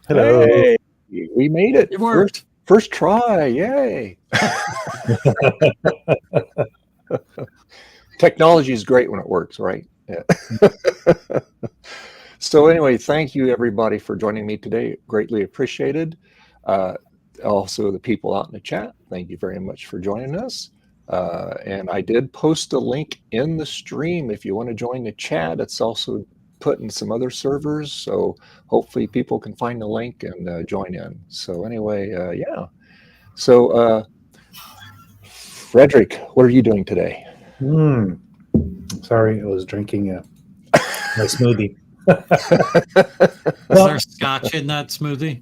Hello. Hey, we made it. It worked. First try. Yay. Technology is great when it works, right? Yeah. So anyway, thank you everybody for joining me today. Greatly appreciated. Also the people out in the chat, thank you very much for joining us. And I did post a link in the stream if you want to join the chat. It's also put in some other servers, so hopefully people can find the link and join in. So anyway, yeah. So Frederick, what are you doing today? Sorry, I was drinking my smoothie. Is there scotch in that smoothie?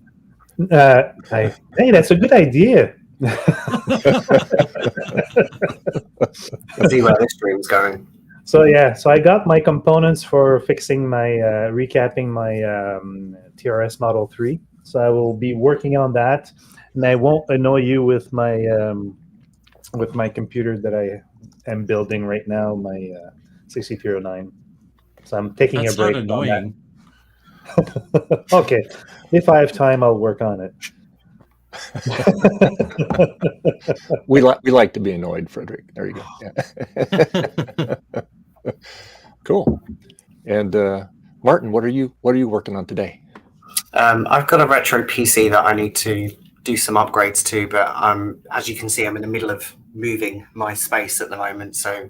Hey, that's a good idea. See where this stream's going. So I got my components for fixing my recapping my TRS Model 3. So I will be working on that, and I won't annoy you with my computer that I am building right now, my 6309. So I'm taking a break. That's not annoying. Okay, if I have time, I'll work on it. We like to be annoyed, Frederick. There you go. Yeah. Cool. And Martin, what are you working on today? I've got a retro PC that I need to do some upgrades to, but as you can see, I'm in the middle of moving my space at the moment, so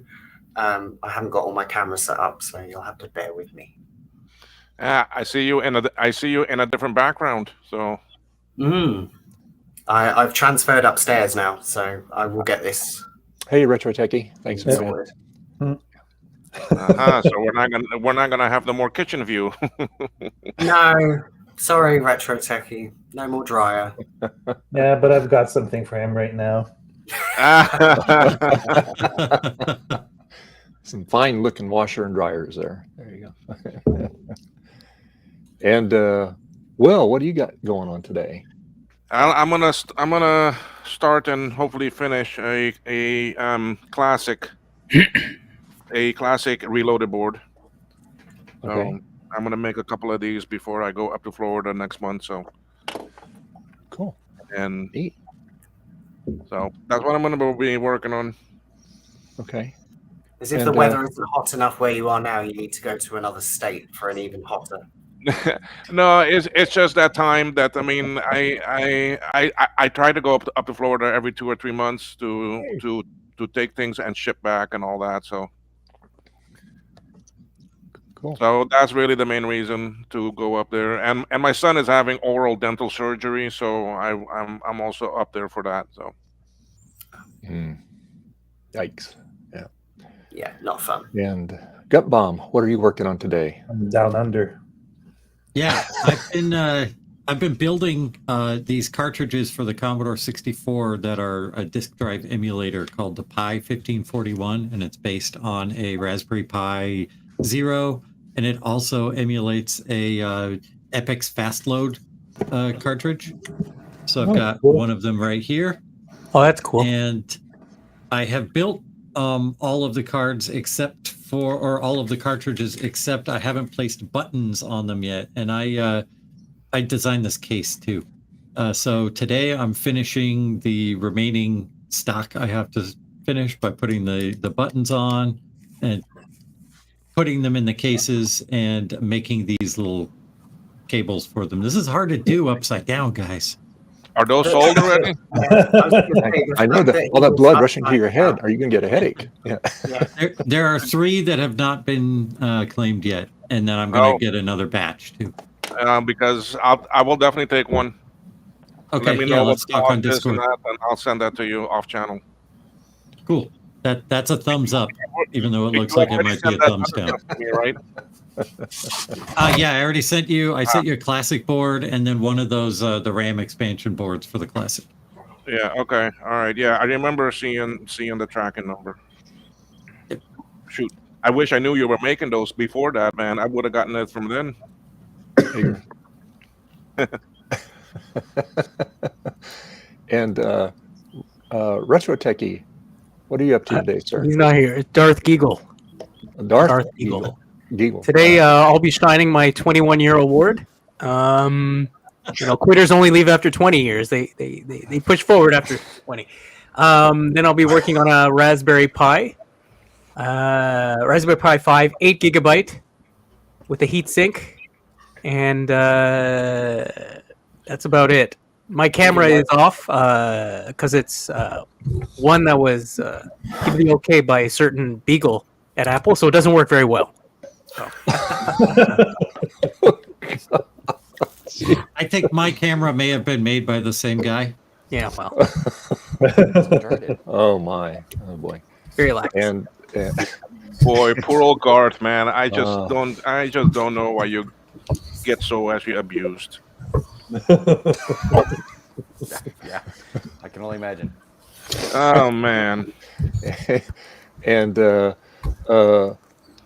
I haven't got all my cameras set up, so you'll have to bear with me. I see you in a different background. So, I've transferred upstairs now, so I will get this. Hey, Retro Techie, thanks for joining. So we're not gonna have the more kitchen view. No, sorry, Retro Techie, no more dryer. Yeah, but I've got something for him right now. Some fine looking washer and dryers there. There you go. And Will, what do you got going on today? I'm gonna start and hopefully finish a classic reloaded board. Okay. So I'm gonna make a couple of these before I go up to Florida next month. So cool. And neat. So that's what I'm gonna be working on. Okay. As if the weather isn't hot enough where you are now, you need to go to another state for an even hotter. No, it's just that time that I try to go up to Florida every 2 or 3 months to take things and ship back and all that. So cool. So that's really the main reason to go up there. And my son is having oral dental surgery, so I'm also up there for that. So. Yikes. Yeah. Yeah, not fun. And Gut Bomb, what are you working on today? I'm down under. Yeah, I've been building these cartridges for the Commodore 64 that are a disk drive emulator called the Pi 1541, and it's based on a Raspberry Pi Zero, and it also emulates a Epix Fast Load cartridge. So I've got one of them right here. Oh, that's cool. And I have built all of the cards all of the cartridges except I haven't placed buttons on them yet, and I designed this case too. So today I'm finishing the remaining stock I have to finish by putting the buttons on and putting them in the cases and making these little cables for them. This is hard to do upside down, guys. Are those sold already? I know that all that blood rushing to your head. Are you going to get a headache? Yeah. There are 3 that have not been claimed yet, and then I'm going to get another batch too. Because I will definitely take one. Okay, let me know let's talk on Discord. And I'll send that to you off channel. Cool. That's a thumbs up, even though it looks like it might be a thumbs down. Right? Yeah, I already sent you. I sent you a classic board and then one of those the RAM expansion boards for the classic. Yeah. Okay. All right. Yeah, I remember seeing the tracking number. Yep. Shoot, I wish I knew you were making those before that, man. I would have gotten it from then. And Retro Techie, what are you up to today, sir? He's not here. It's Darth Geagle. Darth Geagle. Today, I'll be signing my 21-year award. quitters only leave after 20 years. They push forward after 20. Then I'll be working on a Raspberry Pi. Raspberry Pi 5, 8 gigabyte with a heat sink. And that's about it. My camera is off because it's one that was given the okay by a certain Beagle at Apple, so it doesn't work very well. So. I think my camera may have been made by the same guy. Yeah, well. Oh my, oh boy. Very lax. And Boy, poor old Garth, man. I just don't know why you get so actually abused. Yeah, I can only imagine. Oh man. and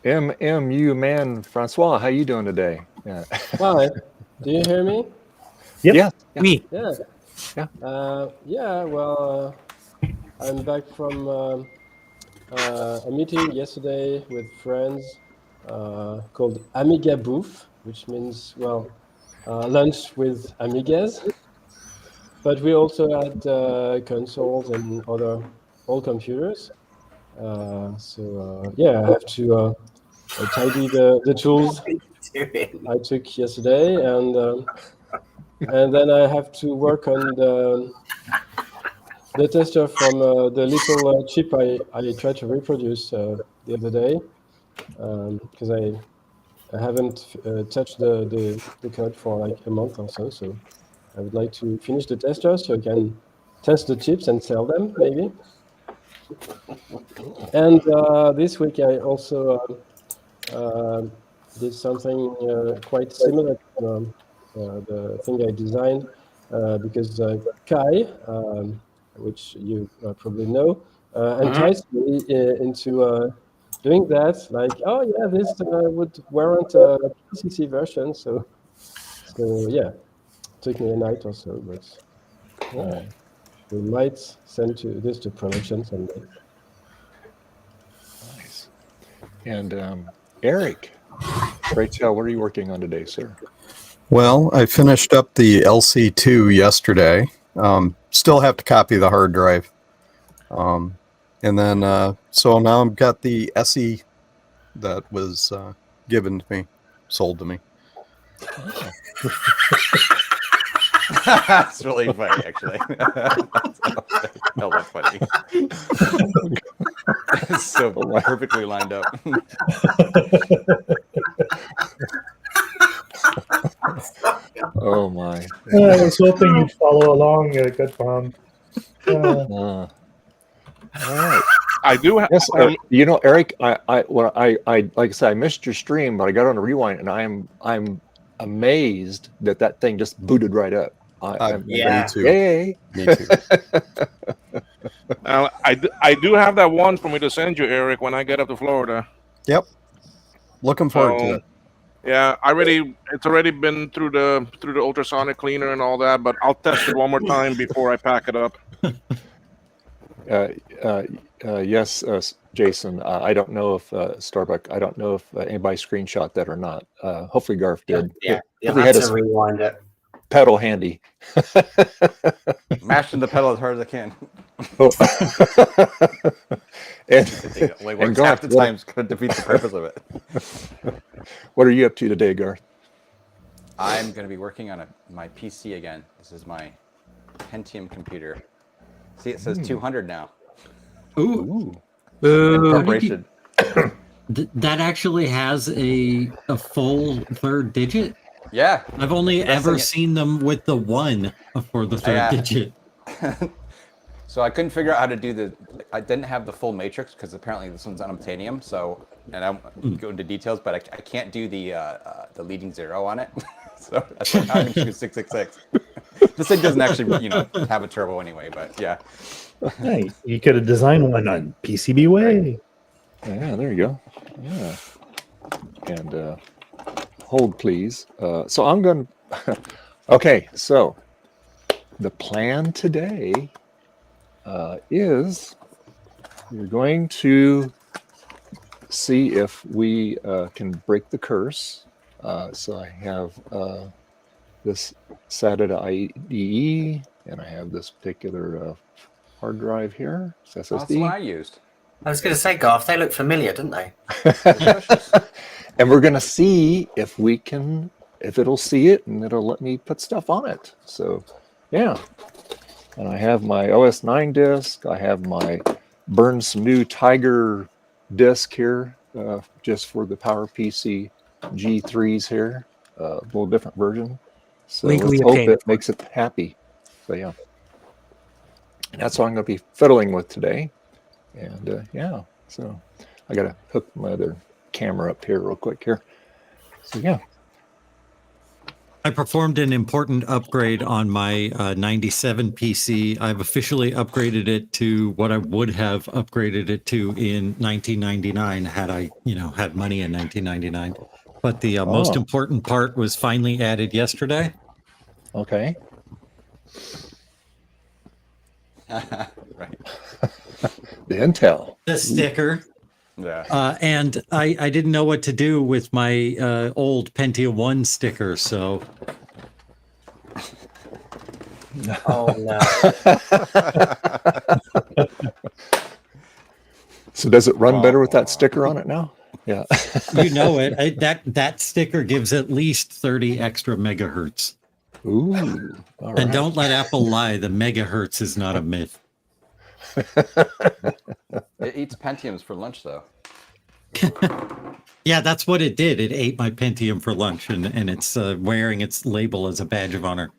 MMU man, Francois, how you doing today? Yeah. Hi, do you hear me? Yep. Yeah. Me. Yeah. Yeah. Well, I'm back from a meeting yesterday with friends called Amiga Booth, which means, lunch with Amigas. But we also had consoles and other old computers. I have to tidy the tools I took yesterday, and then I have to work on the tester from the little chip I tried to reproduce the other day, because I haven't touched the code for like a month or so. So I would like to finish the tester so I can test the chips and sell them maybe. And this week I also did something quite similar to the thing I designed, because Kai, which you probably know, enticed me into doing that. Like, oh yeah, this would warrant a PCC version. So yeah, it took me a night or so, but we might send this to production someday. Nice. And Eric, pray tell, what are you working on today, sir? Well, I finished up the LC2 yesterday. Still have to copy the hard drive. And then, so now I've got the SE that was given to me, sold to me. That's really funny, actually. That was funny. It's so perfectly lined up. Oh my! I was hoping you'd follow along. Good mom. All right. I do have. Yes, Eric. I like I said, I missed your stream, but I got on a rewind, and I'm amazed that thing just booted right up. Yeah. Me too. Yay! Me too. I do have that one for me to send you, Eric, when I get up to Florida. Yep. Looking forward to it. Yeah, it's already been through the ultrasonic cleaner and all that, but I'll test it one more time before I pack it up. Yes, Jason. I don't know if Starbuck. I don't know if anybody screenshot that or not. Hopefully Garth did. Yeah, you'll Hopefully have had to his rewind it. pedal handy. Mashing the pedal as hard as I can. and Only works half the time, it's going to defeat the purpose of it. What are you up to today, Garth? I'm going to be working on my PC again. This is my Pentium computer. See, it says 200 now. Ooh. Incorporation. That actually has a full third digit? Yeah. I've only ever seen them with the 1 for the third digit. So I couldn't figure out how to do I didn't have the full matrix because apparently this one's on titanium. So, and I won't go into details, but I can't do the leading 0 on it. So that's how I'm going to do 666. This thing doesn't actually, have a turbo anyway, but yeah. Hey, you could have designed one on PCBWay. Yeah, there you go. Yeah. And hold, please. So I'm going to... Okay, so the plan today is we're going to see if we can break the curse. So I have this SATA IDE, and I have this particular hard drive here. It's That's the one I SSD. used. I was going to say, Garth, they look familiar, didn't they? And we're going to see if it'll see it and it'll let me put stuff on it. So, yeah. And I have my OS 9 disk. I have my Burn Some New Tiger disk here, just for the PowerPC G3s here. A little different version. So Legally let's hope obtained. it makes it happy. So yeah. And that's what I'm going to be fiddling with today. And yeah, so I got to hook my other camera up here real quick here. So yeah. I performed an important upgrade on my 97 PC. I've officially upgraded it to what I would have upgraded it to in 1999 had I, had money in 1999. But the most important part was finally added yesterday. Okay. Right. The Intel. The sticker. Yeah. And I didn't know what to do with my old Pentium 1 sticker, so... Oh, no. So does it run better with that sticker on it now? Yeah. You know it. That sticker gives at least 30 extra megahertz. Ooh. All right. And don't let Apple lie. The megahertz is not a myth. It eats Pentiums for lunch, though. Yeah, that's what it did. It ate my Pentium for lunch, and it's wearing its label as a badge of honor.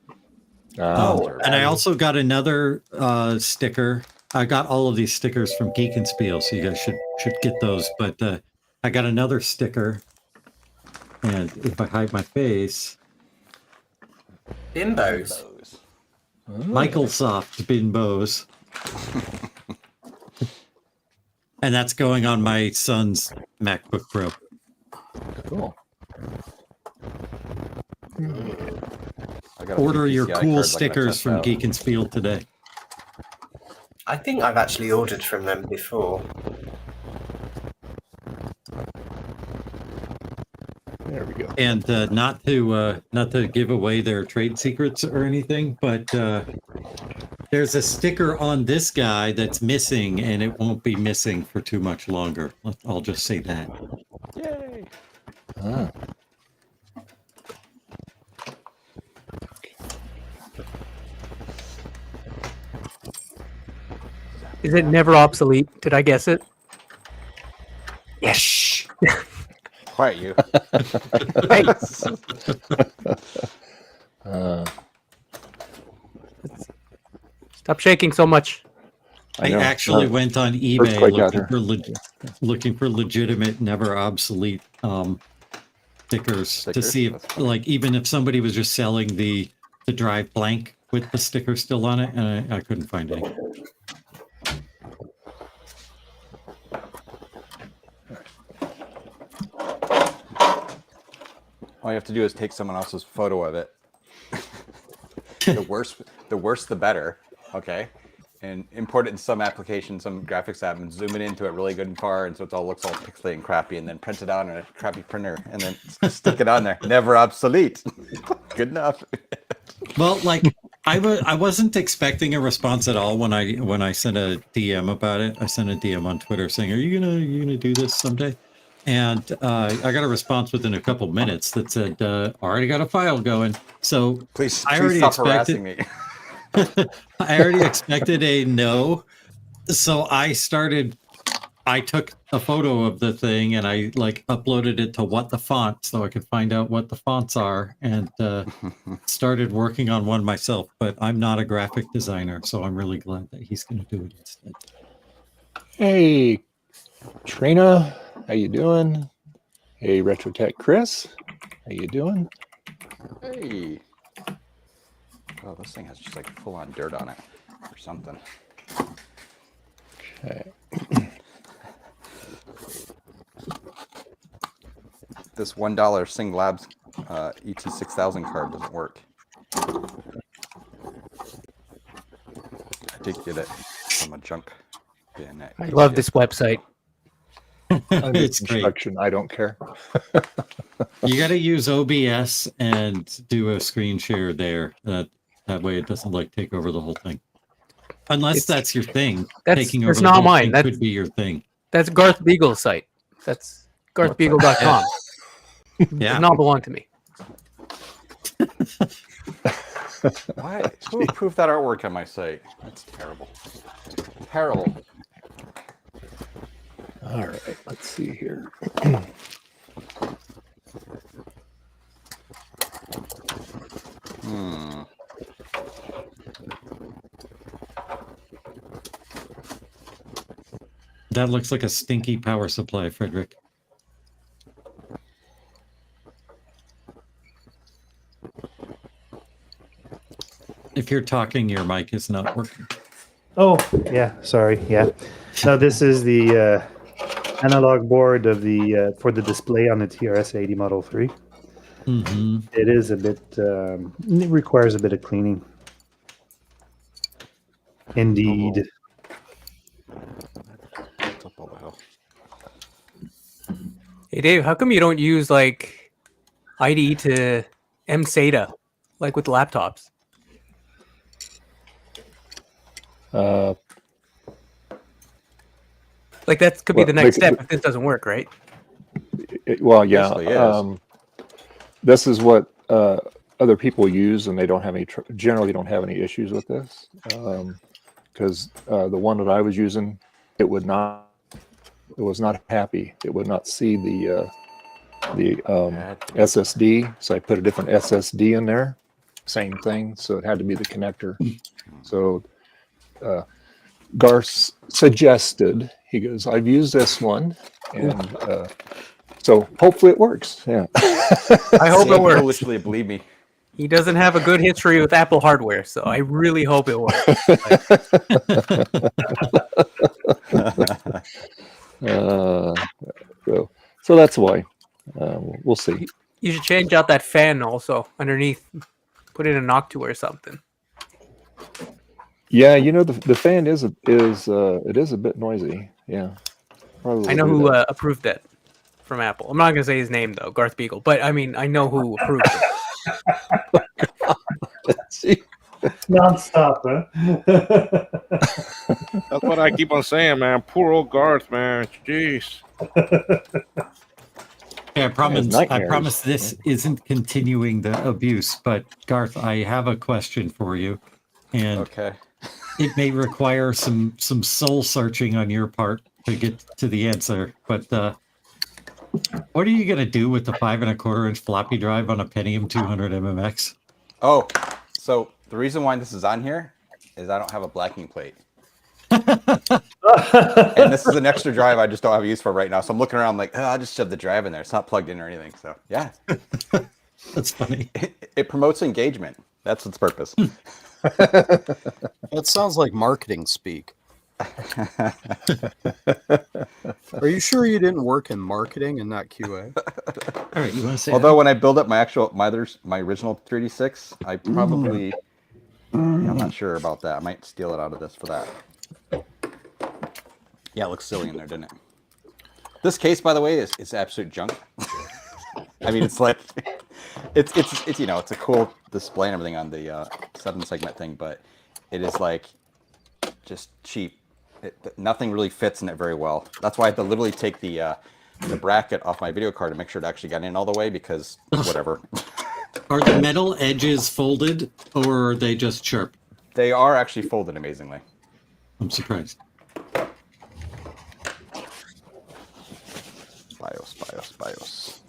And I also got another sticker. I got all of these stickers from Geek and Spiel, so you guys should get those. But I got another sticker, and if I hide my face, Bimbos. Microsoft Bimbos. And that's going on my son's MacBook Pro. Cool. Order your cool stickers from Geek and Spiel today. I think I've actually ordered from them before. There we go. And not to give away their trade secrets or anything, but there's a sticker on this guy that's missing, and it won't be missing for too much longer. I'll just say that. Yay! Is it never obsolete? Did I guess it? Yes. Quiet you. Hey. Stop shaking so much. I know. actually went on eBay Earthquake out here. looking for legitimate, never obsolete stickers to see if, even if somebody was just selling the drive blank with the sticker still on it, and I couldn't find any. All you have to do is take someone else's photo of it. The worse, the better. Okay, and import it in some application, some graphics app, and zoom it into it really good and far, and so it all looks all pixelated and crappy, and then print it out on a crappy printer, and then stick it on there. Never obsolete. Good enough. Well, I wasn't expecting a response at all when I sent a DM about it. I sent a DM on Twitter saying, "Are you gonna do this someday?" And I got a response within a couple minutes that said, "Already got a file going." So Please I already stop harassing me. I already expected a no. So I took a photo of the thing and I uploaded it to What the Font so I could find out what the fonts are, and started working on one myself. But I'm not a graphic designer, so I'm really glad that he's going to do it instead. Hey, Trina, how you doing? Hey, Retrotech Chris, how you doing? Hey. Oh, this thing has just full-on dirt on it or something. Okay. This $1 Sing Labs ET6000 card doesn't work. I did get it from a junk bin. I love this website. Under It's great. construction. I don't care. You got to use OBS and do a screen share there. That way it doesn't like take over the whole thing. Unless that's your thing. Taking over that's the not whole mine. thing That's- could be your thing. That's Garth Beagle's site. That's garthbeagle.com. Yeah. Does not belong to me. Why? Who approved that artwork on my site? That's terrible. Terrible. All right, let's see here. That looks like a stinky power supply, Frederick. If you're talking, your mic is not working. Oh, yeah. Sorry. Yeah. So this is the analog board of the for the display on the TRS-80 Model 3. Mm-hmm. It is a bit. It requires a bit of cleaning. Indeed. What's up all the hell? Hey Dave, how come you don't use like IDE to MSATA like with laptops? Like that could be the next step if this doesn't work, right? Well, yeah. Basically is. This is what other people use, and they don't have any. Generally, don't have any issues with this, because the one that I was using, it would not. It was not happy. It would not see the SSD. So I put a different SSD in there. Same thing. So it had to be the connector. So Garth suggested. He goes, "I've used this one, and so hopefully it works." Yeah. I hope it works. Literally, believe me. He doesn't have a good history with Apple hardware, so I really hope it works. So that's why. We'll see. You should change out that fan also underneath. Put in a Noctua or something. Yeah, you know the fan is a bit noisy. Yeah. Probably I know do who that. approved it from Apple. I'm not gonna say his name though, Garth Beagle. But I mean, I know who approved it. See? Non-stop, huh? That's what I keep on saying, man. Poor old Garth, man. Jeez. Yeah, I nightmares. promise this isn't continuing the abuse, but Garth, I have a question for you. And Okay. it may require some soul searching on your part to get to the answer. But what are you gonna do with the 5 1/4-inch floppy drive on a Pentium 200 MMX? Oh, so the reason why this is on here is I don't have a blacking plate. And this is an extra drive I just don't have use for right now. So I'm looking around like, oh, I'll just shove the drive in there. It's not plugged in or anything. So yeah. That's funny. It promotes engagement. That's its purpose. That sounds like marketing speak. Are you sure you didn't work in marketing and not QA? All right, you want to say? Although when I build up my original 386, I probably I'm not sure about that. I might steal it out of this for that. Yeah, it looks silly in there, didn't it? This case, by the way, is absolute junk. I mean, it's like it's you know, it's a cool display and everything on the 7-segment thing, but it is like just cheap. Nothing really fits in it very well. That's why I had to literally take the bracket off my video card to make sure it actually got in all the way, because whatever. Are the metal edges folded or are they just sharp? They are actually folded amazingly. I'm surprised. BIOS.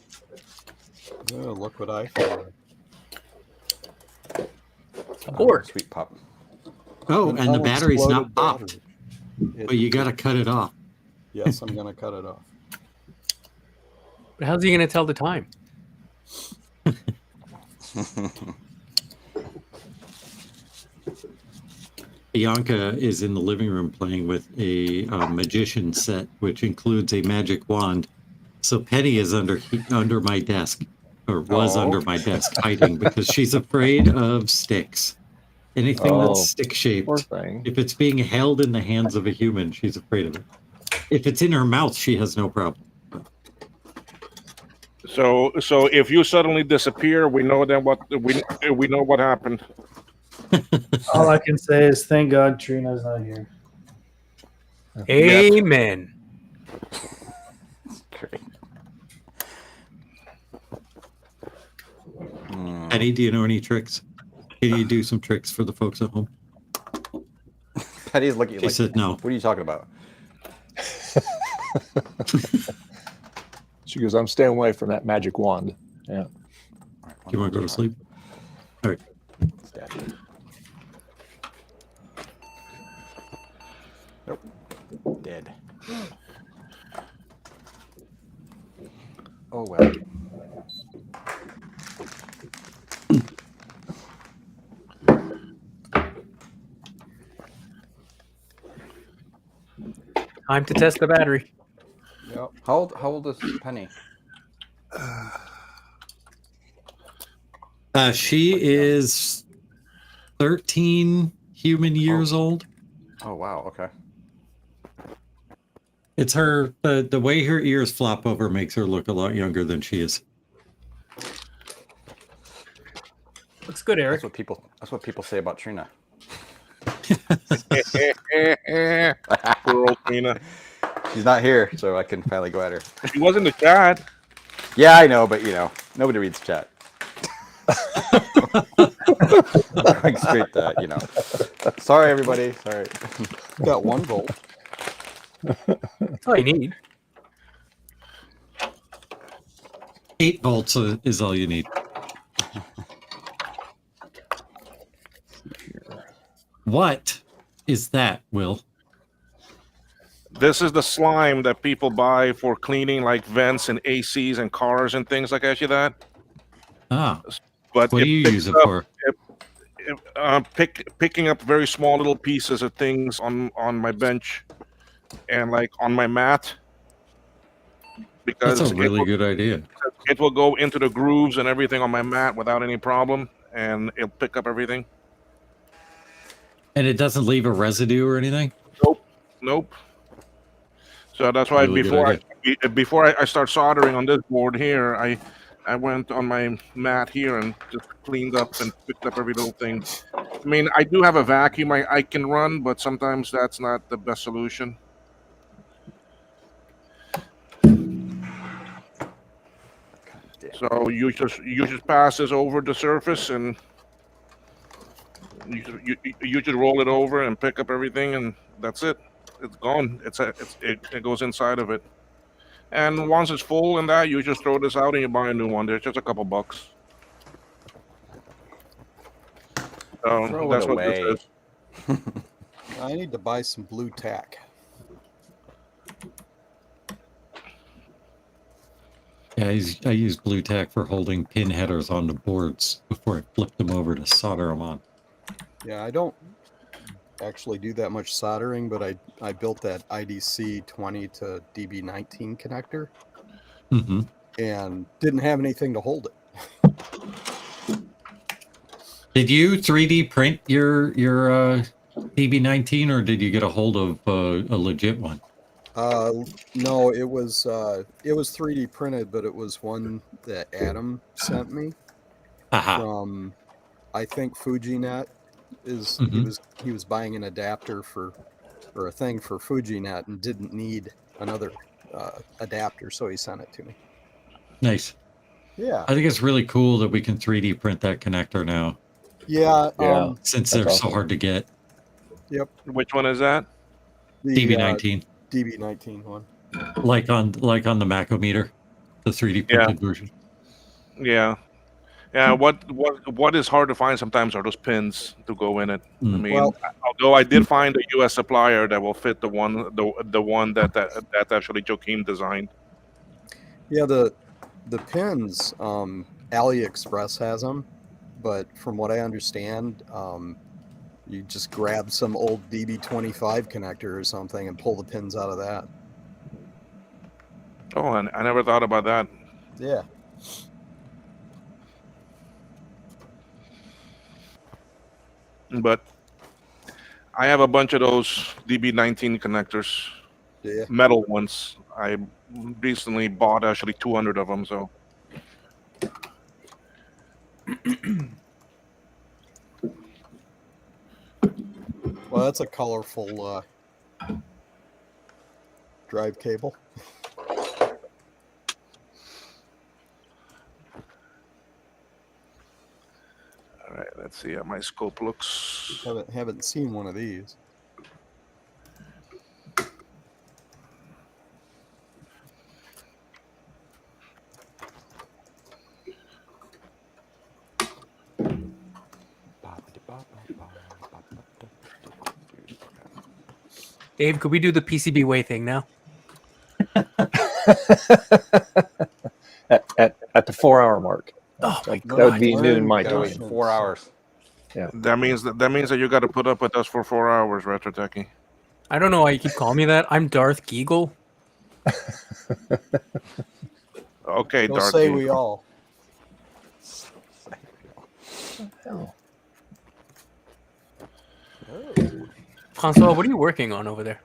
Oh, look what I found. Board. Sweet pop. Oh, and the battery's not Unexploded popped. battery. But you got to cut it off. Yes, I'm gonna cut it off. But how's he gonna tell the time? Bianca is in the living room playing with a magician set, which includes a magic wand. So Penny is under my desk, or was under my desk, hiding because she's afraid of sticks. Anything that's stick-shaped. Poor thing. If it's being held in the hands of a human, she's afraid of it. If it's in her mouth, she has no problem. So if you suddenly disappear, we know then what we know what happened. All I can say is thank God Trina's not here. Amen. Great. Eddie, do you know any tricks? Can you do some tricks for the folks at home? Patty's looking She like, said no. what are you talking about? She goes, I'm staying away from that magic wand. Yeah. Do you want to go to sleep? All right. Statue. Nope. Dead. Oh well. Time to test the battery. Yep. How old is Penny? She is 13 human years old. Oh wow. Okay. It's her, the way her ears flop over makes her look a lot younger than she is. Looks good, Eric. That's what people say about Trina. Poor old Trina. She's not here, so I can finally go at her. She was in the chat. Yeah, I know, but nobody reads chat. Going straight to, Sorry, everybody. Sorry. Got 1 volt. That's all you need. 8 volts is all you need. What is that, Will? This is the slime that people buy for cleaning like vents and ACs and cars and things like that. Ah, But what do you use it for? Picking up very small little pieces of things on my bench and like on my mat. Because That's a really good idea. It will go into the grooves and everything on my mat without any problem, and it'll pick up everything. And it doesn't leave a residue or anything? Nope. So that's why Really before I start soldering on this board here, I went on my mat here and just cleaned up and picked up every little thing. I mean, I do have a vacuum I can run, but sometimes that's not the best solution. So you just pass this over the surface and you just roll it over and pick up everything, and that's it. It's gone. It goes inside of it. And once it's full and that, you just throw this out and you buy a new one. There's just a couple bucks. So Throw that's it what away. this is. I need to buy some blue tack. Yeah, I use blue tack for holding pin headers onto boards before I flip them over to solder them on. Yeah, I don't actually do that much soldering, but I built that IDC 20 to DB19 connector Mm-hmm. and didn't have anything to hold it. Did you 3D print your DB19, or did you get a hold of a legit one? No, it was 3D printed, but it was one that Adam sent me Aha. from, I think, FujiNet. He was buying an adapter or a thing for FujiNet and didn't need another adapter, so he sent it to me. Nice. Yeah. I think it's really cool that we can 3D print that connector now, Yeah. since they're so hard to get. Yep. Which one is that? The DB19, DB19 one. like on the Macometer, the 3D printed version. Yeah. Yeah, what is hard to find sometimes are those pins to go in it. I mean, although I did find a U.S. supplier that will fit the one that actually Joaquin designed. Yeah, the pins, AliExpress has them, but from what I understand, you just grab some old DB25 connector or something and pull the pins out of that. Oh, and I never thought about that. Yeah. But I have a bunch of those DB19 connectors, Yeah. metal ones. I recently bought actually 200 of them. So Well, that's a colorful drive cable. All right, let's see how my scope looks. Haven't seen one of these. Dave, could we do the PCB way thing now? at the 4-hour mark. Oh my That God. would be noon my Gotta wait time. 4 hours. That means that you got to put up with us for 4 hours, Retro Techie. I don't know why you keep calling me that. I'm Darth Geagle. Okay, They'll Darth. say Vader. we all. Francois, what are you working on over there?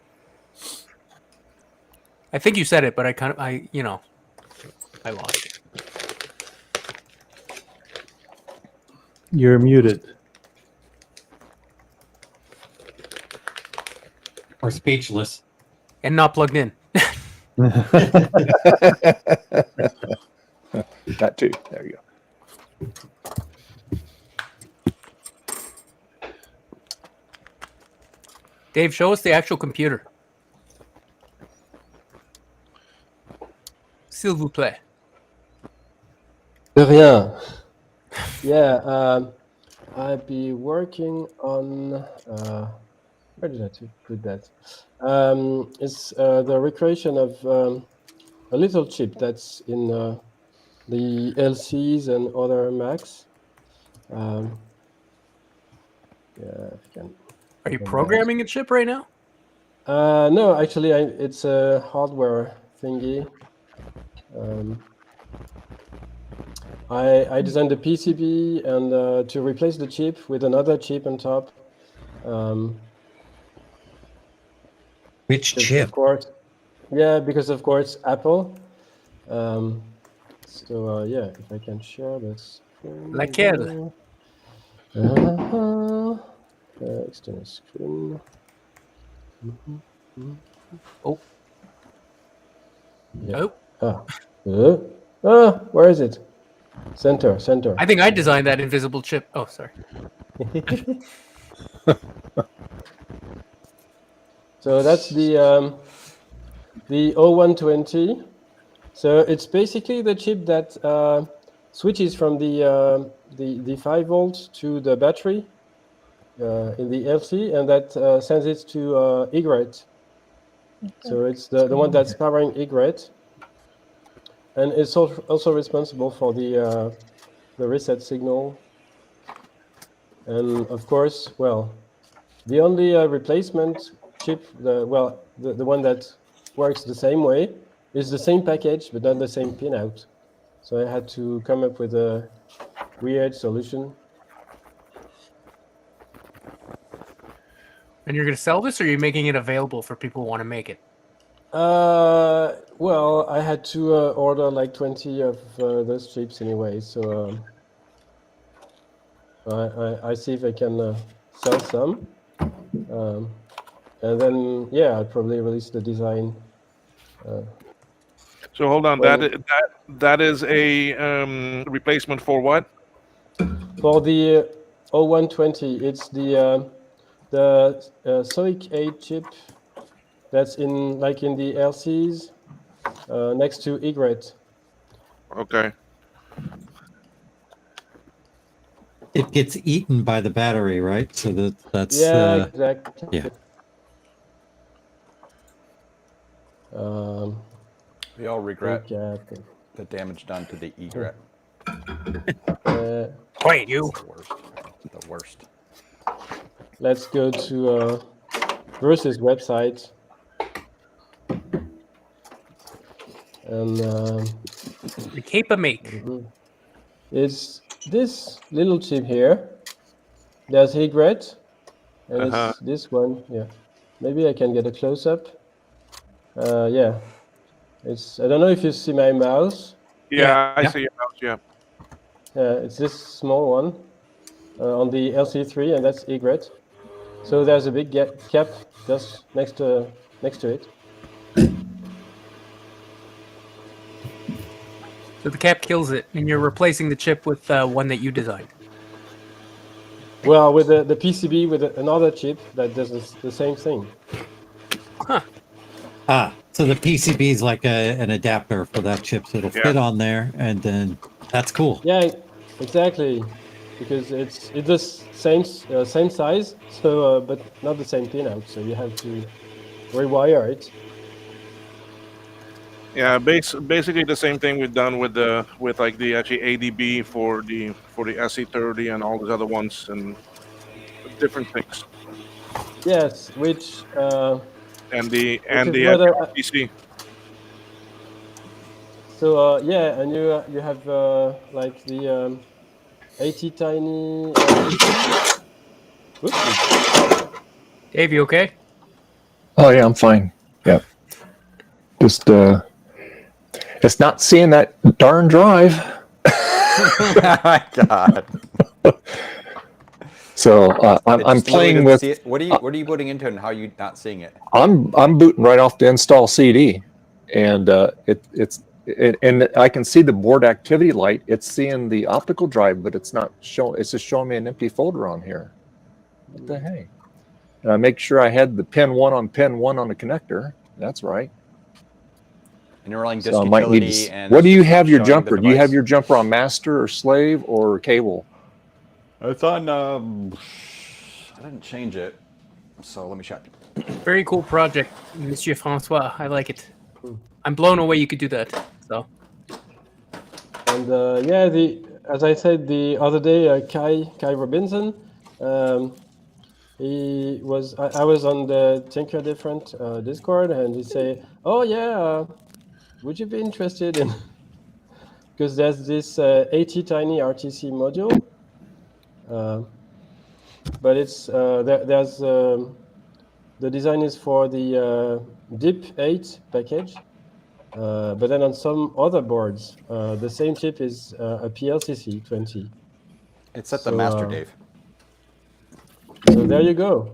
I think you said it, but I lost it. You're muted. Or speechless. And not plugged in. That too. There you go. Dave, show us the actual computer. S'il vous plaît. De rien. Yeah, I'd be working on. Where did I put that? It's the recreation of a little chip that's in the LCs and other Macs. Yeah, if you can. Are you programming a chip right now? No, actually, it's a hardware thingy. I designed a PCB and to replace the chip with another chip on top. Which Because chip? Of course, yeah, because of course Apple. So yeah, if I can share this. Laquelle? External screen. Oh. Yeah. Oh. Where is it? Center. I think I designed that invisible chip. Oh, sorry. So that's the 0120. So it's basically the chip that switches from the 5 volts to the battery in the LC, and that sends it to Egret. So it's the one that's powering Egret, and it's also responsible for the reset signal. And of course, well, the only replacement chip, the one that works the same way, is the same package but not the same pinout. So I had to come up with a weird solution. And you're going to sell this, or are you making it available for people who want to make it? Well, I had to order like 20 of those chips anyway, so I see if I can sell some. And then, yeah, I'll probably release the design. So hold on. That is a replacement for what? For the 0120, it's the SOIC 8 chip that's in the LCs next to Egret. Okay. It gets eaten by the battery, right? So that's yeah, exactly. yeah. We all regret the damage done to the Egret. Wait, you. The worst. Let's go to Bruce's website. And The Cape of Make. it's this little chip here. There's Egret, and it's this one. Yeah, maybe I can get a close up. Yeah, it's. I don't know if you see my mouse. Yeah, I see your mouse. Yeah. It's this small one on the LC3, and that's egret. So there's a big cap just next to it. So the cap kills it, and you're replacing the chip with one that you designed. Well, with the PCB with another chip that does the same thing. So the PCB is like an adapter for that chip, so it'll fit on there, and then that's cool. Yeah, exactly, because it's the same size, so but not the same pinout, so you have to rewire it. Yeah, basically the same thing we've done with like the actually ADB for the SE30 and all those other ones and different things. Yes, which and the PC. So yeah, and you have like the 80 tiny. Dave, you okay? Oh yeah, I'm fine. Yeah, just it's not seeing that darn drive. Oh my God. So I'm playing with. What are you booting into, and how are you not seeing it? I'm booting right off the install CD, and and I can see the board activity light. It's seeing the optical drive, but it's not showing. It's just showing me an empty folder on here. What the heck? And I make sure I had the pin 1 on the connector. That's right. And you're running disk So I might need utility. to, And what do you have your showing jumper? the Do you have device. your jumper on master or slave or cable? It's on. I didn't change it, so let me check. Very cool project, Monsieur Francois. I like it. I'm blown away you could do that. So. And yeah, as I said the other day, Kai Robinson, he was. I was on the Tinker Different Discord, and he say, "Oh yeah, would you be interested in?" Because there's this 80 tiny RTC module, but it's there's the design is for the DIP8 package. But then on some other boards, the same chip is a PLCC 20. It's at the master, Dave. So there you go.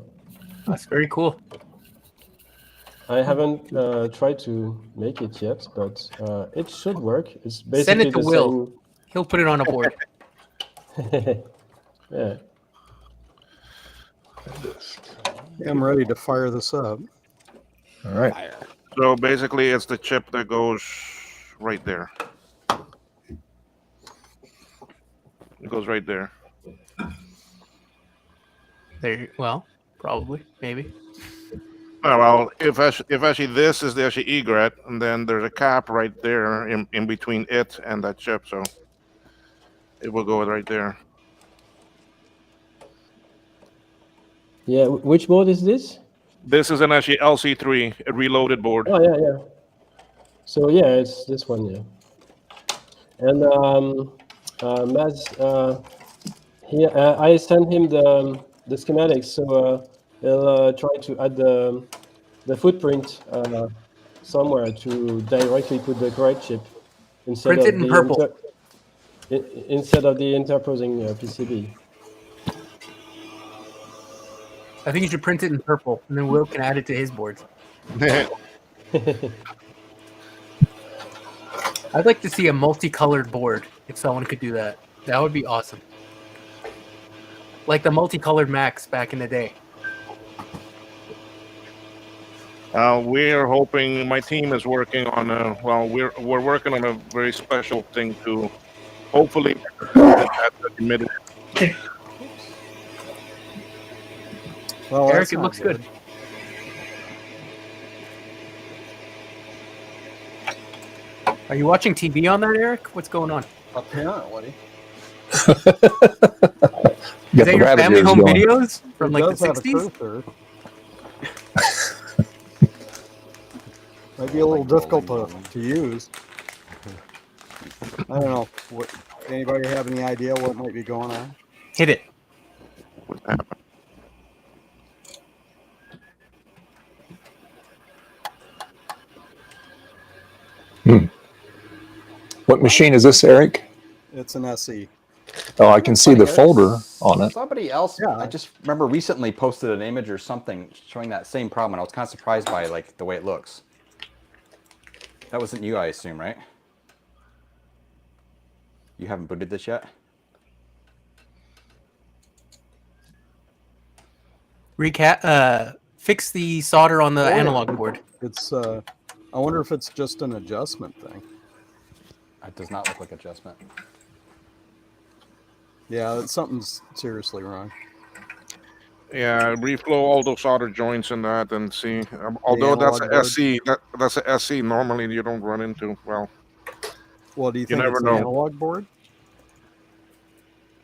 That's very cool. I haven't tried to make it yet, but it should work. It's basically Send it to the Will. same. He'll put it on a board. Yeah. I'm ready to fire this up. All right. So basically, it's the chip that goes right there. It goes right there. There. Well, probably, maybe. Oh, well, if actually this is the actually egret, and then there's a cap right there in between it and that chip, so it will go right there. Yeah. Which board is this? This is an actually LC3, a reloaded board. Oh yeah. So yeah, it's this one, yeah. And Maz, I sent him the schematics, so he'll try to add the footprint somewhere to directly put the correct chip instead Print it in purple. Instead of the interposing PCB. I think you should print it in purple, and then Will can add it to his boards. I'd like to see a multicolored board if someone could do that. That would be awesome. Like the multicolored Macs back in the day. We're hoping. My team is working on we're working on a very special thing to hopefully at the mid. Well, Eric, that's it not looks good. Are you watching TV on that, Eric? What's going on? Apparently. Is that your family home videos from like the 60s? Might be a little difficult to use. I don't know. Anybody have any idea what might be going on? Hit it. What machine is this, Eric? It's an SE. Oh, I can see the folder on it. Somebody else, I just remember recently posted an image or something showing that same problem, and I was kind of surprised by like the way it looks. That wasn't you, I assume, right? You haven't booted this yet? Fix the solder on the analog board. It's. I wonder if it's just an adjustment thing. It does not look like adjustment. Yeah, something's seriously wrong. Yeah, reflow all those solder joints in that and see. Although that's analog a board. SE, that's a SE. Normally you don't run into. Well, Well, do you think never it's know. an analog board?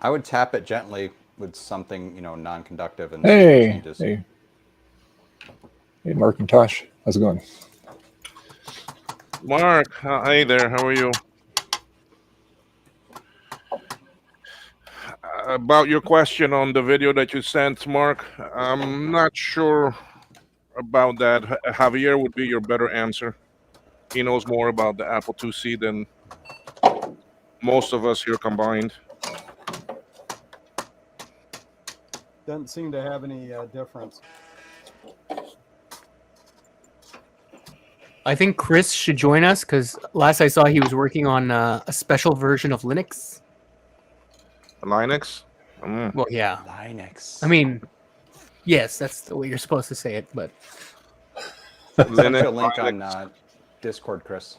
I would tap it gently with something, non-conductive and Hey, changes. hey, Mark and Tosh, how's it going? Mark, hey there. How are you? About your question on the video that you sent, Mark, I'm not sure about that. Javier would be your better answer. He knows more about the Apple IIc than most of us here combined. Doesn't seem to have any difference. I think Chris should join us because last I saw he was working on a special version of Linux. Linux? Well, yeah. Linux. I mean, yes, that's the way you're supposed to say it, but Send Linux, a link Linux. on Discord, Chris.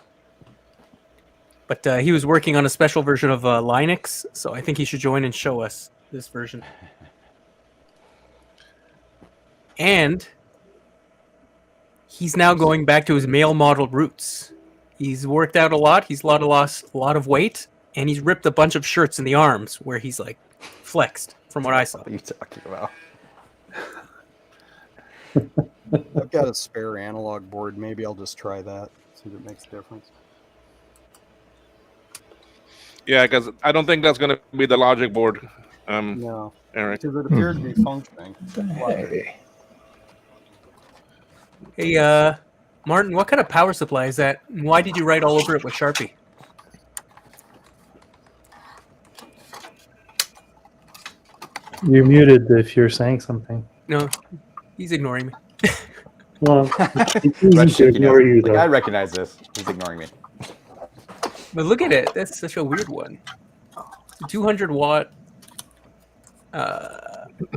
he was working on a special version of Linux, so I think he should join and show us this version. And he's now going back to his male model roots. He's worked out a lot. He's lost a lot of weight, and he's ripped a bunch of shirts in the arms where he's like flexed, from what I saw. What are you talking about? I've got a spare analog board. Maybe I'll just try that. See if it makes a difference. Yeah, because I don't think that's going to be the logic board, No, Eric. because it appeared to be functioning. Hey. Hey, Martin, what kind of power supply is that? And why did you write all over it with Sharpie? You're muted if you're saying something. No, he's ignoring me. Well, it's Red easy to shaking ignore his- you, like, I though. recognize this. He's ignoring me. But look at it. That's such a weird one. 200 watt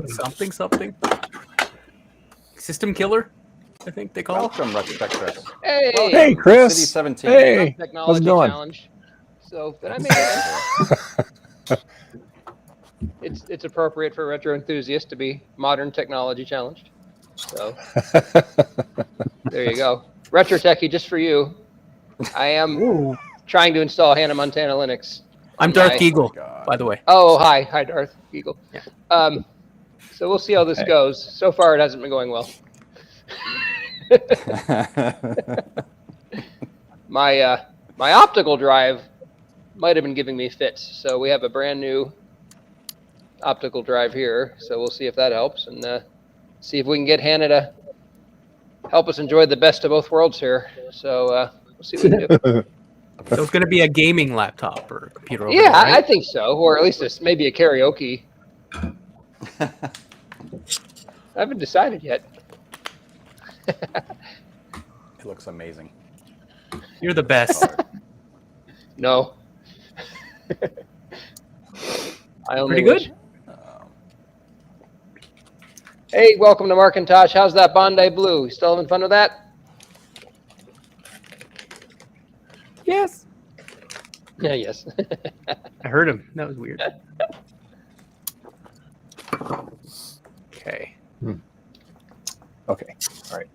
something. System killer, I think they call it. Welcome, Retrospect Chris. Hey, Hey, City Chris. 17. Hey, technology how's it going? challenge. So did I make it? It's appropriate for retro enthusiasts to be modern technology challenged. So there you go. Retro Techie, just for you. I am trying to install Hannah Montana Linux. I'm Darth Hi. Geagle, God. by the way. Oh, hi, Darth Eagle. Yeah. So we'll see how this goes. So far, it hasn't been going well. My optical drive might have been giving me fits. So we have a brand new optical drive here. So we'll see if that helps and see if we can get Hannah to help us enjoy the best of both worlds here. So we'll see what we can do. So it's going to be a gaming laptop or a computer. Over Yeah, there, right? I think so, or at least maybe a karaoke. I haven't decided yet. It looks amazing. You're the best. No. I only Pretty wish. good. Hey, welcome to Markintosh. How's that Bondi Blue? You still having fun with that? Yes. Yeah, yes. I heard him. That was weird. Okay. Okay. All right.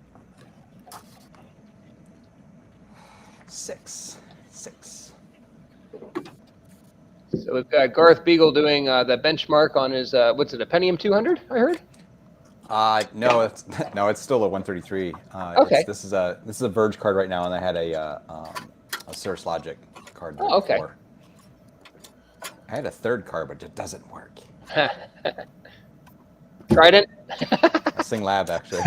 6. So we've got Garth Beagle doing the benchmark on his, what's it, a Pentium 200, I heard? No, it's still a 133. Okay. This is a Verge card right now, and I had a Cirrus Logic card. Oh, okay. Before. I had a third card, but it doesn't work. Trident? A Sing Lab, actually.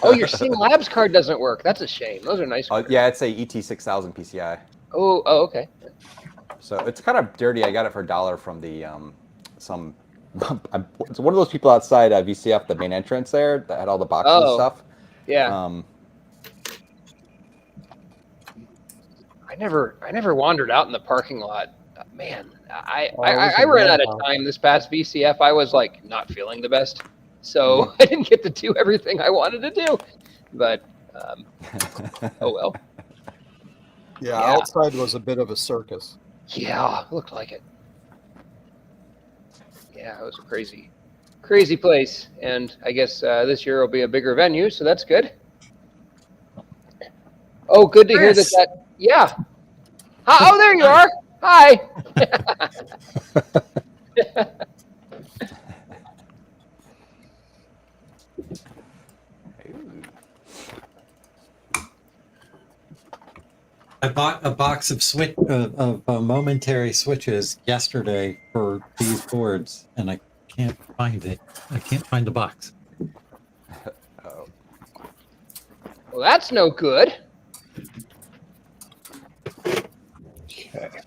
Oh, your Sing Labs card doesn't work. That's a shame. Those are nice cards. Yeah, it's a ET6000 PCI. Oh, okay. So it's kind of dirty. I got it for $1 from the some. It's one of those people outside VCF, the main entrance there, that had all the boxes and stuff. Yeah. I never wandered out in the parking lot. Man, I was ran out bad of time this past VCF. I was like not feeling the best, so I didn't get to do everything I wanted to do. But oh well. Yeah, outside was a bit of a circus. Yeah, looked like it. Yeah, it was a crazy place, and I guess this year will be a bigger venue, so that's good. Oh, good to hear that. Yeah. Oh, there you are. Hi. I bought a box of momentary switches yesterday for these boards, and I can't find it. I can't find the box. Well, that's no good. Okay.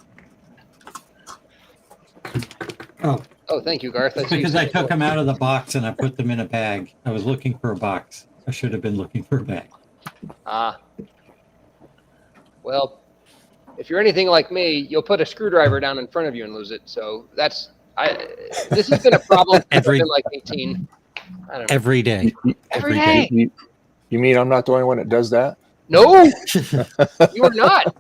Oh, thank you, Garth. It's because I took them out of the box and I put them in a bag. I was looking for a box. I should have been looking for a bag. Well, if you're anything like me, you'll put a screwdriver down in front of you and lose it. So this has been a problem since I've been like 18. I don't know. Every day. Every day. You mean I'm not the only one that does that? No, you are not.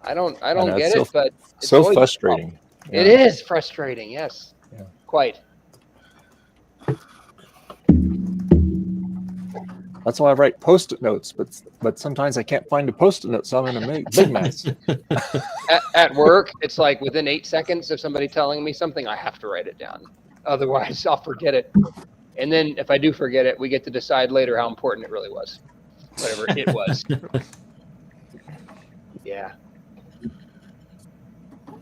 I don't get it, but it's so always frustrating. Yeah. It is frustrating. Yes, quite. That's why I write Post-it notes, but sometimes I can't find a Post-it note, so I'm in a big mess. At work, it's like within 8 seconds of somebody telling me something, I have to write it down. Otherwise, I'll forget it. And then if I do forget it, we get to decide later how important it really was. Whatever it was. Yeah.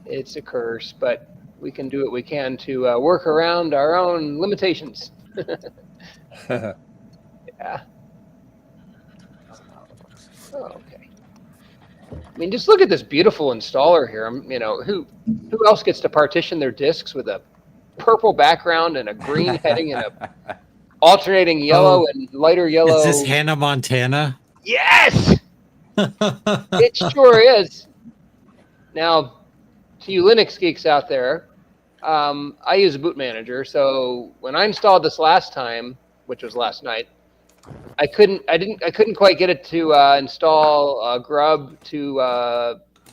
It's a curse, but we can do what we can to work around our own limitations. Yeah. Oh, okay. I mean, just look at this beautiful installer here. You know, who else gets to partition their discs with a purple background and a green heading and a alternating yellow and lighter yellow? Is this Hannah Montana? Yes! It sure is. Now, to you Linux geeks out there, I use a boot manager. So when I installed this last time, which was last night, I couldn't quite get it to install grub to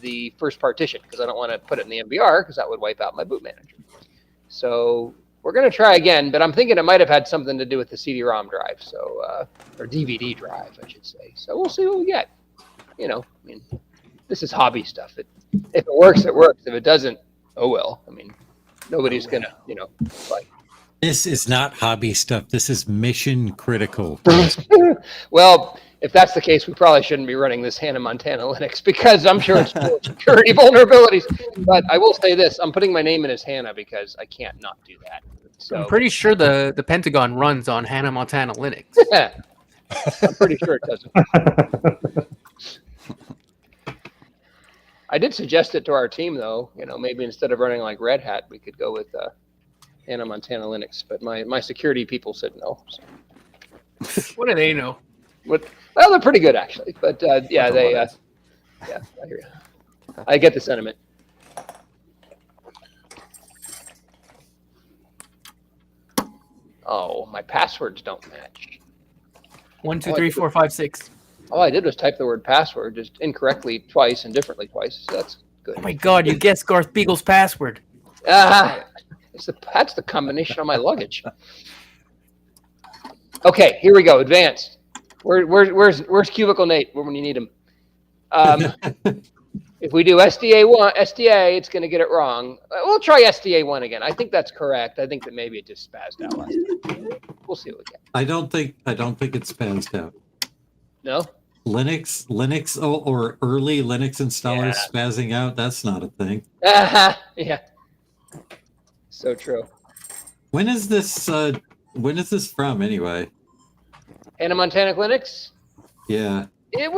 the first partition because I don't want to put it in the MBR because that would wipe out my boot manager. So we're going to try again, but I'm thinking it might have had something to do with the CD-ROM drive, so or DVD drive, I should say. So we'll see what we get. You know, I mean, this is hobby stuff. If it works, it works. If it doesn't, oh well. I mean, nobody's gonna, like. This is not hobby stuff. This is mission critical. Well, if that's the case, we probably shouldn't be running this Hannah Montana Linux because I'm sure it's full of security vulnerabilities. But I will say this: I'm putting my name in as Hannah because I can't not do that. So I'm pretty sure the Pentagon runs on Hannah Montana Linux. I'm pretty sure it doesn't. I did suggest it to our team, though. Maybe instead of running like Red Hat, we could go with Hannah Montana Linux. But my security people said no. So. What do they know? Well, they're pretty good actually. But yeah, they. Yeah, I hear you. I get the sentiment. Oh, my passwords don't match. 1, 2, 3, 4, 5, 6. All I did was type the word password just incorrectly twice and differently twice. So that's good. Oh my God! You guessed Garth Beagle's password. That's the combination of my luggage. Okay, here we go. Advanced. Where's Cubicle Nate? When you need him. If we do SDA, it's going to get it wrong. We'll try SDA1 again. I think that's correct. I think that maybe it just spazzed out last time. We'll see what we get. I don't think it spazzed out. No? Linux or early Linux installers spazzing out, that's not a thing. Yeah. So true. When is this from anyway? Hannah Montana Linux? Yeah. It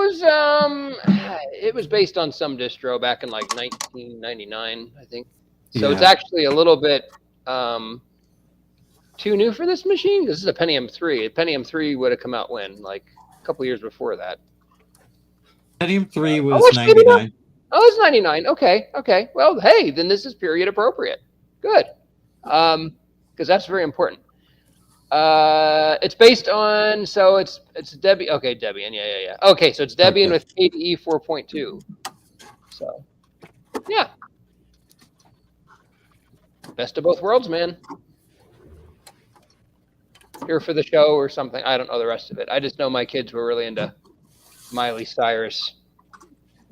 was based on some distro back in like 1999, I think. So it's actually a little bit too new for this machine. This is a Pentium 3. A Pentium 3 would have come out when? Like a couple years before that. Pentium 3 was 99. Oh, it's 99. Okay. Well, hey, then this is period appropriate. Good. Because that's very important. It's based on, so it's Debian. Okay, Debian. Yeah. Okay, so it's Debian with KDE 4.2. So, yeah. Best of both worlds, man. Here for the show or something. I don't know the rest of it. I just know my kids were really into Miley Cyrus.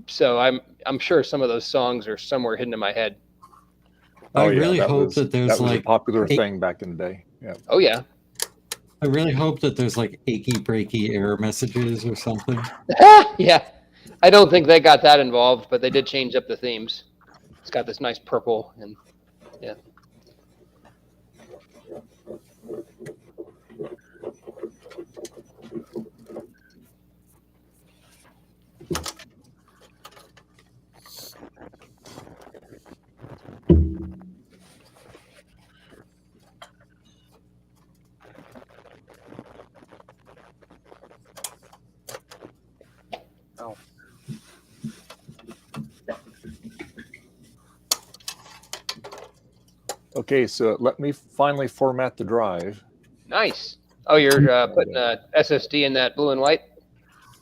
So I'm sure some of those songs are somewhere hidden in my head. I really hope that there's that was like a popular thing back in the day. Yeah. Oh yeah. I really hope that there's like achy breaky error messages or something. Yeah. I don't think they got that involved, but they did change up the themes. It's got this nice purple and yeah. Okay, so let me finally format the drive. Nice. Oh, you're putting a SSD in that blue and white?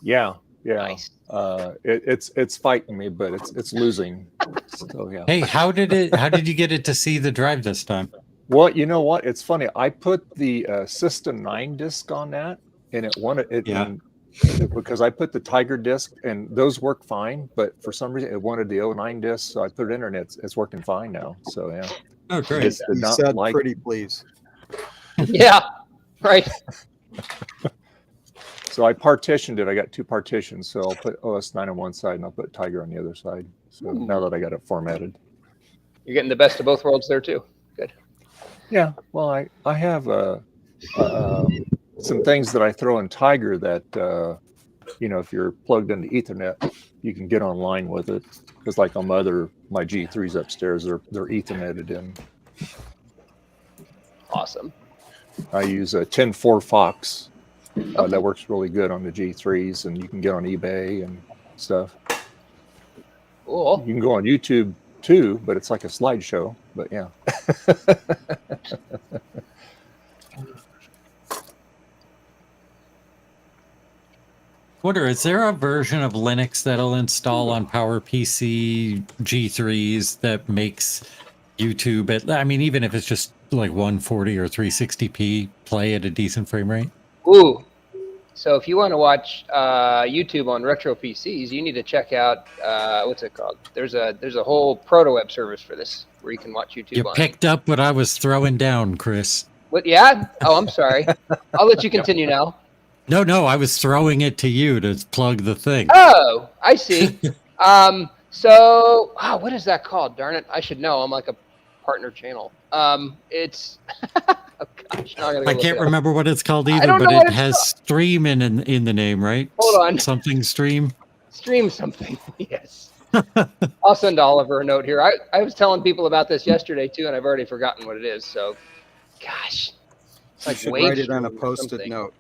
Yeah. Nice. It's fighting me, but it's losing. So yeah. Hey, how did you get it to see the drive this time? Well, you know what? It's funny. I put the System 9 disc on that, and it wanted it. Yeah. Because I put the Tiger disc, and those work fine, but for some reason it wanted the 09 disc, so I put it in, and it's working fine now. So yeah. Oh, great. It's You said pretty please. Yeah. Right. So I partitioned it. I got two partitions, so I'll put OS 9 on one side, and I'll put Tiger on the other side. So now that I got it formatted. You're getting the best of both worlds there too. Good. Yeah. Well, I have some things that I throw in Tiger that if you're plugged into Ethernet, you can get online with it. Because like on my G3s upstairs, they're Etherneted in. Awesome. I use a 10.4 Fox that works really good on the G3s, and you can get on eBay and stuff. Cool. You can go on YouTube too, but it's like a slideshow. But yeah. Wonder, is there a version of Linux that'll install on PowerPC G3s that makes YouTube even if it's just like 140 or 360p, play at a decent frame rate? Ooh. So if you want to watch YouTube on retro PCs, you need to check out what's it called? There's a whole proto web service for this where you can watch YouTube. You picked up what I was throwing down, Chris. What? Yeah. Oh, I'm sorry. I'll let you continue now. No, I was throwing it to you to plug the thing. Oh, I see. So, what is that called? Darn it, I should know. I'm like a partner channel. It's oh gosh, now I can't remember what it's called either, but it has stream in the name, right? Hold on. Something stream. Stream something. Yes. I'll send Oliver a note here. I was telling people about this yesterday too, and I've already forgotten what it is. So, gosh, it's like You should write it on a post-it note.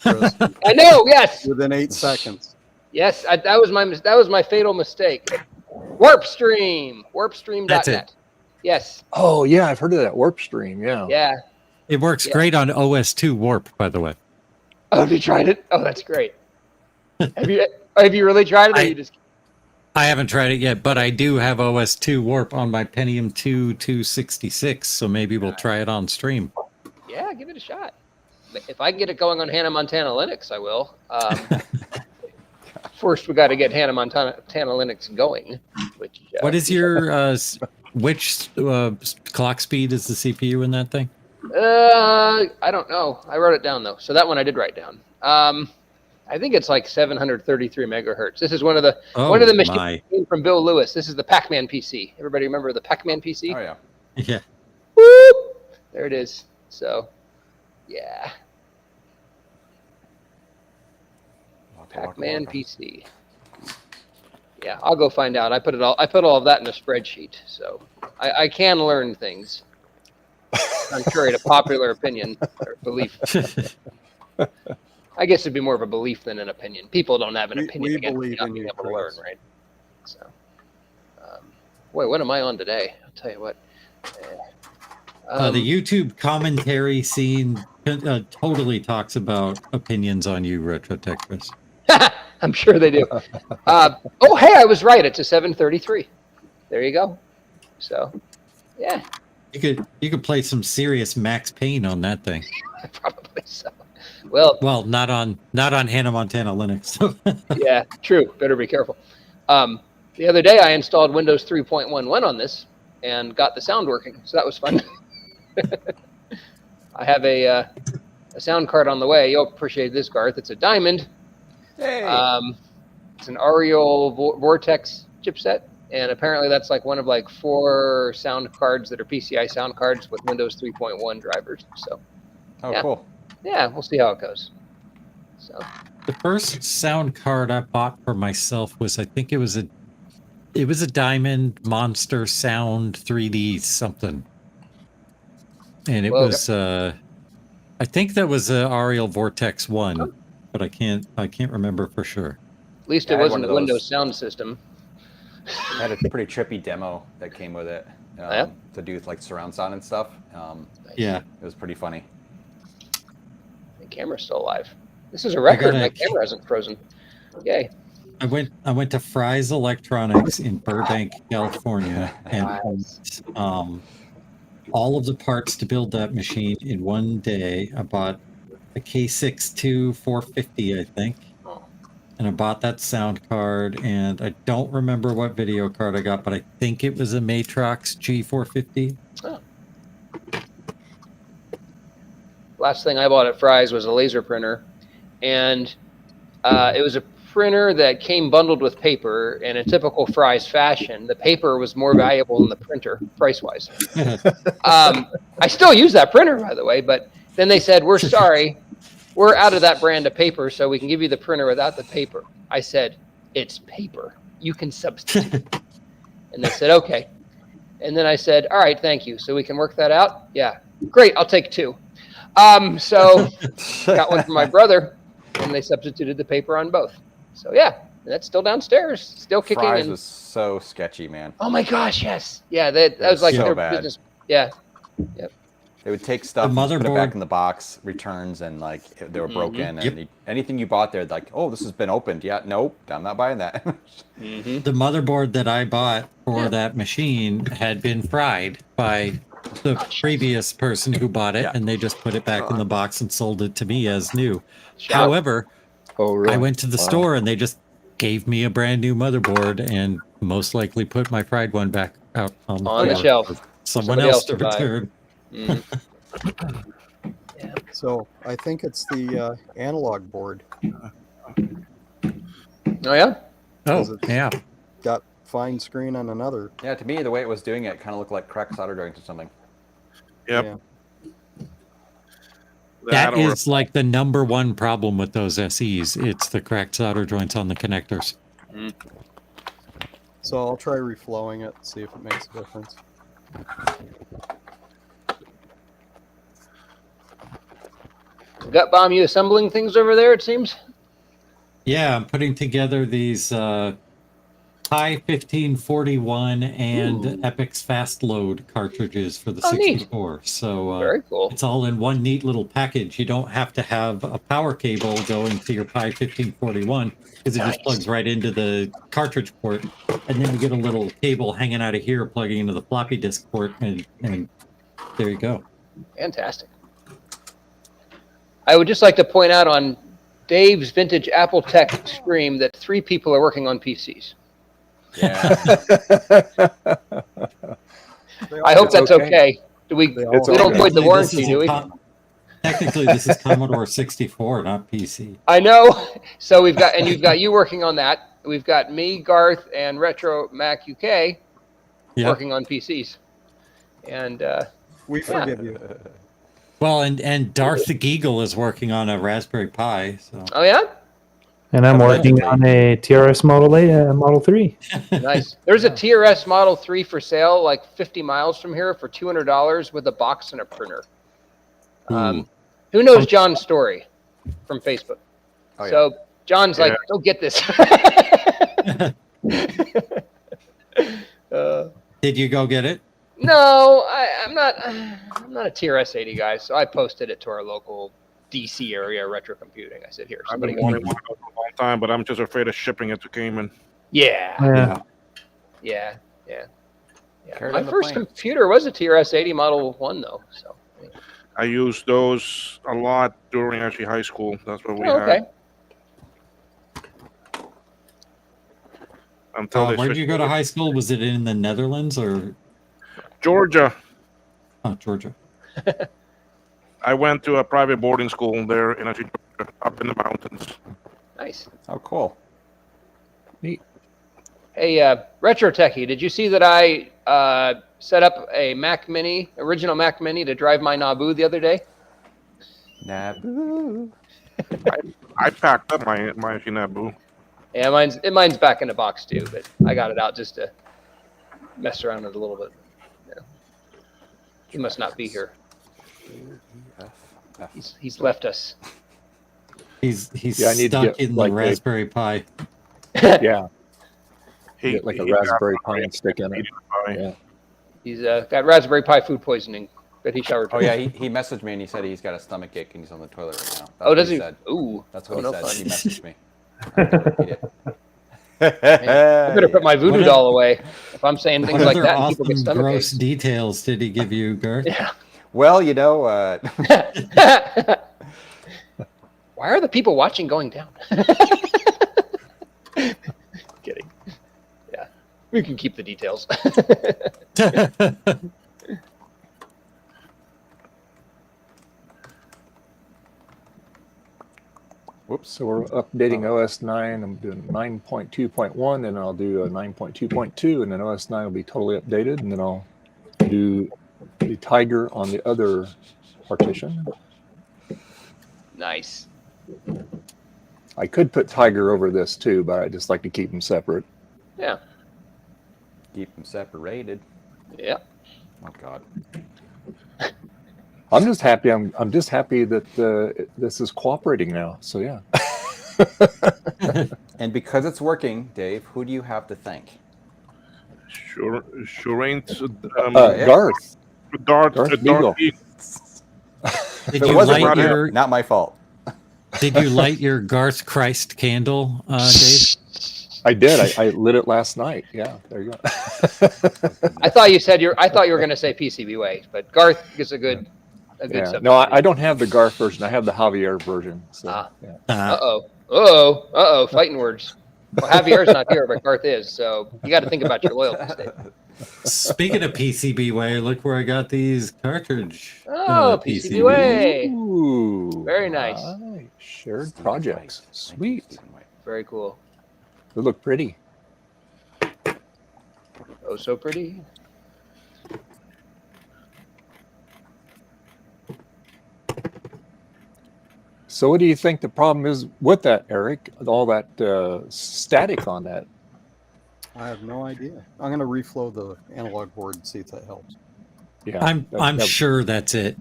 I know. Yes. Within 8 seconds. Yes, that was my fatal mistake. Warpstream. Warpstream.net. That's it. Yes. Oh yeah, I've heard of that Warpstream. Yeah. Yeah. It works great on OS2 Warp, by the way. Oh, have you tried it? Oh, that's great. Have you really tried it? Or you just... I haven't tried it yet, but I do have OS2 Warp on my Pentium 2 266, so maybe we'll try it on stream. Yeah, give it a shot. If I can get it going on Hannah Montana Linux, I will. First, we got to get Hannah Montana Linux going. Which what is your which clock speed is the CPU in that thing? I don't know. I wrote it down though, so that one I did write down. I think it's like 733 megahertz. This is one of the machines came from Bill Lewis. This is the Pac-Man PC. Everybody remember the Pac-Man PC? Oh yeah. Yeah. Whoop! There it is. So, yeah. Pac-Man PC. Yeah, I'll go find out. I put all of that in a spreadsheet, so I can learn things. Contrary to popular opinion or belief. I guess it'd be more of a belief than an opinion. People don't have an opinion we against believe not in being you, able to learn, Chris. right? So, boy, what am I on today? I'll tell you what. The YouTube commentary scene totally talks about opinions on you, Retro Tetris. I'm sure they do. Oh, hey, I was right. It's a 733. There you go. So, yeah. You could play some serious Max Payne on that thing. Probably so. Well, not on Hannah Montana Linux. yeah, true. Better be careful. The other day I installed Windows 3.11 on this and got the sound working, so that was fun. I have a sound card on the way. You'll appreciate this, Garth. It's a Diamond. Hey. It's an Ariel Vortex chipset, and apparently that's like one of like 4 sound cards that are PCI sound cards with Windows 3.1 drivers. So, Oh, cool. yeah, we'll see how it goes. So, the first sound card I bought for myself was, I think it was a Diamond Monster Sound 3D something, and it was I think that was a Ariel Vortex 1, but I can't remember for sure. at least Yeah, it I had wasn't one a of Windows those. sound system. I had a pretty trippy demo that came with it Yeah? to do with like surround sound and stuff. Yeah, It was pretty funny. The camera's still alive. This is a record. gotta- My camera hasn't frozen. Yay. I went to Fry's Electronics in Burbank, California, and Nice. all of the parts to build that machine in one day. I bought a K62 450, I think, and I bought that sound card, and I don't remember what video card I got, but I think it was a Matrox G450. Oh. Last thing I bought at Fry's was a laser printer, and it was a printer that came bundled with paper. And in typical Fry's fashion, the paper was more valuable than the printer, price-wise. I still use that printer, by the way, but then they said, "We're sorry, we're out of that brand of paper, so we can give you the printer without the paper." I said, "It's paper. You can substitute." And they said, "Okay." And then I said, "All right, thank you. So we can work that out?" "Yeah." "Great, I'll take 2." So got one for my brother, and they substituted the paper on both. So yeah, that's still downstairs, still kicking. Fry's And was so sketchy, man. oh my gosh, yes, yeah, that was like so their bad. business. Yeah, They would take stuff, The and put it motherboard- back in the box, returns, and like they were broken. Yep. And anything you bought there, like, oh, this has been opened. Yeah, nope, I'm not buying that. The motherboard that I bought for that machine had been fried by the previous person who bought it, Yeah. and they just put it back in the box and sold it to me as new. Sure. However, Oh, really? I went to the store and they just gave me a brand new motherboard and most likely put my fried one back out on the, On the floor shelf. for someone Somebody else else to to buy. return. Mhm. So I think it's the analog board. Oh yeah, Oh, yeah. Got fine screen on another. Yeah, to me, the way it was doing it kind of looked like cracked solder joints or something. Yep. Yeah. That or- is like the number one problem with those SEs. It's the cracked solder joints on the connectors. So I'll try reflowing it, see if it makes a difference. Gut Bomb, you assembling things over there? It seems. Yeah, I'm putting together these Pi 1541 and Epic's Fast Load cartridges for the Oh, neat. 64. So Very cool. it's all in one neat little package. You don't have to have a power cable going to your Pi 1541 because it Nice. just plugs right into the cartridge port, and then you get a little cable hanging out of here plugging into the floppy disk port, and there you go. Fantastic. I would just like to point out on Dave's Vintage Apple Tech stream that 3 people are working on PCs. Yeah. I hope that's okay. okay. Do we? It's We don't okay. void the Technically, warranty, this is do we? Technically, this is Commodore 64, not PC. I know. So we've got, and you've got you working on that. We've got me, Garth, and Retro Mac UK Yeah. working on PCs. And We forgive you. Well, and Darth the Geagle is working on a Raspberry Pi. So oh yeah, And I'm working on a TRS Model A, Model 3. Nice. There's a TRS Model 3 for sale, like 50 miles from here, for $200 with a box and a printer. Who knows John's story from Facebook? Oh, yeah. So John's like, go get this. Did you go get it? No, I'm not a TRS 80 guy, so I posted it to our local DC area retro computing. I said, here, I've somebody been wanting one for a long time, but I'm just afraid of shipping it to Cayman. Yeah. My first computer was a TRS 80 Model 1, though. So I used those a lot during actually high school. That's what we okay. had. Until Where did you go to high school? Was it in the Netherlands or Georgia? Oh, Georgia. I went to a private boarding school there in Georgia, up in the mountains. Nice. Oh, cool. Neat. Hey, Retro Techie, did you see that I set up a original Mac Mini to drive my Naboo the other day? Naboo. I packed up my Naboo. Yeah, mine's back in the box too, but I got it out just to mess around with it a little bit. Yeah. He must not be here. He's left us. He's I need to stuck get, in like, the Raspberry Pi. Yeah. Get like a he Raspberry got Pi and stick in it. Yeah. He's got Raspberry Pi food poisoning that he showered. Oh yeah, he messaged me and he said he's got a stomach ache and he's on the toilet right now. Oh, does he? Said. Ooh, that's what he no said. fun. He messaged me. I better put my voodoo doll away if I'm saying things like that. What People get other stomach gross aches. details did he give you, Garth? Yeah. Well, Why are the people watching going down? Kidding. Yeah, we can keep the details. Whoops. So we're updating OS 9. I'm doing 9.2.1, and I'll do a 9.2.2, and then OS 9 will be totally updated, and then I'll do the Tiger on the other partition. Nice. I could put Tiger over this too, but I just like to keep them separate. Yeah. Keep them separated. Yeah. Oh God. I'm just happy. I'm just happy that this is cooperating now. So yeah. And because it's working, Dave, who do you have to thank? Sure ain't. Garth. Darth Beagle. Did you light your? Not my fault. Did you light your Garth Christ candle, Dave? I did. I lit it last night. Yeah, there you go. I thought you were going to say PCBWay, but Garth is a good subject. No, I don't have the Garth version. I have the Javier version. So, yeah. Fighting words. Well, Javier's not here, but Garth is. So you got to think about your loyalty statement. Speaking of PCBWay, look where I got these cartridge. PCBWay. Ooh, Very nice. Shared projects. Sweet. Very cool. They look pretty. Oh, so pretty. So what do you think the problem is with that, Eric? All that static on that? I have no idea. I'm going to reflow the analog board and see if that helps. Yeah, I'm sure that's it.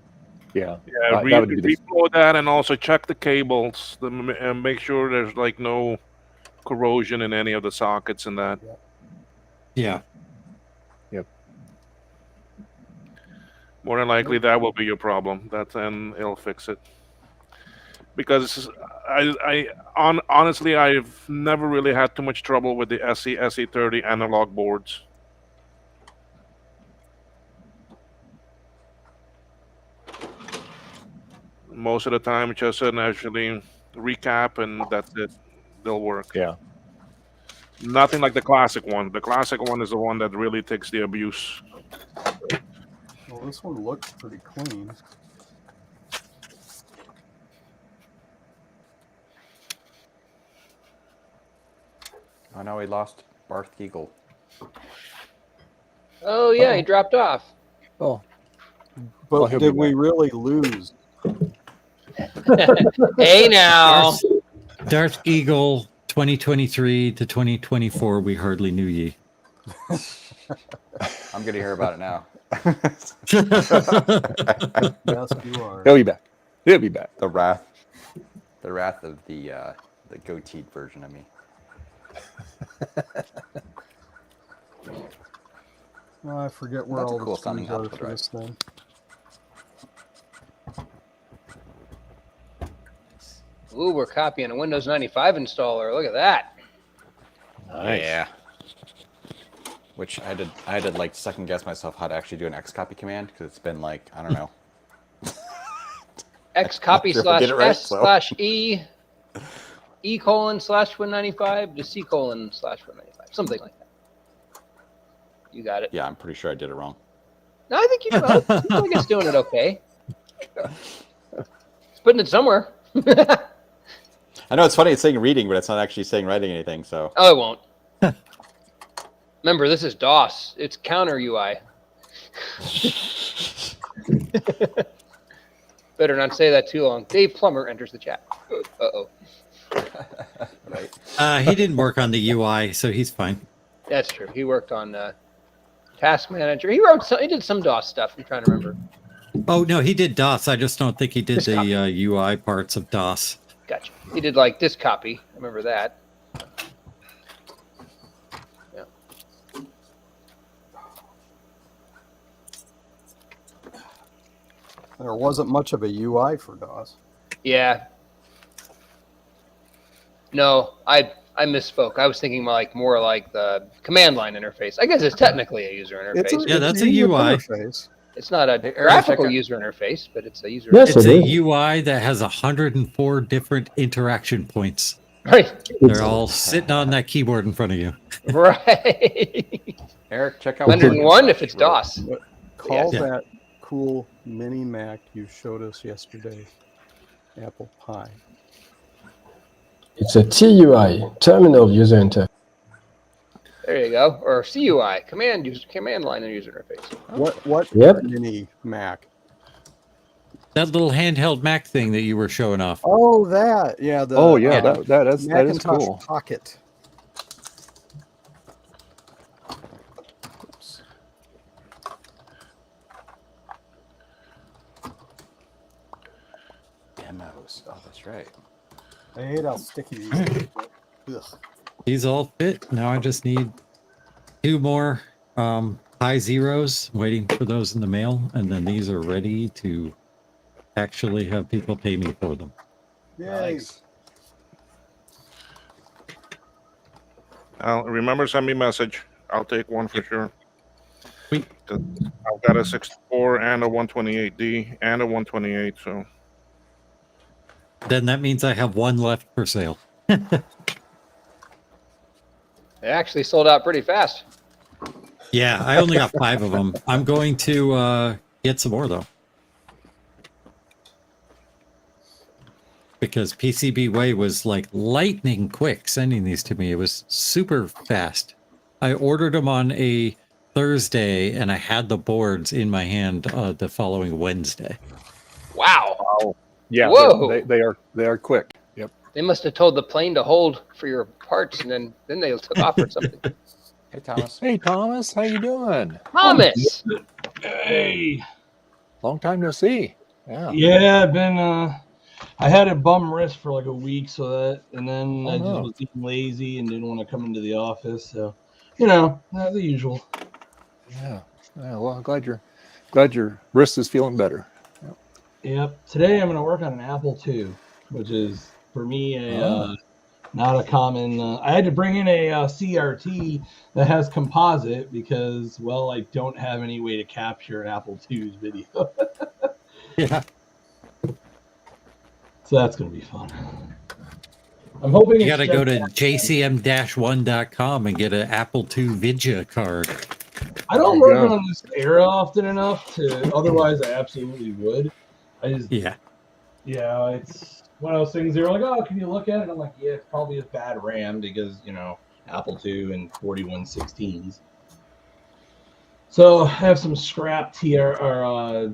Yeah. Yeah, reflow that and also check the cables and make sure there's like no corrosion in any of the sockets in that. Yeah. Yep. More than likely that will be your problem. Then it'll fix it. Because honestly, I've never really had too much trouble with the SE30 analog boards. Most of the time, just actually recap and that's it. They'll work. Yeah. Nothing like the classic one. The classic one is the one that really takes the abuse. Well, this one looks pretty clean. Oh no, we lost Barth Eagle. Oh yeah, he dropped off. Oh. But Well, he'll did be we back. really lose? Hey now. Darth Eagle 2023 to 2024, we hardly knew ye. I'm going to hear about it now. Yes, you are. He'll be back. He'll be back. The wrath of the goateed version of me. Well, I forget where That's a all cool the sounding screws are output, for right? this thing. Ooh, we're copying a Windows 95 installer. Look at that. Nice. Yeah. Which I had to like second guess myself how to actually do an xcopy command because it's been like, I don't know. Xcopy Not sure if I did it right, /S so. /E E:/Win95 to C:/Win95, something like that. You got it. Yeah, I'm pretty sure I did it wrong. No, I think you know. I think it's doing it okay. It's putting it somewhere. I know it's funny. It's saying reading, but it's not actually saying writing anything. So. Oh, it won't. Remember, this is DOS. It's counter UI. Better not say that too long. Dave Plummer enters the chat. Uh-oh. Right. He didn't work on the UI, so he's fine. That's true. He worked on Task Manager. He did some DOS stuff. I'm trying to remember. Oh, no, he did DOS. I just don't think he did Disk the copy. UI parts of DOS. Gotcha. He did like disk copy. I remember that. Yeah. There wasn't much of a UI for DOS. Yeah. No, I misspoke. I was thinking more like the command line interface. I guess it's technically a user interface. Yeah, that's a UI. Interface. It's not a Eric, graphical check out- user interface, but it's a user Yes, interface. It's it a is. UI that has 104 different interaction points. Right. They're all sitting on that keyboard in front of you. Right. Eric, check out 101 if it's DOS. Call Yeah. that cool mini Mac you showed us yesterday Apple Pie. It's a TUI, Terminal User Interface. There you go. Or CUI, command line and user interface. What Yep. mini Mac? That little handheld Mac thing that you were showing off. Oh, that. Yeah. The, Oh yeah, that is Macintosh cool. Pocket. Oops. Demos. Oh, that's right. I hate how sticky these are. Ugh. These all fit. Now I just need 2 more high zeros, waiting for those in the mail, and then these are ready to actually have people pay me for them. Yay. Nice. Remember, send me a message. I'll take one for sure. Sweet. 'Cause I've got a 64 and a 128D and a 128, so Then that means I have 1 left for sale. It actually sold out pretty fast. Yeah, I only got 5 of them. I'm going to get some more though. Because PCBWay was like lightning quick sending these to me. It was super fast. I ordered them on a Thursday and I had the boards in my hand the following Wednesday. Wow. Yeah, Whoa. they are quick. Yep. They must have told the plane to hold for your parts, and then they took off or something. Hey, Thomas. Hey Thomas, how you doing? Thomas. Hey. Long time no see. Yeah. Yeah, I've been I had a bum wrist for like a week, and then I just no. was getting lazy and didn't want to come into the office. So, the usual. Yeah. Well, I'm glad your wrist is feeling better. Yep. Today I'm going to work on an Apple II, which is for me not a common. I had to bring in a CRT that has composite because, well, I don't have any way to capture Apple II's video. Yeah. So that's going to be fun. I'm hoping You it's got to go to just- jcm-1.com and get an Apple II Vidya card. I don't work on this era often enough to. Otherwise, I absolutely would. Yeah. Yeah, it's one of those things. They're like, "Oh, can you look at it?" I'm like, "Yeah, it's probably a bad RAM because Apple II and 4116s." So I have some scrap TI-99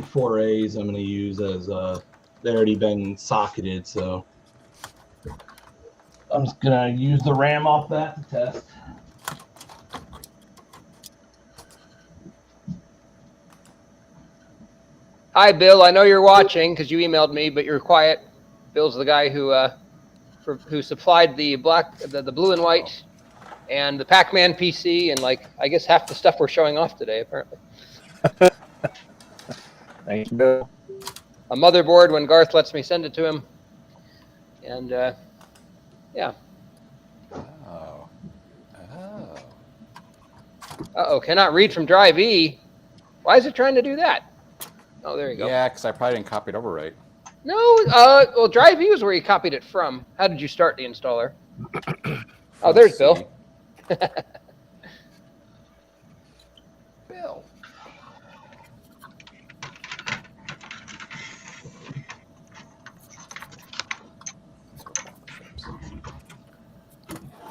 4As I'm going to use as they already been socketed. So I'm just gonna use the RAM off that to test. Hi, Bill. I know you're watching because you emailed me, but you're quiet. Bill's the guy who supplied the blue and white and the Pac-Man PC and like I guess half the stuff we're showing off today apparently. Thank you, Bill. A motherboard when Garth lets me send it to him, and yeah. Oh. Oh. Uh-oh, cannot read from Drive E. Why is it trying to do that? Oh, there you go. Yeah, because I probably didn't copy it over right. No, well, Drive E was where you copied it from. How did you start the installer? Oh, there's Bill. Bill.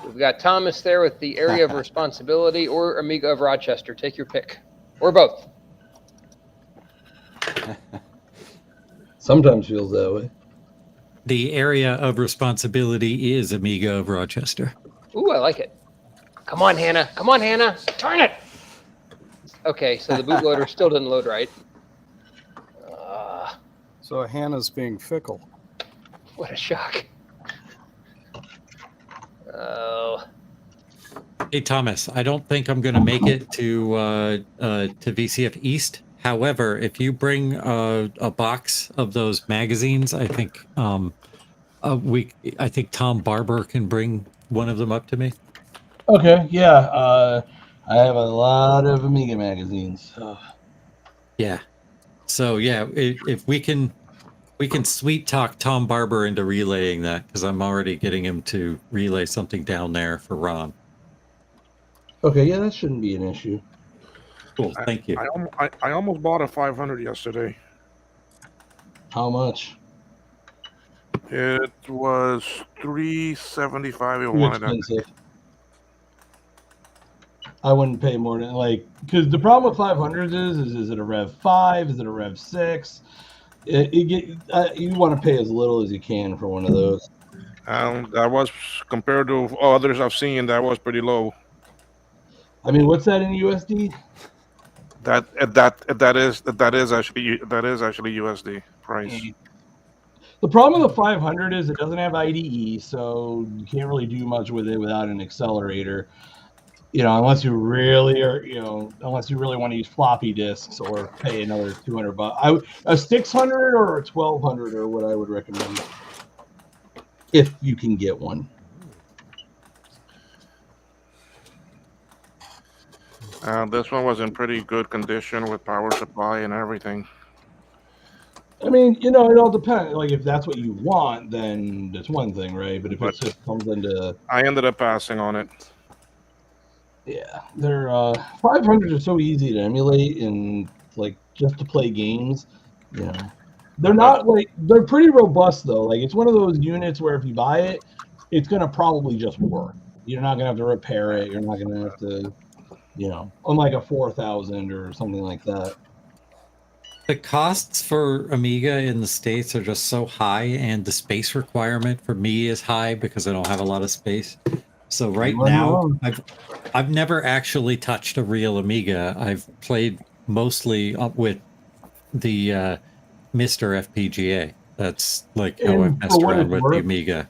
We've got Thomas there with the area of responsibility, or Amiga of Rochester. Take your pick, or both. Sometimes feels that way. The area of responsibility is Amiga of Rochester. Ooh, I like it. Come on, Hannah. Come on, Hannah. Turn it. Okay, so the bootloader still didn't load right. So Hannah's being fickle. What a shock. Oh. Hey, Thomas, I don't think I'm going to make it to VCF East. However, if you bring a box of those magazines, I think I think Tom Barber can bring one of them up to me. Okay, yeah. I have a lot of Amiga magazines. Yeah. So yeah, if we can sweet talk Tom Barber into relaying that, because I'm already getting him to relay something down there for Ron. Okay, yeah, that shouldn't be an issue. Cool, thank you. I almost bought a 500 yesterday. How much? It was $375. Too expensive. I wouldn't pay more than because the problem with 500s is it a Rev 5? Is it a Rev 6? You want to pay as little as you can for one of those. That was compared to others I've seen. That was pretty low. I mean, what's that in USD? That is actually USD price. The problem with the 500 is it doesn't have IDE, so you can't really do much with it without an accelerator. Unless you really want to use floppy disks or pay another $200. A 600 or a 1200 are what I would recommend if you can get one. This one was in pretty good condition with power supply and everything. I mean, it all depends. Like, if that's what you want, then that's one thing, right? But if it just comes into... I ended up passing on it. Yeah, they're 500s are so easy to emulate and just to play games. They're not they're pretty robust though. Like, it's one of those units where if you buy it, it's gonna probably just work. You're not gonna have to repair it. You're not gonna have to, unlike a 4000 or something like that. The costs for Amiga in the States are just so high, and the space requirement for me is high because I don't have a lot of space. So right now, I've never actually touched a real Amiga. I've played mostly up with the Mr. FPGA. That's like how I've messed around with the Amiga.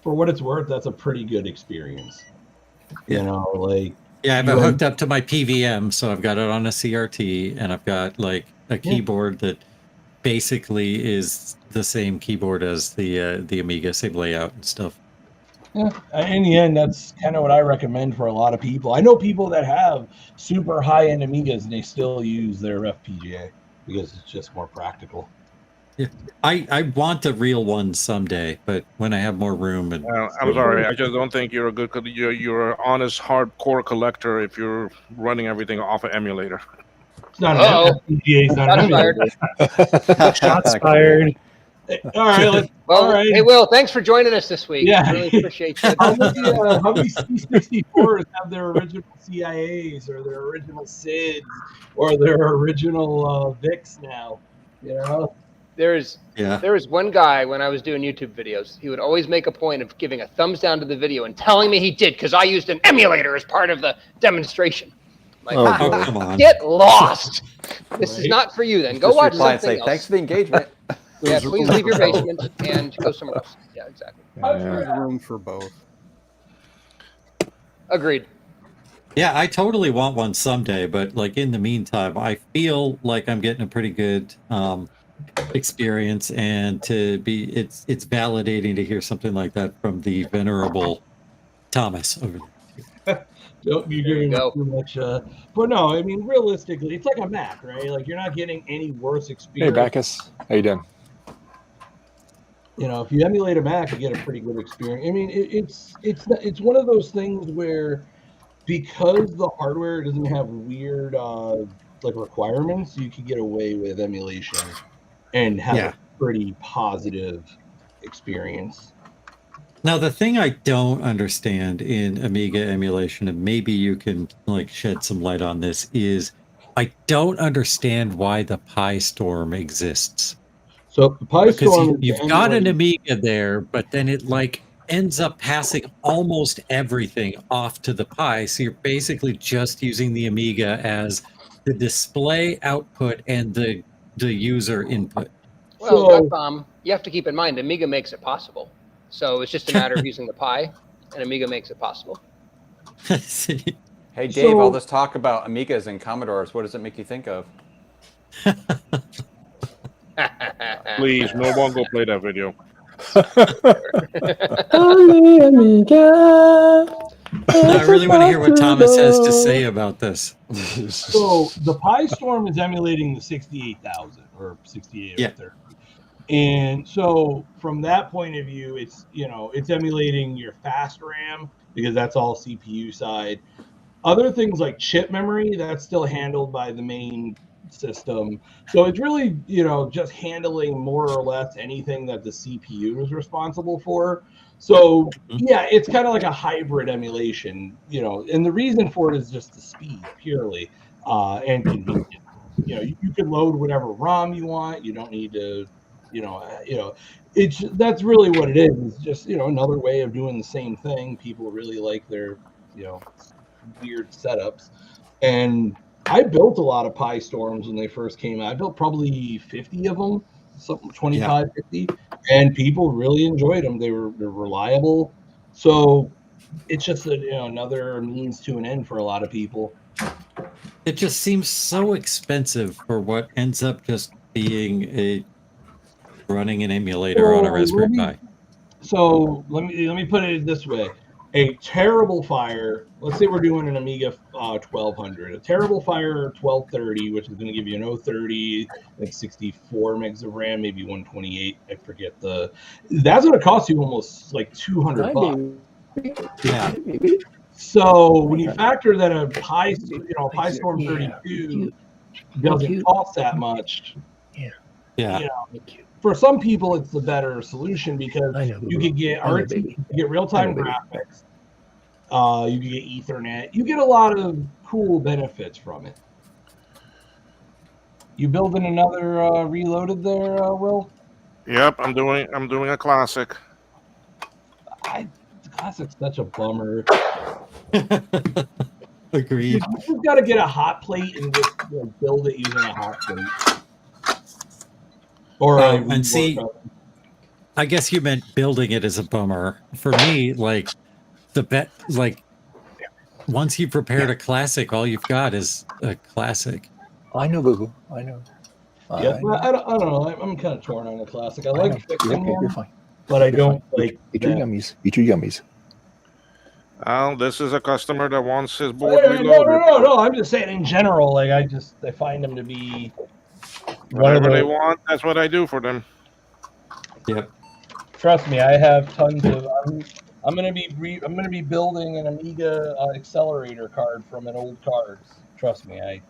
For what it's worth, that's a pretty good experience. Yeah, I have it hooked up to my PVM, so I've got it on a CRT, and I've got a keyboard that basically is the same keyboard as the Amiga, same layout and stuff. Yeah, in the end, that's kind of what I recommend for a lot of people. I know people that have super high-end Amigas and they still use their FPGA because it's just more practical. Yeah, I want a real one someday, but when I have more room and I'm sorry, I just don't think you're you're an honest hardcore collector if you're running everything off an emulator. It's not an FPGA. It's not an emulator. Shots fired. All right. All right. Hey, Will, thanks for joining us this week. Yeah. Really appreciate you. How many C64s have their original CIAs or their original SIDs or their original VICs now? There is Yeah. there was one guy when I was doing YouTube videos. He would always make a point of giving a thumbs down to the video and telling me he did because I used an emulator as part of the demonstration. Like, Oh, come on. get lost. This is not for you. Then go Just watch reply and something say, else. thanks for the engagement. Yeah, please leave your basement and go somewhere else. Yeah, exactly. There's room for both. Agreed. Yeah, I totally want one someday, but like in the meantime, I feel like I'm getting a pretty good experience, and it's validating to hear something like that from the venerable Thomas over there. Don't be doing too much. But no, I mean, realistically, it's like a Mac, right? Like you're not getting any worse Hey, experience. Bacchus. How you doing? You know, if you emulate a Mac, you get a pretty good experience. I mean, it's one of those things where because the hardware doesn't have weird like requirements, you can get away with emulation and have a pretty positive experience. Now, the thing I don't understand in Amiga emulation, and maybe you can like shed some light on this, is I don't understand why the Pi Storm exists. So the Pi Storm, you've got an Amiga there, but then it like ends up passing almost everything off to the Pi. So you're basically just using the Amiga as the display output and the user input. Well, Gutbomb, you have to keep in mind, Amiga makes it possible. So it's just a matter of using the Pi, and Amiga makes it possible. Hey, Dave, all this talk about Amigas and Commodores, what does it make you think of? Please, no one go play that video. I really want to hear what Thomas has to say about this. So the Pi Storm is emulating the 68,000 or 6830. And so from that point of view, it's, you know, it's emulating your fast RAM because that's all CPU side. Other things like chip memory, that's still handled by the main system. So it's really, you know, just handling more or less anything that the CPU is responsible for. So yeah, it's kind of like a hybrid emulation, you know, and the reason for it is just the speed purely and convenience. You know, you can load whatever ROM you want. You don't need to, you know, it's, that's really what it is. It's just, you know, another way of doing the same thing. People really like their, you know, weird setups. And I built a lot of Pi Storms when they first came out. I built probably 50 of them, something 25, 50, and people really enjoyed them. They're reliable. So it's just a, you know, another means to an end for a lot of people. It just seems so expensive for what ends up just being running an emulator on a Raspberry Pi. So let me put it this way. A terrible fire, let's say we're doing an Amiga 1200, a terrible fire 1230, which is going to give you an 030, like 64 megs of RAM, maybe 128, I forget that's going to cost you almost like $200. Yeah. So when you factor that a Pi Storm 32 doesn't cost that much, yeah. You know, for some people, it's the better solution because you could get RT, you get real-time graphics, you can get Ethernet, you get a lot of cool benefits from it. You building another Reloaded there, Will? Yep, I'm doing a classic. The classic's such a bummer. Agreed. You've got to get a hot plate and just, you know, build it using a hot plate. Or and see, I guess you meant building it as a bummer. For me, like once you prepared a classic, all you've got is a classic. I know, Boo. I know. Yeah, I don't know. I'm kind of torn on the classic. I like fixing you're them, fine. but I don't like. Eat your yummies. Eat your yummies. Well, this is a customer that wants his board reloaded. No. I'm just saying in general. Like I find them to be whatever they want. That's what I do for them. Yep. Trust me, I have tons of. I'm gonna be building an Amiga accelerator card from an old card. Trust me, I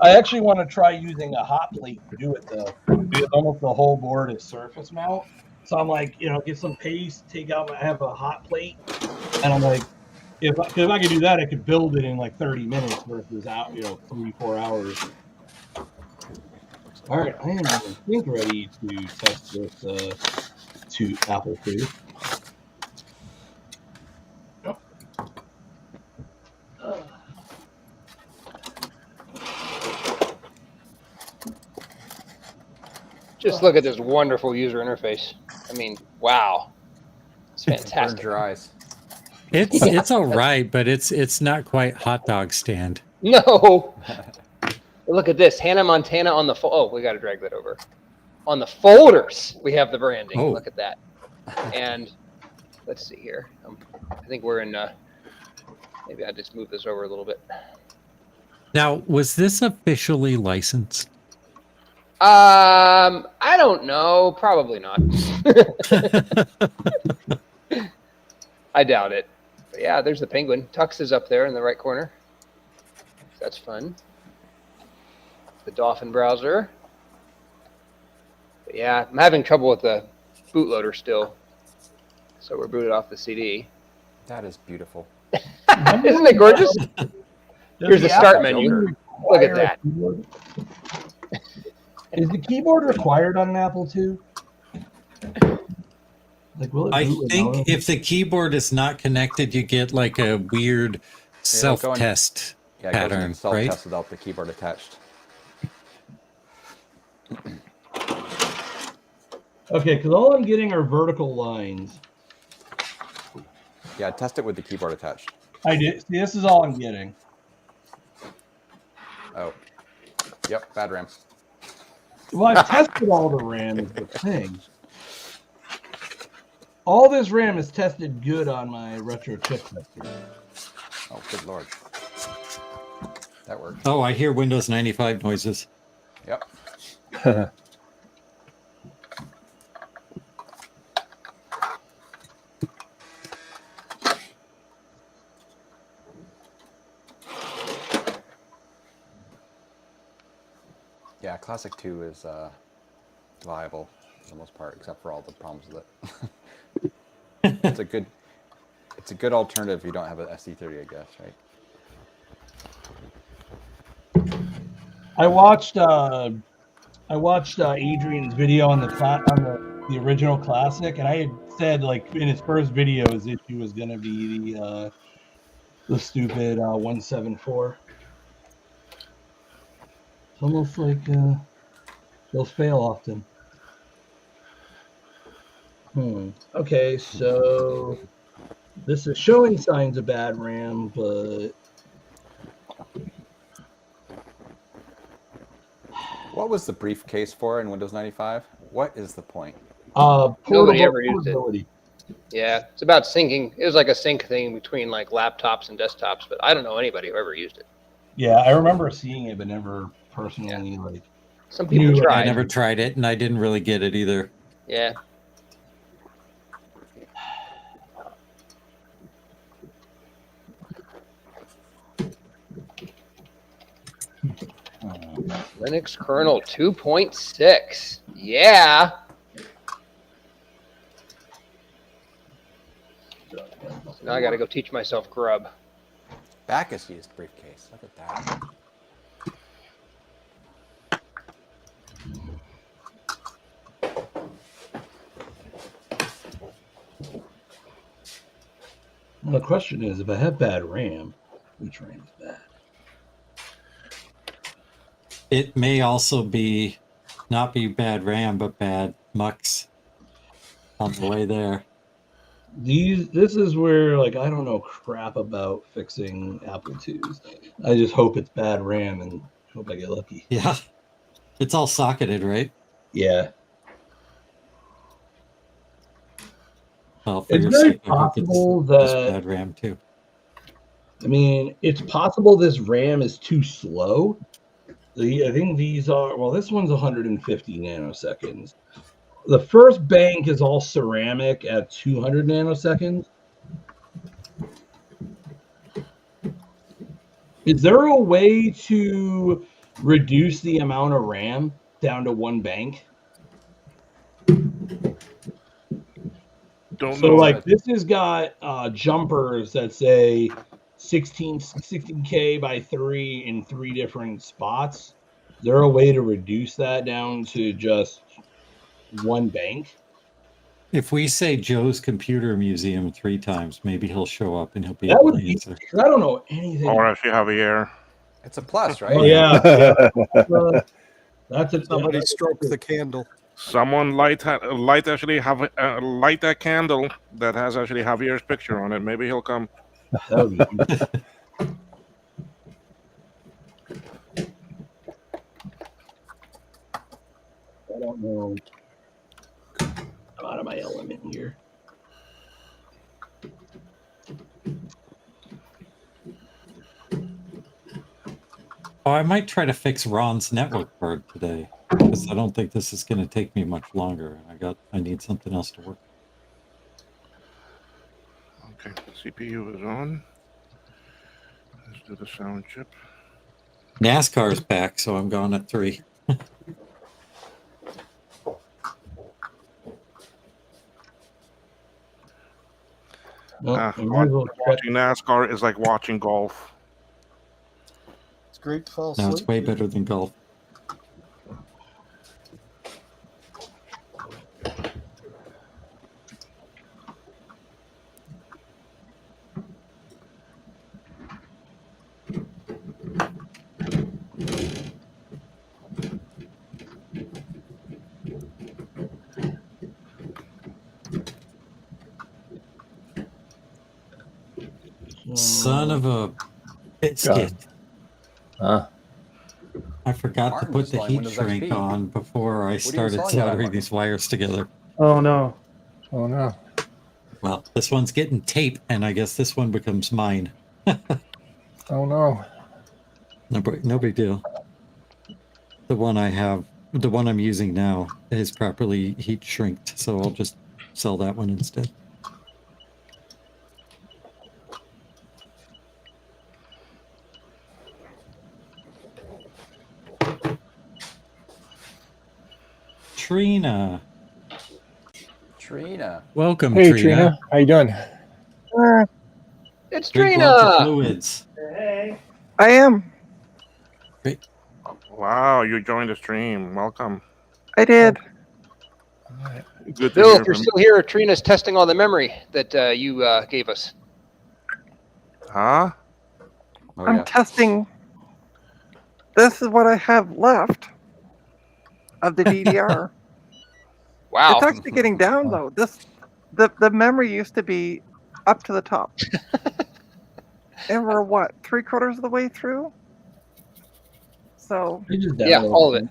actually want to try using a hot plate to do it though, because almost the whole board is surface mount. So I'm like, you know, get some paste, take out, I have a hot plate, and I'm like, if I could do that, I could build it in like 30 minutes versus out, you know, 3-4 hours. All right, I am, I think, ready to test this to Apple II. Just look at this wonderful user interface. I mean, wow, it's Burned fantastic. your eyes. It's all right, but it's not quite hot dog stand. No. Look at this, Hannah Montana on the oh, we got to drag that over. On the folders, we have the branding. Oh. Look at that. And let's see here. I think we're in. Maybe I just move this over a little bit. Now, was this officially licensed? I don't know. Probably not. I doubt it. But yeah, there's the penguin. Tux is up there in the right corner. That's fun. The Dolphin browser. But yeah, I'm having trouble with the bootloader still. So we're booted off the CD. That is beautiful. Isn't it gorgeous? Here's the start menu. Look at that. Is the keyboard required on an Apple II? Like, will it I boot think without? if the keyboard is not connected, you get like a weird self-test Yeah, it goes pattern, into self-test right? without the keyboard attached. Okay, because all I'm getting are vertical lines. Yeah, test it with the keyboard attached. I did. See, this is all I'm getting. Oh. Yep, bad RAM. Well, I've tested all the RAM is the thing. All this RAM is tested good on my retro chip tester. Oh, good lord. That worked. Oh, I hear Windows 95 noises. Yep. Yeah, Classic 2 is viable for the most part, except for all the problems with it. it's a good alternative if you don't have an SD30, I guess, right? I watched Adrian's video on the original Classic, and I had said, like, in his first video, his issue was going to be the stupid 174. It's almost like they'll fail often. Okay, so this is showing signs of bad RAM, but What was the briefcase for in Windows 95? What is the point? Nobody ever used it. Yeah, it's about syncing. It was like a sync thing between like laptops and desktops, but I don't know anybody who ever used it. yeah, I remember seeing it, but never personally like. Some people tried. I never tried it, and I didn't really get it either. Yeah. Linux kernel 2.6. Yeah. So now I got to go teach myself grub. Backus used briefcase. Look at that. Well, the question is, if I have bad RAM, which RAM is bad? It may also be not be bad RAM, but bad mux on the way there. This is where, like, I don't know crap about fixing Apple IIs. I just hope it's bad RAM and hope I get lucky. Yeah. It's all socketed, right? Yeah. Well, It's very possible that bad RAM too. I mean, it's possible this RAM is too slow. I think these are, well, this one's 150 nanoseconds. The first bank is all ceramic at 200 nanoseconds. Is there a way to reduce the amount of RAM down to one bank? Don't So, know. like, this has got jumpers that say 16K by 3 in 3 different spots. there a way to reduce that down to just one bank? If we say Joe's Computer Museum 3 times, maybe he'll show up and he'll be That able would to be. answer. I don't know anything. Or if you have Javier. It's a plus, right? Oh yeah, that's a Somebody stroke the candle. Someone light that candle that has actually Javier's picture on it. Maybe he'll come. That would be I don't know. I'm out of my element here. Oh, I might try to fix Ron's network card today because I don't think this is going to take me much longer. I need something else to work. Okay, CPU is on. Let's do the sound chip. NASCAR's back, so I'm going at 3. Watching NASCAR is like watching golf. It's great to fall No, asleep. it's way better than golf. Son of a biscuit. Huh? I forgot Martin to put was the installing heat Windows shrink XP. on before I you started installing on, soldering Martin? these wires together. Oh no. Oh no. Well, this one's getting tape, and I guess this one becomes mine. Oh no. No big deal. The one I'm using now is properly heat shrinked, so I'll just sell that one instead. Trina. Welcome, Hey Trina. Trina, how you doing? It's Drink lots of Trina. fluids. I am. Wow, you joined the stream. Welcome. I did. Good to Bill, hear if you're from still here, Trina's testing all the memory that you gave us. Huh? Oh, I'm yeah. testing. This is what I have left of the DDR. Wow. It's actually getting down though. The memory used to be up to the top. And we're what, 3/4 of the way through? So Yeah, all of it.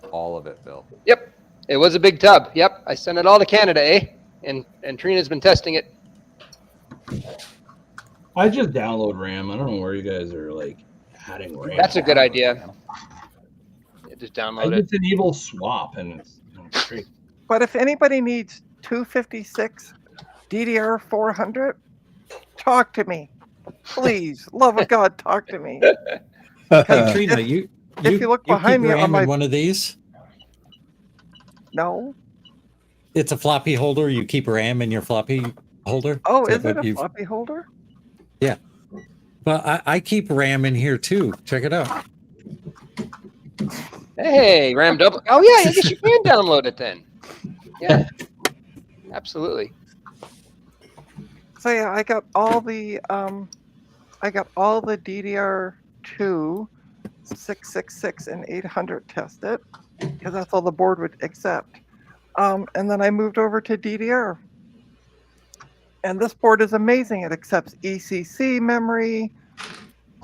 All of it, Bill. Yep. It was a big tub. Yep. I sent it all to Canada, eh? And Trina's been testing it. I just download RAM. I don't know where you guys are like adding RAM. That's a good idea. Yeah, just I download it. just enable swap and it's great. but if anybody needs 256 DDR 400, talk to me. Please, love of God, talk to me. Hey, Trina, if you look behind keep me RAM on my in one of these? No. It's a floppy holder. You keep RAM in your floppy holder? Oh, that is it what a you've- floppy holder? Yeah. Well, I keep RAM in here too. Check it out. Hey, RAM double. Oh yeah, I guess you can download it then. Yeah. Absolutely. So yeah, I got all the DDR2, 666, and 800 tested because that's all the board would accept. And then I moved over to DDR. And this board is amazing. It accepts ECC memory,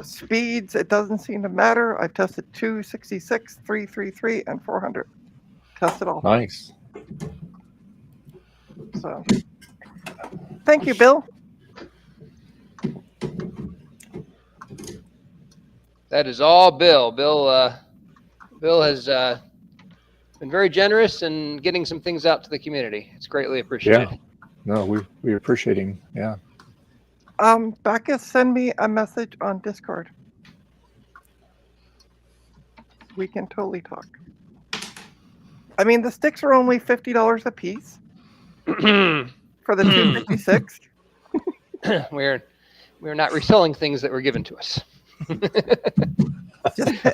speeds. It doesn't seem to matter. I've tested 266, 333, and 400. Tested all. Nice. So, thank you, Bill. That is all Bill. Bill has been very generous in getting some things out to the community. It's greatly appreciated. Yeah. No, we appreciate him. Yeah. Becca, send me a message on Discord. We can totally talk. I mean, the sticks are only $50 a piece for the 256. We're not reselling things that were given to us.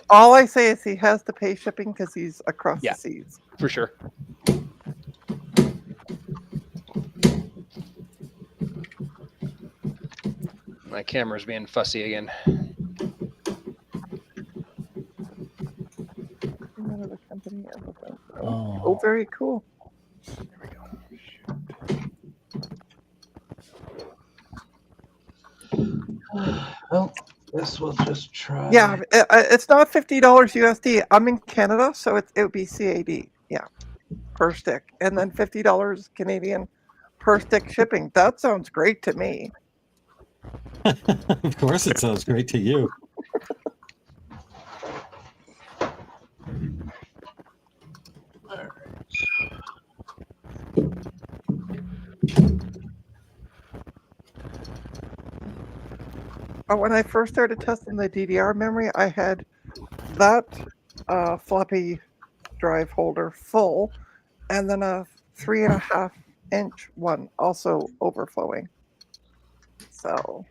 All I say is he has to pay shipping because he's across Yeah. the seas. For sure. My camera's being fussy again. Another company element. Oh, very cool. Well, guess we'll just try. Yeah, it's not $50 USD. I'm in Canada, so it would be CAD. Yeah, per stick, and then $50 Canadian per stick shipping. That sounds great to me. Of course, it sounds great to you. When I first started testing the DDR memory, I had that floppy drive holder full, and then a 3.5-inch one also overflowing. So,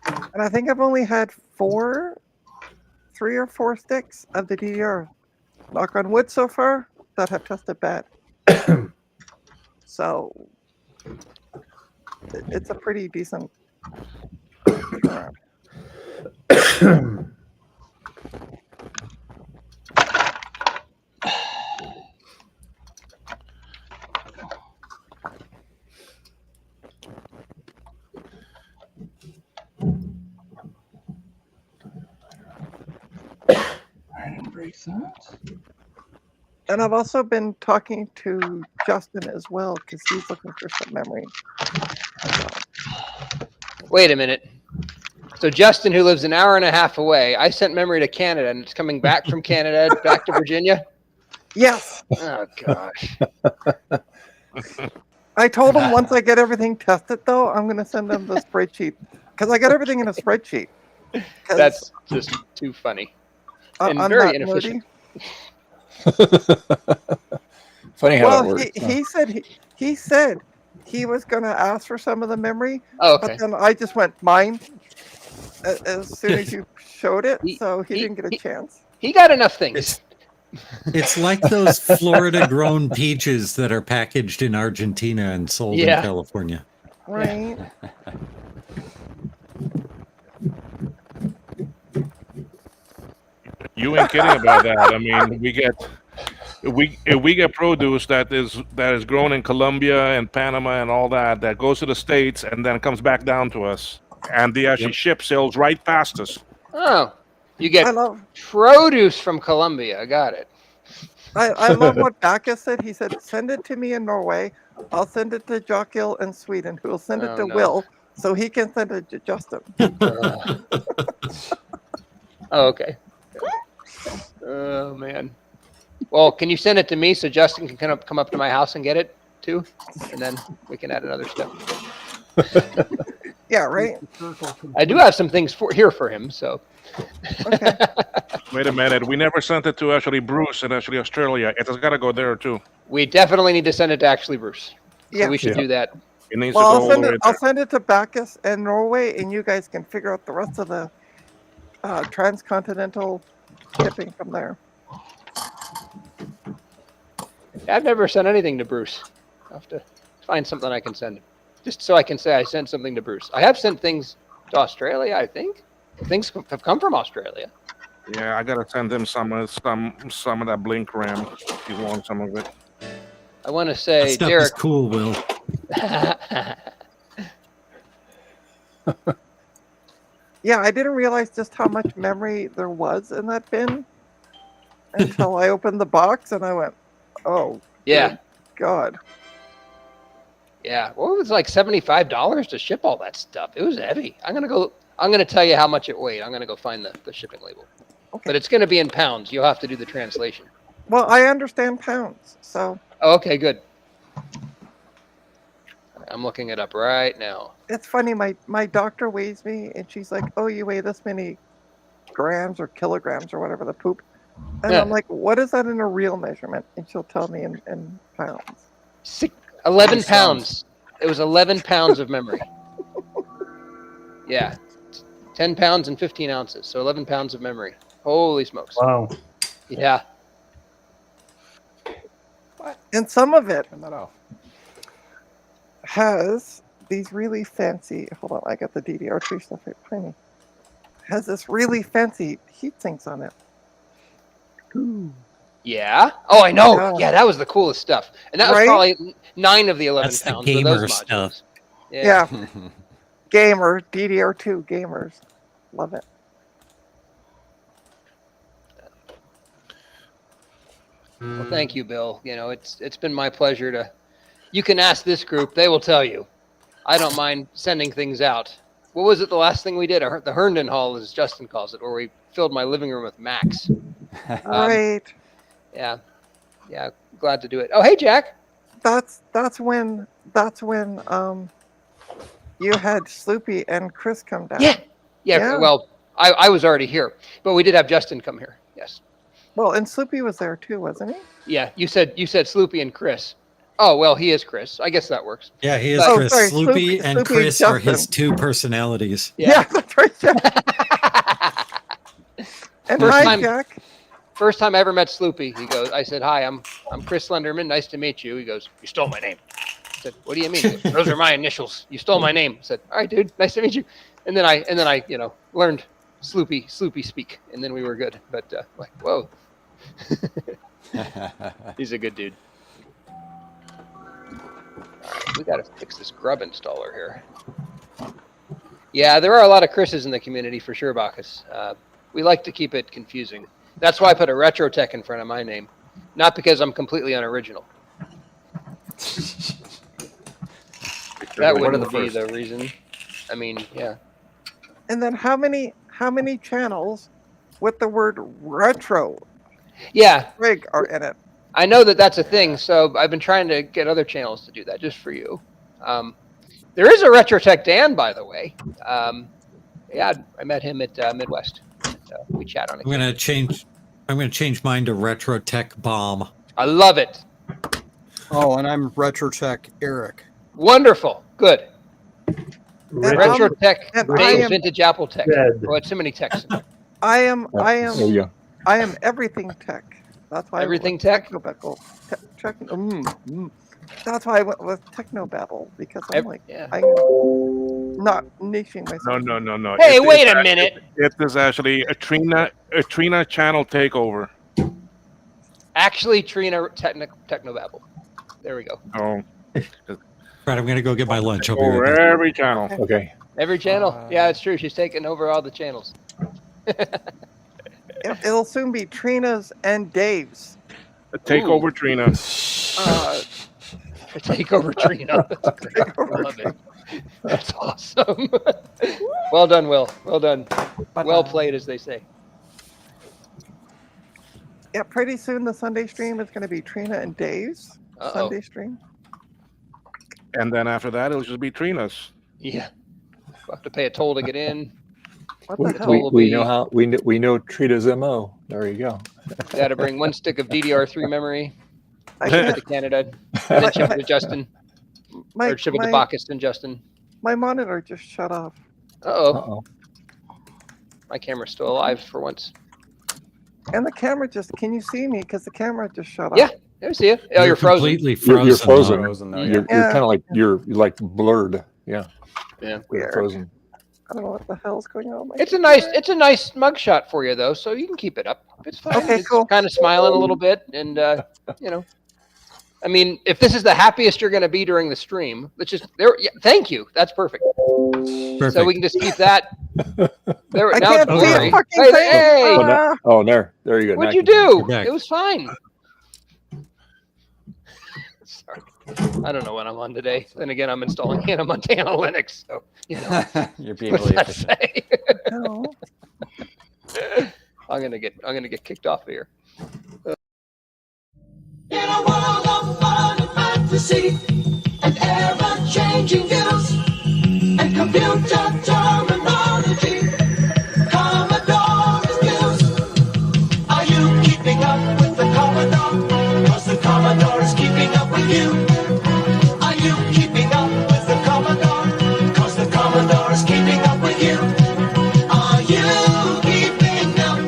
and I think I've only had 3 or 4 sticks of the DDR, knock on wood, so far that have tested bad. So, it's a pretty decent turnaround. And I've also been talking to Justin as well because he's looking for some memory. Wait a minute. So Justin, who lives an hour and a half away, I sent memory to Canada, and it's coming back from Canada back to Virginia? Yes. Oh, gosh. I told him once I get everything tested, though, I'm going to send him the spreadsheet because I got everything in a spreadsheet. That's just too funny. And I'm very not inefficient. Funny how Well, that works. he said he was going to ask for some of the memory, Oh, okay. but then I just went mine as soon as you showed it, so he didn't get a chance. He got enough things. It's like those Florida-grown peaches that are packaged in Argentina and sold in California. Right. You ain't kidding about that. I mean, if we get produce that is grown in Colombia and Panama and all that goes to the States and then comes back down to us, and they actually ship sales right past us. Oh, you get produce from Colombia. I got it. I love what Bacchus said. He said, send it to me in Norway. I'll send it to Jockil in Sweden, who will send it to Will, so he can send it to Justin. Oh, okay. Oh, man. Well, can you send it to me so Justin can come up to my house and get it, too? And then we can add another step. Yeah, right? I do have some things here for him, so. Okay. Wait a minute. We never sent it to actually Bruce in actually Australia. It has got to go there, too. We definitely need to send it to actually Bruce. Yeah. So we should do that. It needs Well, to go all the way I'll there. send it to Bacchus and Norway, and you guys can figure out the rest of the transcontinental shipping from there. I've never sent anything to Bruce. I'll have to find something I can send him. Just so I can say I sent something to Bruce. I have sent things to Australia, I think. Things have come from Australia. Yeah, I gotta send him some of that Blink RAM. He wants some of it. I want to say, That stuff Derek. is cool, Will. Yeah, I didn't realize just how much memory there was in that bin until I opened the box and I went, oh, Yeah. good God. Yeah. Well, it was like $75 to ship all that stuff. It was heavy. I'm gonna tell you how much it weighed. I'm gonna go find the shipping label. Okay. But it's gonna be in pounds. You'll have to do the translation. Well, I understand pounds, so Oh, okay, good. I'm looking it up right now. it's funny. My doctor weighs me, and she's like, "Oh, you weigh this many grams or kilograms or whatever the poop," and Yeah. I'm like, "What is that in a real measurement?" And she'll tell me in pounds. 11 pounds. It was 11 pounds of memory. Yeah. 10 pounds and 15 ounces. So 11 pounds of memory. Holy smokes! Wow. Yeah. And some of it Turn that off. has these really fancy. Hold on, I got the DDR2 stuff right behind me. Has this really fancy heat sinks on it. Ooh. Yeah. Oh, I know. Yeah. Yeah, that was the coolest stuff, and that was Right? probably 9 of the 11 That's the pounds. of gamer those stuff. modules. Yeah. Gamer, DDR2 gamers. Love it. Well, thank you, Bill. You know, it's been my pleasure to. You can ask this group; they will tell you. I don't mind sending things out. What was it? The last thing we did, the Herndon Hall, as Justin calls it, where we filled my living room with Macs. Right. Yeah, glad to do it. Oh, hey, Jack. That's when you had Sloopy and Chris come down. Yeah. Well, I was already here, but we did have Justin come here. Yes. Well, and Sloopy was there too, wasn't he? Yeah. You said Sloopy and Chris. Oh well, he is Chris. I guess that works. Yeah, he is Oh, Chris. sorry, Sloopy and Sloopy Chris and are his Justin. 2 personalities. Yeah, that's right. And First hi, time- Jack. First time I ever met Sloopy, he goes, I said, hi, I'm Chris Slenderman. Nice to meet you. He goes, you stole my name. I said, what do you mean? He goes, those are my initials. You stole my name. I said, all right, dude, nice to meet you. And then I learned Sloopy speak, and then we were good. But like, whoa. He's a good dude. All right, we got to fix this grub installer here. Yeah, there are a lot of Chris's in the community for sure, Bacchus. We like to keep it confusing. That's why I put a retro tech in front of my name, not because I'm completely unoriginal. That wouldn't be the reason. I mean, yeah. And then how many channels with the word retro Yeah, rig are in it? I know that that's a thing, so I've been trying to get other channels to do that just for you. There is a Retro Tech Dan, by the way. Yeah, I met him at Midwest. We chat on it. I'm gonna change mine to Retro Tech Bomb. I love it. Oh, and I'm RetroTech Eric. Wonderful. Good. Retro Tech, and Vintage Apple Tech. Dead. Oh, it's so many techs. I am There you go. I am everything tech. That's why Everything I tech? went with That's why I went with Technobabble, because I'm like, Yeah. I'm not niching myself. No. Hey, wait a minute. It is actually a Trina channel takeover. Actually, Trina Technobabble. There we go. Oh, Right, I'm gonna go get my lunch. I'll be over right back. every channel. Okay. Every channel. Yeah, it's true. She's taking over all the channels. It'll soon be Trina's and Dave's. Takeover Trina. Take over Trina. That's great. I love it. That's awesome. Well done, Will. Well done. Well played, as they say. Yeah, pretty soon the Sunday stream is going to be Trina and Dave's Sunday stream. And then after that, it'll just be Trina's. Yeah. We'll have to pay a toll to get in. What We, the hell? we, will we be- know how we know Trina's MO. There you go. Got to bring 1 stick of DDR3 memory, I ship it can't, to Canada, and then ship it to Justin, my, or ship it to my, Bacchus and Justin. my monitor just shut off. Uh-oh. Uh-oh. My camera's still alive for once. And the camera just, can you see me? Because the camera just shut Yeah. off. There, see you. Oh, you're frozen. Completely You're frozen. frozen. Frozen though, You're, yeah. you're Yeah. kind of like you're like blurred. Yeah. Yeah. You're Weird. frozen. I don't know what the hell's going on. It's a nice mugshot for you though, so you can keep it up. It's fine. Okay, it's cool. Kind of smiling a little bit, and you know, I mean, if this is the happiest you're going to be during the stream, let's just there. Yeah, thank you. That's perfect. Perfect. So we can just keep that. There. I now can't it's see a blurry. fucking Hey, thing. hey, Oh, no. Oh, there you go. what'd Now you I can- do? You're back. It was fine. Sorry. I don't know what I'm on today. Then again, I'm installing Hannah Montana Linux, so you know. You're being What's really that efficient. say? No. I'm gonna get kicked off of here. In a world of fun and fantasy and ever-changing views and computer terminology, Commodore reviews. Are you keeping up with the Commodore? 'Cause the Commodore is keeping up with you. Are you keeping up with the Commodore? 'Cause the Commodore is keeping up with you. Are you keeping up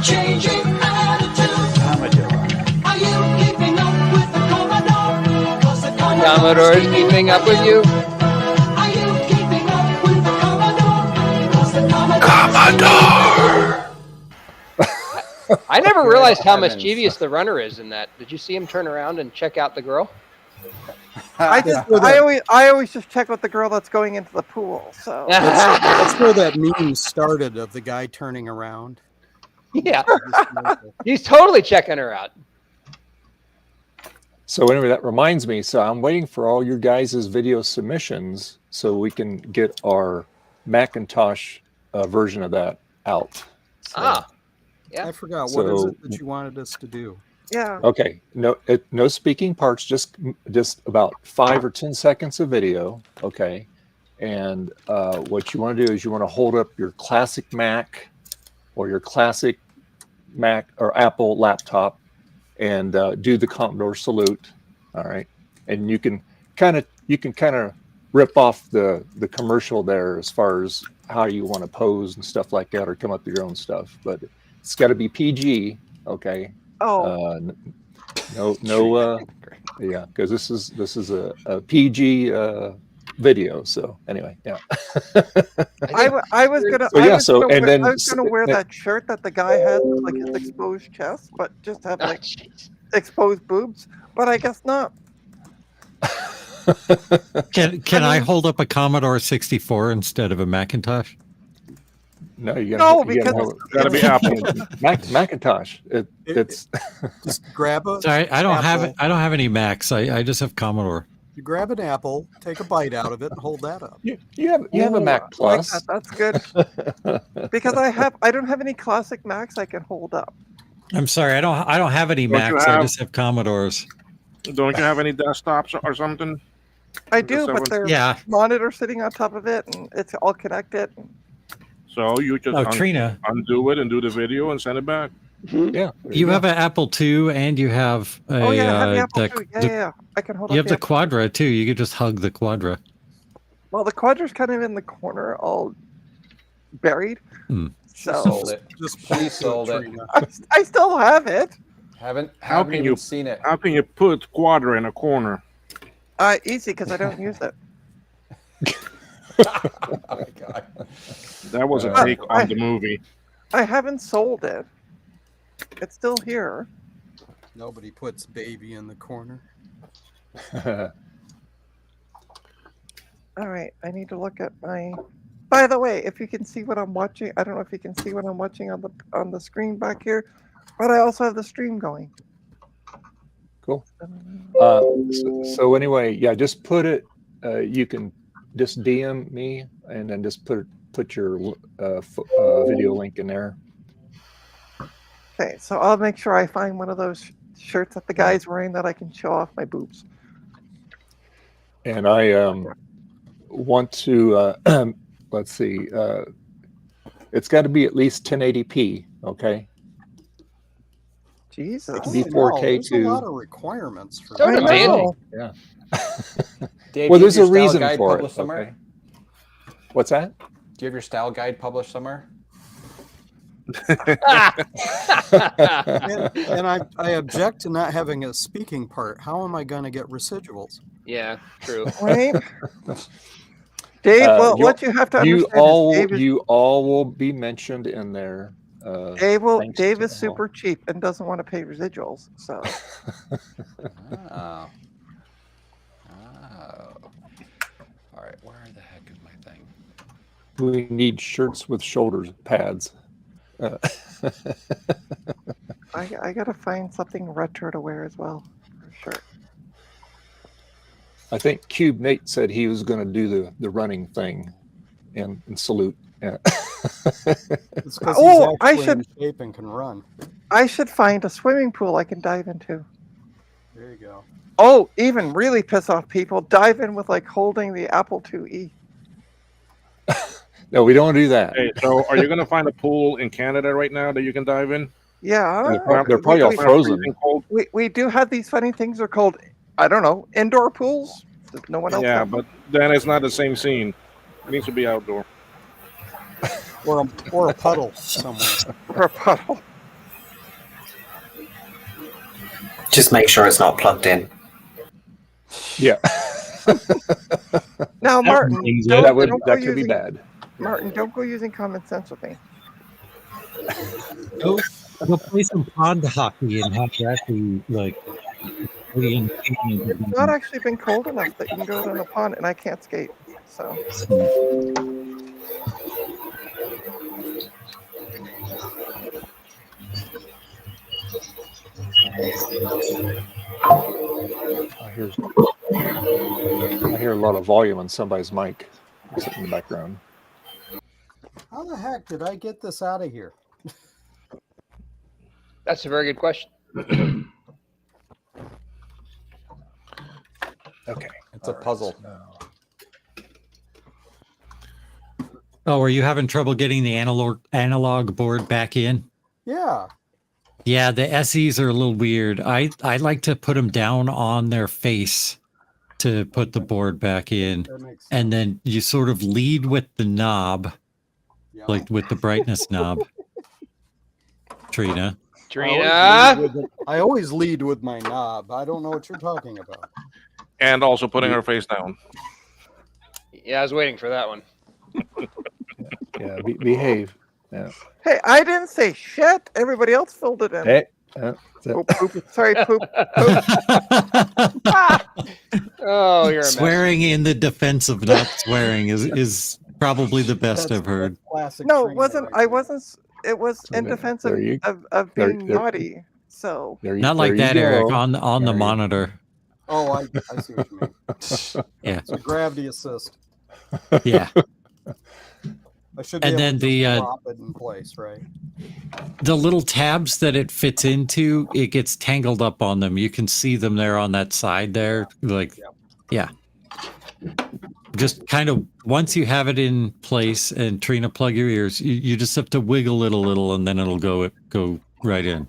changing attitude. Are you keeping up with the Commodore? 'Cause the Commodore is keeping up with you. Are you keeping up with the Commodore? 'Cause the Commodore. I never realized how Heavens. mischievous the runner is in that. Did you see him turn around and check out the girl? I always just check with the girl that's going into the pool. So That's where that meme started of the guy turning around. Yeah. He's totally checking her out. So anyway, that reminds me. So I'm waiting for all your guys' video submissions so we can get our Macintosh version of that out. So, Yeah. I forgot. What is So- it that you wanted us to do? yeah. okay, no speaking parts, just about 5 or 10 seconds of video. Okay, and what you want to do is you want to hold up your classic Mac or your classic Mac or Apple laptop and do the Commodore salute. All right, and you can kind of rip off the commercial there as far as how you want to pose and stuff like that, or come up with your own stuff. But it's got to be PG. Okay. Oh, Yeah, because this is a PG video. So anyway, yeah. I was gonna. So, yeah, I was so- gonna and wear, then- I was gonna wear that shirt that the guy has, with, like his exposed chest, but just have like exposed boobs. But I guess not. Can I hold up a Commodore 64 instead of a Macintosh? No, you No, gotta, because Gotta be Apple. Macintosh. It's Just grab a. Sorry, I don't have apple. I don't have any Macs. I just have Commodore. You grab an apple, take a bite out of it, and hold that up. you have a Ooh, Mac I like Plus. that. That's good. Because I don't have any classic Macs I can hold up. I'm sorry, I don't have any Don't you Macs. I have- just have Commodores. Don't you have any desktops or something? I do, So but there's Yeah. monitor sitting on top of it, and it's all connected. So you just Oh, Trina, undo it and do the video and send it back. Yeah. you have an Apple II and you have a Oh yeah, I have the Apple the- II. Yeah, the- yeah, I can hold you up have the Apple. Quadra too. You could just hug the Quadra. Well, the Quadra's kind of in the corner, all buried. Hmm. So Sold it. Just She point to it, sold it. Trina. I still have it. Haven't How haven't can even you- seen it. How can you put Quadra in a corner? Easy because I don't use it. Oh my God. That was a Uh, take on the movie. I haven't sold it. It's still here. Nobody puts baby in the corner. All right, I need to look at my. By the way, if you can see what I'm watching, I don't know if you can see what I'm watching on the screen back here, but I also have the stream going. Cool. So anyway, yeah, just put it. You can just DM me and then just put your video link in there. Okay, so I'll make sure I find one of those shirts that the guy's wearing that I can show off my boobs. And I want to let's see. It's got to be at least 1080p. Okay. Jesus. It can be Oh, 4K there's a too. lot of requirements for So that. demanding. Yeah. Dave, Well, do you there's have a your style reason guide for it. published somewhere? Okay. What's that? Do you have your style guide published somewhere? And I object to not having a speaking part. How am I going to get residuals? Yeah, true. Right? Dave, well, what you have to You understand all is Dave is, you all will be mentioned in there. Thanks Dave to is all. super cheap and doesn't want to pay residuals. So Oh. Oh. All right, where the heck is my thing? We need shirts with shoulder pads. I gotta find something retro to wear as well, for sure. I think Cube Nate said he was going to do the running thing and salute. Yeah. It's because Oh, he's I actually should- in shape and can run. I should find a swimming pool I can dive into. There you go. Oh, even really piss off people, dive in with like holding the Apple IIe. No, we don't do that. Hey, so are you going to find a pool in Canada right now that you can dive in? Yeah, They're probably all we- frozen. Freezing cold? we do have these funny things. They're called, I don't know, indoor pools. That no one else. Yeah, has. but then it's not the same scene. It needs to be outdoor. Or a puddle somewhere. Or a puddle. Just make sure it's not plugged in. Yeah. Now, Martin, that could be bad. Martin, don't go using common sense with me. Go play some pond hockey and have that be like. It's not actually been cold enough that you can go out on the pond, and I can't skate. So. I hear a lot of volume on somebody's mic in the background. How the heck did I get this out of here? That's a very good question. Okay. It's a puzzle. Oh, are you having trouble getting the analog board back in? Yeah. Yeah, the SEs are a little weird. I like to put them down on their face to put the board back in. And then you sort of lead with the knob, like with the brightness knob. Trina. I always lead with my knob. I don't know what you're talking about. And also putting her face down. Yeah, I was waiting for that one. Yeah, behave. Yeah. Hey, I didn't say shit. Everybody else filled it in. Hey. Oh, poop. Sorry, poop. Oh, you're a mess. Swearing in the defense of not swearing is probably the best I've heard. No, it wasn't. I wasn't. It was in defense of being naughty. So Not like that, Eric, on the monitor. Oh, I see what you mean. Yeah. It's a gravity assist. Yeah. I should be And able then to the drop it in place, right? the little tabs that it fits into, it gets tangled up on them. You can see them there on that side there. Like, yeah. Just kind of once you have it in place, and Trina, plug your ears. You just have to wiggle it a little, and then it'll go right in.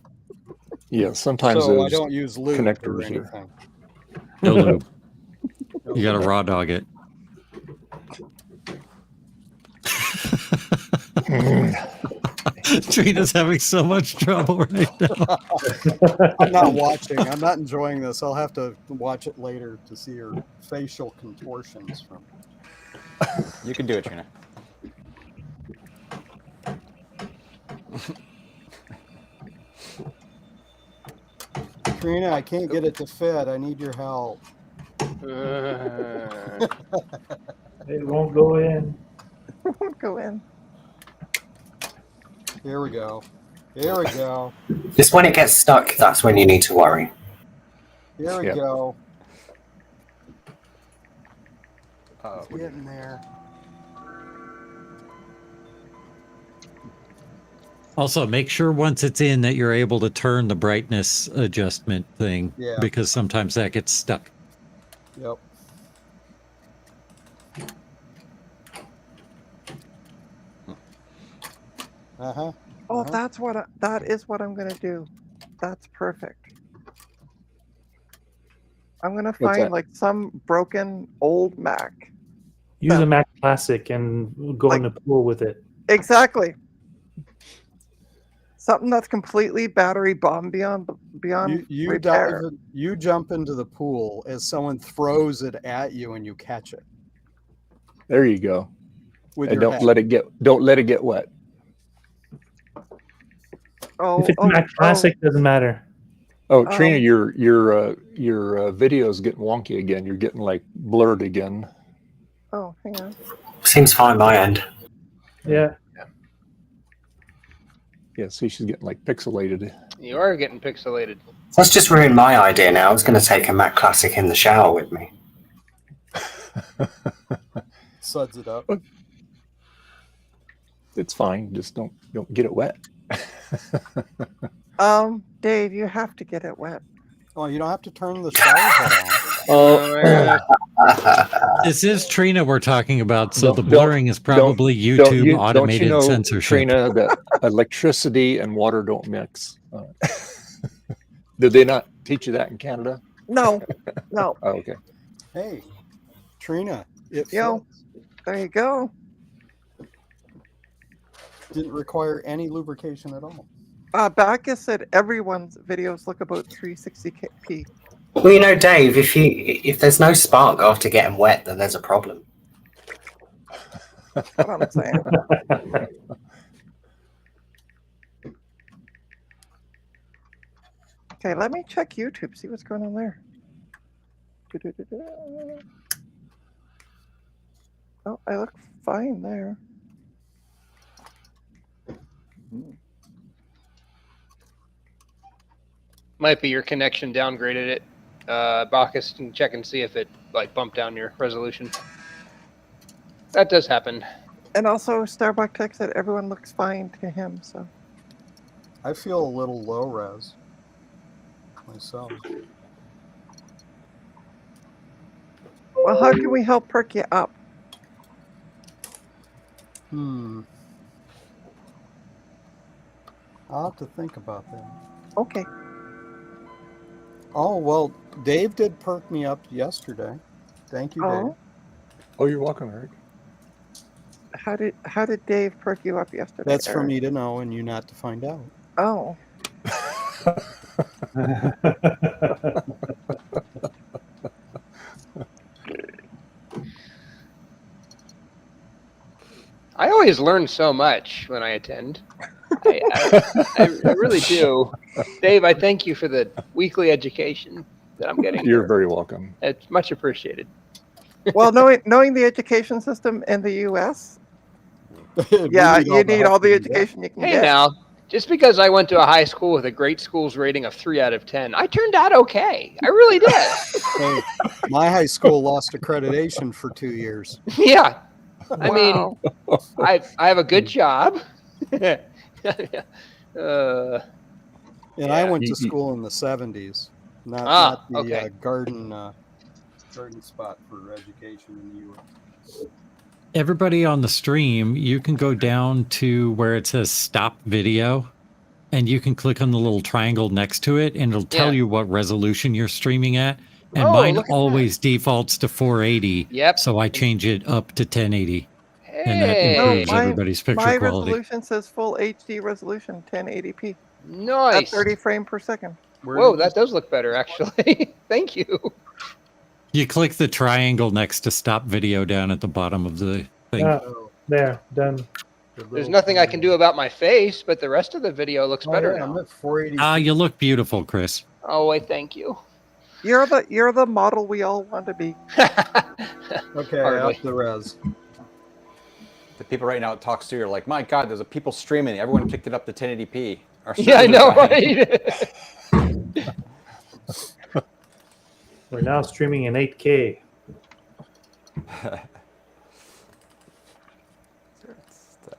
Yeah, sometimes so I those don't use lube or connectors are. anything. No lube. You got to raw dog it. Trina's having so much trouble right now. I'm not watching. I'm not enjoying this. I'll have to watch it later to see her facial contortions from. You can do it, Trina. Trina, I can't get it to fit. I need your help. It won't go in. it won't go in. Here we go. Here we go. Just when it gets stuck, that's when you need to worry. Here we go. Oh, it's getting there. Also, make sure once it's in that you're able to turn the brightness adjustment thing, because sometimes that gets stuck. Yep. Uh-huh. Oh, that is what I'm gonna do. That's perfect. I'm gonna find like some broken old Mac. Use a Mac Classic and go in the pool with it. Exactly. Something that's completely battery bomb beyond repair. You jump into the pool as someone throws it at you and you catch it. There you go. With and your don't let it get wet. Oh, if it's Mac Classic, doesn't matter. Oh, Trina, your video is getting wonky again. You're getting like blurred again. Oh, hang on. Seems fine my end. Yeah. Yeah, see, she's getting like pixelated. You are getting pixelated. That's just ruined my idea now. I was going to take a Mac Classic in the shower with me. Suds it up. It's fine. Just don't get it wet. Dave, you have to get it wet. Oh, you don't have to turn the shower head on. Oh, this is Trina we're talking about, so the blurring is probably YouTube automated censorship. Trina, that electricity and water don't mix. Did they not teach you that in Canada? No, no. Oh, okay. Hey, Trina, it fits. There you go. Didn't require any lubrication at all. Bacchus said everyone's videos look about 360p. Well, you know, Dave, if there's no spark after getting wet, then there's a problem. That's what I'm saying. Okay, let me check YouTube, see what's going on there. Oh, I look fine there. Might be your connection downgraded it. Bacchus can check and see if it like bumped down your resolution. That does happen. And also, Starbuck Tech said everyone looks fine to him, so. I feel a little low res myself. Well, how can we help perk you up? I'll have to think about that. Okay. Oh, well, Dave did perk me up yesterday. Thank you, Dave. Oh, you're welcome, Eric. How did Dave perk you up yesterday? That's for Eric? me to know and you not to find out. Oh. I always learn so much when I attend. I really do. Dave, I thank you for the weekly education that I'm getting. You're very welcome. It's much appreciated. Well, knowing the education system in the U.S., yeah, you need all the education you can Hey get. now, just because I went to a high school with a great schools rating of 3 out of 10, I turned out okay. I really did. Hey, my high school lost accreditation for 2 years. Yeah. I Wow. mean, I have a good job. And I went to school in the 70s, not the okay. garden spot for education in the U.S. Everybody on the stream, you can go down to where it says stop video and you can click on the little triangle next to it and it'll tell you what resolution you're streaming at. And mine always defaults to 480. Yep. So I change it up to 1080. Hey. And that improves everybody's picture my quality. resolution says full HD resolution, 1080p. Nice. At 30 frames per second. Whoa, that does look better, actually. Thank you. You click the triangle next to stop video down at the bottom of the thing. There, done. There's nothing I can do about my face, but the rest of the video looks better yeah, now. I'm at 480. Ah, you look beautiful, Chris. Oh, wait, thank you. You're the model we all want to be. Okay, Hardly. up the res. The people right now at Talk Studio are like, my God, there's a people streaming. Everyone picked it up to 1080p. Our Yeah, I servers know, are dying. right? We're now streaming in 8K.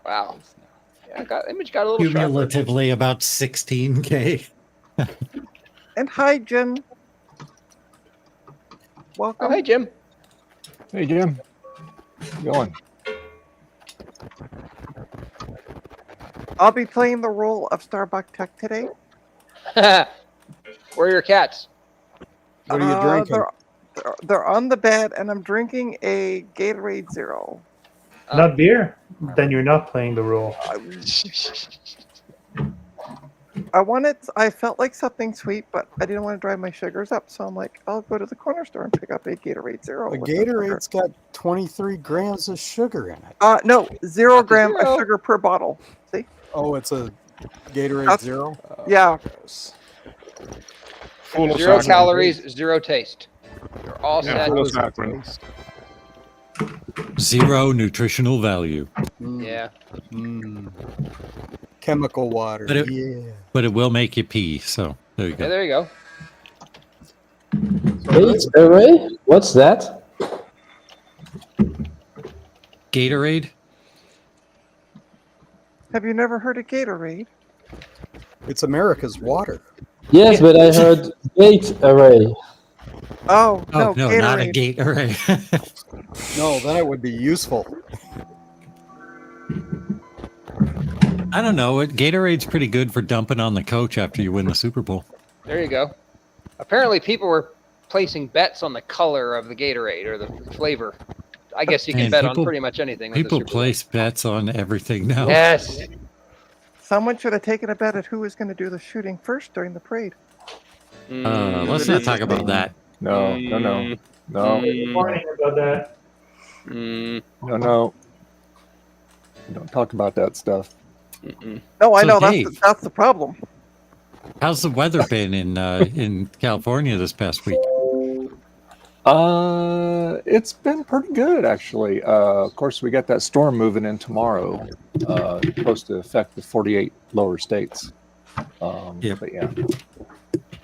Wow. Yeah, image got a little sharper. Cumulatively about 16K. And hi, Jim. Welcome. Oh, hey, Jim. Hey, Jim. How's it going? I'll be playing the role of Starbuck Tech today. Where are your cats? What are you drinking? They're on the bed, and I'm drinking a Gatorade Zero. Not beer? Then you're not playing the role. I felt like something sweet, but I didn't want to drive my sugars up, so I'm like, I'll go to the corner store and pick up a Gatorade Zero. The with no sugar. Gatorade's got 23 grams of sugar in it. No, 0 gram zero. of sugar per bottle. See? Oh, it's a Gatorade That's- Zero? Yeah. Full of 0 saccharin. calories, 0 taste. You're all Yeah, set. full of saccharin. 0 nutritional value. Yeah. Chemical water. But it, Yeah. but it will make you pee. So there you Yeah, go. there you go. Wait, array? What's that? Gatorade? Have you never heard of Gatorade? It's America's water. Yes, but I heard gate array. Oh, Oh, no, no, not a Gatorade. Gatorade. No, then it would be useful. I don't know. Gatorade's pretty good for dumping on the coach after you win the Super Bowl. There you go. Apparently, people were placing bets on the color of the Gatorade or the flavor. I guess you can Man, bet people- on pretty much anything. With the People Super Bowl. place bets on everything now. Yes. Someone should have taken a bet at who was going to do the shooting first during the parade. Let's not talk about that. No. Warning about that. No. Don't talk about that stuff. No, I So, know Dave, that's the problem. how's the weather been in California this past week? It's been pretty good actually. Of course, we got that storm moving in tomorrow. Supposed to affect the 48 lower states. Yep. But yeah.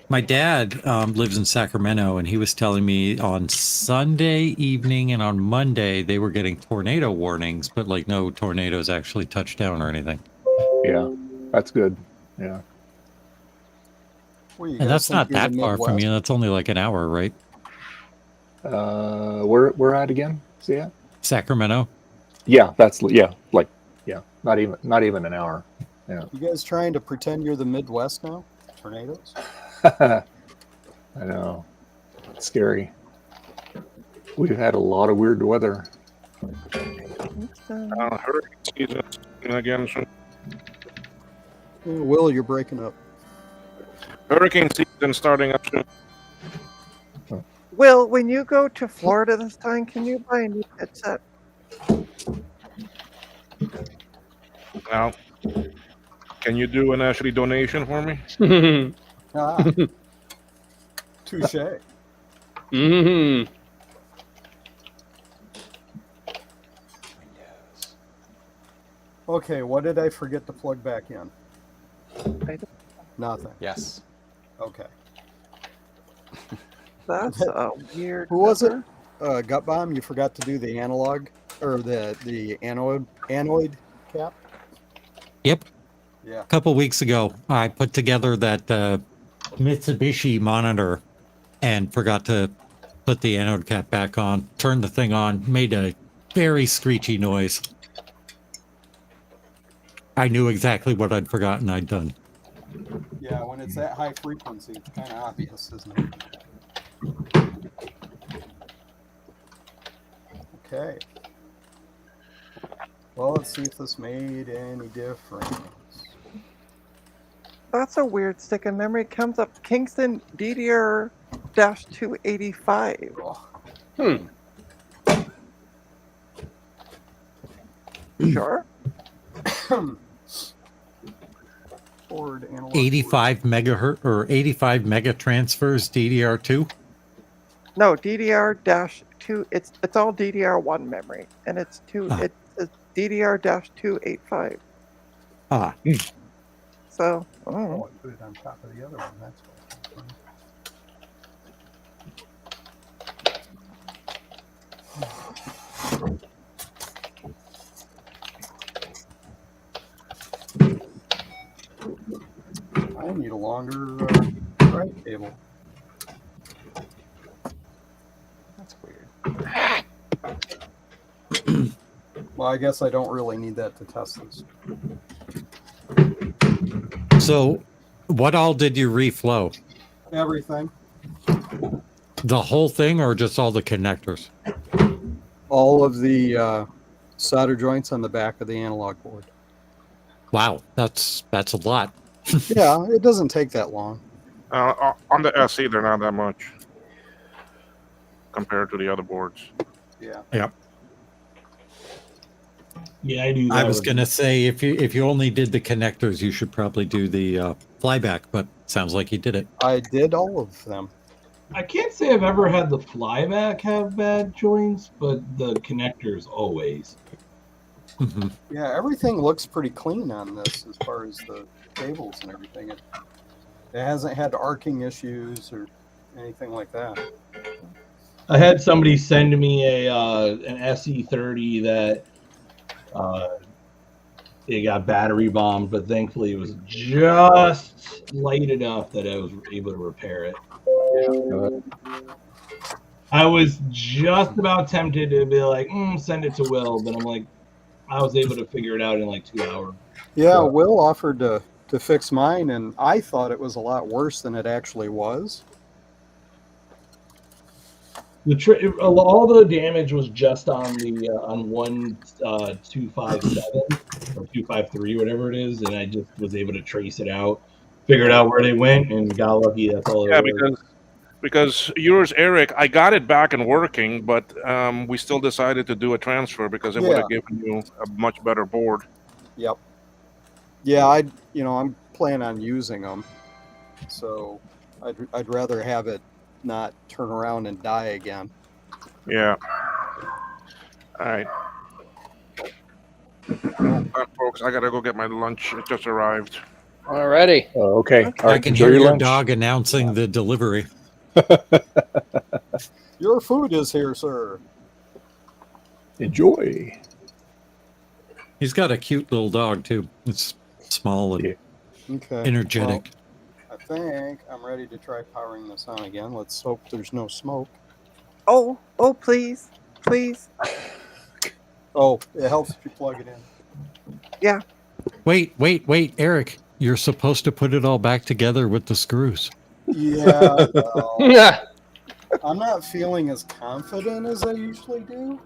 My dad lives in Sacramento, and he was telling me on Sunday evening and on Monday they were getting tornado warnings, but like no tornadoes actually touched down or anything. Yeah, that's good. Yeah. Well, you And guys that's think not you're that the far from Midwest? you. That's only like an hour, right? Where at again? See ya? Sacramento. Yeah, not even an hour. Yeah. You guys trying to pretend you're the Midwest now? Tornadoes? I know. It's scary. We've had a lot of weird weather. Hurricane season again soon. Oh, Will, you're breaking up. Hurricane season starting up soon. Will, when you go to Florida this time, can you buy a new headset? Now, can you do an Ashley donation for me? Ah. Touche. Okay, what did I forget to plug back in? Nothing. Yes. Okay. That's a weird. Who was it? Gut Bomb, you forgot to do the analog or the anoid cap? Yep. Yeah. A couple weeks ago, I put together that Mitsubishi monitor and forgot to put the anode cap back on. Turned the thing on, made a very screechy noise. I knew exactly what I'd forgotten I'd done. Yeah, when it's that high frequency, it's kind of obvious, isn't it? Okay. Well, let's see if this made any difference. That's a weird stick of memory. It comes up Kingston DDR-285. Sure. Forward analog 85 megahertz or 85 mega transfers DDR2. No, DDR-2. It's all DDR1 memory, and it's it's DDR-285. Ah. So, I put it on top of the other one. That's I need a longer drive cable. That's weird. Well, I guess I don't really need that to test this. So, what all did you reflow? Everything. The whole thing, or just all the connectors? All of the solder joints on the back of the analog board. Wow, that's a lot. Yeah, it doesn't take that long. On the SE, they're not that much compared to the other boards. Yeah. Yep. Yeah, I do. I was gonna say if you only did the connectors, you should probably do the flyback, but sounds like you did it. I did all of them. I can't say I've ever had the flyback have bad joints, but the connectors always. Mm-hmm. Yeah, everything looks pretty clean on this as far as the cables and everything. It hasn't had arcing issues or anything like that. I had somebody send me an SE30 that it got battery bombed, but thankfully it was just light enough that I was able to repair it. I was just about tempted to be like, send it to Will, but I'm like, I was able to figure it out in like 2 hours. Yeah, Will offered to fix mine, and I thought it was a lot worse than it actually was. all the damage was just on the on one 257 or 253, whatever it is, and I just was able to trace it out, figured out where they went, and got lucky. That's all. Yeah, it was. because yours, Eric, I got it back and working, but we still decided to do a transfer because it would have given you a much better board. Yep. Yeah, I'm planning on using them, so I'd rather have it not turn around and die again. Yeah. All right. Folks, I gotta go get my lunch. It just arrived. Alrighty. Okay. All I right, can enjoy hear your your lunch. dog announcing the delivery. Your food is here, sir. Enjoy. He's got a cute little dog too. It's small and Okay. energetic. Well, I think I'm ready to try powering this on again. Let's hope there's no smoke. Oh, please, please. Oh, it helps if you plug it in. Yeah. Wait, Eric. You're supposed to put it all back together with the screws. Yeah. Well, I'm not feeling as confident as I usually do.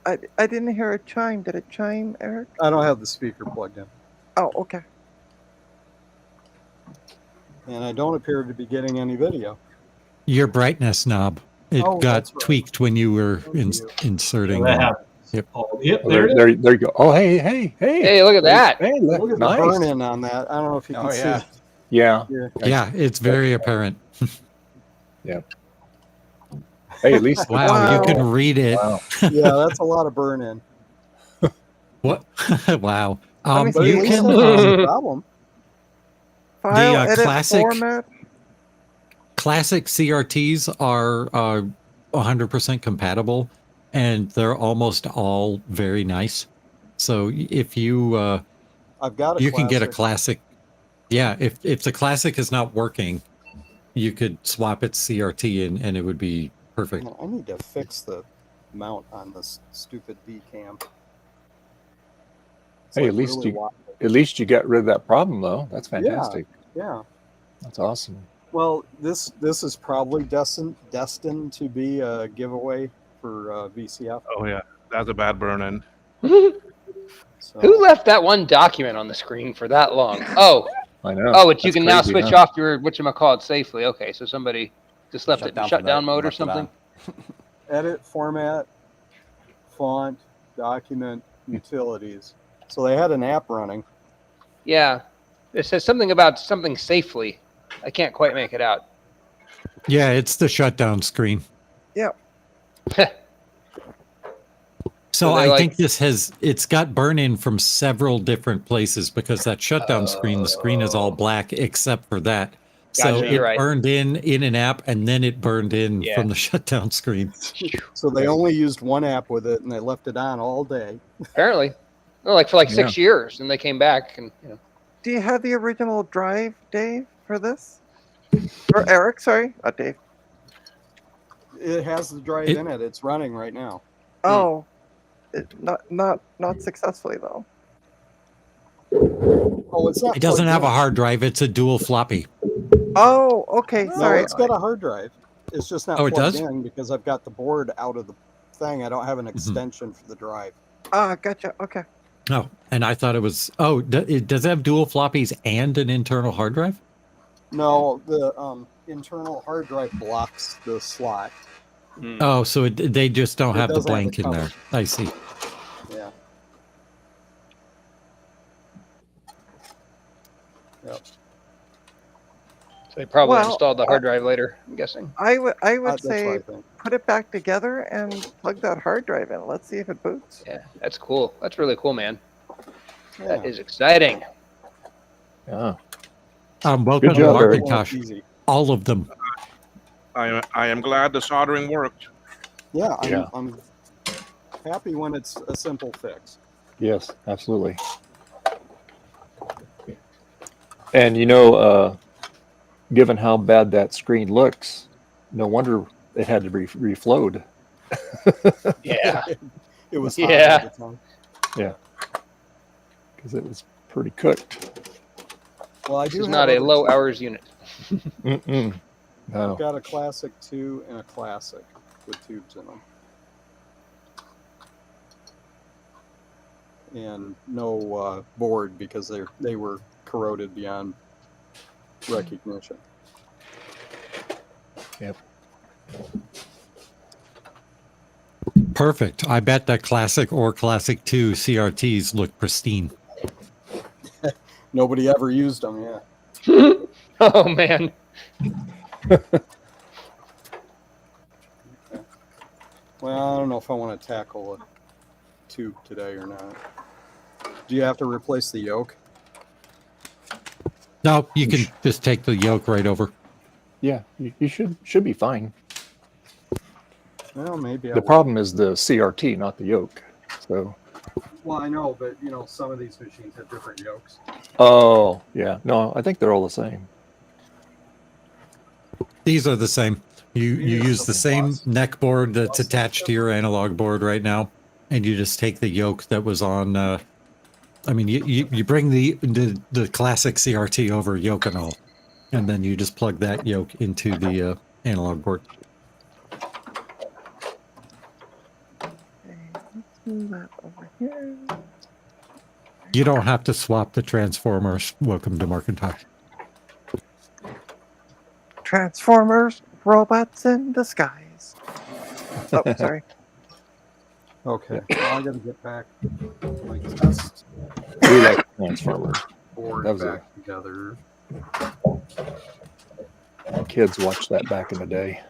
I didn't hear a chime. Did it chime, Eric? I don't have the speaker plugged in. Oh, okay. And I don't appear to be getting any video. Your brightness knob. It Oh, got that's right. tweaked when you were That inserting. them. happens. Yep. Oh, yep, Oh, there it is. there you go. Oh, hey. Hey, look at that. Hey, Look at nice. the burn in on that. I don't know if you can Oh, see yeah. it. Yeah. Yeah, it's very apparent. Yeah. Hey, at least. Wow, you can read it. Wow. Yeah, that's a lot of burn in. What? Wow. Let me But see. at You least can. that's not a problem. File, edit, classic- format. Classic CRTs are 100% compatible, and they're almost all very nice. So if you I've got a you can get a classic. classic. Yeah, if the classic is not working, you could swap it to CRT and it would be perfect. I need to fix the mount on this stupid V cam. It's Hey, like at least really you wild. at least you got rid of that problem though. That's fantastic. Yeah. That's awesome. Well, this is probably destined to be a giveaway for VCF. Oh yeah, that's a bad burn in. So, Who left that one document on the screen for that long? Oh, I know. oh, it's you That's can now crazy, switch huh? off your whatchamacallit safely. Okay, so somebody just left it in for shutdown that, mode or left it on. something. edit, format, font, document, utilities. So they had an app running. Yeah, it says something about something safely. I can't quite make it out. Yeah, it's the shutdown screen. Yeah. So So I they're think it's got burn in from several different places because that shutdown screen, the screen is all black except for that. So Gotcha, it you're right. burned in an app and then it burned in Yeah. from the shutdown screen. So they only used one app with it, and they left it on all day. Apparently, no, like for like 6 years, and they came back and Do you have the original drive, Dave, for this? Or Eric? Sorry, Dave. It has the drive in it. It's running right now. Oh, not successfully though. Oh, it's not. It doesn't plugged have in. a hard drive. It's a dual floppy. Oh, okay. No, Sorry. it's got a hard drive. It's just not Oh, it plugged does? in because I've got the board out of the thing. I don't have an extension for the drive. Ah, gotcha. Okay. Oh, and I thought it was. Oh, does it have dual floppies and an internal hard drive? No, the internal hard drive blocks the slot. Oh, so they just don't It have the doesn't have blank the in there. cover. I see. Yeah. Yep. so they probably Well, installed the hard drive later. I'm guessing. I would That's what say I think. put it back together and plug that hard drive in. Let's see if it boots. Yeah, that's cool. That's really cool, man. That Yeah. is exciting. Yeah. Welcome Good to job, Eric. Arcatosh. Easy. All of them. I am glad the soldering worked. Yeah, Yeah. I'm happy when it's a simple fix. Yes, absolutely. And given how bad that screen looks, no wonder it had to be reflowed. Yeah. It was hot Yeah. at the time. Yeah, because it was pretty cooked. Well, I This do is have not a other low tubes. hours unit. Mm-mm. No. I've got a Classic 2 and a Classic with tubes in them. And no board because they were corroded beyond recognition. Yep. Perfect. I bet that Classic or Classic 2 CRTs look pristine. Nobody ever used them, yeah. Oh man. Well, I don't know if I want to tackle a tube today or not. Do you have to replace the yoke? No, you can just take the yoke right over. Yeah, you should be fine. Well, maybe I The will. problem is the CRT, not the yoke. So. Well, I know, but you know, some of these machines have different yokes. Oh, yeah. No, I think they're all the same. These are the same. You use the same neck board that's attached to your analog board right now, and you just take the yoke that was on. I mean, you bring the classic CRT over, yoke and all, and then you just plug that yoke into the analog board. Move that over here. You don't have to swap the transformers. Welcome to Markintosh. Transformers, robots in disguise. Oh, sorry. Okay, well, I got to get back my test We like Transformers. board That was back together. Kids watched that back in the day.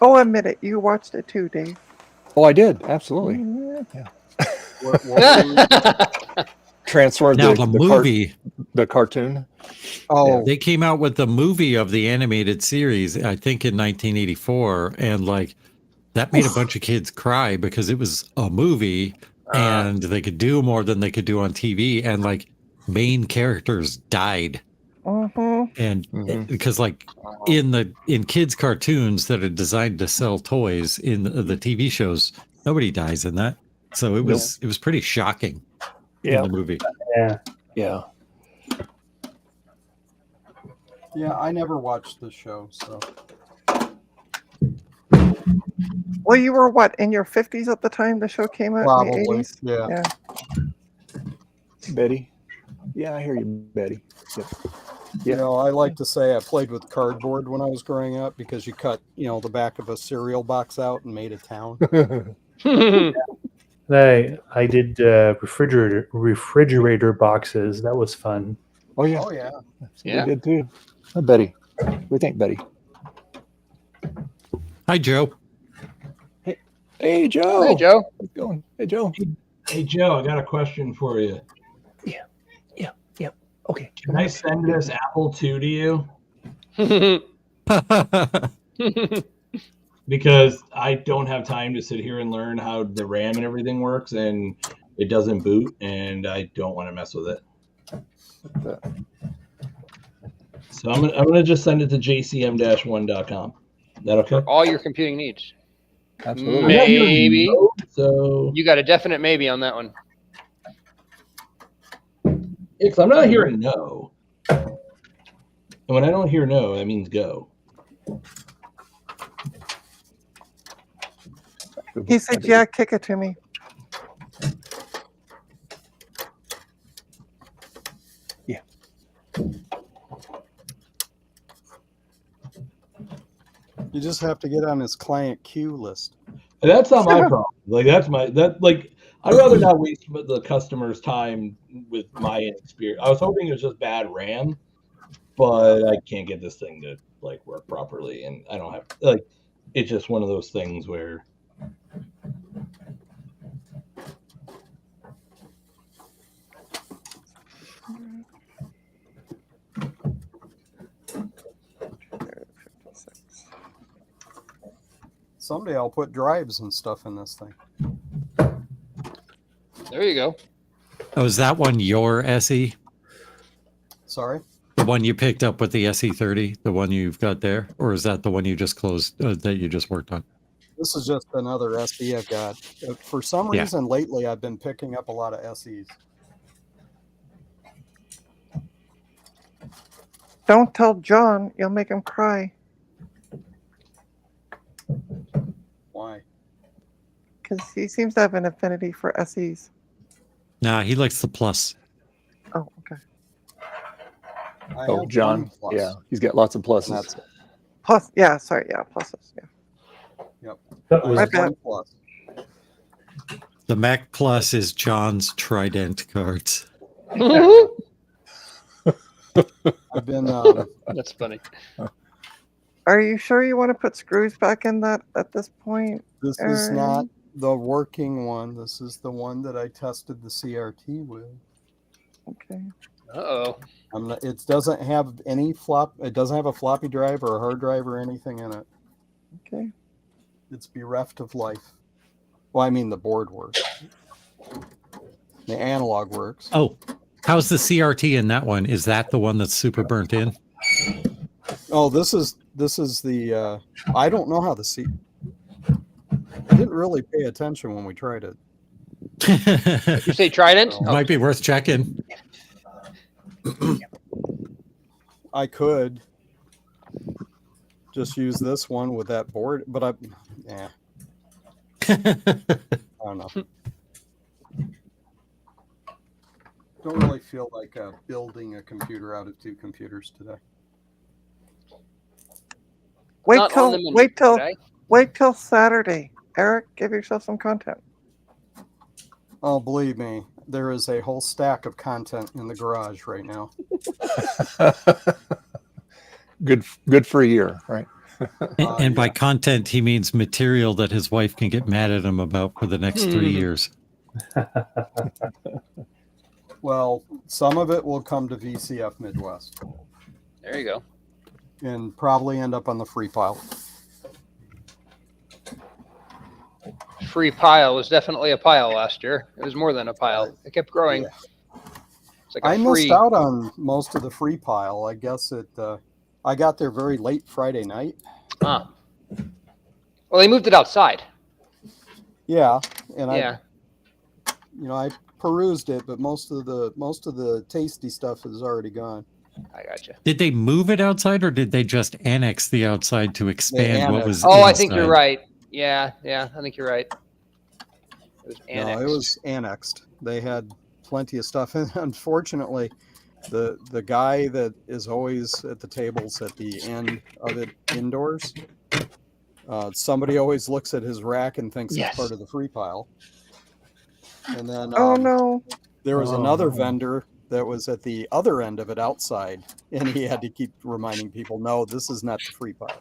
Oh, admit it. You watched it too, Dave. Oh, I did. Absolutely. Yeah. Transformers. Now the movie, the cartoon. Oh, they came out with the movie of the animated series, I think in 1984, and like that made a bunch of kids cry because it was a movie and they could do more than they could do on TV, and like main characters died. And because like in kids cartoons that are designed to sell toys in the TV shows, nobody dies in that. So it was pretty shocking in the movie. Yeah. Yeah. yeah, I never watched the show, so. Well, you were what, in your 50s at the time the show came out? In the Probably, 80s? yeah. Betty. Yeah, I hear you, Betty. Yep. You know, I like to say I played with cardboard when I was growing up because you cut, you know, the back of a cereal box out and made a town. I did refrigerator boxes. That was fun. Oh yeah. Oh yeah. We did too. Oh, Betty. We think Betty. Hi, Joe. Hey, Joe. Hey, Joe. How's it going? Hey, Joe. Hey, Joe, I got a question for you. Okay. Can I send this Apple II to you? Because I don't have time to sit here and learn how the RAM and everything works, and it doesn't boot, and I don't want to mess with it. So I'm gonna just send it to jcm-1.com. Is that okay? For all your computing needs. Absolutely. Maybe. So You got a definite maybe on that one. because I'm not hearing no, and when I don't hear no, that means go. He said, yeah, kick it to me. Yeah. You just have to get on his client queue list. And that's not my problem. Like I'd rather not waste the customer's time with my experience. I was hoping it was just bad RAM, but I can't get this thing to like work properly, and I don't have like. It's just one of those things where. Someday I'll put drives and stuff in this thing. There you go. Oh, is that one your SE? Sorry? The one you picked up with the SE30, the one you've got there, or is that the one you just closed that you just worked on? This is just another SE I've got. For some reason, lately I've been picking up a lot of SEs. Don't tell John, you'll make him cry. Why? Because he seems to have an affinity for SEs. Nah, he likes the Plus. Oh, okay. Oh, John. Yeah, he's got lots of pluses. That's it. Plus, yeah, sorry, yeah, pluses, yeah. Yep. That was My bad. Plus. The Mac Plus is John's Trident cards. I've been. That's funny. Are you sure you want to put screws back in that at this point? This is not the working one. This is the one that I tested the CRT with. Okay. Uh-oh. It doesn't have any flop. It doesn't have a floppy drive or a hard drive or anything in it. Okay. It's bereft of life. Well, I mean, the board works. The analog works. Oh, how's the CRT in that one? Is that the one that's super burnt in? Oh, this is the. I don't know how the I didn't really pay attention when we tried it. Did you say Trident? Might be worth checking. I could just use this one with that board, but I don't know. Don't really feel like building a computer out of two computers today. Wait till Saturday. Eric, give yourself some content. Oh, believe me, there is a whole stack of content in the garage right now. Good for a year, right? And by content, he means material that his wife can get mad at him about for the next 3 years. Well, some of it will come to VCF Midwest. There you go. And probably end up on the free pile. Free pile was definitely a pile last year. It was more than a pile. It kept growing. Yeah. It's like a I free... missed out on most of the free pile. I guess I got there very late Friday night. Ah. Well, they moved it outside. Yeah, and yeah. I perused it, but most of the tasty stuff is already gone. I gotcha. Did they move it outside, or did they just annex the outside to expand what was Oh, inside? I think you're right. Yeah, I think you're right. It was annexed. No, it was annexed. They had plenty of stuff, and unfortunately, the guy that is always at the tables at the end of it indoors, somebody always looks at his rack and thinks it's part of the free pile. And then oh no, there was another vendor that was at the other end of it outside, and he had to keep reminding people, no, this is not the free pile.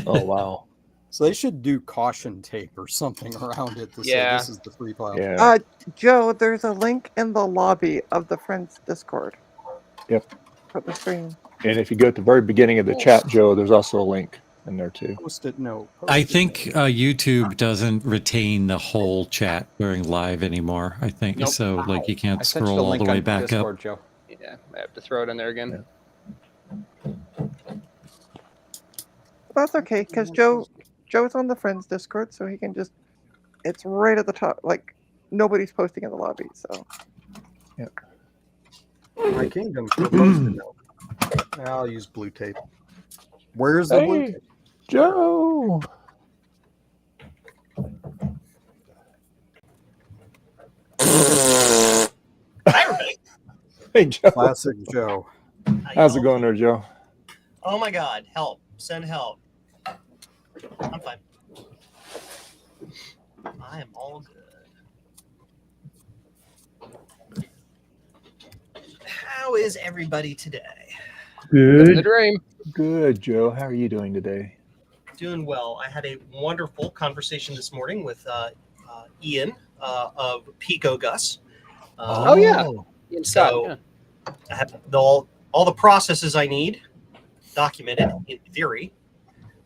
Oh wow. So they should do caution tape or something around it to say this is the free pile. Yeah. Joe, there's a link in the lobby of the Friends Discord. Yep. For the stream. And if you go at the very beginning of the chat, Joe, there's also a link in there too. Post-it note. I think YouTube doesn't retain the whole chat during live anymore. I think so. Like you can't scroll all the way back Discord, up. Joe. Yeah, I have to throw it in there again. That's okay, because Joe's on the Friends Discord, so he can just, it's right at the top, like, nobody's posting in the lobby, so. Yep. My kingdom for post-it note. I'll use blue tape. Where's the blue tape? Joe! Hi, everybody. Hey, Joe. Classic Joe. How's it going there, Joe? Oh my God, help. Send help. I'm fine. I am all good. How is everybody today? Good. The dream. Good, Joe. How are you doing today? Doing well. I had a wonderful conversation this morning with Ian of Pico Gus. Oh yeah. Ian Scott, So I have all the processes I need documented in theory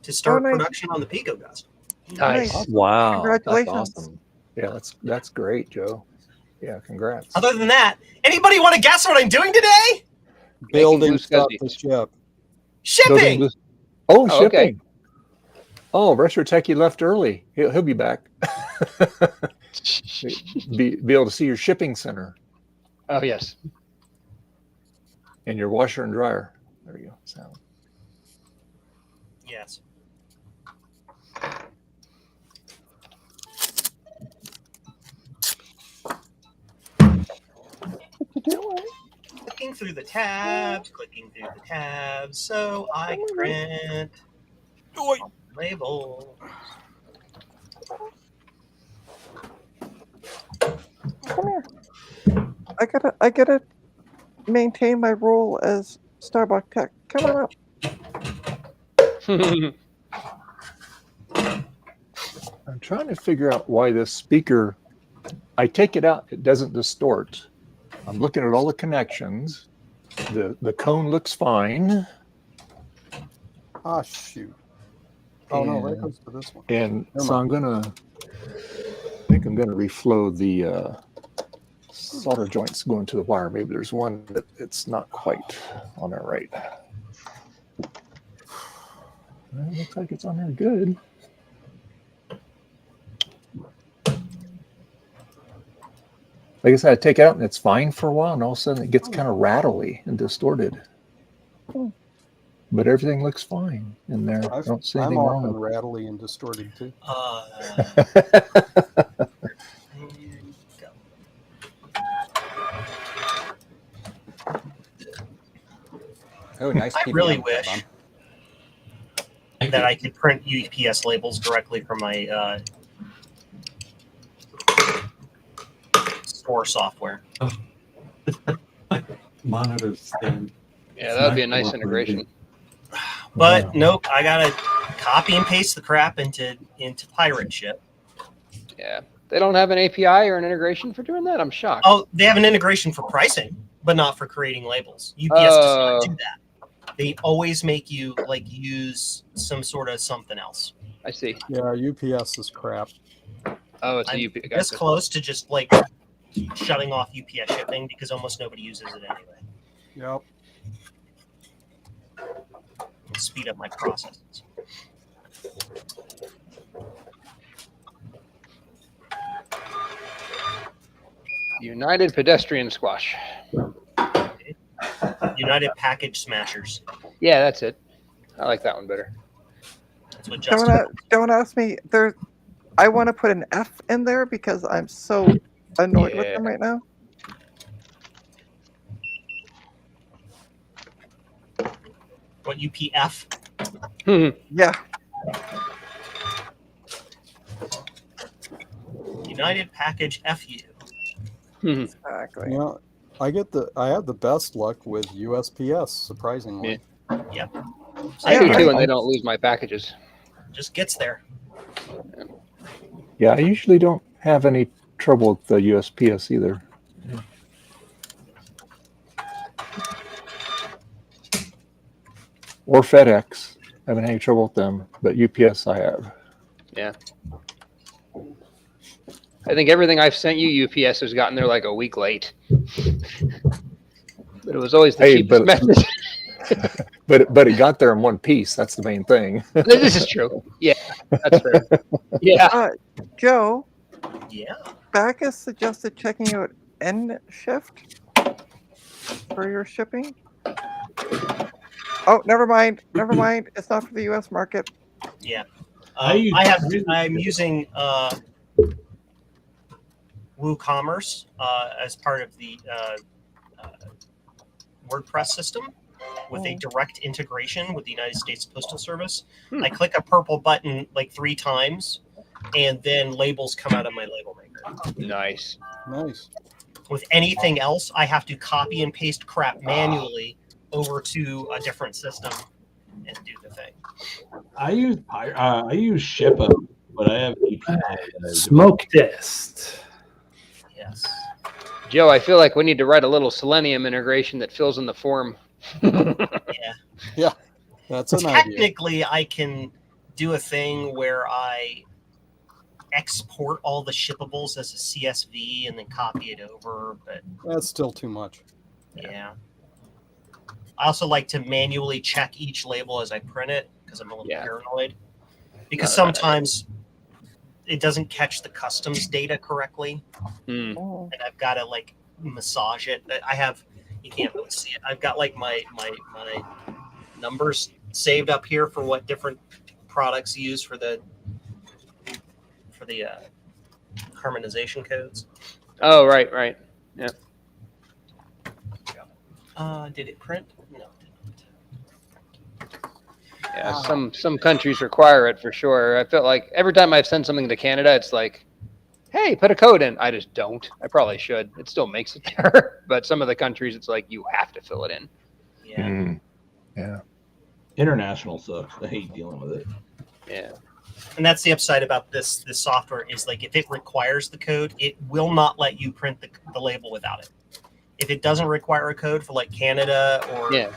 to start production on the Pico Gus. Nice. Wow. Congratulations. That's awesome. Yeah, that's great, Joe. Yeah, congrats. Other than that, anybody want to guess what I'm doing today? Building goose stuff fuzzies. to ship. Shipping. Oh, Oh, okay. shipping. Oh, Retro Techie left early. He'll be back. be able to see your shipping center Oh yes. and your washer and dryer. There you go. Sound. Yes. Clicking through the tabs, so I can print labels. Come here. I gotta maintain my role as Starbucks Tech. Come on up. I'm trying to figure out why this speaker, I take it out, it doesn't distort. I'm looking at all the connections. The cone looks fine. Ah, shoot. Oh, no, that goes to this one. And Never so mind. I think I'm gonna reflow the solder joints going to the wire. Maybe there's one that it's not quite on there right. Well, it looks like it's on there good. Like I said, I take it out and it's fine for a while, and all of a sudden it gets kind of rattly and distorted. But everything looks fine in there. I don't see I'm anything wrong often with it. rattly and distorted too. Oh, nice. I PPM really clip wish on. that I could print UPS labels directly from my store software. Monitor stand. Yeah, that would be a nice integration. But nope, I gotta copy and paste the crap into Pirate Ship. Yeah. They don't have an API or an integration for doing that? I'm shocked. Oh, they have an integration for pricing, but not for creating labels. UPS does not do that. They always make you like use some sort of something else. I see. Yeah, UPS is crap. Oh, it's a I'm UPS. this close to just like shutting off UPS shipping because almost nobody uses it anyway. Yep. It'll speed up my processes. United Pedestrian Squash. United Package Smashers. Yeah, that's it. I like that one better. That's what Justin. Don't ask me. I want to put an F in there because I'm so annoyed with them right now. What UPF? Yeah. United Package FU. Exactly. You know, I have the best luck with USPS, surprisingly. Yep. I do too, and they don't lose my packages. Just gets there. Yeah, I usually don't have any trouble with the USPS either. Or FedEx. I haven't had any trouble with them, but UPS I have. Yeah. I think everything I've sent you, UPS has gotten there like a week late. But it was always the cheapest method. but it got there in one piece. That's the main thing. This is true. Yeah, that's fair. Yeah. Joe. Yeah. Backus suggested checking out N Shift for your shipping. Oh, never mind. Never mind. It's not for the U.S. market. Yeah. I'm using WooCommerce as part of the WordPress system with a direct integration with the United States Postal Service. I click a purple button like 3 times, and then labels come out of my label maker. Nice. Nice. With anything else, I have to copy and paste crap manually over to a different system and do the thing. I use Shippa, but I have API. Smoke test. Yes. Joe, I feel like we need to write a little Selenium integration that fills in the form. Yeah, that's an idea. Technically, I can do a thing where I export all the shippables as a CSV and then copy it over, but That's still too much. yeah. I also like to manually check each label as I print it because I'm a little paranoid. Because sometimes it doesn't catch the customs data correctly, and I've got to like massage it. I have, you can't really see it. I've got like my numbers saved up here for what different products use for the harmonization codes. Oh, right. Yeah. Did it print? No. Yeah, some countries require it for sure. I felt like every time I've sent something to Canada, it's like, hey, put a code in. I just don't. I probably should. It still makes it there. But some of the countries, it's like you have to fill it in. Yeah. Yeah. International sucks. I hate dealing with it. Yeah. And that's the upside about this software is like if it requires the code, it will not let you print the label without it. If it doesn't require a code for like Canada or I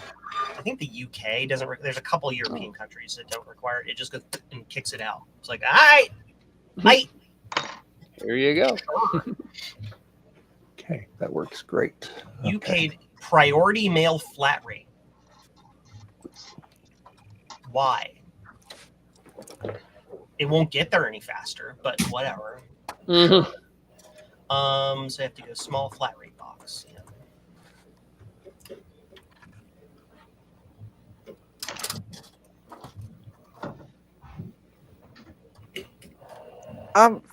think the UK doesn't. There's a couple of European countries that don't require it. It just goes and kicks it out. It's like, all right. Here you go. Okay, that works great. You paid priority mail flat rate. Why? It won't get there any faster, but whatever. Mm-hmm. So I have to go small flat rate box. Yeah.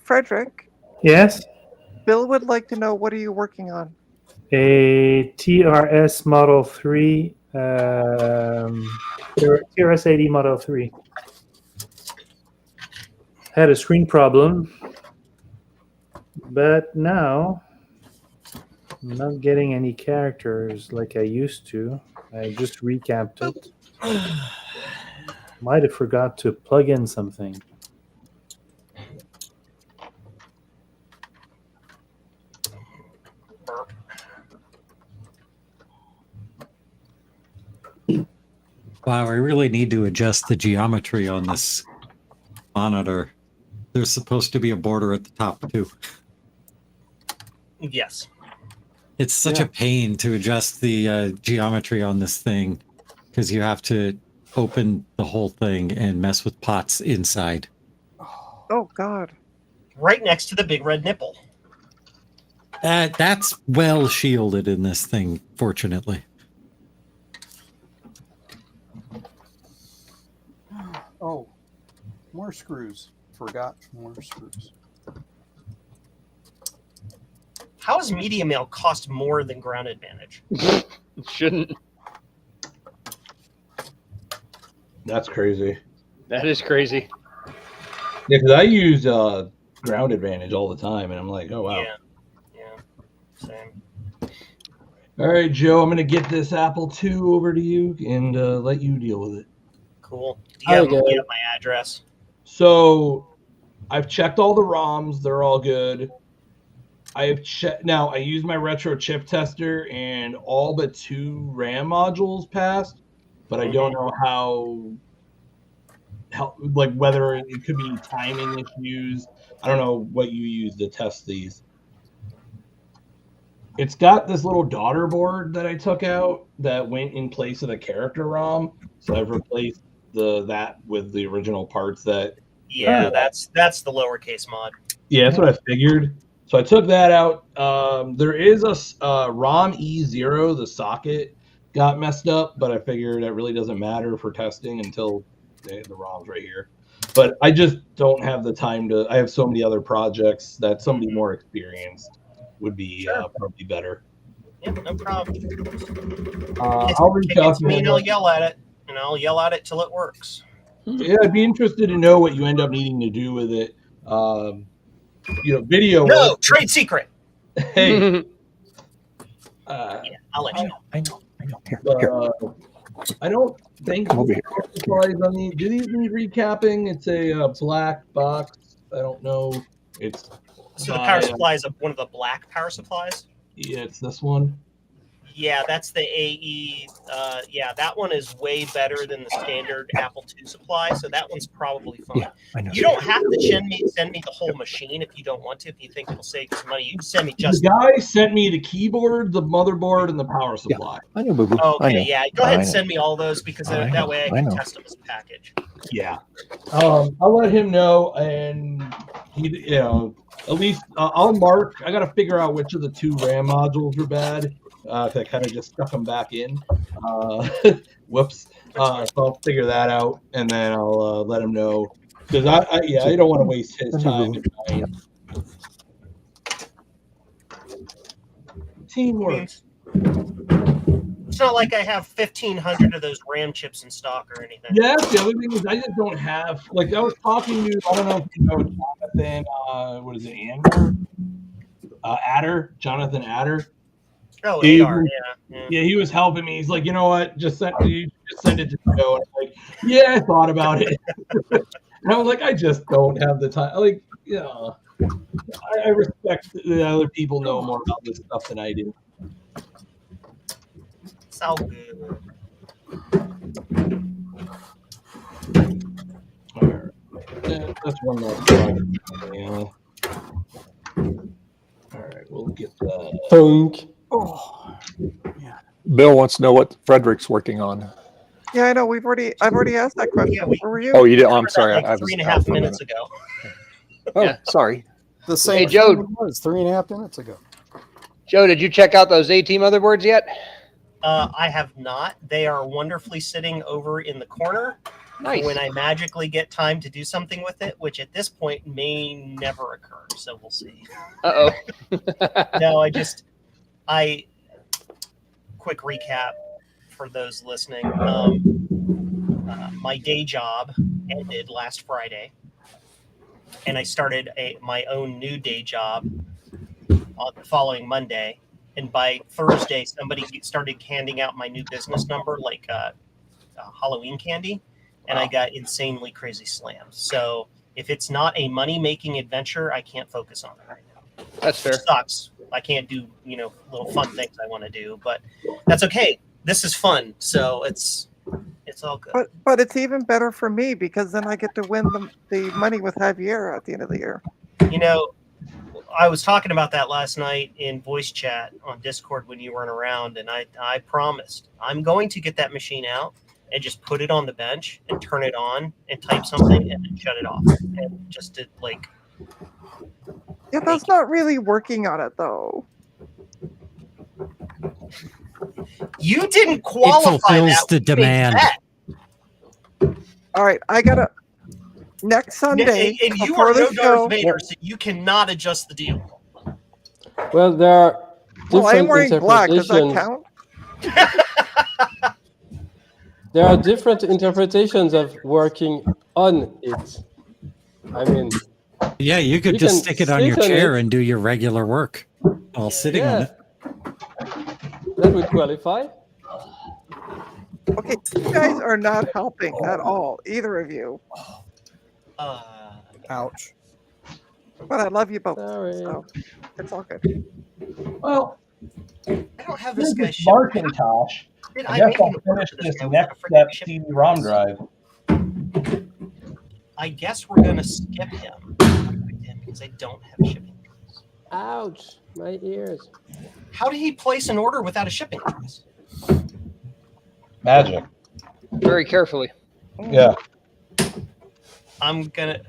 Frederick. Yes. Bill would like to know, what are you working on? A TRS Model 3, TRS 80 Model 3. Had a screen problem, but now I'm not getting any characters like I used to. I just recapped it. Might have forgot to plug in something. Wow, I really need to adjust the geometry on this monitor. There's supposed to be a border at the top too. Yes. It's such a pain to adjust the geometry on this thing because you have to open the whole thing and mess with pots inside. Oh, God. Right next to the big red nipple. That's well shielded in this thing, fortunately. Oh, more screws. Forgot more screws. How does media mail cost more than ground advantage? It shouldn't. That's crazy. That is crazy. Yeah, because I use ground advantage all the time, and I'm like, oh wow. Yeah. Same. All right, Joe, I'm gonna get this Apple II over to you and let you deal with it. Cool. Do you have my address? So I've checked all the ROMs; they're all good. I have checked. Now I used my retro chip tester, and all but 2 RAM modules passed, but I don't know how like whether it could be timing issues. I don't know what you use to test these. It's got this little daughter board that I took out that went in place of the character ROM, so I've replaced that with the original parts that. Yeah, that's the lowercase mod. Yeah, that's what I figured. So I took that out. There is a ROM E0, the socket got messed up, but I figured that really doesn't matter for testing until the ROM's right here. But I just don't have the time to. I have so many other projects that somebody more experienced would be probably better. Yeah, no problem. I'll reach out to me him. and I'll yell at it, and I'll yell at it till it works. Yeah, I'd be interested to know what you end up needing to do with it. Video. No, trade secret. Hey. I'll let you know. I know. Here. I don't think over here. Supplies on these. Do these need recapping? It's a black box. I don't know. It's so the power supply is one of the black power supplies. Yeah, it's this one. Yeah, that's the AE. Yeah, that one is way better than the standard Apple II supply, so that one's probably fine. Yeah, I know. You don't have to send me the whole machine if you don't want to. If you think it'll save you some money, you can send me just the guy sent me the keyboard, the motherboard, and the power supply. I know, boo-boo. Okay, I know. yeah, go ahead I and know. send me all those because I that know, way I I can know. test them as a package. Yeah. I'll let him know, and he, you know, at least I'll mark. I got to figure out which of the 2 RAM modules are bad. I kind of just stuck them back in. Whoops. So I'll figure that out, and then I'll let him know because I don't want to waste his time. Teamwork. It's not like I have 1,500 of those RAM chips in stock or anything. Yeah, the other thing is I just don't have, like, I was talking to, I don't know if you know Jonathan, what is it, Jonathan Adder. Oh, He- AR, yeah. Yeah, he was helping me. He's like, you know what, just send it to Joe. And I'm like, yeah, I thought about it. And I was like, I just don't have the time. Like, you know, I respect that other people know more about this stuff than I do. It's all good. All right. Yeah, that's one more project. Yeah. All right, we'll get that. Thunk. Oh, Bill wants to know what Frederick's working on. Yeah, I know. I've already asked that question. Yeah, Where were you? Oh, you did. I'm sorry. Like I was 3.5 out for a minutes minute. ago. Oh, Yeah. sorry. The same Hey, Joe. thing it was 3.5 minutes ago. Joe, did you check out those AT motherboards yet? I have not. They are wonderfully sitting over in the corner. Nice. When I magically get time to do something with it, which at this point may never occur, so we'll see. Uh-oh. No, quick recap for those listening. My day job ended last Friday, and I started my own new day job on the following Monday. And by Thursday, somebody started handing out my new business number, like Halloween candy, and I got insanely crazy slams. So if it's not a money-making adventure, I can't focus on it right now. That's fair. It sucks. I can't do, little fun things I want to do, but that's okay. This is fun, so it's all good. But it's even better for me because then I get to win the money with Javier at the end of the year. I was talking about that last night in voice chat on Discord when you weren't around, and I promised I'm going to get that machine out and just put it on the bench and turn it on and type something and then shut it off. And just to Yeah, that's not really working on it though. You didn't qualify It fulfills that the with being demand. fat. All right, I gotta next Sunday. And you before are the no show, Darth Vader, so you cannot adjust the deal. Well, there are Well, I'm different wearing black. Does that interpretations. count? There are different interpretations of working on it. I mean, Yeah, you could You just can stick it on sit your on chair it. and do your regular work while sitting on yeah, it. that would qualify. Okay, you guys are not helping at all, either of you. Ouch. But I love you both. Sorry. So it's all good. Well, I don't have this this guy is shit. Macintosh. Did I I guess make I'll an order finish for this this guy without next a step freaking shipping CD-ROM device? drive. I guess we're gonna skip him because I don't have a shipping address. Ouch, my ears. How did he place an order without a shipping address? Magic. Very carefully. Yeah. I'm gonna.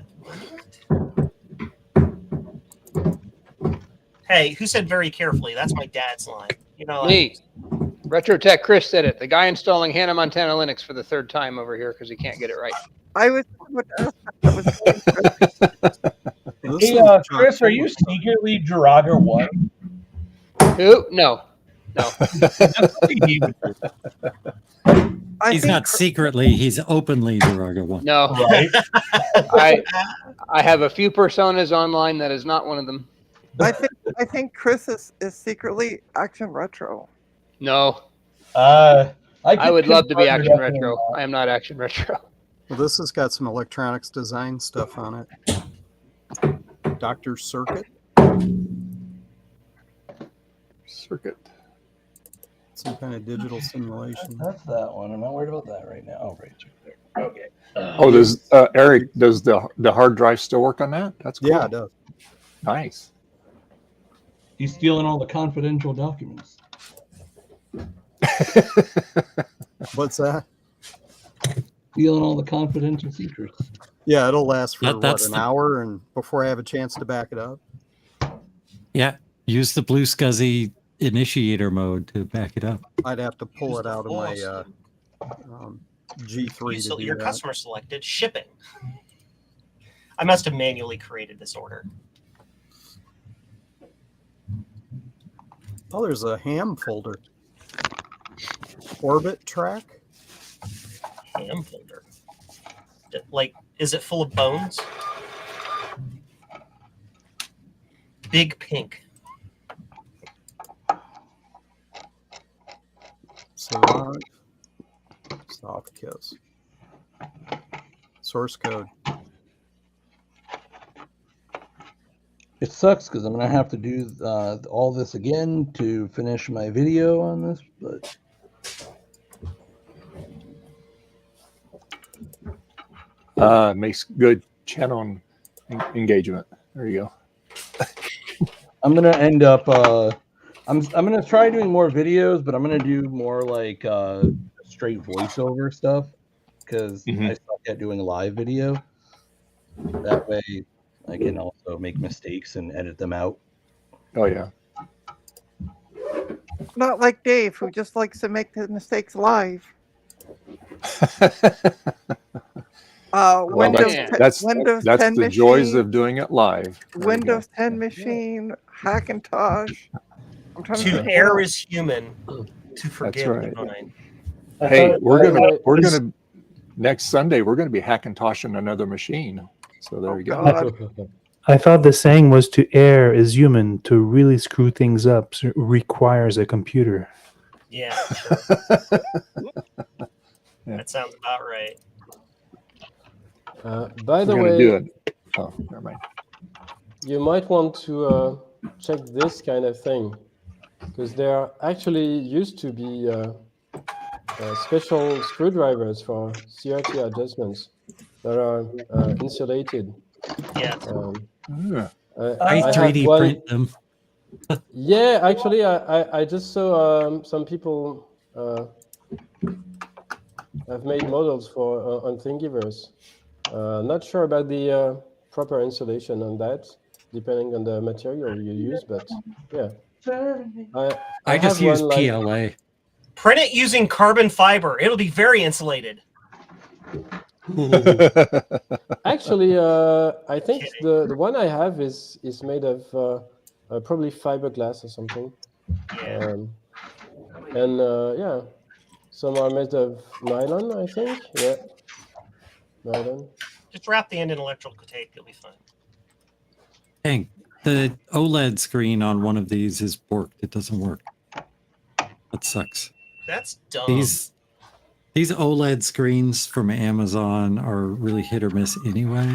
Hey, who said very carefully? That's my dad's line. Me. RetroTech Chris said it. The guy installing Hannah Montana Linux for the third time over here because he can't get it right. I was. Hey, Chris, are you secretly Jiraga 1? Who? No. No. He's not secretly, he's openly Jiraga 1. No. Right. I have a few personas online. That is not one of them. I think Chris is secretly Action Retro. No. I would love to be confirm Action you're definitely Retro. not. I am not Action Retro. Well, this has got some electronics design stuff on it. Dr. Circuit. Circuit. Some kind of digital simulation. That's that one. I'm not worried about that right now. Oh, right there. Okay. Oh, does Eric, does the hard drive still work on that? That's cool. Yeah, it does. Nice. He's stealing all the confidential documents. What's that? Stealing all the confidential secrets. Yeah, it'll last for That's an hour, and before I have a chance to back it up. Yeah, use the blue SCSI initiator mode to back it up. I'd have to pull it out of my G3 to do Your that. customer selected shipping. I must have manually created this order. Oh, there's a ham folder. Orbit track. Ham folder. Like, is it full of bones? Big pink. Survive. Soft kiss. Source code. It sucks because I'm gonna have to do all this again to finish my video on this, but Makes good channel engagement. There you go. I'm gonna end up. I'm gonna try doing more videos, but I'm gonna do more like straight voiceover stuff because I suck at doing live video. That way, I can also make mistakes and edit them out. Oh yeah. Not like Dave, who just likes to make the mistakes live. Windows, that's Windows that's 10 the machine, joys of doing it live. Windows 10 machine, Hackintosh. I'm trying To think. err is human, to forgive right. divine. Hey, we're gonna next Sunday we're gonna be Hackintoshing another machine. So there you go. I thought the saying was to err is human. To really screw things up requires a computer. Yeah, sure. That sounds about right. By the We're gonna way, do it. Oh, never mind. you might want to check this kind of thing because there actually used to be special screwdrivers for CRT adjustments that are insulated. Yeah. I 3D print them. Yeah, actually, I just saw some people have made models for on Thingiverse. Not sure about the proper insulation on that, depending on the material you use, but yeah. I just have use one, like- PLA. Print it using carbon fiber. It'll be very insulated. Actually, I think the one I have is made of probably fiberglass or something. Yeah. And yeah, some are made of nylon, I think. Yeah, nylon. Just wrap the end in electrical tape. You'll be fine. Dang, the OLED screen on one of these is borked. It doesn't work. That sucks. That's dumb. These OLED screens from Amazon are really hit or miss anyway.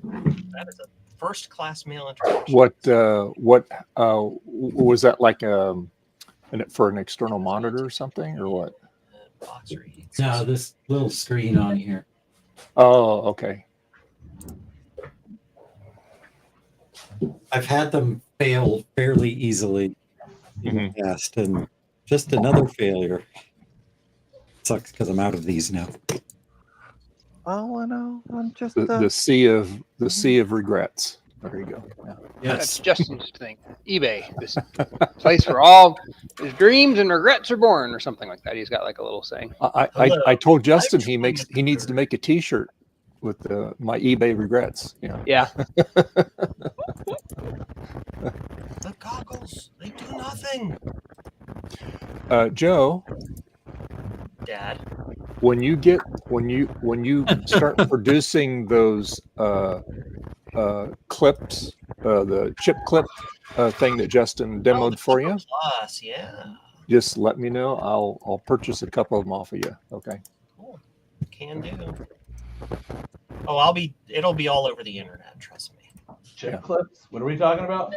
That is a first-class mail introduction. What was that like for an external monitor or something or what? No, this little screen on here. Oh, okay. I've had them fail fairly easily in the past, and just another failure. Sucks because I'm out of these now. Oh, I know. I'm just The sea of regrets. There you go. Yeah. That's Justin's thing. eBay, this place where all his dreams and regrets are born, or something like that. He's got like a little saying. I told Justin he needs to make a T-shirt with my eBay regrets. You know? Yeah. The goggles, they do nothing. Joe, Dad, when you start producing those clips, the chip clip thing that Justin demoed for you, Plus, yeah. just let me know. I'll purchase a couple of them off of you. Okay. Cool. Can do. Oh, it'll be all over the internet, trust me. Chip clips? What are we talking about?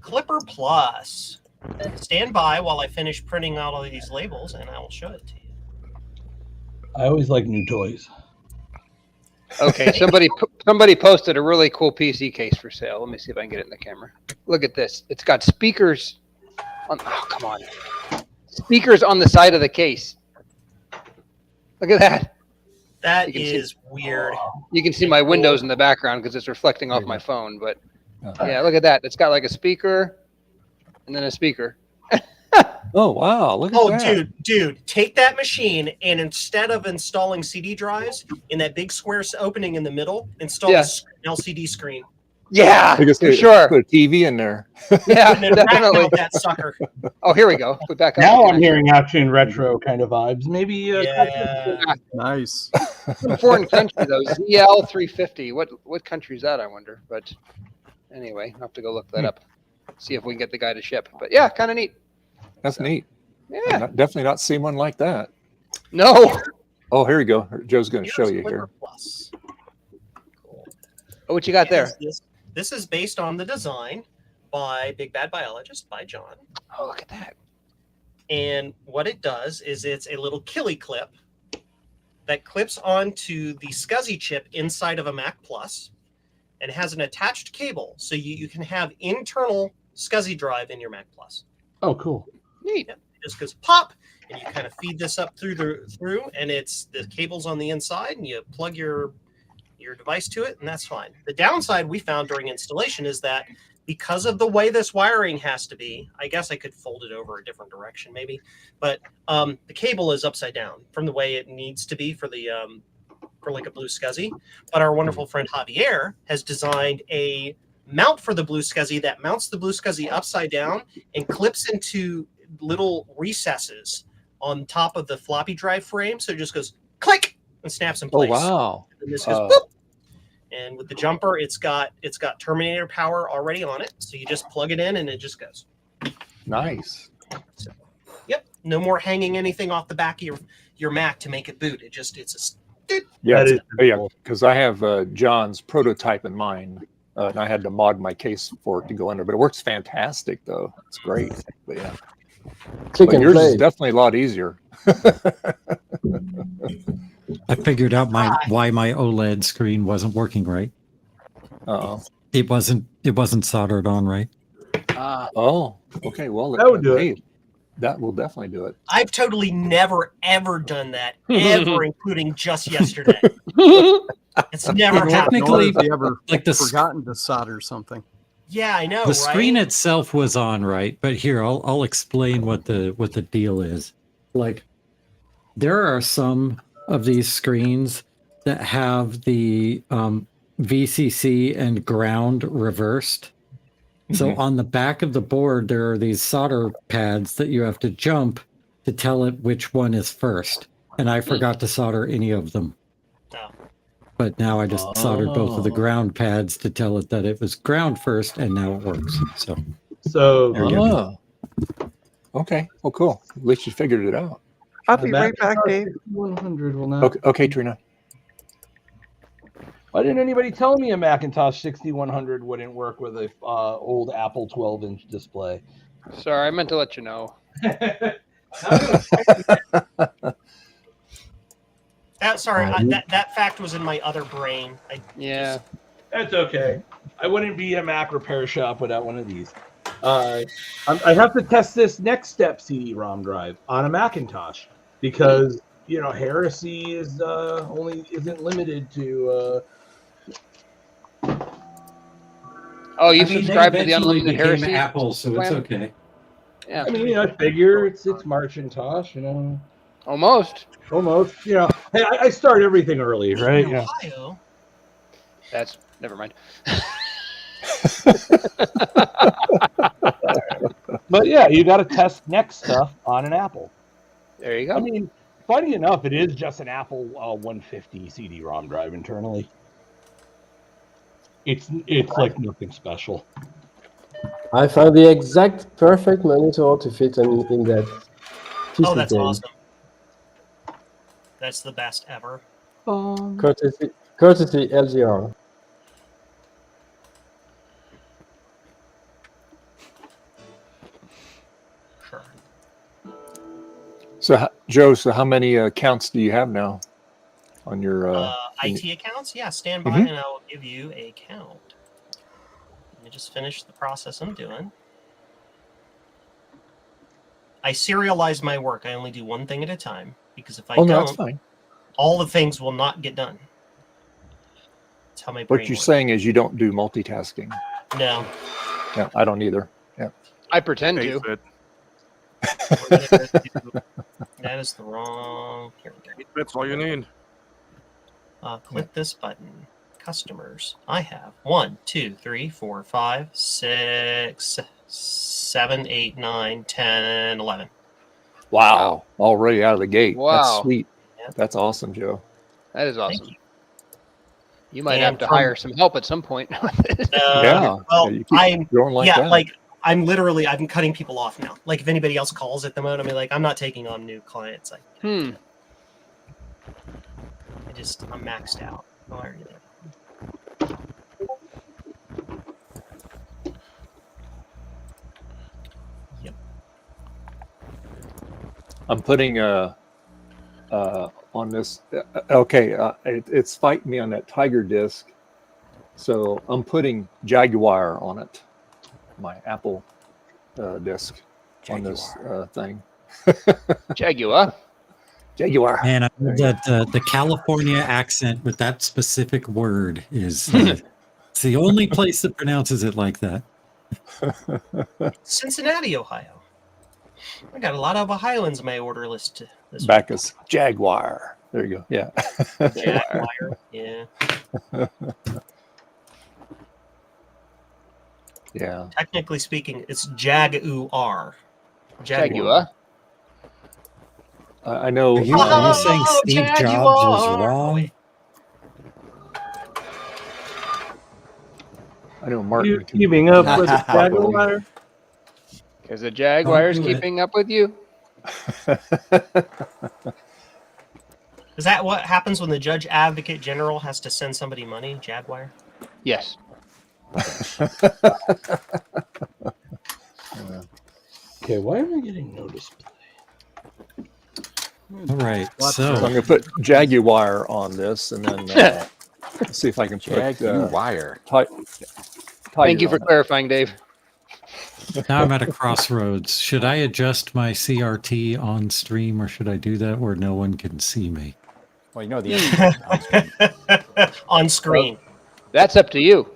Clipper Plus. Stand by while I finish printing out all of these labels, and I will show it to you. I always like new toys. Okay, somebody posted a really cool PC case for sale. Let me see if I can get it in the camera. Look at this. It's got speakers on. Oh, come on. Speakers on the side of the case. Look at that. That is weird. You can see my windows in the background because it's reflecting off my phone. But yeah, look at that. It's got like a speaker and then a speaker. Oh, wow. Look at that. Dude, take that machine and instead of installing CD drives in that big square opening in the middle, install an LCD screen. Yeah, for sure. Put a TV in there. Yeah, definitely. That sucker. Oh, here we go. Put back up. Now I'm hearing action retro kind of vibes. Maybe nice. Foreign country though. ZL 350. What country is that? I wonder. But anyway, I'll have to go look that up. See if we can get the guy to ship. But yeah, kind of neat. That's neat. Yeah. Definitely not seen one like that. No. Oh, here we go. Joe's going to show you here. Oh, what you got there? This is based on the design by Big Bad Biologist by John. Oh, look at that. And what it does is it's a little killy clip that clips onto the SCSI chip inside of a Mac Plus and has an attached cable. So you can have internal SCSI drive in your Mac Plus. Oh, cool. Neat. It just goes pop, and you kind of feed this up through, and it's the cable's on the inside, and you plug your device to it, and that's fine. The downside we found during installation is that because of the way this wiring has to be, I guess I could fold it over a different direction maybe, but the cable is upside down from the way it needs to be for the for like a blue SCSI. But our wonderful friend Javier has designed a mount for the blue SCSI that mounts the blue SCSI upside down and clips into little recesses on top of the floppy drive frame. So it just goes click and snaps in place. Oh, wow. And this goes boop. And with the jumper, it's got Terminator power already on it. So you just plug it in and it just goes. Nice. So, yep. No more hanging anything off the back of your Mac to make it boot. It's a yeah, because I have John's prototype in mind. And I had to mod my case for it to go under, but it works fantastic though. It's great. But yeah. Click but and yours play. is definitely a lot easier. I figured out why my OLED screen wasn't working right. It wasn't soldered on right. Oh, okay. Well, that would do it. That will definitely do it. I've totally never ever done that ever, including just yesterday. It's never happened. Technically, you ever forgotten to solder something? Yeah, I know. The screen itself was on right, but here I'll explain what the deal is. Like, there are some of these screens that have the VCC and ground reversed. So on the back of the board, there are these solder pads that you have to jump to tell it which one is first. And I forgot to solder any of them. But now I just soldered both of the ground pads to tell it that it was ground first, and now it works. So there you go. Okay. Well, cool. At least you figured it out. I'll be right back, Dave. 100 will now. Okay, Trina. Why didn't anybody tell me a Macintosh 6100 wouldn't work with a old Apple 12-inch display? Sorry, I meant to let you know. That fact was in my other brain. That's okay. I wouldn't be a Mac repair shop without one of these. I have to test this next step CD-ROM drive on a Macintosh because heresy is isn't limited to. Oh, you subscribe to the unlimited heresy? Apple, so it's okay. Yeah. I mean, I figure it's Macintosh, Almost. Hey, I start everything early, right? Yeah. That's never mind. But yeah, you got to test next stuff on an Apple. There you go. I mean, funny enough, it is just an Apple 150 CD-ROM drive internally. It's like nothing special. I found the exact perfect monitor to fit in that. Oh, that's awesome. That's the best ever. Courtesy LGR. So, Joe, so how many accounts do you have now on your IT accounts? Yeah, stand by Mhm. and I will give you a count. Let me just finish the process I'm doing. I serialize my work. I only do one thing at a time because if I Oh, no, don't, that's fine. all the things will not get done. That's how my brain What you're works. saying is you don't do multitasking. No. Yeah, I don't either. Yeah. I pretend Face to. it. That is the wrong. Here we go. That's all you need. Click this button. Customers. I have 1, 2, 3, 4, 5, 6, 7, 8, 9, 10, 11. Wow. Already out of the gate. Wow. That's sweet. Yep. That's awesome, Joe. That is Thank awesome. you. You might And have to from- hire some help at some point. Yeah. Well, Yeah, you keep I'm going like that. like I'm literally I'm cutting people off now. Like if anybody else calls at the moment, I'm like I'm not taking on new clients. Like I'm maxed out. Oh, I already did. Yep. I'm putting on this. Okay, it's fighting me on that Tiger disc, so I'm putting Jaguar on it. My Apple disc on this thing. Jaguar. Jaguar. Man, I heard that the California accent with that specific word is it's the only place that pronounces it like that. Cincinnati, Ohio. I got a lot of Ohioans in my order list this week. Bacchus Jaguar. There you go. Yeah. Jaguar. Yeah. Yeah. Technically speaking, it's Jaguar. Jaguar. I know. Are you saying Steve Jobs was wrong? I know Martin. You keeping up with the Jaguar? Because the Jaguar's keeping up with you. Is that what happens when the Judge Advocate General has to send somebody money? Jaguar? Yes. Okay, why am I getting no display? All right, So I'm going to put Jaguar on this, and then let's see if I can put Jaguar. Thank you for clarifying, Dave. Now I'm at a crossroads. Should I adjust my CRT on stream, or should I do that where no one can see me? Well, you know the answer. On screen. Well, that's up to you.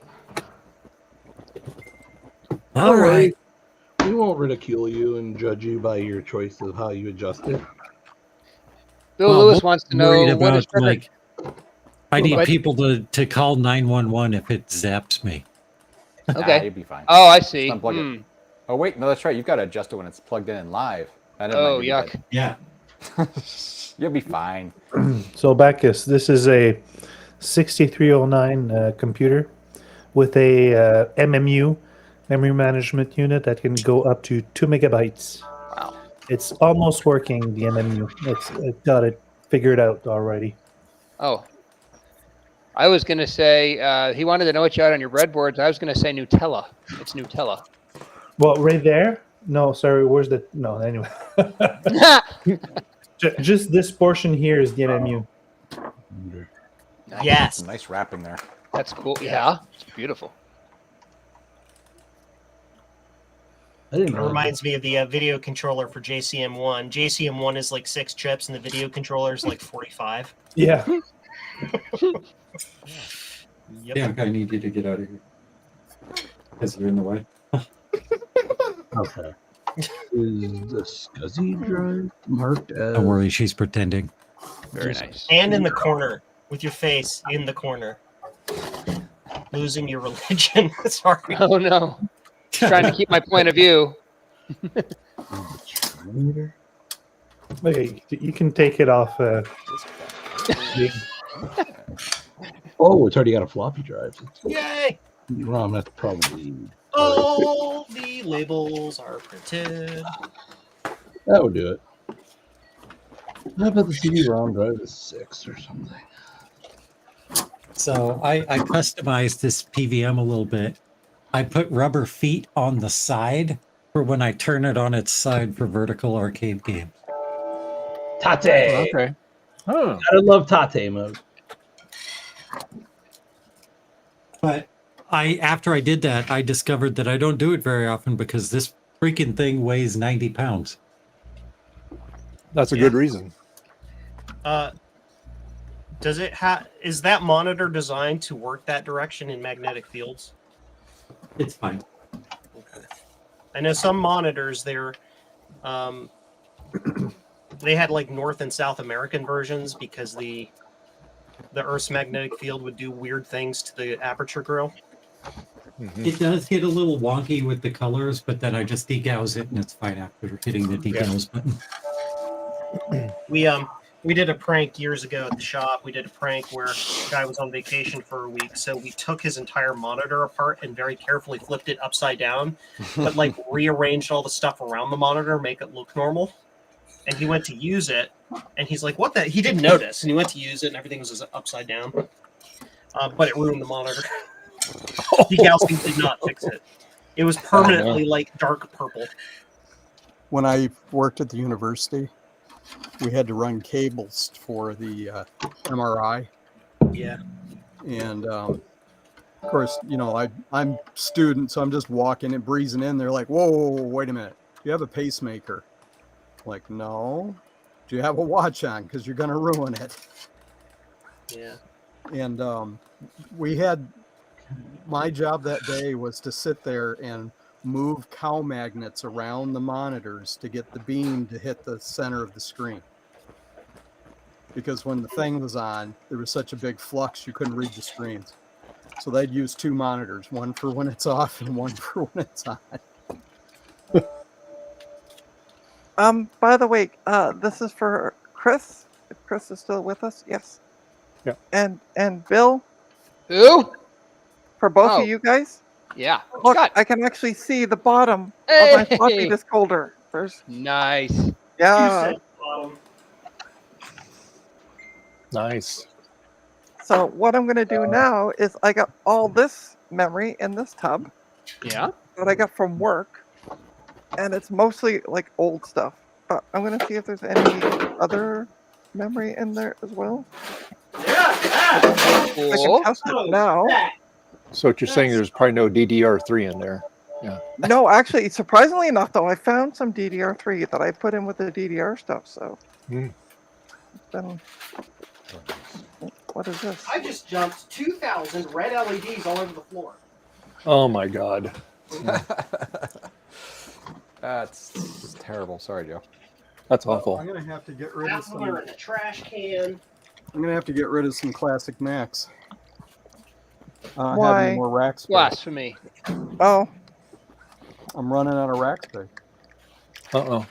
All right. We won't ridicule you and judge you by your choice of how you adjust it. Bill Lewis wants to know Worried what is about, like, I need What? people to call 911 if it zaps me. Okay. Nah, you'd be fine. Oh, I see. Just unplug it. Oh, wait. No, that's right. You've got to adjust it when it's plugged in and live. Oh, yuck. Yeah. You'll be fine. So Bacchus, this is a 6309 computer with a MMU, memory management unit, that can go up to 2 megabytes. Wow. It's almost working, the MMU. It's got it figured out already. Oh. I was going to say, he wanted to know what you had on your breadboards. I was going to say Nutella. It's Nutella. Well, right there? No, sorry, where's the... No, anyway. Just this portion here is the MMU. Nice. Yes. Some nice wrapping there. That's cool. Yeah. It's beautiful. It reminds me of the video controller for JCM1. JCM1 is like 6 chips, and the video controller is like 45. Yeah. Yep. Yeah, I need you to get out of here. Because you're in the way. Okay. Is the SCSI drive marked as... Don't worry, she's pretending. Very nice. And in the corner, with your face in the corner. Losing your religion. Sorry. Oh, no. Trying to keep my point of view. Okay, you can take it off. Oh, it's already got a floppy drive. Yay! ROM, that's probably... All the labels are printed. That would do it. How about the CD-ROM drive is 6 or something? So I customized this PVM a little bit. I put rubber feet on the side for when I turn it on its side for vertical arcade games. Tate. Okay. Huh. Gotta love Tate mode. But after I did that, I discovered that I don't do it very often because this freaking thing weighs 90 pounds. That's a good reason. Does it is that monitor designed to work that direction in magnetic fields? It's fine. Okay. I know some monitors they're they had like North and South American versions because the Earth's magnetic field would do weird things to the aperture grill. It does get a little wonky with the colors, but then I just degauss it and it's fine after hitting the degauss button. We did a prank years ago at the shop. We did a prank where a guy was on vacation for a week. So we took his entire monitor apart and very carefully flipped it upside down, but like rearranged all the stuff around the monitor, make it look normal. And he went to use it and he's like, what the? He didn't notice. And he went to use it and everything was just upside down. But it ruined the monitor. Degaussing did not fix it. It was permanently like dark purple. When I worked at the university, we had to run cables for the MRI. Yeah. And of course, you know, I'm student, so I'm just walking and breezing in. They're like, whoa, wait a minute. Do you have a pacemaker? Like, no. Do you have a watch on? Because you're going to ruin it. Yeah. And we had, my job that day was to sit there and move cow magnets around the monitors to get the beam to hit the center of the screen. Because when the thing was on, there was such a big flux you couldn't read the screens. So they'd use two monitors, one for when it's off and one for when it's on. By the way, this is for Chris. If Chris is still with us, yes. Yeah. And Bill. Who? For both of you guys. Yeah. Look, I can actually see the bottom of my floppy disk holder. There's nice. Yeah. Nice. So what I'm going to do now is I got all this memory in this tub. Yeah. That I got from work, and it's mostly like old stuff. But I'm going to see if there's any other memory in there as well. I can test it now. So what you're saying, there's probably no DDR3 in there. Yeah. No, actually, surprisingly enough, though, I found some DDR3 that I put in with the DDR stuff. So, then, what is this? I just jumped 2,000 red LEDs all over the floor. Oh my God. That's terrible. Sorry, Joe. That's awful. I'm going to have to get rid of some. In the trash can. I'm going to have to get rid of some classic Macs. Why? Have more rack space. Blasphemy. Oh. I'm running out of rack space. Uh-oh.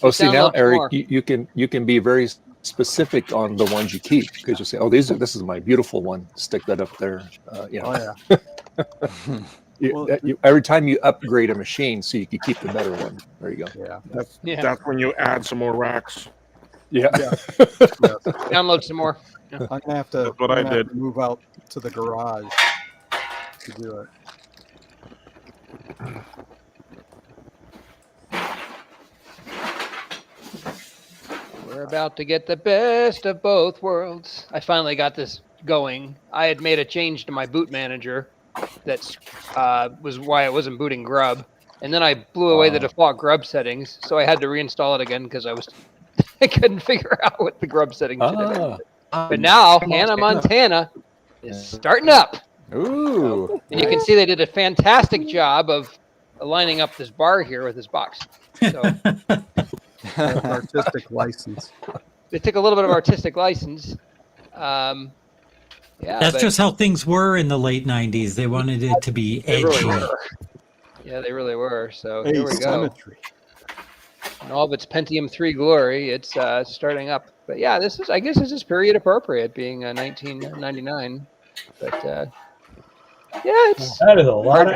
Oh, see now, Eric, you can be very specific on the ones you keep because you say, "Oh, this is my beautiful one." Stick that up there. You know. Oh yeah. Every time you upgrade a machine, so you can keep the better one. There you go. Yeah. That's when you add some more racks. Yeah. Download some more. I'm gonna have to. That's what I did. Move out to the garage to do it. We're about to get the best of both worlds. I finally got this going. I had made a change to my boot manager that was why it wasn't booting grub. And then I blew away the default grub settings, so I had to reinstall it again because I couldn't figure out what the grub settings should have been. But now Hannah Montana is starting up. Ooh. And you can see they did a fantastic job of lining up this bar here with this box. So artistic license. They took a little bit of artistic license. Yeah, that's just how things were in the late 90s. They wanted it to be edgy. Yeah, they really were. So here we go. In all of its Pentium 3 glory, it's starting up. But yeah, I guess this is period appropriate, being 1999. But yeah, it's that is a lot.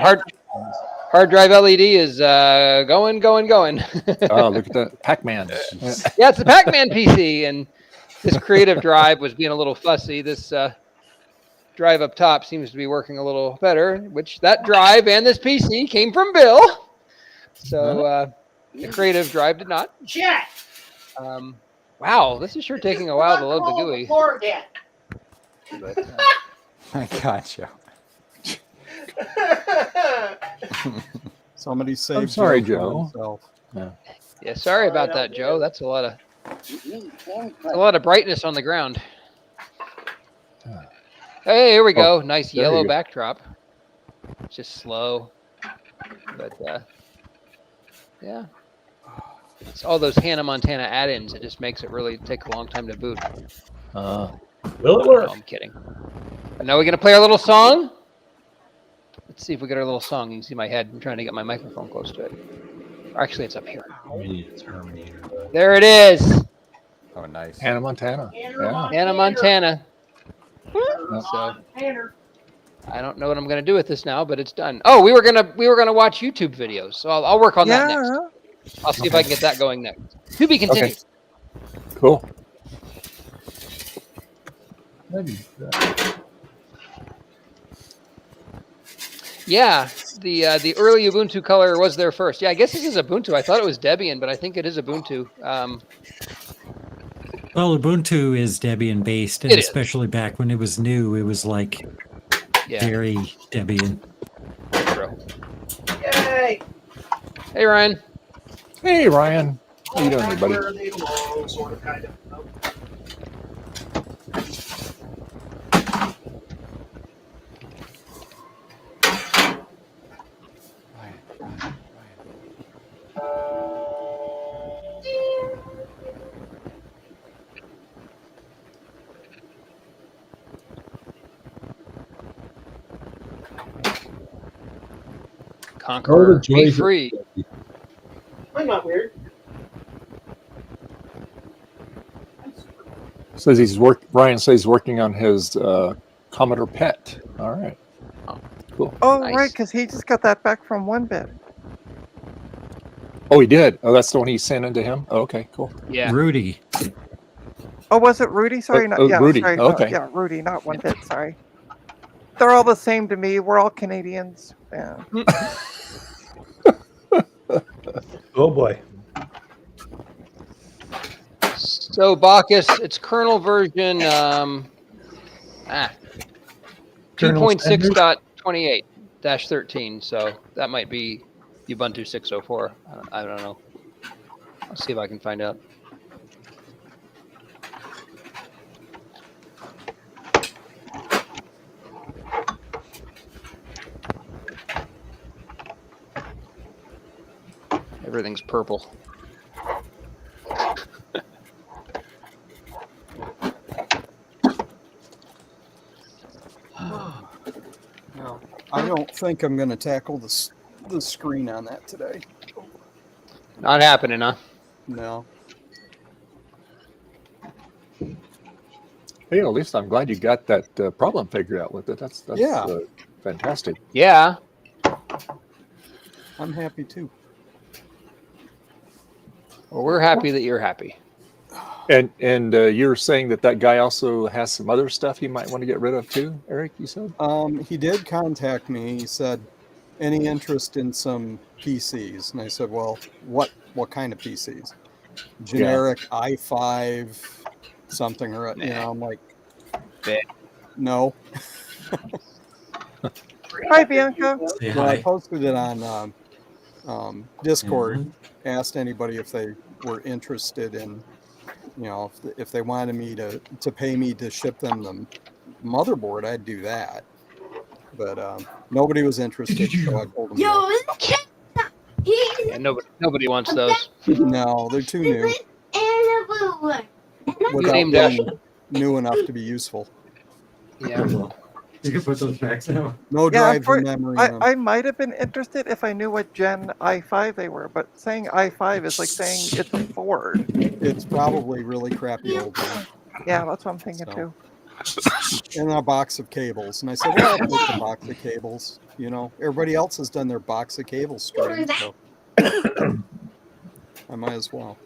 Hard drive LED is going. Oh, look at that Pac-Man. Yeah, it's the Pac-Man PC, and this creative drive was being a little fussy. This drive up top seems to be working a little better, which that drive and this PC came from Bill. So The creative drive did not. Jet. Wow, this is sure taking a while to load the GUI. But, I gotcha. Somebody saved. I'm sorry, from Joe. himself. yeah, sorry about that, Joe. That's a lot of brightness on the ground. Hey, here we go. Nice there yellow you go. backdrop. It's just slow, but yeah. It's all those Hannah Montana add-ins. It just makes it really take a long time to boot. Will it work? No, I'm kidding. But now we're gonna play our little song. Let's see if we get our little song. You can see my head. I'm trying to get my microphone close to it. Or actually, it's up here. We need a Terminator. There it is. Oh, nice. Hannah Montana. Yeah. Hannah Montana. Yeah. So I don't know what I'm gonna do with this now, but it's done. Oh, we were gonna watch YouTube videos, so I'll work on that next. I'll see if I can get that going next. To be continued. Okay. Cool. Yeah, the early Ubuntu color was there first. Yeah, I guess this is Ubuntu. I thought it was Debian, but I think it is Ubuntu. Well, Ubuntu is Debian based, and It is. especially back when it was new, it was like very Debian. True. Yay! Hey, Ryan. Hey, Ryan. How you doing, everybody? Where they belong, sort of, kind of. Conqueror, be free. I'm not weird. Says Ryan says he's working on his Commodore PET. All right. Cool. Oh, Nice. right, because he just got that back from 1-bit. Oh, he did. Oh, that's the one he sent into him. Oh, okay, cool. Yeah. Rudy. Oh, was it Rudy? Sorry, not yeah, Rudy. Sorry, Okay. yeah, Rudy, not 1-bit. Sorry. They're all the same to me. We're all Canadians. Yeah. Oh boy. So Bacchus, it's kernel version Kernel 2.6.28-13. So that might be Ubuntu 604. I don't know. I'll see if I can find out. Everything's purple. No, I don't think I'm going to tackle the screen on that today. Not happening, huh? No. Hey, at least I'm glad you got that problem figured out with it. That's Yeah. Fantastic. Yeah. I'm happy too. Well, we're happy that you're happy. And you're saying that guy also has some other stuff he might want to get rid of too, Eric, you said? He did contact me. He said, any interest in some PCs? And I said, well, what kind of PCs? Generic i5 something, or you know, I'm like, no. Hi, Bianca. When I posted it on Discord, asked anybody if they were interested in, you know, if they wanted me to pay me to ship them the motherboard, I'd do that. But nobody was interested, so I told them no. Yeah, nobody wants those. No, they're too new. Without named being new enough to be useful. Yeah. You can put those back now. No drive in memory. I might have been interested if I knew what Gen i5 they were, but saying i5 is like saying it's Ford. It's probably really crappy old one. Yeah, that's what I'm thinking too. And a box of cables. And I said, well, I'll take the box of cables. You know, everybody else has done their box of cables stream, so I might as well.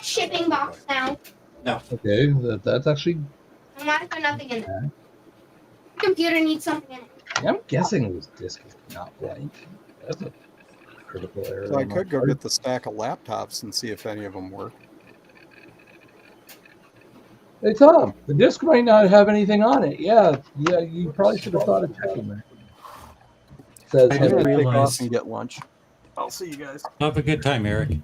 Shipping box now. No. Okay, that's actually. I'm not put nothing in there. Computer needs something in it. I'm guessing this disc is not blank. That's it. critical error. So I on my could go card. get the stack of laptops and see if any of them work. Hey Tom, the disc might not have anything on it. Yeah, you probably should have thought of checking that. Says I I'm just gonna take off realized. and get lunch. I'll see you guys. Have a good time, Eric.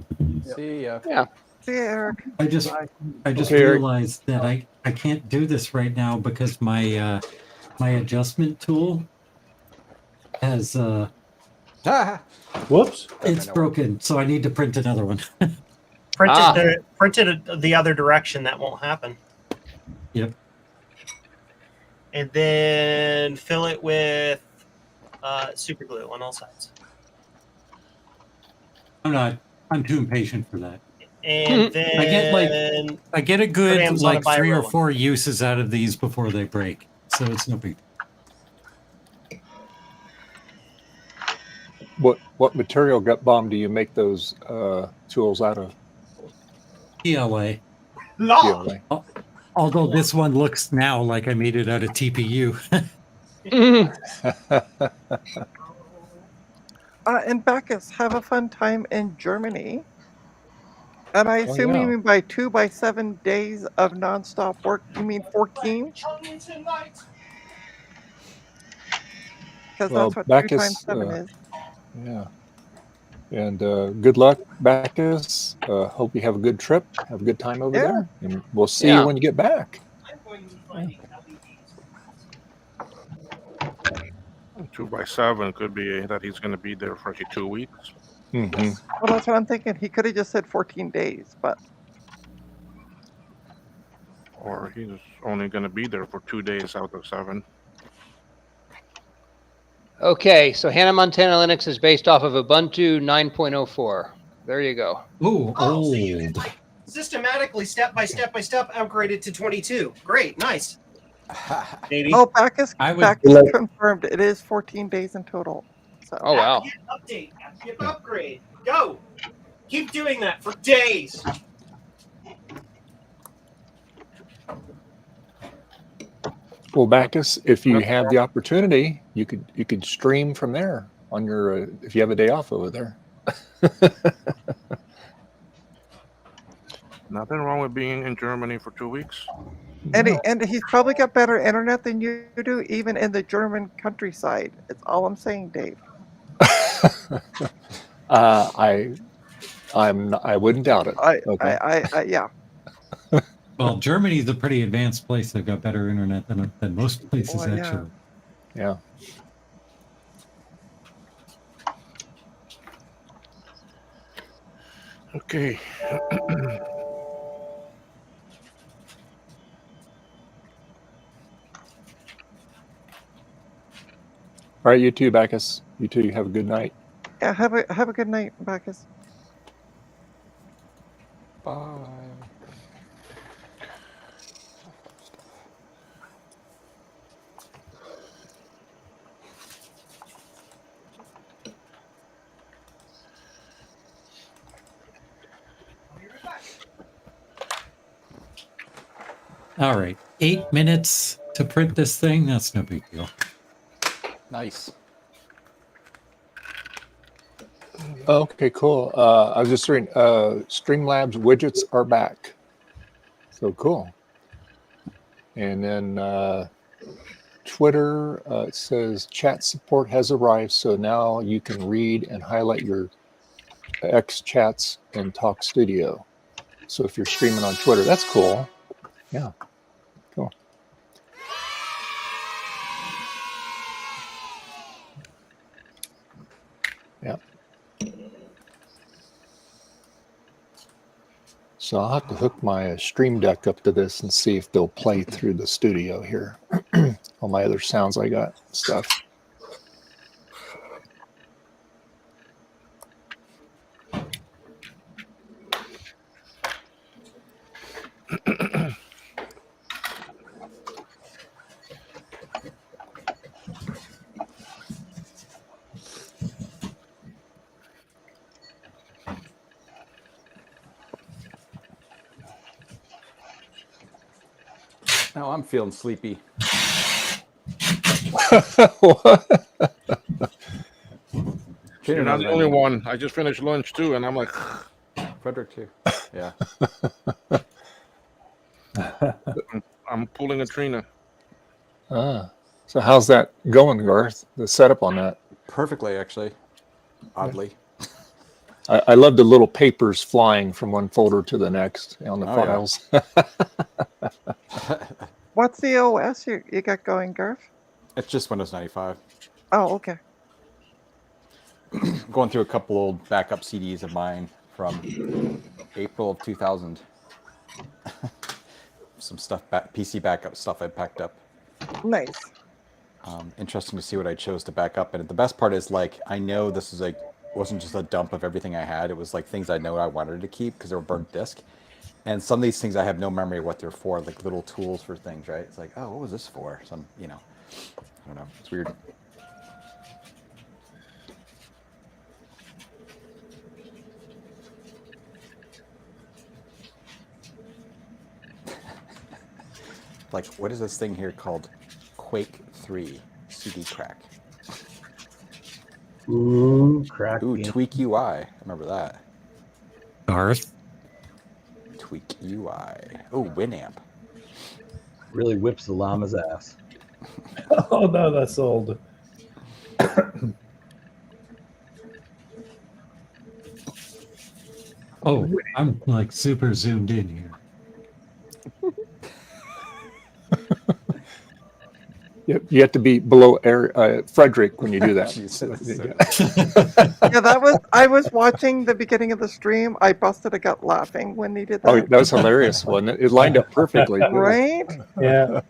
See ya. Yeah. See you, Eric. I just Okay, Eric. realized that I can't do this right now because my my adjustment tool has Whoops. it's broken, so I need to print another one. Print it the other direction. That won't happen. Yep. And then fill it with super glue on all sides. I'm too impatient for that. And then I get a good Grams on a like 3 or biro. 4 uses out of these before they break, so it's no big. What material gut bomb do you make those tools out of? PLA. PLA. Although this one looks now like I made it out of TPU. And Bacchus, have a fun time in Germany. And I Oh, assume yeah. you mean by 2 by 7 days of nonstop work, you mean 14? Because Well, that's what 2 Bacchus, times 7 is. Yeah. And good luck, Bacchus. Hope you have a good trip. Have a good time over there. And we'll see you when you get back. 2 by 7 could be that he's going to be there for 2 weeks. Mm-hmm. Well, that's what I'm thinking. He could have just said 14 days, but Or he's only going to be there for 2 days out of 7. Okay, so Hannah Montana Linux is based off of Ubuntu 9.04. There you go. Ooh, So you systematically, step by step, upgraded to 22. Great, nice. Maybe. oh, Bacchus confirmed it is 14 days in total. So. Oh, wow. Update, upgrade. Go. Keep doing that for days. Well, Bacchus, if you have the opportunity, you could stream from there on your if you have a day off over there. Nothing wrong with being in Germany for 2 weeks. And he's probably got better internet than you do, even in the German countryside. It's all I'm saying, Dave. I wouldn't doubt it. Yeah. Well, Germany's a pretty advanced place. They've got better internet than most places, Well, yeah. actually. Yeah. Okay. All right, you too, Bacchus. You too. Have a good night. Yeah, have a good night, Bacchus. Bye. All right, 8 minutes to print this thing. That's no big deal. Nice. Okay, cool. I was just reading, Streamlabs widgets are back. So cool. And then Twitter, it says chat support has arrived. So now you can read and highlight your X chats in Talk Studio. So if you're streaming on Twitter, that's cool. Yeah, cool. Yeah. So I'll have to hook my Stream Deck up to this and see if they'll play through the studio here. All my other sounds I got stuff. Now I'm feeling sleepy. You're not the only one. I just finished lunch too, and I'm like, Frederick too. Yeah. I'm pulling a Trina. So how's that going, Garth? The setup on that? Perfectly, actually. Oddly. I love the little papers flying from one folder to the next on the files. What's the OS you got going, Garth? It's just Windows 95. Oh, okay. Going through a couple old backup CDs of mine from April of 2000. Some stuff, PC backup stuff I packed up. Nice. Interesting to see what I chose to back up. And the best part is, like, I know this is wasn't just a dump of everything I had. It was like things I know I wanted to keep because they were burnt disk. And some of these things I have no memory of what they're for, like little tools for things, right? It's like, oh, what was this for? Some, I don't know. It's weird. Like, what is this thing here called? Quake 3 CD crack. Ooh, crack. Ooh, Tweak UI. I remember that. Garth. Tweak UI. Oh, Winamp. Really whips the llama's ass. Oh no, that's old. Oh, I'm like super zoomed in here. You have to be below Frederick when you do that. Yeah, I was watching the beginning of the stream. I busted a gut laughing when he did that. Oh, that was hilarious, wasn't it? It lined up perfectly. Right? Yeah.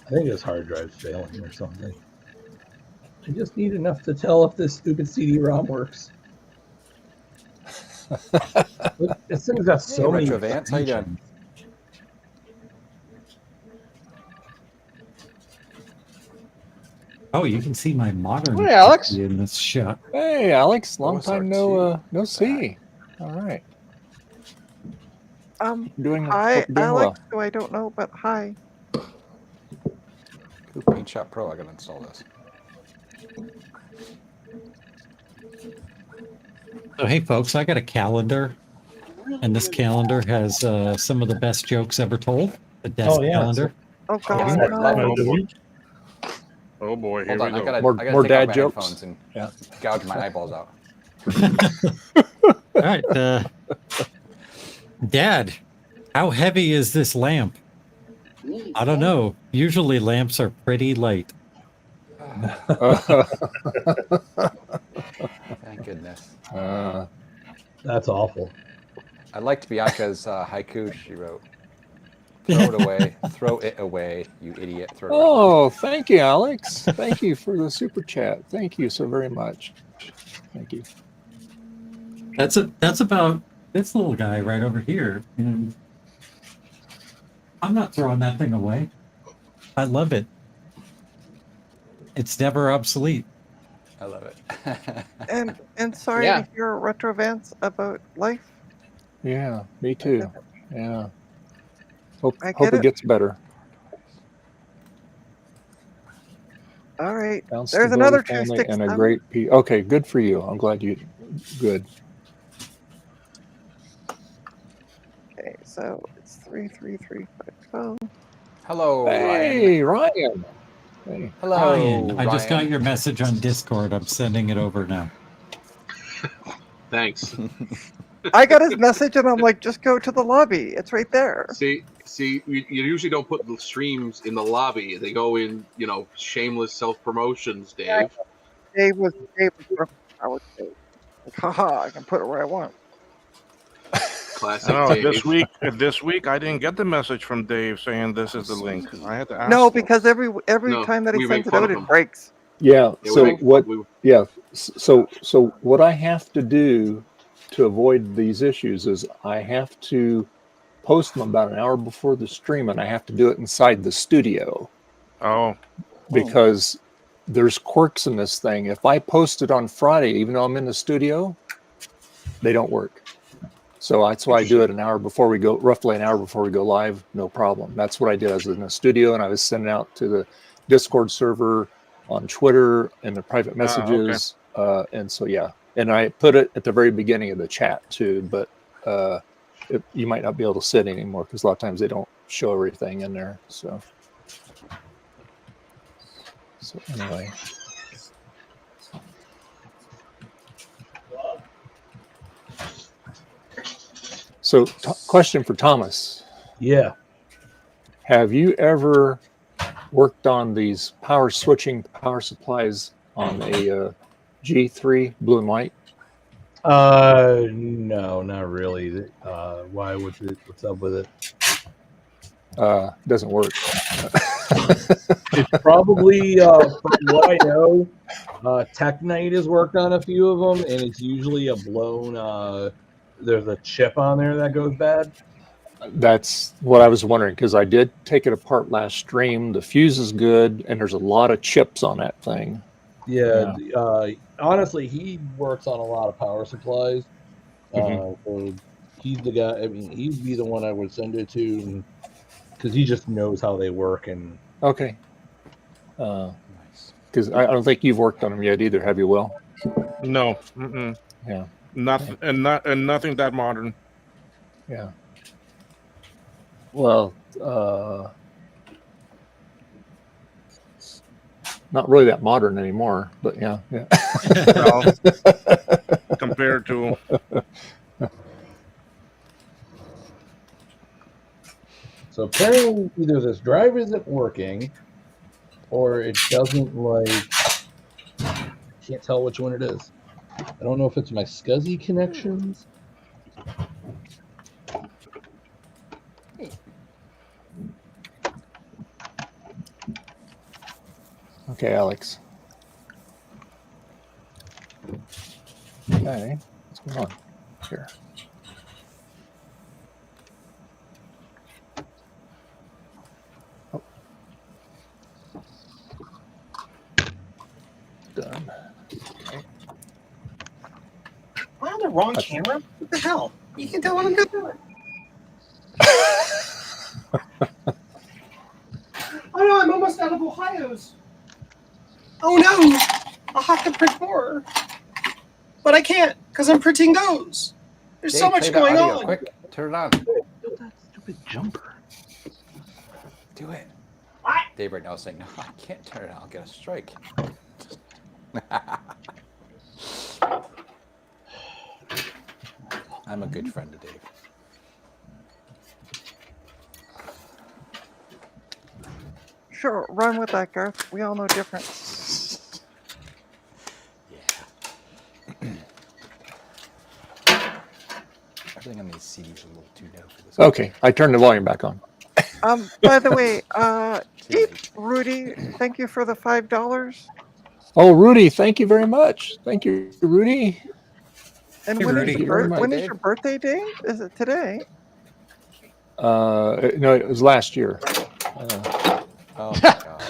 I think this hard drive's failing or something. I just need enough to tell if this stupid CD-ROM works. Look, this thing's got so many. Retrovance, how you doing? Oh, you can see my modern Hey, Alex. in this shot. Hey, Alex. Long OSR2. time no see. All right. Doing Hi, doing well. Alex, who I don't know, but hi. Ooh, Paint Shop Pro, I gotta install this. So, hey, folks, I got a calendar, and this calendar has some of the best jokes ever told. The desk calendar. Oh, God. No. Oh boy, here Hold on, we I go. gotta More take dad off my jokes? headphones and gouge my eyeballs out. All right, Dad, how heavy is this lamp? I don't know. Usually lamps are pretty light. Thank goodness. That's awful. I liked Bianca's haiku she wrote. Throw it away. Throw it away, you idiot. Throw it away. Oh, thank you, Alex. Thank you for the super chat. Thank you so very much. Thank you. That's about this little guy right over here. And I'm not throwing that thing away. I love it. It's never obsolete. I love it. And sorry to hear retrovance about life. Yeah, me too. Yeah. Hope I it get it. gets better. All right. Bounce There's stability another family 267. and a great P. Okay, good for you. I'm glad you. Good. Okay, so it's 33350. Hello, Hey, Ryan. Hey. Hello, Ryan, I just Ryan. got your message on Discord. I'm sending it over now. Thanks. I got his message and I'm like, just go to the lobby. It's right there. See, you usually don't put the streams in the lobby. They go in, shameless self-promotions, Dave. Dave was perfect. I was Dave. Like, haha, I can put it where I want. Classic No, Dave. this week I didn't get the message from Dave saying this is the link. I had to ask. No, him. because every No, time that he we sends make it fun out, of it him. breaks. Yeah. Yeah, So we make- what? we- Yeah. So what I have to do to avoid these issues is I have to post them about an hour before the stream, and I have to do it inside the studio. Oh. Because there's quirks in this thing. If I post it on Friday, even though I'm in the studio, they don't work. So that's why I do it an hour before we go, roughly an hour before we go live, no problem. That's what I did. I was in a studio and I was sending out to the Discord server, on Twitter, and the private messages. And so, yeah. And I put it at the very beginning of the chat too, but you might not be able to sit anymore because a lot of times they don't show everything in there. So anyway. So, question for Thomas. Yeah. Have you ever worked on these power supplies on a G3 blue and white? No, not really. Why? What's up with it? Doesn't work. It's probably, from what I know, Tech Knight has worked on a few of them, and it's usually a blown. There's a chip on there that goes bad. That's what I was wondering, because I did take it apart last stream. The fuse is good, and there's a lot of chips on that thing. Yeah. Honestly, he works on a lot of power supplies. So he's the guy. I mean, he'd be the one I would send it to, because he just knows how they work. And okay. Because I don't think you've worked on them yet either, have you, Will? No. Yeah. Nothing, and nothing that modern. Yeah. Well, not really that modern anymore, but yeah. Well, compared to. so apparently, either this drive isn't working, or it doesn't can't tell which one it is. I don't know if it's my SCSI connections. Okay, Alex. Okay, what's going on here? Oh. Done. Okay. Am I on the wrong camera? What the hell? You can tell what I'm doing. Oh no, I'm almost out of Ohio's. Oh no, I'll have to print more. But I can't, because I'm printing those. There's so much going on. Quick, turn it on. Build that stupid jumper. Do it. What? Dave right now is saying, no, I can't turn it on. I'll get a strike. I'm a good friend to Dave. Sure, run with that, Garth. We all know different. Everything on these CDs a little too low for this. Okay, I turned the volume back on. By the way, Rudy, thank you for the $5. Oh, Rudy, thank you very much. Thank you, Rudy. And Hey, when Rudy. is your birthday, Dave? Is it today? No, it was last year. Oh my God.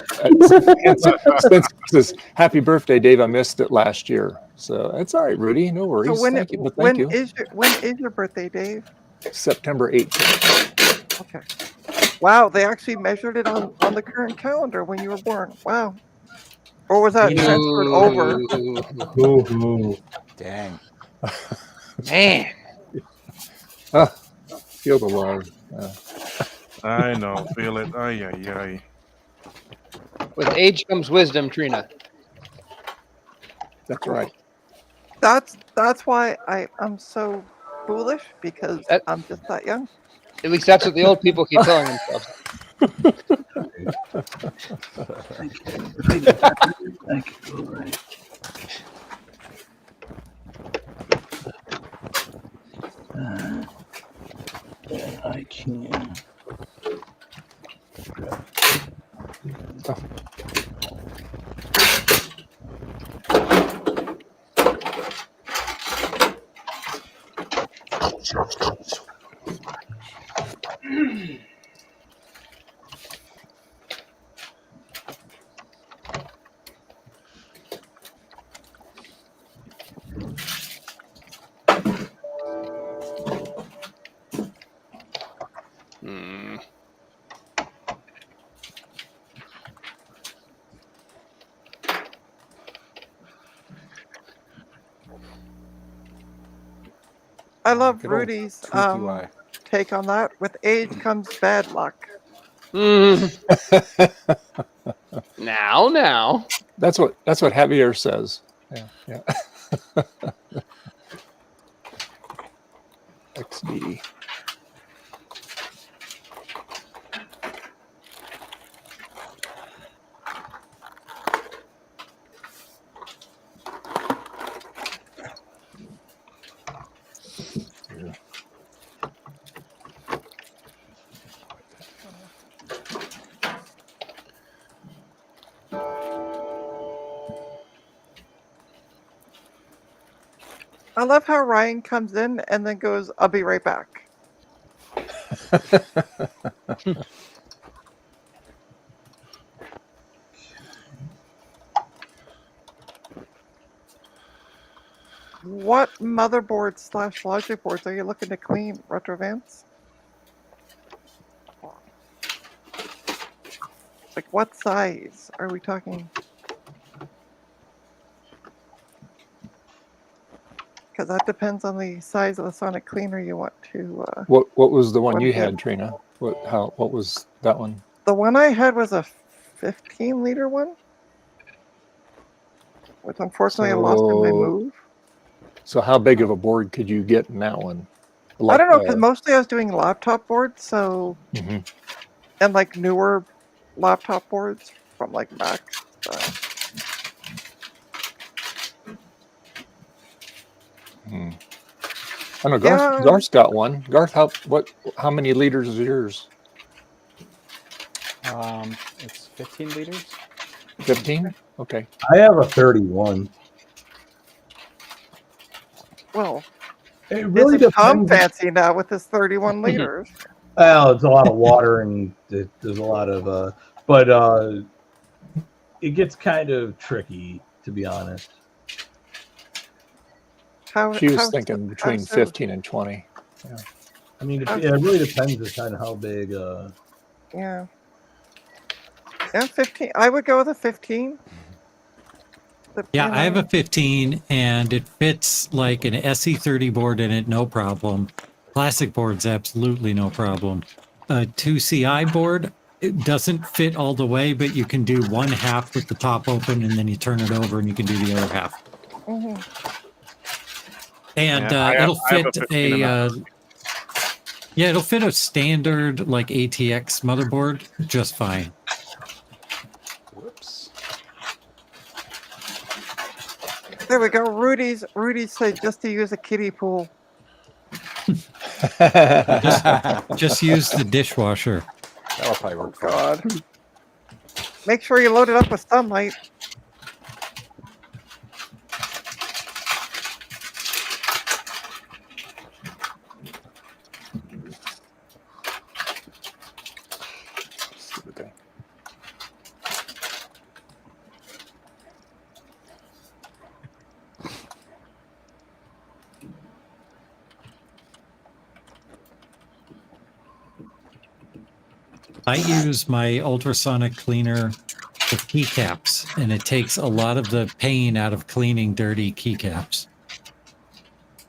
Since it says, happy birthday, Dave. I missed it last year. So that's all right, Rudy. No worries. So when thank you. is your birthday, Dave? September 18th. Okay. Wow, they actually measured it on the current calendar when you were born. Wow. Or was that transferred over? Dang. Man. Feel the love. I know, feel it. Ay, ay, ay. With age comes wisdom, Trina. That's right. That's why I'm so foolish, because I'm just that young. At least that's what the old people keep telling themselves. Thank you. All right. I can. I love Good old Rudy's Tweaky take on that. With age comes bad luck. Now. That's what Javier says. Yeah. XD. I love how Ryan comes in and then goes, "I'll be right back." What motherboard / logic boards are you looking to clean, Retrovance? Like what size are we talking? Because that depends on the size of the sonic cleaner you want to. What was the one you get. had, Trina? What was that one? The one I had was a 15-liter one, which unfortunately I lost in my move. So how big of a board could you get in that one? I don't know, because mostly I was doing laptop boards, so and like newer laptop boards from like Mac. So. I don't know. Garth's got one. Garth, how many liters is yours? It's 15 liters. 15? Okay. I have a 31. Well, it really isn't Tom depends. fancy now with his 31 liters? Well, it's a lot of water and there's a lot of, but it gets kind of tricky, to be honest. She was thinking between 15 and 20. Yeah. I mean, it really depends on kind of how big. Yeah. Yeah, 15. I would go with a 15. Yeah, I have a 15, and it fits like an SE30 board in it, no problem. Classic board's absolutely no problem. A 2CI board, it doesn't fit all the way, but you can do one half with the top open, and then you turn it over, and you can do the other half. And it'll fit it'll fit a standard like ATX motherboard just fine. Whoops. There we go. Rudy said just to use a kiddie pool. just use the dishwasher. That'll probably work. Oh, God. Make sure you load it up with sunlight. I use my ultrasonic cleaner with keycaps, and it takes a lot of the pain out of cleaning dirty keycaps.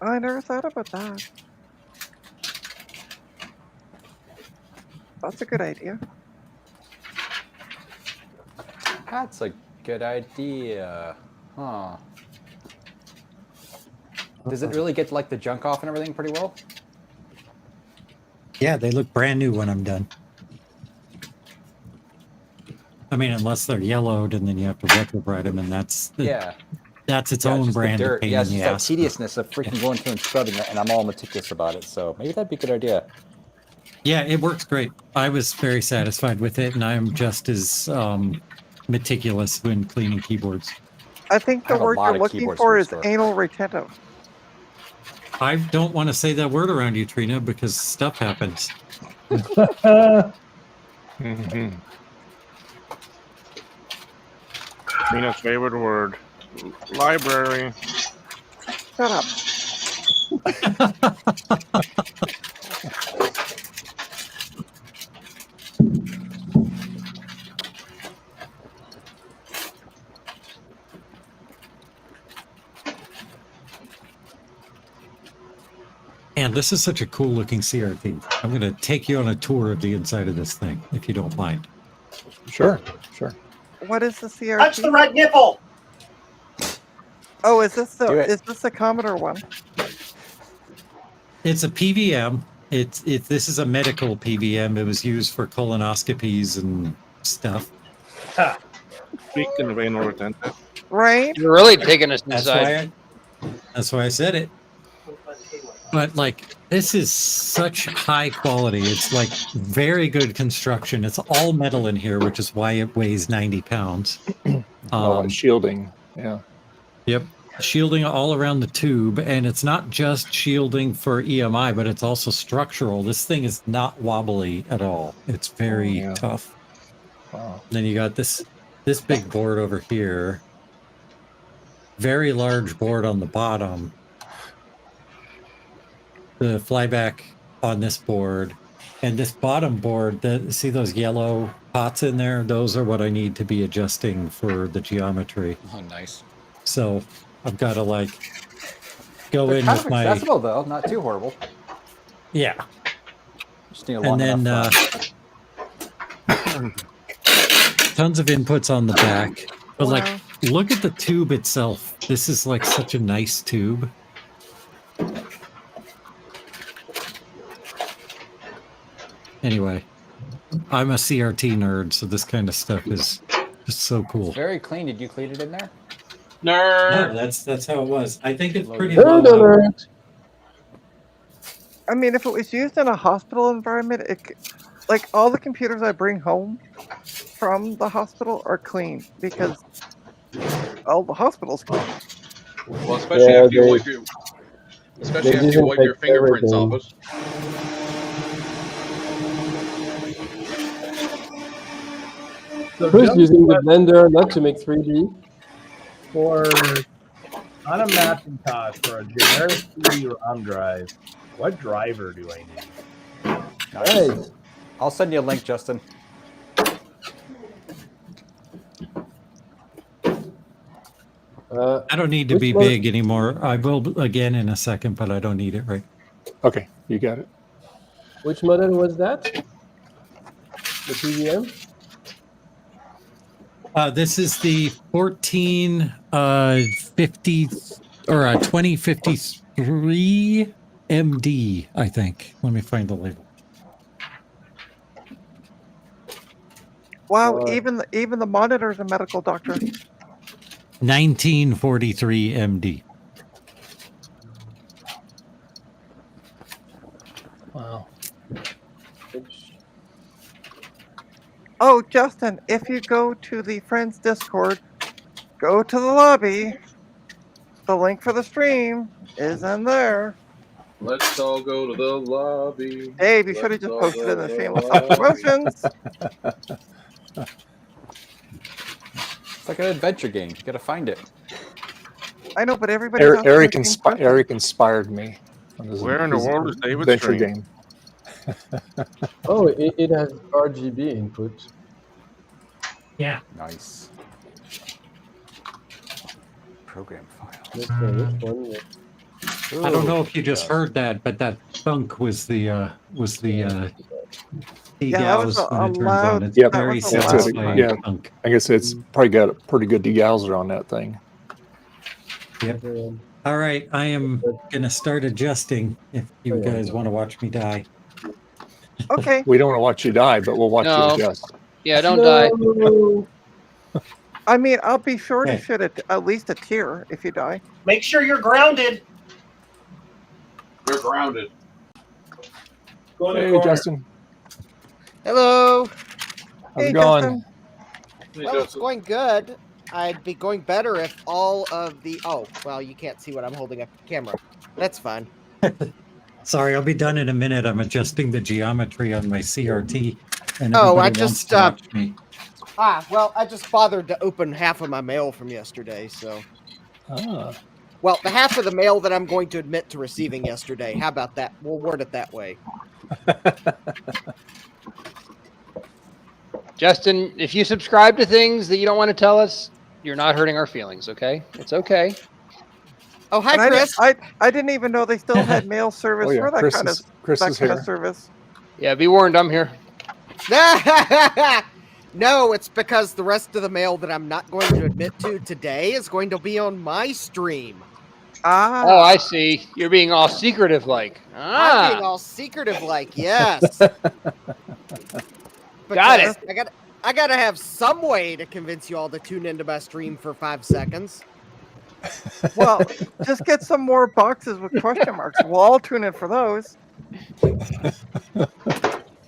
I never thought about that. That's a good idea. That's a good idea. Huh. Does it really get like the junk off and everything pretty well? Yeah, they look brand new when I'm done. I mean, unless they're yellowed, and then you have to retrobrite them, and that's its own brand of pain Yeah, in it's the just that ass. tediousness of freaking going through and scrubbing it, and I'm all meticulous about it. So maybe that'd be a good idea. Yeah, it works great. I was very satisfied with it, and I'm just as meticulous when cleaning keyboards. I think the word you're looking for is anal retentive. I don't want to say that word around you, Trina, because stuff happens. Trina's favorite word. Library. Shut up. And this is such a cool looking CRT. I'm going to take you on a tour of the inside of this thing, if you don't mind. Sure, sure. What is the CRT? Touch the red nipple. Oh, is this the Commodore one? It's a PVM. This is a medical PVM. It was used for colonoscopies and stuff. Speaking of anal retentive. Right. You're really taking us inside. That's why I said it. But like, this is such high quality. It's like very good construction. It's all metal in here, which is why it weighs 90 pounds. And shielding. Yeah. Yep. Shielding all around the tube. And it's not just shielding for EMI, but it's also structural. This thing is not wobbly at all. It's very tough. Wow. Then you got this big board over here. Very large board on the bottom. The flyback on this board. And this bottom board, see those yellow pots in there? Those are what I need to be adjusting for the geometry. Oh, nice. So I've got to like go They're in kind with of my... accessible though, not too horrible. Yeah. Just need a And long then enough tons of inputs on the back. But Wow. like, look at the tube itself. This is like such a nice tube. Anyway, I'm a CRT nerd, so this kind of stuff is just so cool. It's very clean. Did you clean it in there? No, that's how it was. I think it's pretty Nerd low. alert. I mean, if it was used in a hospital environment, like all the computers I bring home from the hospital are clean because all the hospital's clean. Well, especially Yeah, after you they- wipe your, especially they after you wipe your disinfect fingerprints off everything. us. So Who's just using the blender not to make 3D? for on a Macintosh for a generic CD-ROM drive, what driver do I need? Nice. I'll send you a link, Justin. I don't need to which be one- big anymore. I will again in a second, but I don't need it right. Okay, you got it. Which model was that? The PVM? This is the 1450 or 2053 MD, I think. Let me find the label. Wow, even the monitor's a medical doctor. 1943 MD. Wow. Oh, Justin, if you go to the Friends Discord, go to the lobby. The link for the stream is in there. Let's all go to the lobby. Dave, you should have just posted it in the shameless self-promotions. It's like an adventure game. You gotta find it. I know, but everybody. Eric inspired me. Where in the world is David's adventure stream? game? Oh, it has RGB input. Yeah. Nice. Program file. This one, yeah. I don't know if you just heard that, but that thunk was the that was degauss a when it turns loud- on. It's Yep. very that was a loud satisfying Yeah. thunk. I guess it's probably got a pretty good degaussor on that thing. Yep. All right, I am gonna start adjusting if you guys want to watch me die. Okay. We don't want to watch you die, but we'll watch No. you adjust. Yeah, don't die. I mean, I'll be sure to Okay. shed at least a tear if you die. Make sure you're grounded. You're grounded. Go in the Hey, corner. Justin. Hello. How's Hey, it going? Justin. Well, it's going good. I'd be going better if all of the. Oh, well, you can't see what I'm holding up the camera. That's fine. Sorry, I'll be done in a minute. I'm adjusting the geometry on my CRT. And Oh, I everybody wants just to watch me. Well, I just bothered to open half of my mail from yesterday, so. Ah. Well, the half of the mail that I'm going to admit to receiving yesterday. How about that? We'll word it that way. Justin, if you subscribe to things that you don't want to tell us, you're not hurting our feelings, okay? It's okay. Oh, hi, And I, Chris. I didn't even know they still had mail service Oh, yeah, for that Chris kind is- of Chris that is kind here. of service. Yeah, be warned, I'm here. No, it's because the rest of the mail that I'm not going to admit to today is going to be on my stream. Ah. Oh, I see. You're being all secretive like. I'm being Ah. all secretive like, yes. Got it. Because I gotta have some way to convince you all to tune into my stream for 5 seconds. Well, just get some more boxes with question marks. We'll all tune in for those.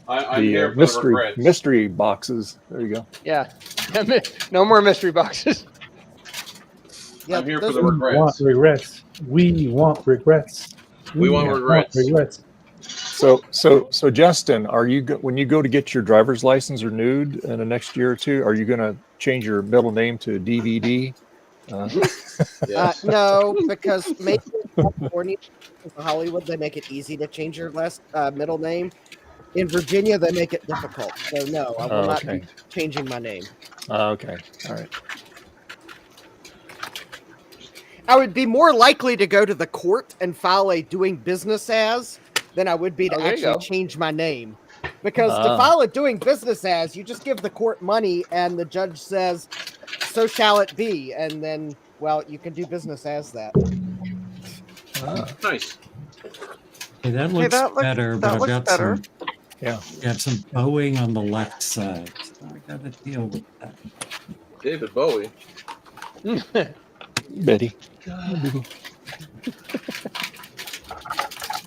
I'm here for the regrets. mystery boxes. There you go. Yeah. No more mystery boxes. I'm here for those the are- regrets. We want regrets. We want regrets. regrets. So Justin, are you when you go to get your driver's license renewed in the next year or two, are you going to change your middle name to DVD? No, because maybe in California, in Hollywood, they make it easy to change your last middle name. In Virginia, they make it difficult. So no, I will not be changing my name. Okay, all right. I would be more likely to go to the court and file a doing business as than I would be to Oh, there you actually go. change my name. Because to file a doing business as, you just give the court money and the judge says, so shall it be. And then, well, you can do business as that. Nice. Hey, that looks better, but I've got better. some. Yeah, you have some bowing on the left side. So I got to deal with that. David Bowie. Betty.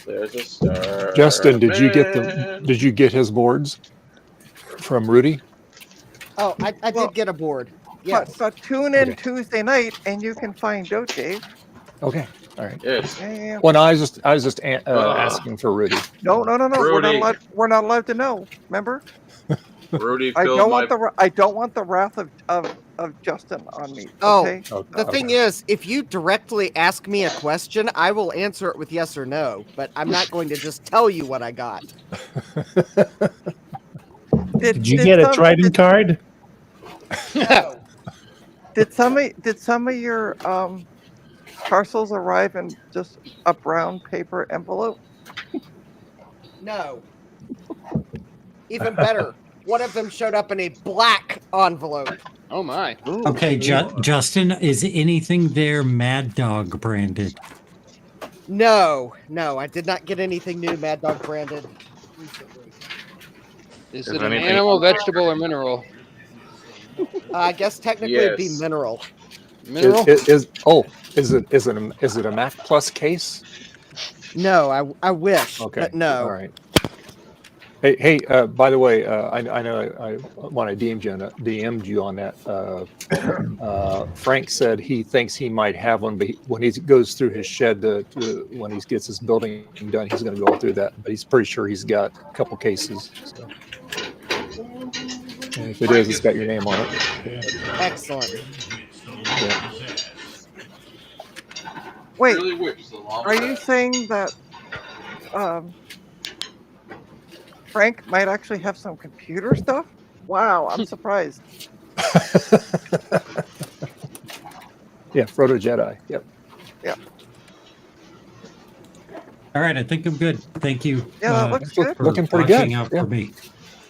There's a star. Justin, did you get his boards from Rudy? Oh, I did get a board. Yes. But tune in Tuesday night and you can find out, Dave. Okay, all right. Yes. Yeah. Well, no, I was just asking for Rudy. No. Rudy. We're not allowed to know. Remember? Rudy I filled don't my... want the wrath of Justin on me. Oh, Okay? the thing is, if you directly ask me a question, I will answer it with yes or no. But I'm not going to just tell you what I got. Did you get a Trident card? No. Did some of your parcels arrive in just a brown paper envelope? No. Even better, one of them showed up in a black envelope. Oh my. Okay, Justin, is anything there Mad Dog branded? No, I did not get anything new Mad Dog branded recently. Is it an animal, vegetable, or mineral? I guess technically it'd be Yes. mineral. Mineral? Is it a Mac Plus case? No, I wish, Okay. but no. All right. Hey, by the way, I know when I DM'd you on that. Frank said he thinks he might have one, but when he goes through his shed when he gets his building done, he's going to go through that. But he's pretty sure he's got a couple cases. So. And if it is, it's got your name on it. Yeah. Excellent. Yeah. Wait, Really whips the long are you saying that Frank might actually have some computer stuff? Wow, I'm surprised. Yeah, Frodo Jedi. Yep. Yeah. All right, I think I'm good. Thank you. Yeah, that looks good. for Looking pretty watching good. out Yeah. for me.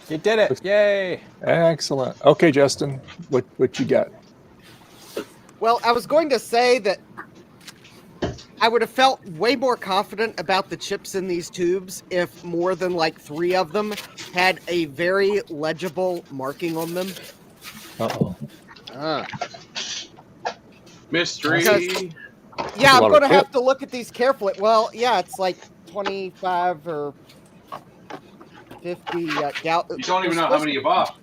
You did it! Yay! Excellent. Okay, Justin, what you got? Well, I was going to say that I would have felt way more confident about the chips in these tubes if more than like 3 of them had a very legible marking on them. Uh-oh. Mystery. Because- Yeah, I'm going to have to look at these carefully. Well, yeah, it's like 25 or 50 gal. You don't even know how many you bought.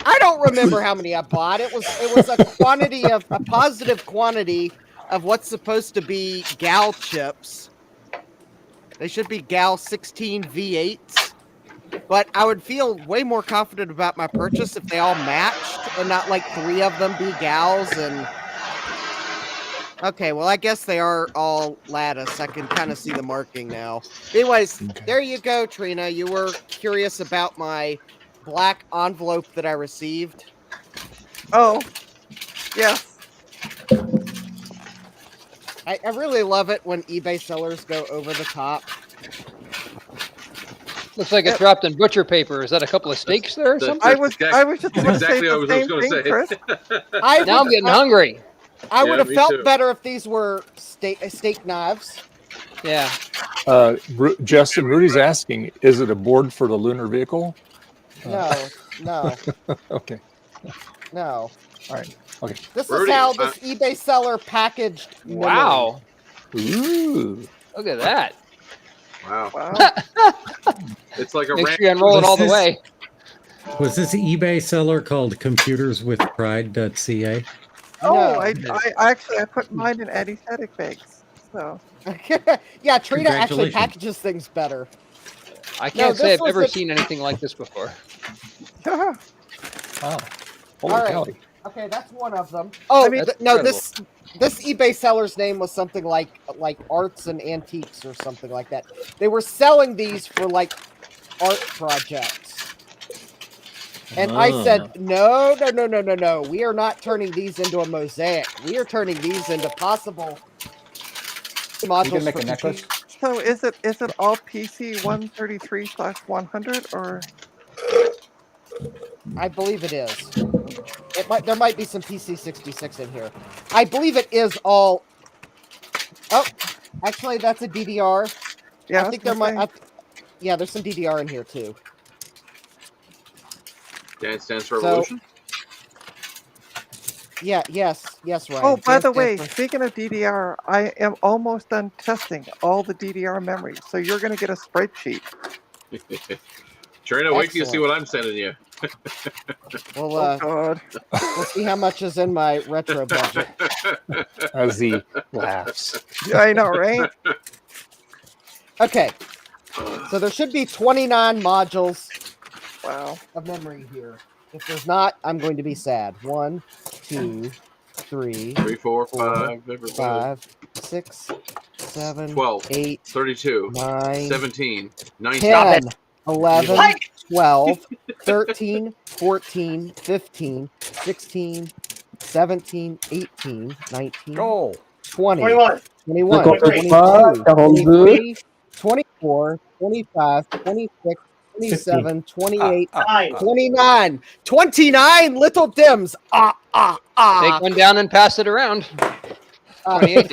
I don't remember how many I bought. It was a positive quantity of what's supposed to be gal chips. They should be gal 16 V8s. But I would feel way more confident about my purchase if they all matched and not like 3 of them be gals and... Okay, well, I guess they are all lattice. I can kind of see the marking now. Anyways, There you go, Trina. You were curious about my black envelope that I received. Oh, yes. I really love it when eBay sellers go over the top. Looks like it's wrapped in butcher paper. Is that a couple of steaks there or something? I was just going to say exactly what the I was same going to thing, say. Chris. Now I'm getting hungry. I Yeah, would have me felt too. better if these were steak knives. Yeah. Justin, Rudy's asking, is it a board for the lunar vehicle? No. Okay. No. All right. Okay. This Rudy, is how this eBay seller packaged. Wow. Ooh. Look at that. Wow. It's like a Make sure you unroll it all the way. Was this eBay seller called computerswithpride.ca? Oh, No. I put mine in anesthetic bags. So Yeah, Trina actually Congratulations. packages things better. I can't say this I've ever was a- seen anything like this before. Wow. Holy All right. cow. Okay, that's one of them. Oh, That's no, incredible. this eBay seller's name was something like Arts and Antiques or something like that. They were selling these for like art projects. And I said, no. We are not turning these into a mosaic. We are turning these into possible modules. You can make for a necklace. so is it all PC 133/100 or? I believe it is. There might be some PC66 in here. I believe it is all. Oh, actually, that's a DDR. Yeah, I think there might. Yeah, there's some DDR in here too. Dance Dance Revolution. Yeah. Yes, Ryan. Oh, by Yes, the way, yes, speaking of DDR, I am almost done testing all the DDR memories. So you're going to get a spreadsheet. Trina, wait till you see what I'm sending you. Well, Oh God. we'll see how much is in my retro budget. As he laughs. Yeah, I know, right? Okay, so there should be 29 modules Wow. of memory here. If there's not, I'm going to be sad. 1, 2, 3, 3, 4, 4, 5, 5, 6, 7, 12, 8, 32, 9, 17, 19. 10, 11, 12, 13, 14, 15, 16, 17, 18, 19, Go. 20, 21, 21, 22, 23, 24, 25, 26, 27, 28, 29, 29 little dims. Take one down and pass it around. 28.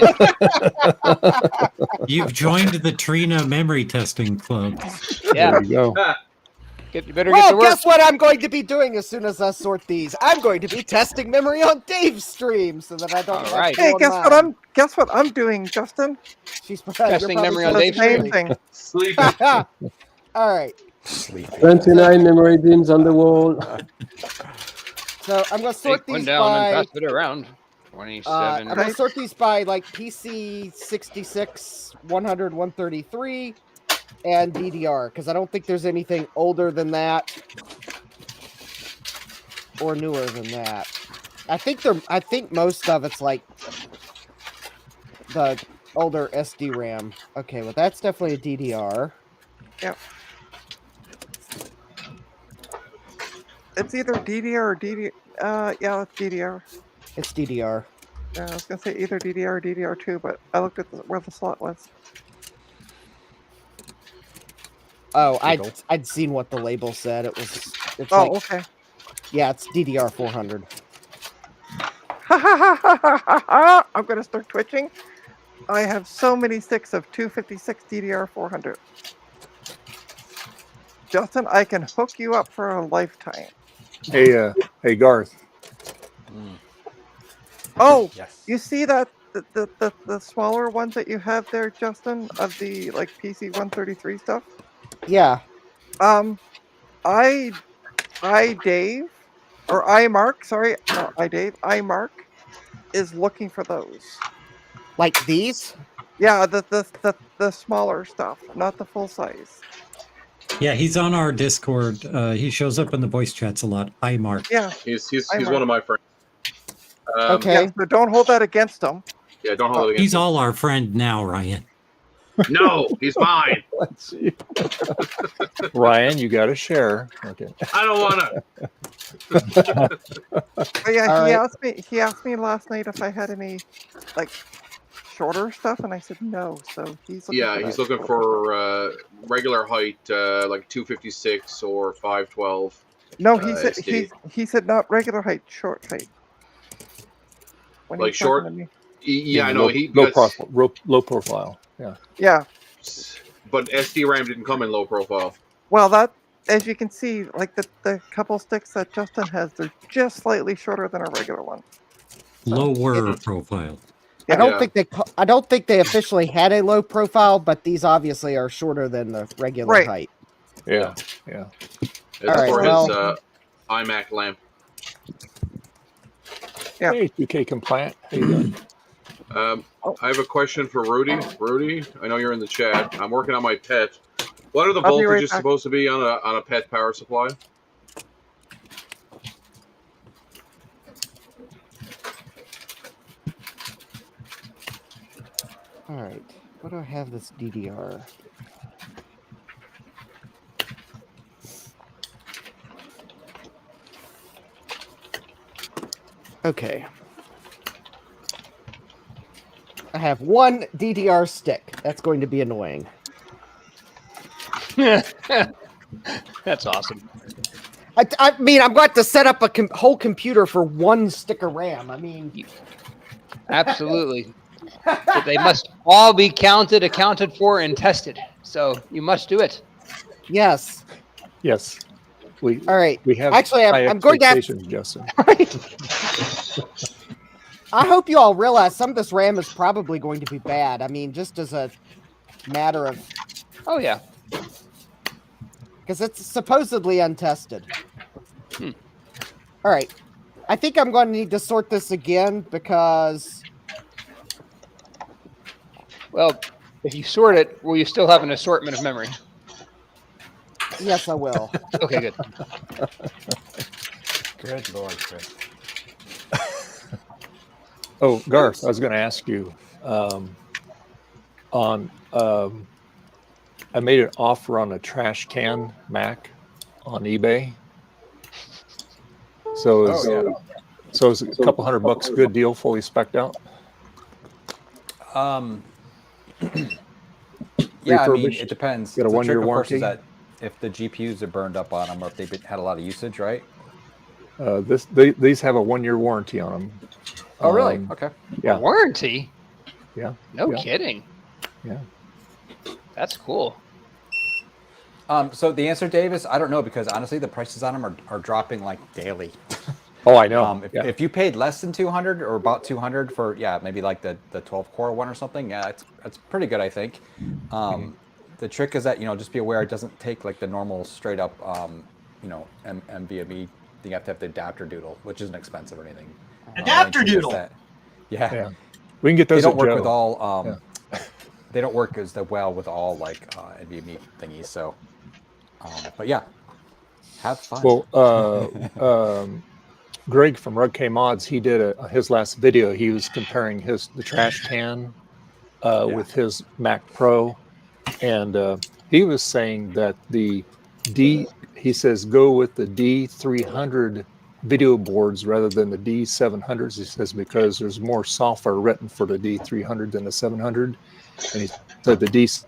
You've joined the Trina memory testing club. Yeah. There you go. You better get Well, to work. guess what I'm going to be doing as soon as I sort these? I'm going to be testing memory on Dave's stream so that I don't. All right. Hey, guess what I'm doing, Justin? She's Testing memory on The Dave's same stream. thing. Sleeping. All right. 29 memory DIMMs on the wall. So I'm going to sort Take one these down by. and pass it around. 27. I'm going to sort these by like PC 66, 100, 133, and DDR because I don't think there's anything older than that or newer than that. I think most of it's like the older SD RAM. Okay, well that's definitely a DDR. Yep. It's either DDR or DDR. Yeah, it's DDR. It's DDR. Yeah, I was gonna say either DDR or DDR2, but I looked at where the slot was. Oh, I'd seen what the label said. It's Oh, like, okay. yeah, it's DDR 400. I'm gonna start twitching. I have so many sticks of 256 DDR 400. Justin, I can hook you up for a lifetime. Hey, Garth. Oh, Yes. you see that the smaller ones that you have there, Justin, of the like PC 133 stuff? Yeah. Dave or iMark, sorry, no, iMark is looking for those. Like these? Yeah, the smaller stuff, not the full size. Yeah, he's on our Discord. He shows up in the voice chats a lot. Hi, Mark. Yeah. He's iMark. one of my friends. Okay. Yeah, so don't hold that against him. Yeah, don't hold it against He's him. all our friend now, Ryan. No, he's mine. Let's see. Ryan, you got to share. Okay. I don't want to. But yeah, All he right. asked me last night if I had any like shorter stuff? And I said no. So he's looking Yeah, for he's that looking shorter. for regular height, like 256 or 512. No, he said SD. he said not regular height, short height. When Like he's talking short. to me. Yeah, I know. Low profile. Yeah. Yeah. But SD-RAM didn't come in low profile. Well, that, as you can see, like the couple sticks that Justin has, they're just slightly shorter than a regular one. Lower profile. I don't think they officially had a low profile, but these obviously are shorter than the regular height. Yeah. It's All right, for well- his iMac lamp. Yeah. Hey, 2K compliant. How you doing? I have a question for Rudy. Rudy, I know you're in the chat. I'm working on my pet. What are the I'll be right voltages back. supposed to be on a pet power supply? All right. What do I have this DDR? Okay. I have one DDR stick. That's going to be annoying. That's awesome. I mean, I'm going to set up a whole computer for one stick of RAM. I mean, Absolutely. But they must all be counted, accounted for, and tested. So you must do it. yes. Yes. We All right. we have Actually, high I'm going to have. expectations, Justin. I hope you all realize some of this RAM is probably going to be bad. I mean, just as a matter of. Oh yeah. Because it's supposedly untested. Hmm. All right. I think I'm going to need to sort this again because. Well, if you sort it, will you still have an assortment of memory? Yes, I will. Okay, good. Good Lord, Chris. Oh, Garth, I was going to ask you I made an offer on a trash can Mac on eBay. So it's a couple $100 good deal, fully spec'd out. Yeah, I mean, Refurbished? it depends. Got a The 1 year trick, of course, is warranty. that if the GPUs are burned up on them or if they've had a lot of usage, right? These have a 1 year warranty on them. Oh, really? Okay. Yeah. A warranty? Yeah. No Yeah. kidding. Yeah. That's cool. So the answer, Dave, is I don't know because honestly, the prices on them are dropping like daily. Oh, I know. If you paid less than 200 or about 200 for maybe like the 12 core one or something, it's pretty good, I think. The trick is that just be aware it doesn't take like the normal straight up NVMe. You have to have the adapter doodle, which isn't expensive or anything. Adapter doodle. Yeah. We can get those. They don't at work Joe. with all. They don't work as well with all like NVMe thingies. So, but yeah, have fun. Well, Greg from Rug K Mods, he did his last video. He was comparing the trash can with his Mac Pro, and he was saying that he says go with the D300 video boards rather than the D700s. He says because there's more software written for the D300 than the 700, and he said the D's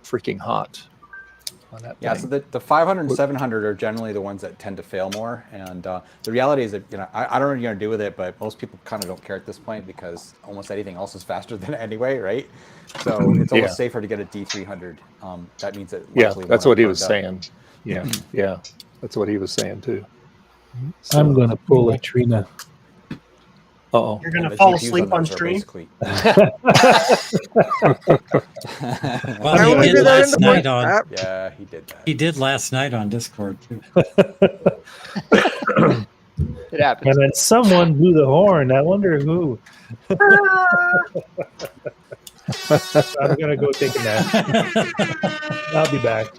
freaking hot on that Yeah, thing. so the 500 and 700 are generally the ones that tend to fail more. And the reality is that, I don't know what you're going to do with it, but most people kind of don't care at this point because almost anything else is faster than it anyway, right? So it's almost safer to get a D300. That means that likely that's one what he burned was up. saying. Yeah, that's what he was saying too. So, I'm going to pull a Trina. Uh-oh. You're going to fall asleep on stream? Well, he did last night on. Yeah, he did that. He did last night on Discord too. It happens. And then someone blew the horn. I wonder who. I'm going to go take a nap. I'll be back.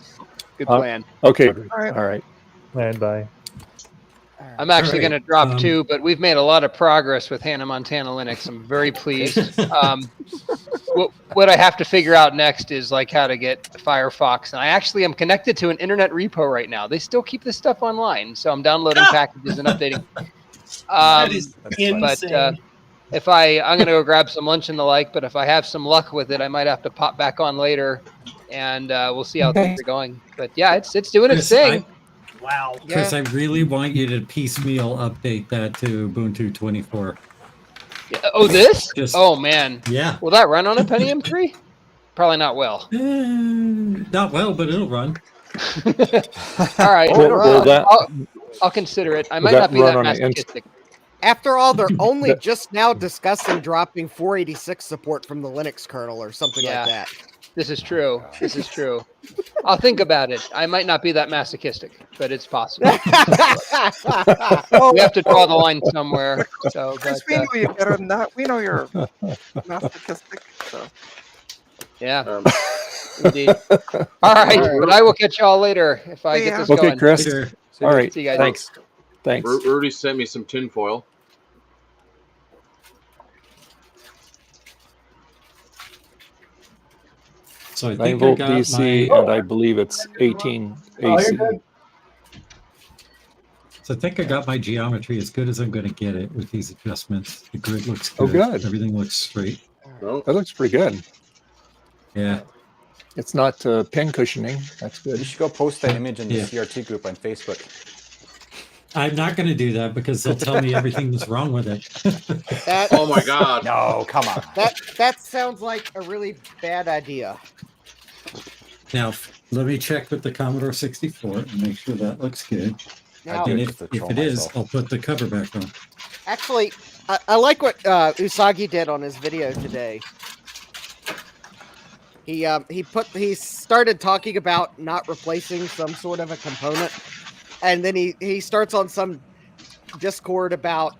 Good plan. Okay. All right. All right. And bye. I'm actually All right. going to drop two, but we've made a lot of progress with Hannah Montana Linux. I'm very pleased. What I have to figure out next is like how to get Firefox. And I actually am connected to an internet repo right now. They still keep this stuff online, so I'm downloading packages and updating. That is But insane. I'm gonna go grab some lunch and the like, but if I have some luck with it, I might have to pop back on later, and we'll see how things are going. But yeah, it's doing its thing. Wow. Chris, I really want you to piecemeal update that to Ubuntu 24. Yeah, oh, this? Just- oh man. Yeah. Will that run on a Pentium 3? Probably not well. Not well, but it'll run. All right. Will that- I'll consider it. I will might that not be run that on an masochistic. After all, they're only just now discussing dropping 486 support from the Linux kernel or something like that. This is true. This is true. I'll think about it. I might not be that masochistic, but it's possible. We have to draw the line somewhere. So, Chris, but, we know you better than that. We know you're masochistic. So. yeah. Indeed. All right, but I will catch y'all later if I get this going. Okay, Chris. All right. See you guys. Thanks. Thanks. Rudy sent me some tinfoil. So I 9 think volt I got DC, my, and I believe it's 18 AC. So I think I got my geometry as good as I'm going to get it with these adjustments. The grid looks good. Oh, good. Everything looks straight. That looks pretty good. Yeah. It's not pin cushioning. That's good. You should go post that image in the Yeah. CRT group on Facebook. I'm not going to do that because they'll tell me everything that's wrong with it. That, Oh my God. No, come on. that sounds like a really bad idea. Now, let me check with the Commodore 64 and make sure that looks good. Now, And if it is, I'll put the cover back on. actually, I like what Usagi did on his video today. He started talking about not replacing some sort of a component, and then he starts on some Discord about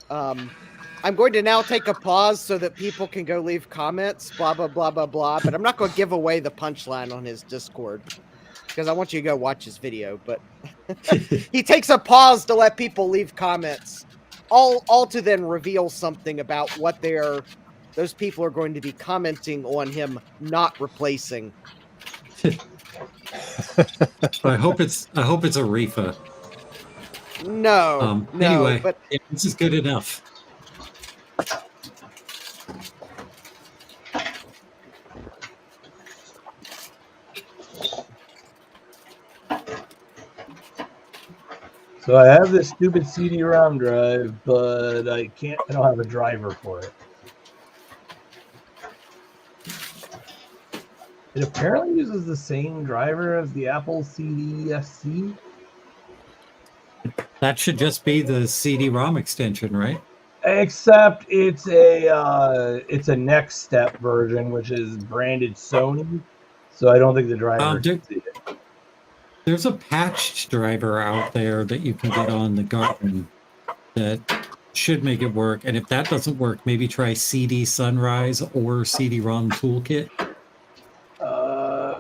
I'm going to now take a pause so that people can go leave comments, blah blah blah blah blah. But I'm not going to give away the punchline on his Discord because I want you to go watch his video. But he takes a pause to let people leave comments, all to then reveal something about what those people are going to be commenting on him not replacing. I hope it's a Rifa. No, no, Anyway, but this is good enough. So I have this stupid CD-ROM drive, but I don't have a driver for it. It apparently uses the same driver as the Apple CD-SC. That should just be the CD-ROM extension, right? Except it's a next step version, which is branded Sony. So I don't think the driver can see it. There's a patched driver out there that you can get on the Garmin that should make it work. And if that doesn't work, maybe try CD Sunrise or CD-ROM Toolkit.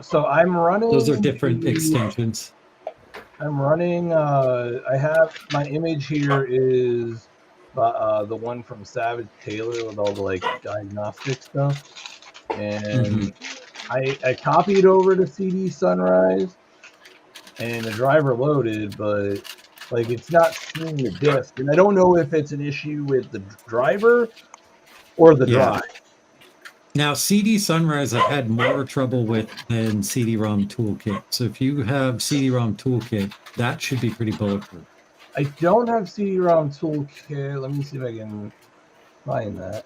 So I'm running. Those are different extensions. I'm running. I have my image here is the one from Savage Taylor with all the like diagnostic stuff, and I copied over to CD Sunrise, and the driver loaded, but like it's not seeing the disk, and I don't know if it's an issue with the driver or the drive. Now, CD Sunrise I've had more trouble with than CD-ROM Toolkit. So if you have CD-ROM Toolkit, that should be pretty bulletproof. I don't have CD-ROM Toolkit. Let me see if I can find that.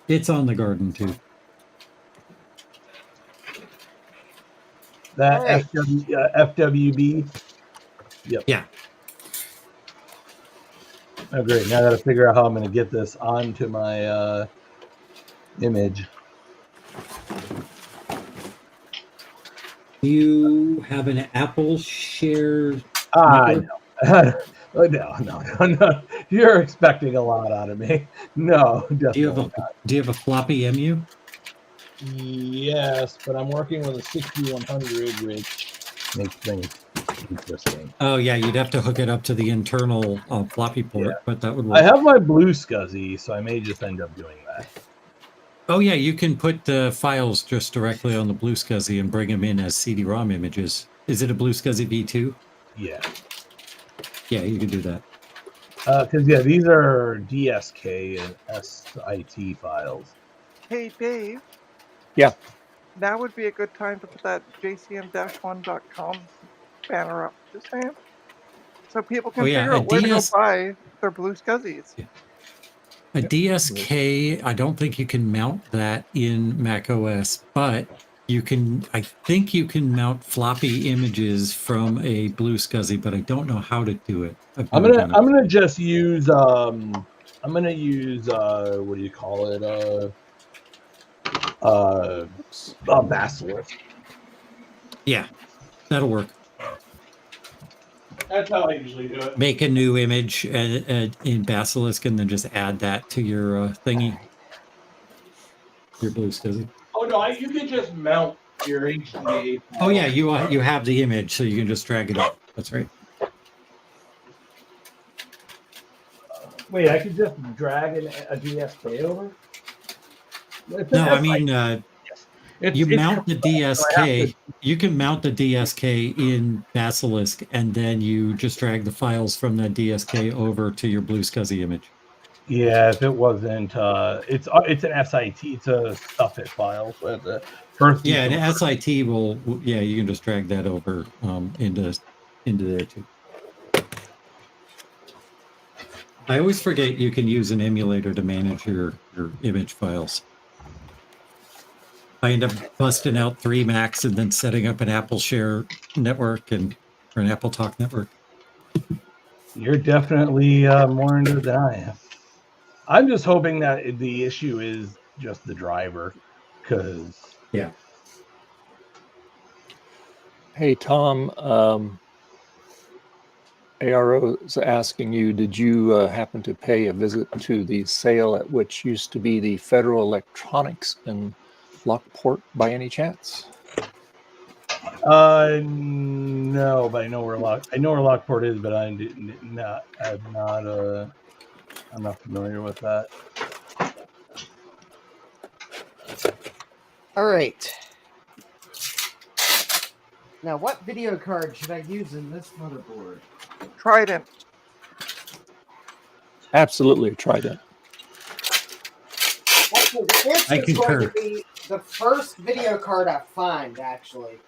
It's on the Garden too. That FWB. Yep. Yeah. Oh, great. Now I got to figure out how I'm going to get this onto my image. You have an Apple share. No. No. You're expecting a lot out of me. No, definitely not. Do you have a floppy MU? Yes, but I'm working with a 6100, which makes things interesting. Oh yeah, you'd have to hook it up to the internal floppy port, but that would work. I have my Blue SCSI, so I may just end up doing that. Oh yeah, you can put the files just directly on the Blue SCSI and bring them in as CD-ROM images. Is it a Blue SCSI V2? Yeah. Yeah, you can do that. Because yeah, these are DSK and SIT files. Hey, Dave. Yeah. Now would be a good time to put that jcm-1.com banner up. Just saying. So people can Oh, yeah, figure a out where to go DS buy their blue scuzzies. A DSK, I don't think you can mount that in Mac OS, but you can, I think you can mount floppy images from a blue SCSI, but I don't know how to do it. I'm gonna just use I'm gonna use what do you call it? Basilisk. Yeah, that'll work. That's how I usually do it. Make a new image in Basilisk and then just add that to your thingy. Your blue SCSI. Oh no, you can just mount your HDA. Oh yeah, you have the image, so you can just drag it up. That's right. Wait, I could just drag a DSK over? No, I mean, you mount the DSK. You can mount the DSK in Basilisk, and then you just drag the files from the DSK over to your blue SCSI image. Yeah, if it wasn't, it's an SIT. It's a stuff it file. But first, Yeah, and SIT will. Yeah, you can just drag that over into there too. I always forget you can use an emulator to manage your image files. I end up busting out 3 Macs and then setting up an Apple Share network or an Apple Talk network. You're definitely more into it than I am. I'm just hoping that the issue is just the driver, because yeah. Hey Tom, ARO is asking you, did you happen to pay a visit to the sale at which used to be the Federal Electronics in Lockport by any chance? No, but I know where Lockport is, but I'm not familiar with that. All right. Now, what video card should I use in this motherboard? Trident. Absolutely, Trident. Actually, this I is going to concur. be the first video card I find, actually.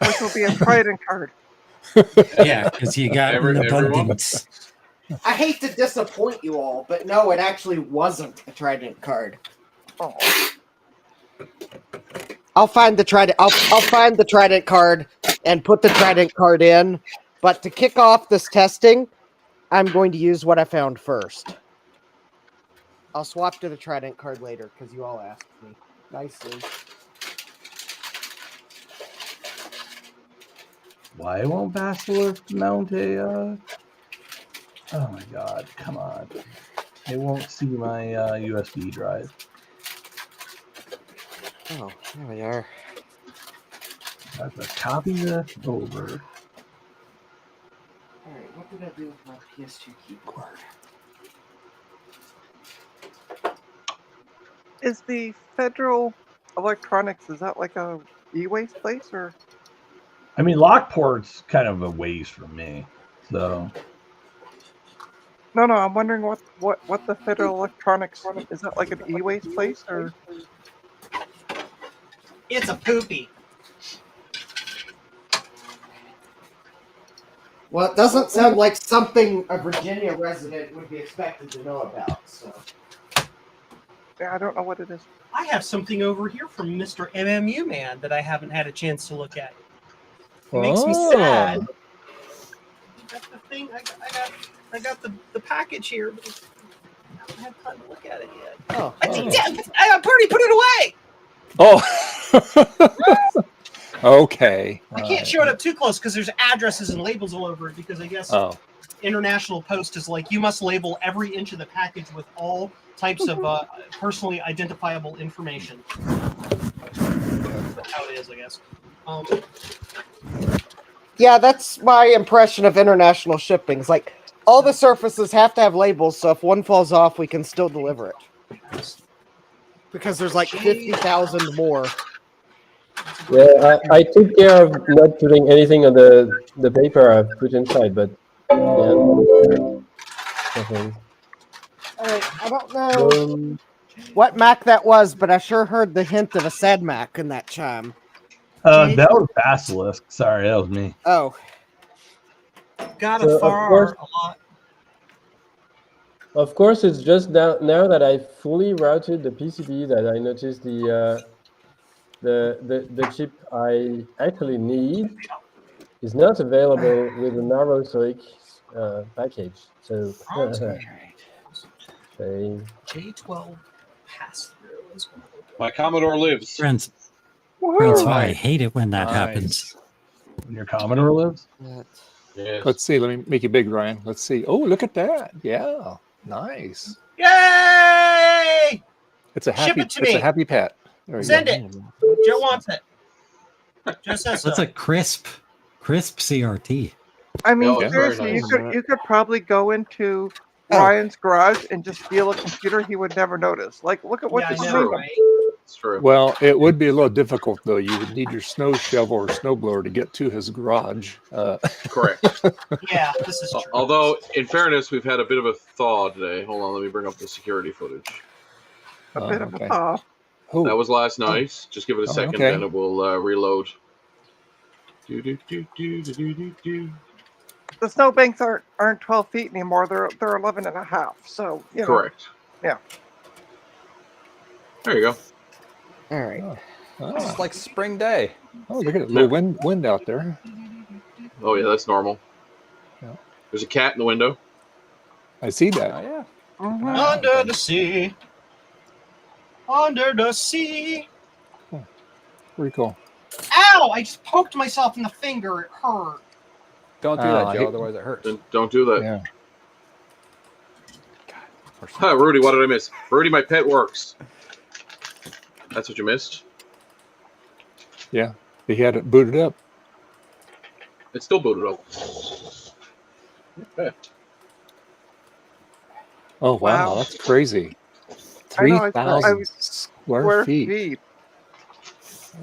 This will be a Trident card. Yeah, because you got an abundance. I hate to disappoint you all, but no, it actually wasn't a Trident card. Oh. I'll find the Trident. I'll find the Trident card and put the Trident card in. But to kick off this testing, I'm going to use what I found first. I'll swap to the Trident card later because you all asked me nicely. Why won't Basilisk mount a? Oh my God! Come on! It won't see my USB drive. Oh, there we are. I have to copy this over. All right, what did I do with my PS2 keyboard? Is the Federal Electronics, is that like a e-waste place or? I mean, Lockport's kind of a ways from me, so. No, I'm wondering what the Federal Electronics, is that like an e-waste place or? It's a poopy. Well, it doesn't sound like something a Virginia resident would be expected to know about, so. Yeah, I don't know what it is. I have something over here from Mr. MMU Man that I haven't had a chance to look at. It makes me sad. That's the thing. I got the package here, but I haven't had time to look at it yet. Oh, I already put it away. Oh. Okay. I can't show it up too close because there's addresses and labels all over it because I guess International Post is like, you must label every inch of the package with all types of personally identifiable information. That's how it is, I guess. Yeah, that's my impression of international shipping. It's like all the surfaces have to have labels, so if one falls off, we can still deliver it. Because there's like 50,000 more. Yeah, I took care of not putting anything on the paper I put inside, but yeah. I think. All right, I don't know Um, what Mac that was, but I sure heard the hint of a sad Mac in that chime. That was Basilisk. Sorry, that was me. Oh. Got So, a of far course- a lot. Of course, it's just now that I fully routed the PCB that I noticed the chip I actually need is not available with the narrow-SOIC package. So, say, J12 pass through is what I'm looking My Commodore lives. Friends, Woohoo! I hate it when that happens. When your Commodore lives? Yes. Let's see. Let me make you big, Ryan. Let's see. Oh, look at that. Yeah. Nice. Yay! It's a Ship happy it to it's a me. happy pet. There you Send go. it. Joe wants it. Joe says so. That's a crisp CRT. I mean, Oh, it's very seriously, nice. you could probably go into Ryan's garage and just steal a computer he would never notice. Like, look at what Yeah, I this know, is. right? It's true. Well, it would be a little difficult though. You would need your snow shovel or snowblower to get to his garage. Correct. Yeah, this is true. Although, in fairness, we've had a bit of a thaw today. Hold on, let me bring up the security footage. A bit of a thaw. That was last night. Just give it a Oh, second, okay. and it will reload. Do. The snowbanks aren't 12 feet anymore. They're 11 and a half. So, you know. Correct. Yeah. There you go. All right. It's just like spring day. Oh, look at it. Little wind out there. Oh yeah, that's normal. Yeah. There's a cat in the window. I see that. Oh yeah. Under the sea. Under the sea. Pretty cool. Ow! I just poked myself in the finger. It hurt. Don't do that, I Joe. hate- Otherwise, it hurts. Then don't do that. Yeah. Huh, Rudy, what did I miss? Rudy, my pet works. That's what you missed? Yeah. He had it booted up. It's still booted up. Okay. Oh wow, Wow. that's crazy. I know, I 3,000 square feet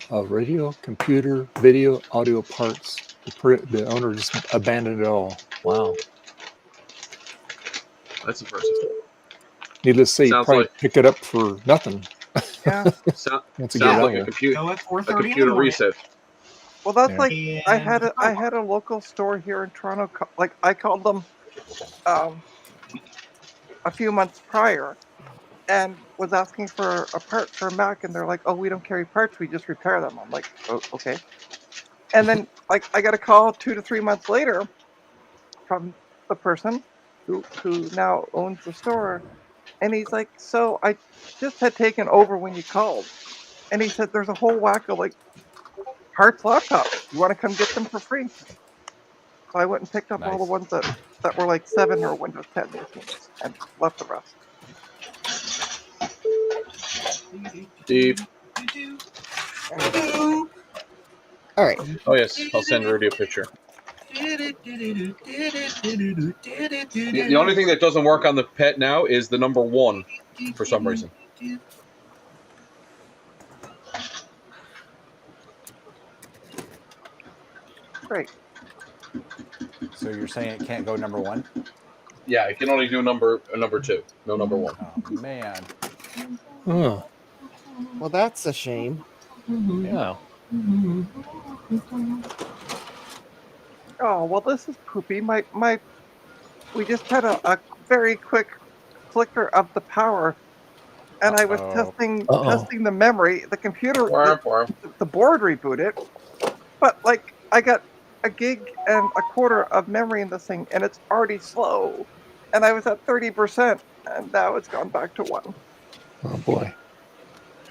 of radio, computer, video, audio parts. The owner just abandoned it all. Wow. That's impressive. Needless to say, you Sounds probably like- picked it up for nothing. Yeah. Sounds Once you get like out a, there. Go at a 4:30 in the computer morning. reset. Well, that's Yeah. like I had a local store here in Toronto. Like I called them a few months prior, and was asking for a part for a Mac, and they're like, "Oh, we don't carry parts. We just repair them." I'm like, "Oh, okay." And then like I got a call 2 to 3 months later from the person who now owns the store, and he's like, "So I just had taken over when you called," and he said, "There's a whole whack of like parts laptops. You want to come get them for free?" So I went and picked up all the ones that were like 7 or Windows 10 machines and left the rest. Deep. All right. Oh yes, I'll send Rudy a picture. The only thing that doesn't work on the pet now is the number 1 for some reason. Great. So you're saying it can't go number 1? Yeah, it can only do number 2, no number 1. Oh man. Oh, Well, that's a shame. yeah. Oh well, this is poopy. We just had a very quick flicker of the power, and I was testing the memory. The computer, the board rebooted, but like I got a gig and a quarter of memory in this thing, and it's already slow. And I was at 30%, and now it's gone back to 1. Oh boy.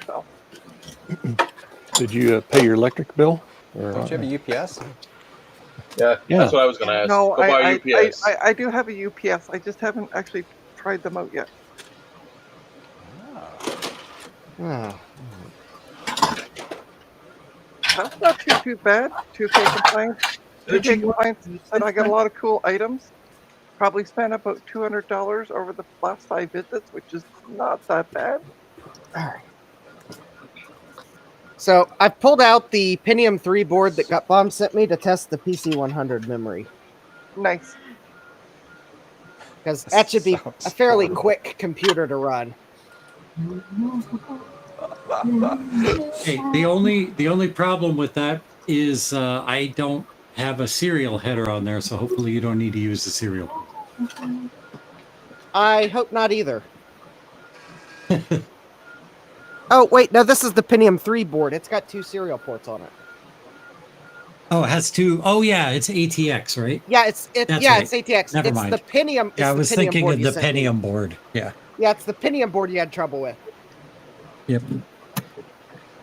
So. Did you pay your electric bill? Or, Don't you have a UPS? Yeah, that's what I was going to ask. No, Go buy UPS. I do have a UPS. I just haven't actually tried them out yet. Oh. That's not too bad. 2K compliance. 2K compliance said I got a lot of cool items. Probably spent about $200 over the last 5 visits, which is not that bad. All right. So I've pulled out the Pentium 3 board that Gut Bomb sent me to test the PC 100 memory. Nice. because that should be a fairly quick computer to run. Hey, the only problem with that is I don't have a serial header on there, so hopefully you don't need to use the serial. I hope not either. Oh, wait, no, this is the Pentium 3 board. It's got 2 serial ports on it. Oh, it has 2. Oh, yeah, it's ATX, right? Yeah, it's right. ATX. Never it's mind. the Pentium. Yeah, I it's was the Pentium thinking board of you the sent me. Pentium board. Yeah. Yeah, it's the Pentium board you had trouble with. Yep.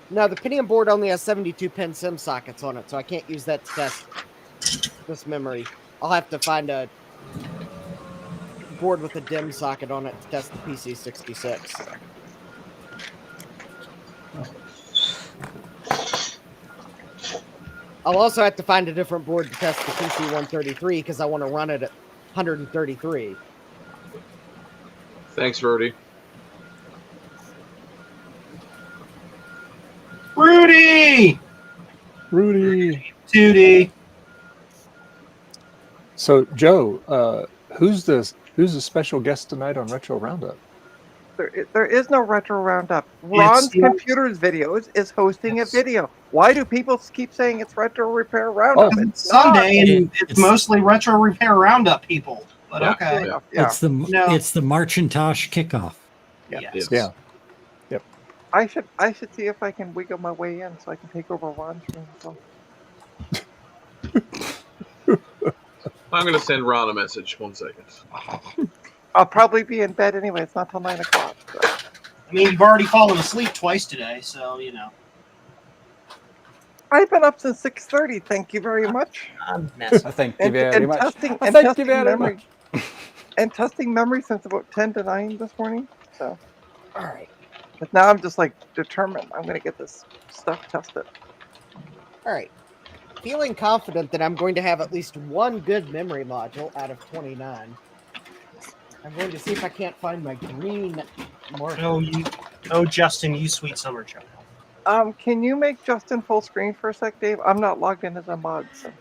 No, the Pentium board only has 72-pin SIM sockets on it, so I can't use that to test this memory. I'll have to find a board with a DIMM socket on it to test the PC66. I'll also have to find a different board to test the PC133 because I want to run it at 133. Thanks, Verdi. Rudy! Rudy. Tootie. So, Joe, who's the special guest tonight on Retro Roundup? There is no Retro Roundup. Ron's Computers Videos is hosting a video. Why do people keep saying it's Retro Repair Roundup? It's Sunday, and it's mostly Retro Repair Roundup people. But okay. Yeah. It's the Marcintosh kickoff. Yes. Yeah. Yep. I should see if I can wiggle my way in so I can take over Ron's room. I'm going to send Ron a message. 1 second. I'll probably be in bed anyway. It's not till 9 o'clock. So. I mean, you've already fallen asleep twice today, so you know. I've been up since 6:30. Thank you very much. Thank you very much. Testing memory. And testing memory since about 10 to 9 this morning. So. All right. But now I'm just like determined. I'm going to get this stuff tested. All right. Feeling confident that I'm going to have at least one good memory module out of 29. I'm going to see if I can't find my green marker. Oh, Justin, you sweet summer child. Can you make Justin full screen for a sec, Dave? I'm not logged in as a mod. So.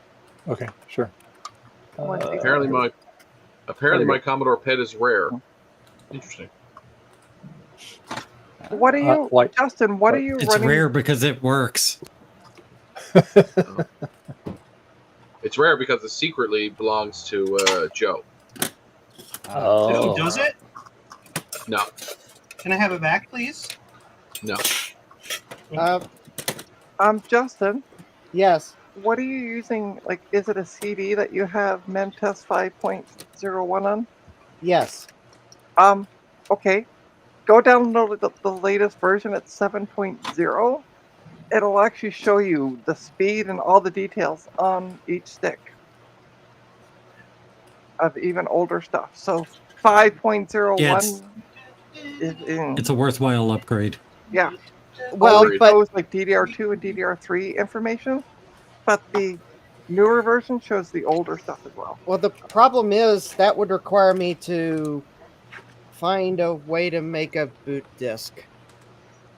Okay, sure. Apparently my Commodore PET is rare. Interesting. What are you, Justin? What are you It's running? rare because it works. It's rare because it secretly belongs to Joe. Oh, does it? No. Can I have it back, please? No. Justin. Yes. What are you using? Like, is it a CD that you have Memtest 5.01 on? Yes. Okay. Go download the latest version at 7.0. It'll actually show you the speed and all the details on each stick of even older stuff. So 5.01 is in. It's a worthwhile upgrade. Yeah. Well, it shows like DDR2 and DDR3 information, but the newer version shows the older stuff as well. Well, the problem is that would require me to find a way to make a boot disk.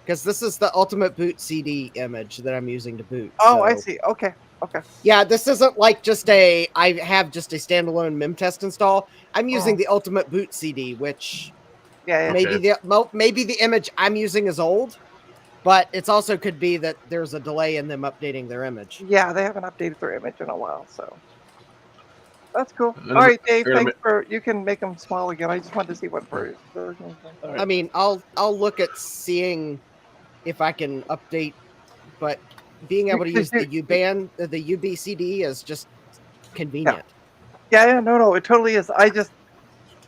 Because this is the Ultimate Boot CD image that I'm using to boot. Oh, so. I see. Okay. Okay. Yeah, this isn't like I have just a standalone Memtest install. I'm using the Ultimate Boot CD, which maybe the image I'm using is old, but it's also could be that there's a delay in them updating their image. Yeah, they haven't updated their image in a while, so that's cool. All right, Dave, thanks for you can make them small again. I just wanted to see what version. I mean, I'll look at seeing if I can update, but being able to use the U-band, the UBCD is just convenient. Yeah, no, it totally is.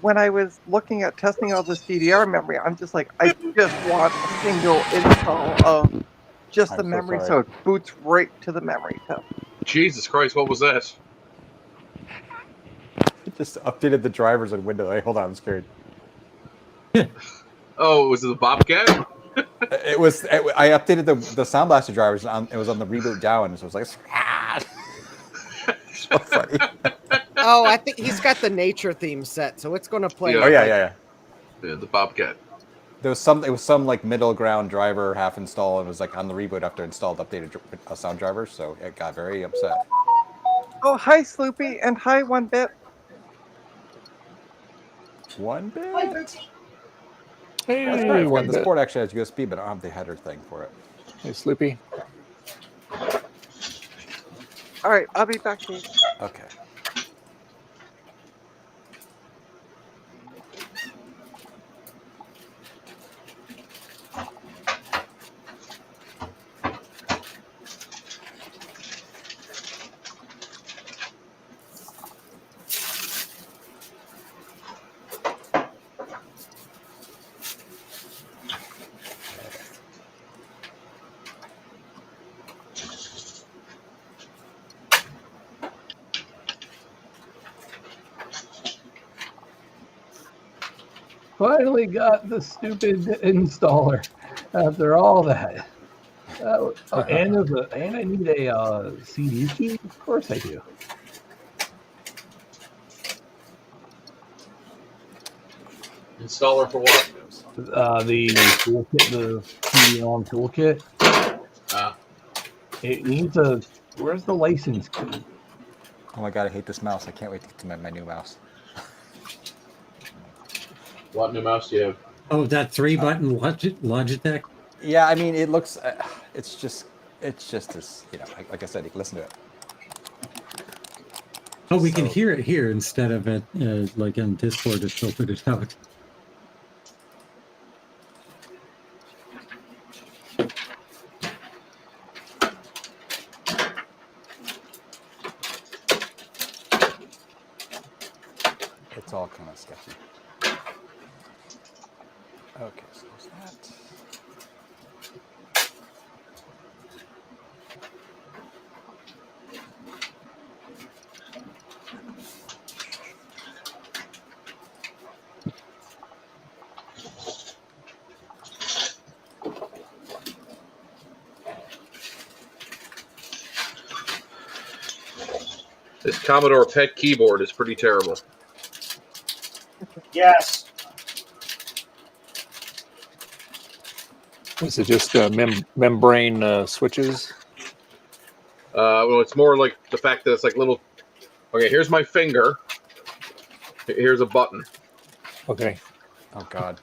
When I was looking at testing all this DDR memory, I'm just like, I just want a single install of just the memory, so it boots right to the memory. Jesus Christ, what was that? It just updated the drivers in Windows. Hey, hold on, I'm scared. Oh, was it the Bobcat? I updated the Sound Blaster drivers. It was on the reboot down, so it was like, so funny. Oh, I think he's got the nature theme set, so it's going to play. Oh yeah, the Bobcat. It was some like middle ground driver half install, and it was like on the reboot after installed updated sound drivers, so it got very upset. Oh, hi Sloopy and hi 1-Bit. One bit. Hey, That's pretty one good. This bit. board actually has USB, but I don't have the header thing for it. Hey, Sleepy. All right, I'll be back, Dave. Okay. Finally got the stupid installer after all that. And I need a CD key. Of course I do. Installer for what? The toolkit, the CD-ON toolkit. It needs a. Where's the license key? Oh my god, I hate this mouse. I can't wait to get to my new mouse. What new mouse do you have? Oh, that 3-button Logitech? Yeah, I mean, it looks. It's just as like I said, you can listen to it. Oh, we can hear it here instead of it like on Discord. It filtered it out. It's all kind of sketchy. Okay, so there's that. This Commodore PET keyboard is pretty terrible. Yes. Is it just membrane switches? Well, it's more like the fact that it's like little. Okay, here's my finger. Here's a button. Okay. Oh God.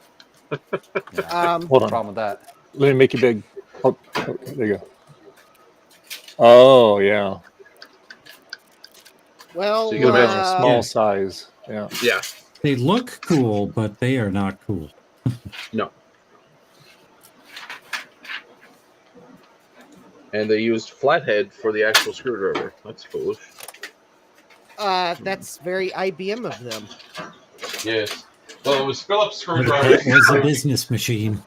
Hold on. Problem with that. Let me make you big. Oh, there you go. Oh, yeah. Well, So you can imagine a small size. Yeah. Yeah. They look cool, but they are not cool. No. And they used flathead for the actual screwdriver. That's foolish. That's very IBM of them. Yes. Well, it was Phillips It screwdriver. was a business machine.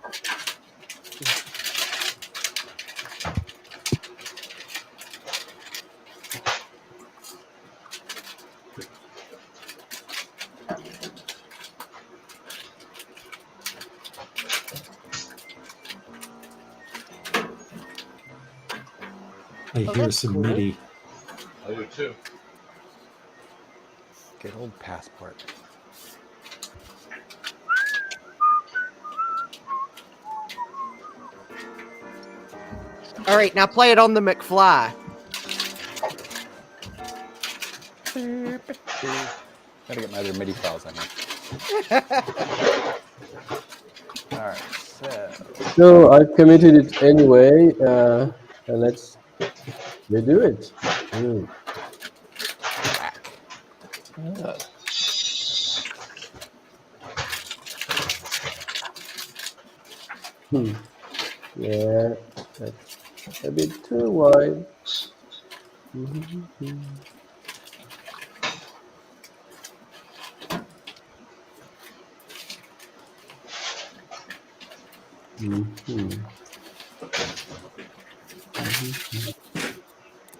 I hear some MIDI. I do too. Good old passport. All right, now play it on the McFly. Gotta get my other MIDI files on here. All right, So I've committed it anyway, and let's redo it. Yeah, that's a bit too wide.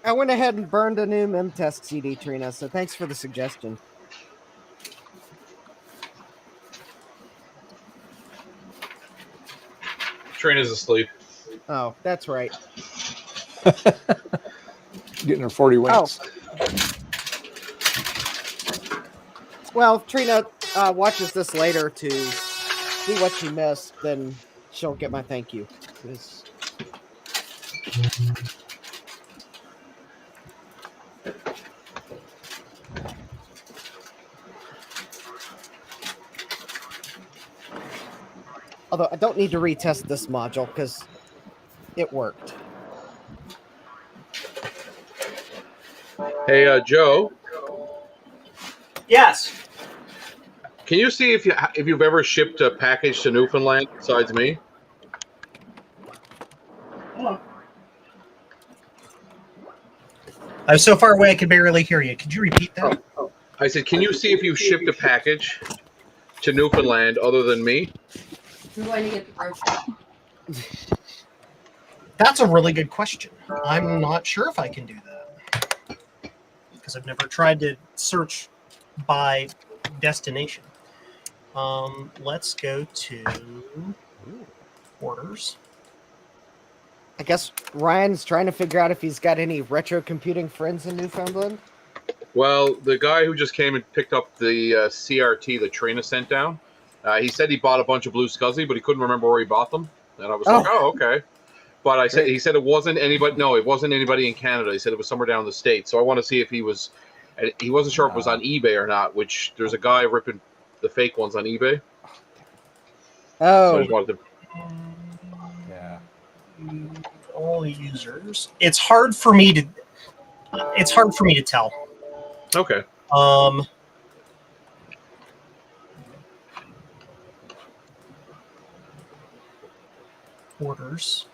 I went ahead and burned a new MemTest CD, Trina, so thanks for the suggestion. Trina's asleep. Oh, that's right. Getting her 40 winks. Well, if Trina watches this later to see what she missed, then she'll get my thank you. 'Cause- Although I don't need to retest this module because it worked. Hey, Joe. Yes. Can you see if you've ever shipped a package to Newfoundland besides me? Hold on. I'm so far away I can barely hear you. Could you repeat that? I said, can you see if you've shipped a package to Newfoundland other than me? I'm going to get the grocery. That's a really good question. I'm not sure if I can do that because I've never tried to search by destination. Let's go to orders. I guess Ryan's trying to figure out if he's got any retro computing friends in Newfoundland. Well, the guy who just came and picked up the CRT that Trina sent down, he said he bought a bunch of Blue SCSI, but he couldn't remember where he bought them. And I was like, oh, okay. But he said it wasn't anybody. No, it wasn't anybody in Canada. He said it was somewhere down in the States. So I want to see if he wasn't sure if it was on eBay or not. Which there's a guy ripping the fake ones on eBay. Oh, so I just wanted to. Yeah. All users. It's hard for me to tell. Okay. Orders.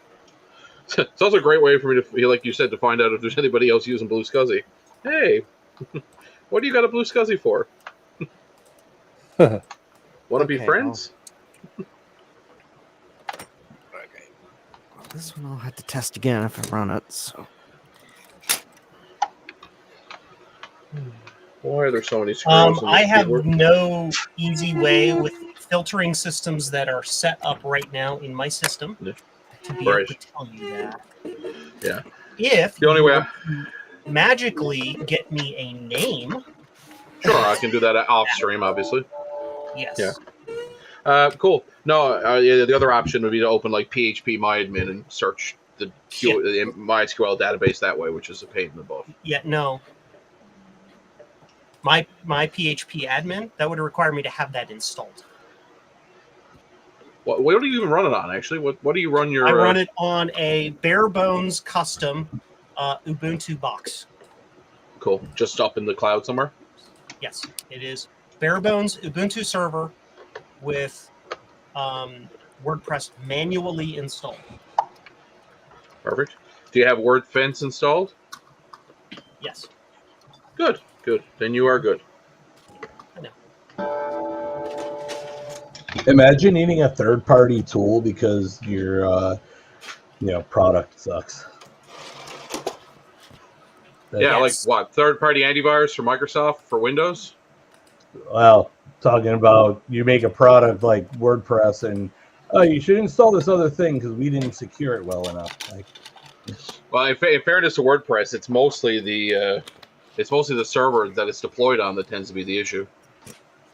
It's also a great way for me to, like you said, to find out if there's anybody else using Blue SCSI. Hey, what do you got a Blue SCSI for? Want to be friends? This one I'll have to test again if I run it. So. Why are there so many screws? I have no easy way with filtering systems that are set up right now in my system to be able to tell you that. Yeah. If the only way magically get me a name. Sure, I can do that off stream, obviously. Yes. Yeah. Cool. No, the other option would be to open like PHP MyAdmin and search the MySQL database that way, which is a pain in the butt. Yeah, no. My PHP admin, that would require me to have that installed. What do you even run it on, actually? What do you run your... I run it on a bare bones custom Ubuntu box. Cool. Just up in the cloud somewhere? Yes, it is bare bones Ubuntu server with WordPress manually installed. Perfect. Do you have WordFence installed? Yes. Good. Good. Then you are good. I know. Imagine needing a third-party tool because your product sucks. Yeah, like what? Third-party antivirus for Microsoft for Windows? Well, talking about you make a product like WordPress and you should install this other thing because we didn't secure it well enough. Well, in fairness to WordPress, it's mostly the server that it's deployed on that tends to be the issue.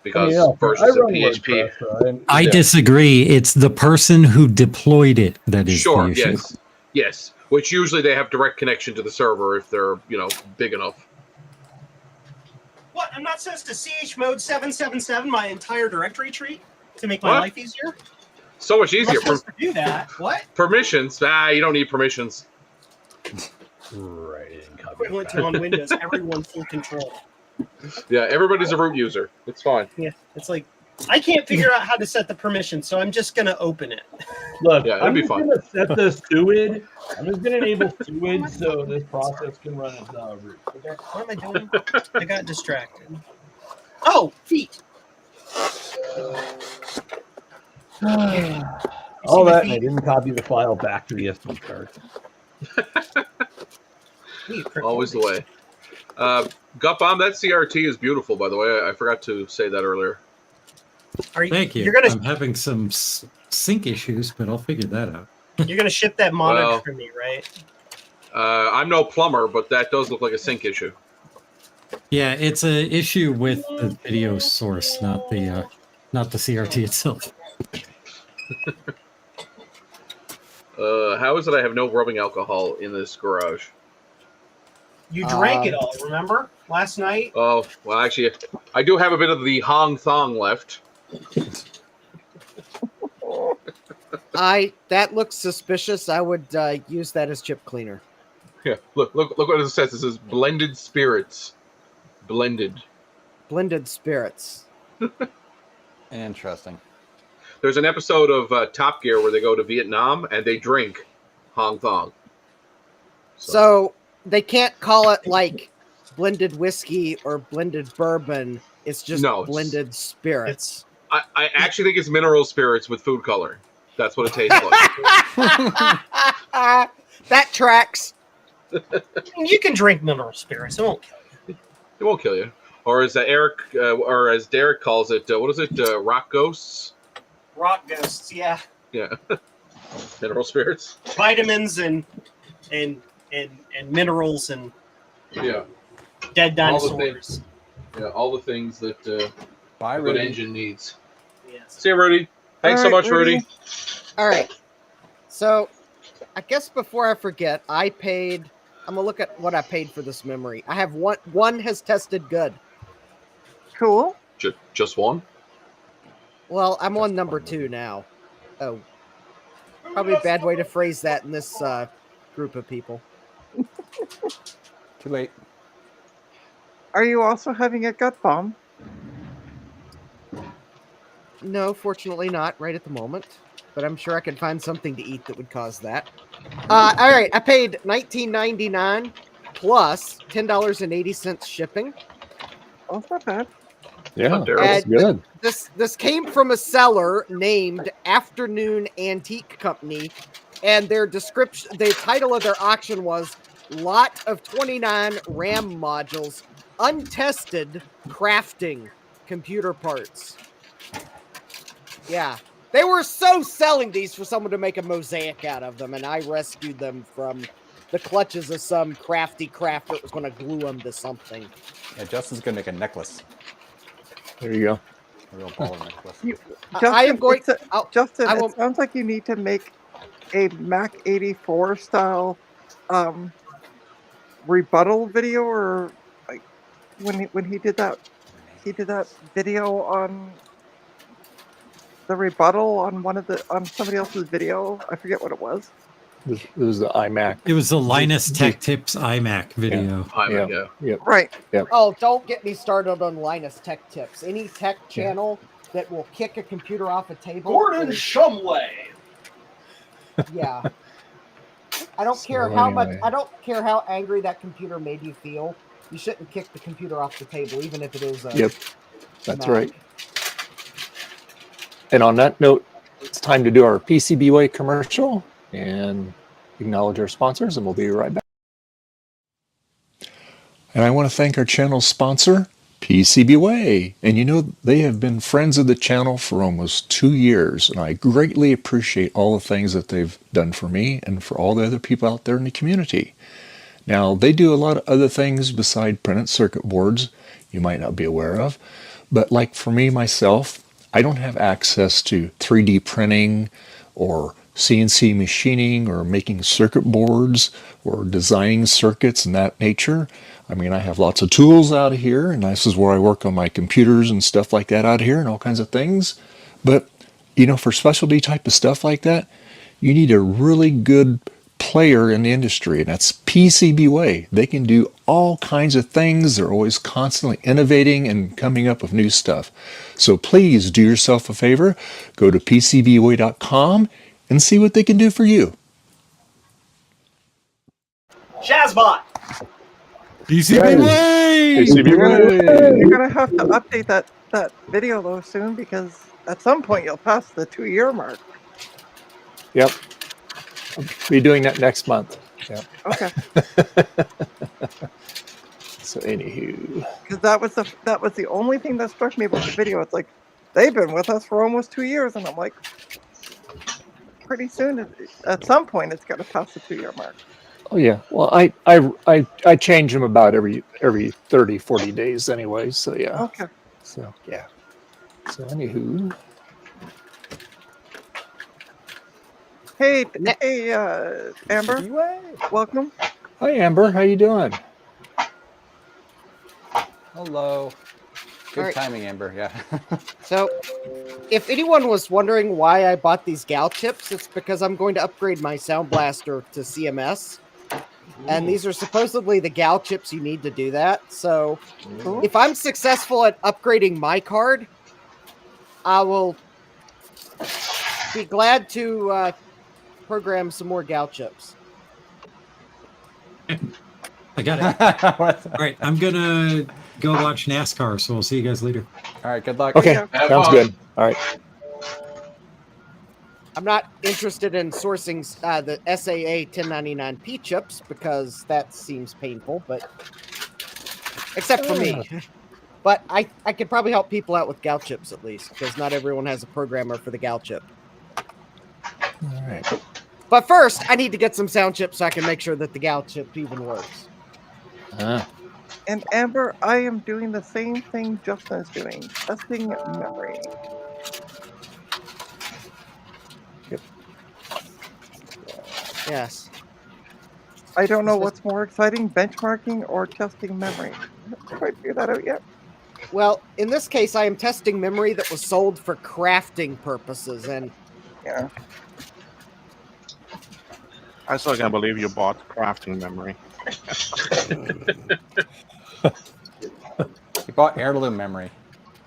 Because versus a PHP. I disagree. It's the person who deployed it that is the issue. Yes. Which usually they have direct connection to the server if they're big enough. What? I'm not supposed to chmode 777 my entire directory tree to make my life easier? So much easier. I'm not supposed to do that. What? Permissions? You don't need permissions. Right. Equivalent to on Windows, everyone full control. Yeah, everybody's a root user. It's fine. Yeah, it's like I can't figure out how to set the permission, so I'm just gonna open it. Look, yeah, that'd I'm be just fun. gonna set the SUID. I'm just gonna enable SUID so this process can run as root. Okay? What am I doing? I got distracted. Oh, feet. All that, and I didn't copy the file back to the SD card. Always the way. Gutbomb, that CRT is beautiful, by the way. I forgot to say that earlier. Thank you. I'm having some sync issues, but I'll figure that out. You're gonna ship that monitor Well, for me, right? I'm no plumber, but that does look like a sync issue. Yeah, it's an issue with the video source, not the CRT itself. How is it I have no rubbing alcohol in this garage? You drank it all, remember? Last night? Oh, well, actually, I do have a bit of the Hong Thong left. That looks suspicious. I would use that as chip cleaner. Yeah, look what it says. It says blended spirits. Blended spirits. Interesting. There's an episode of Top Gear where they go to Vietnam and they drink Hong Thong. So they can't call it like blended whiskey or blended bourbon. It's just blended spirits. I actually think it's mineral spirits with food color. That's what it tastes like. That tracks. You can drink mineral spirits. It won't kill you. It won't kill you. Or as Eric, or as Derek calls it, what is it? Rock ghosts? Rock ghosts, yeah. Yeah. Mineral spirits. Vitamins and minerals and dead dinosaurs. All the things that a good Rudy. engine needs. Yes. See you, Rudy. Thanks so much, Rudy. All right. So I guess before I forget, I'm gonna look at what I paid for this memory. I have one has tested good. Cool. Just one? Well, I'm on number 2 now. Oh, probably a bad way to phrase that in this group of people. Too late. Are you also having a gut bomb? No, fortunately not right at the moment. But I'm sure I could find something to eat that would cause that. All right, I paid $19.99 plus $10.80 shipping. Oh, that's not bad. Yeah, that's good. This came from a seller named Afternoon Antique Company, and their description, the title of their auction was "Lot of 29 RAM modules, untested crafting computer parts." Yeah, they were selling these for someone to make a mosaic out of them, and I rescued them from the clutches of some crafty crafter that was going to glue them to something. Yeah, Justin's gonna make a necklace. There you go. A real baller necklace. Justin, I am going. Justin, I will- it sounds like you need to make a Mac 84 style rebuttal video, or like when he did that video on the rebuttal on somebody else's video. I forget what it was. This was the iMac. It was the Linus Tech Tips iMac video. Right. Yep. Oh, don't get me started on Linus Tech Tips. Any tech channel that will kick a computer off a table. Gordon Shumway. Yeah. I don't care how much. I don't care how angry that computer made you feel. You shouldn't kick the computer off the table, even if it is. Yep. That's Mac. right. And on that note, it's time to do our PCBWay commercial and acknowledge our sponsors, and we'll be right back. And I want to thank our channel sponsor, PCBWay. And you know, they have been friends of the channel for almost 2 years, and I greatly appreciate all the things that they've done for me and for all the other people out there in the community. Now, they do a lot of other things beside printed circuit boards you might not be aware of, but like for me, myself, I don't have access to 3D printing or CNC machining or making circuit boards or designing circuits and that nature. I mean, I have lots of tools out here, and this is where I work on my computers and stuff like that out here and all kinds of things. But, you know, for specialty type of stuff like that, you need a really good player in the industry, and that's PCBWay. They can do all kinds of things. They're always constantly innovating and coming up with new stuff. So please do yourself a favor, go to PCBWay.com and see what they can do for you. Shazbot. PCBWay! You're gonna have to update that video though soon, because at some point you'll pass the 2-year mark. Yep. I'll be doing that next month. Yep. Okay. So anywho, Because that was the only thing that struck me about the video. It's like they've been with us for almost 2 years, and I'm like, pretty soon, at some point, it's got to pass the 2-year mark. oh yeah. Well, I change them about every 30, 40 days anyway. So yeah. Okay. So yeah. So anywho. Hey, Amber. Welcome. Hi, Amber. How you doing? Hello. Good right. timing, Amber. Yeah. So, if anyone was wondering why I bought these gal chips, it's because I'm going to upgrade my Sound Blaster to CMS. And these are supposedly the gal chips you need to do that. So, if I'm successful at upgrading my card, I will be glad to program some more gal chips. I got it. All right, I'm gonna go watch NASCAR, so we'll see you guys later. All right, good luck. Okay, Have sounds fun. good. All right. I'm not interested in sourcing the SAA 1099P chips because that seems painful, but except for me. But I could probably help people out with gal chips at least, because not everyone has a programmer for the gal chip. All right. But first, I need to get some sound chips so I can make sure that the gal chip even works. And Amber, I am doing the same thing Justin is doing, testing memory. Yes. I don't know what's more exciting, benchmarking or testing memory. I haven't quite figured that out yet. Well, in this case, I am testing memory that was sold for crafting purposes, and yeah. I still can't believe you bought crafting memory. You bought heirloom memory.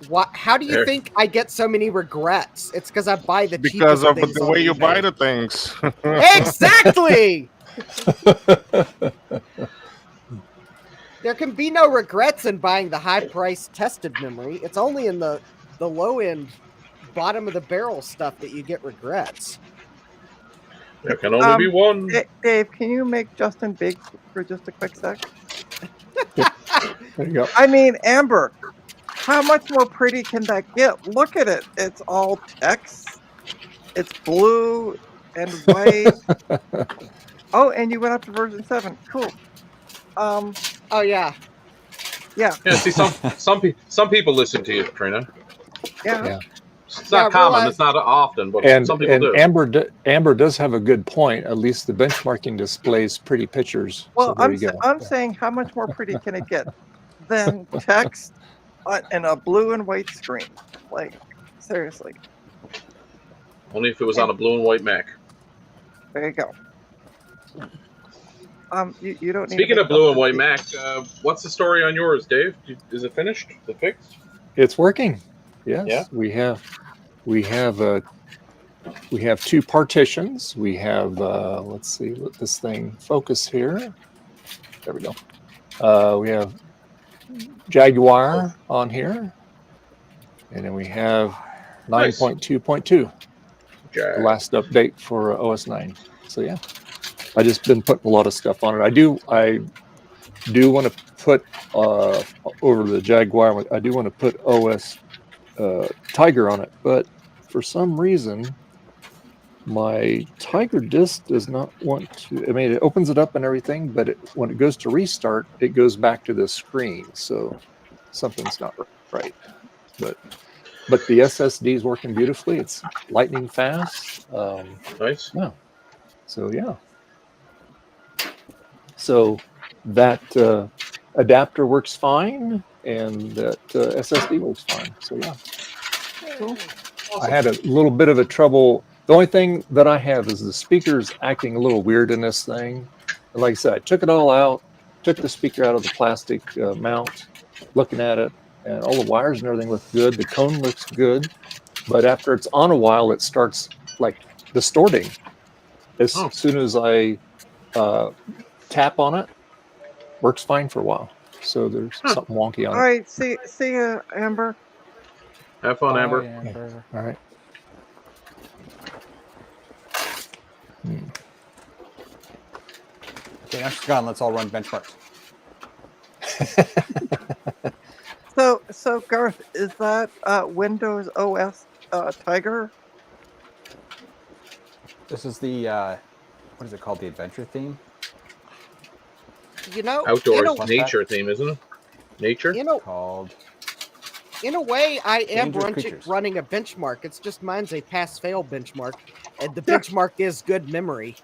what? How do you There. think I get so many regrets? It's because I buy the Because cheapest of things the on way you eBay. buy the things. Exactly. There can be no regrets in buying the high-priced tested memory. It's only in the low-end, bottom-of-the-barrel stuff that you get regrets. There can only be one. Dave, can you make Justin big for just a quick sec? There you go. I mean, Amber, how much more pretty can that get? Look at it. It's all text. It's blue and white. Oh, and you went up to version 7. Cool. Oh yeah. Yeah. Yeah, see, some people listen to you, Trina. Yeah. It's not common. It's not often, but some people do. Amber does have a good point. At least the benchmarking displays pretty pictures. Well, so there you go. I'm saying how much more pretty can it get than text and a blue and white screen? Like, seriously. Only if it was on a blue and white Mac. There you go. You don't need. Speaking of blue and white Mac, what's the story on yours, Dave? Is it finished? Is it fixed? It's working. Yes. Yeah. We have two partitions. We have let's see, let this thing focus here. There we go. We have Jaguar on here, and then we have 9.2.2, the last update for OS 9. So yeah, I just been putting a lot of stuff on it. I do want to put over the Jaguar. I do want to put OS Tiger on it, but for some reason my Tiger disk does not want to. I mean, it opens it up and everything, but when it goes to restart, it goes back to the screen. So something's not right. But the SSD is working beautifully. It's lightning fast. Nice. Yeah. So yeah. So that adapter works fine, and that SSD works fine. So yeah. Cool. I had a little bit of a trouble. The only thing that I have is the speaker's acting a little weird in this thing. And like I said, I took it all out, took the speaker out of the plastic mount, looking at it, and all the wires and everything look good. The cone looks good, but after it's on a while, it starts like distorting. As soon as I tap on it, works fine for a while. So there's something wonky on All right. See you, Amber. Have fun, Bye, Amber. Amber. All right. Okay, now she's gone. Let's all run benchmarks. So Garth, is that Windows OS Tiger? This is the what is it called? The adventure theme. You know, Outdoors nature theme, isn't it? Nature? Called. In a way, I am Dangerous Creatures. running a benchmark. It's just mine's a pass-fail benchmark, and the benchmark is good memory.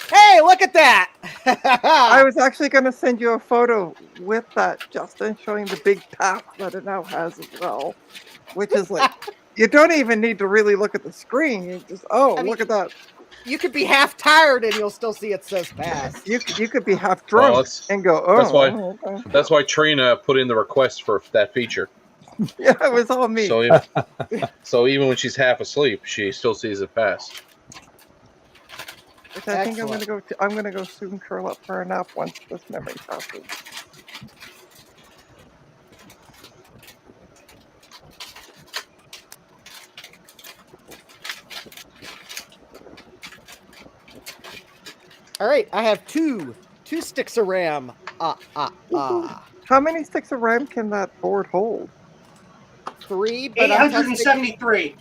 Hey, look at that! I was actually going to send you a photo with that, Justin, showing the big path that it now has as well, which is like, you don't even need to really look at the screen. You just, look at that. You could be half tired and you'll still see it says pass. You could be half drunk and go, okay. That's why Trina put in the request for that feature. Yeah, it was all me. So even when she's half asleep, she still sees it pass. Which I think I'm gonna go soon curl up for a nap once this memory passes. All right, I have two sticks of RAM. How many sticks of RAM can that board hold? 3, but 873.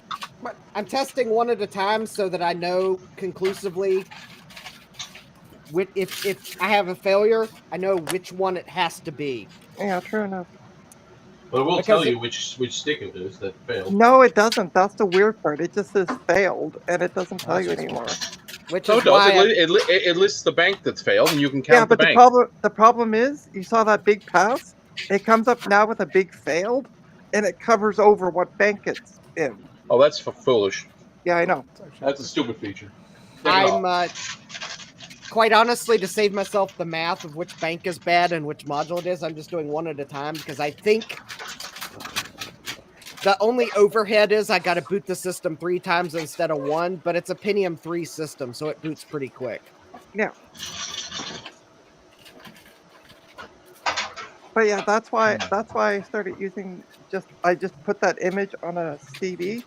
I'm testing one at a time so that I know conclusively if I have a failure, I know which one it has to be. Yeah, true enough. But it will tell you which stick it is that failed. No, it doesn't. That's the weird part. It just says failed, and it doesn't tell you anymore. Which so is it does. why It lists the bank that's failed, and you can count the bank. The problem is, you saw that big pass? It comes up now with a big failed, and it covers over what bank it's in. Oh, that's foolish. Yeah, I know. That's a stupid feature. I'm quite honestly, to save myself the math of which bank is bad and which module it is, I'm just doing one at a time because I think the only overhead is I got to boot the system 3 times instead of 1, but it's a Pentium 3 system, so it boots pretty quick. Yeah. But yeah, that's why I started using I just put that image on a CD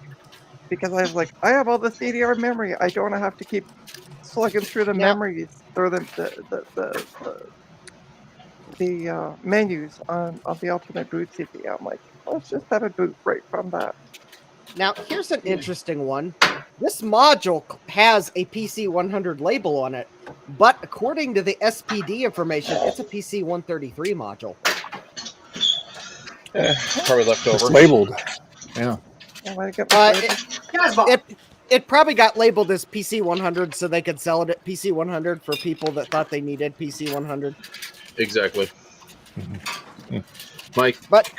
because I was like, I have all the CDR memory. I don't have to keep slugging through the memories or the menus on the Ultimate Boot CD. I'm like, let's just have a boot right from that. Now, here's an interesting one. This module has a PC100 label on it, but according to the SPD information, it's a PC133 module. Probably left over. It's labeled. Yeah. It probably got labeled as PC100 so they could sell it at PC100 for people that thought they needed PC100. Exactly. My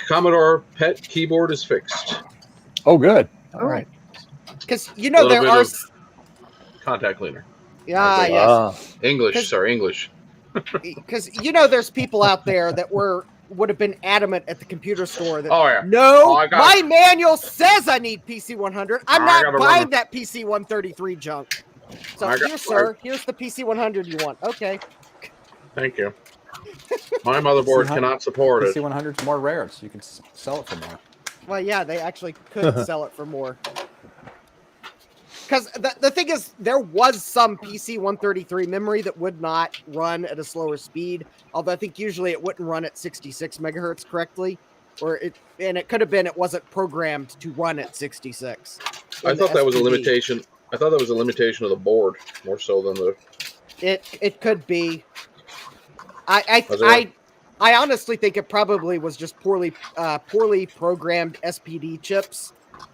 Commodore PET keyboard is fixed. Oh, good. All right. Because there are contact cleaner. Yeah, yes. English. Sorry, English. Because there's people out there that would have been adamant at the computer store that my manual says I need PC100. I'm not buying that PC133 junk. So here's the PC100 you want. Okay. Thank you. My motherboard cannot support it. PC100 is more rare, so you can sell it for more. Well, yeah, they actually could sell it for more. Because the thing is, there was some PC133 memory that would not run at a slower speed. Although I think usually it wouldn't run at 66 megahertz correctly, and it could have been it wasn't programmed to run at 66. I thought that was a limitation. I thought that was a limitation of the board more so than the. It could be. I honestly think it probably was just poorly programmed SPD chips.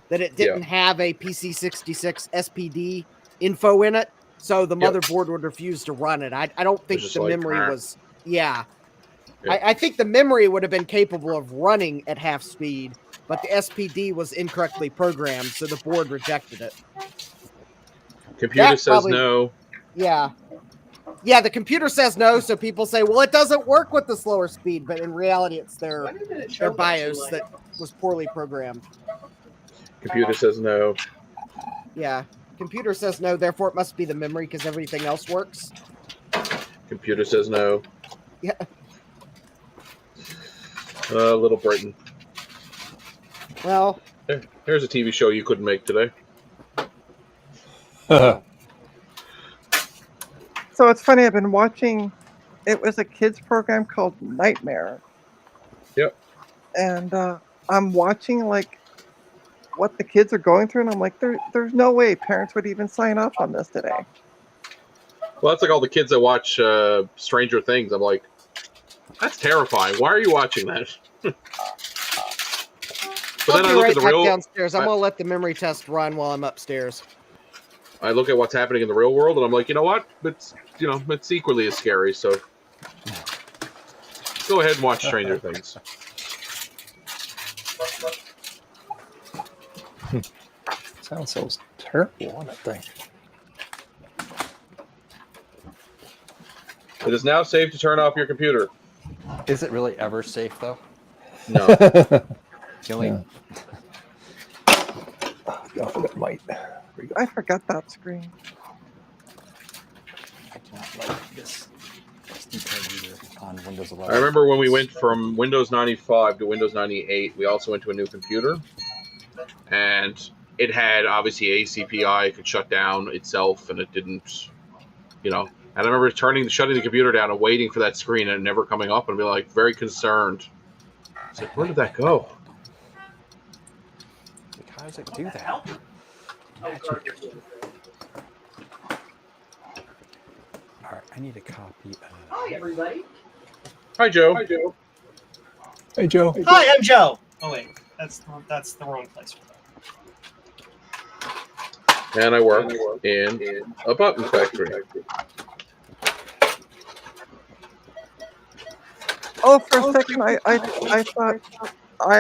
That it didn't have a PC66 SPD info in it, so the motherboard would refuse to run it. I don't think the memory was. Yeah. I think the memory would have been capable of running at half speed, but the SPD was incorrectly programmed, so the board rejected it. Computer says no. Yeah. Yeah, the computer says no, so people say, well, it doesn't work with the slower speed, but in reality, it's their BIOS that was poorly programmed. Computer says no. Yeah. Computer says no, therefore it must be the memory because everything else works. Computer says no. Yeah. Little Britain. Well. Here's a TV show you couldn't make today. So it's funny, I've been watching, it was a kids program called Nightmare. Yep. And I'm watching what the kids are going through, and I'm like, there's no way parents would even sign up on this today. Well, that's like all the kids that watch Stranger Things. I'm like, that's terrifying. Why are you watching that? But I'll be right back downstairs. I'm going to let the memory test run while I'm upstairs. I look at what's happening in the real world, and I'm like, you know what? It's it's equally as scary. So go ahead and watch Stranger Things. Sounds so terrible on that thing. It is now safe to turn off your computer. Is it really ever safe though? No. Killing. Go for that light. I forgot that screen. I do not like this SD reader on Windows 11. I remember when we went from Windows 95 to Windows 98, we also went to a new computer. And it had, obviously, ACPI. It could shut down itself, and it didn't, And I remember shutting the computer down and waiting for that screen and it never coming up and be like, very concerned. I was like, where did that go? Like, how does it do that? Magic. All right, I need a copy of... Hi, everybody. Hi, Joe. Hi, Joe. Hey, Joe. Hi, I'm Joe. Oh, wait. That's the wrong place for that. And I work in a button factory. Oh, for a second, I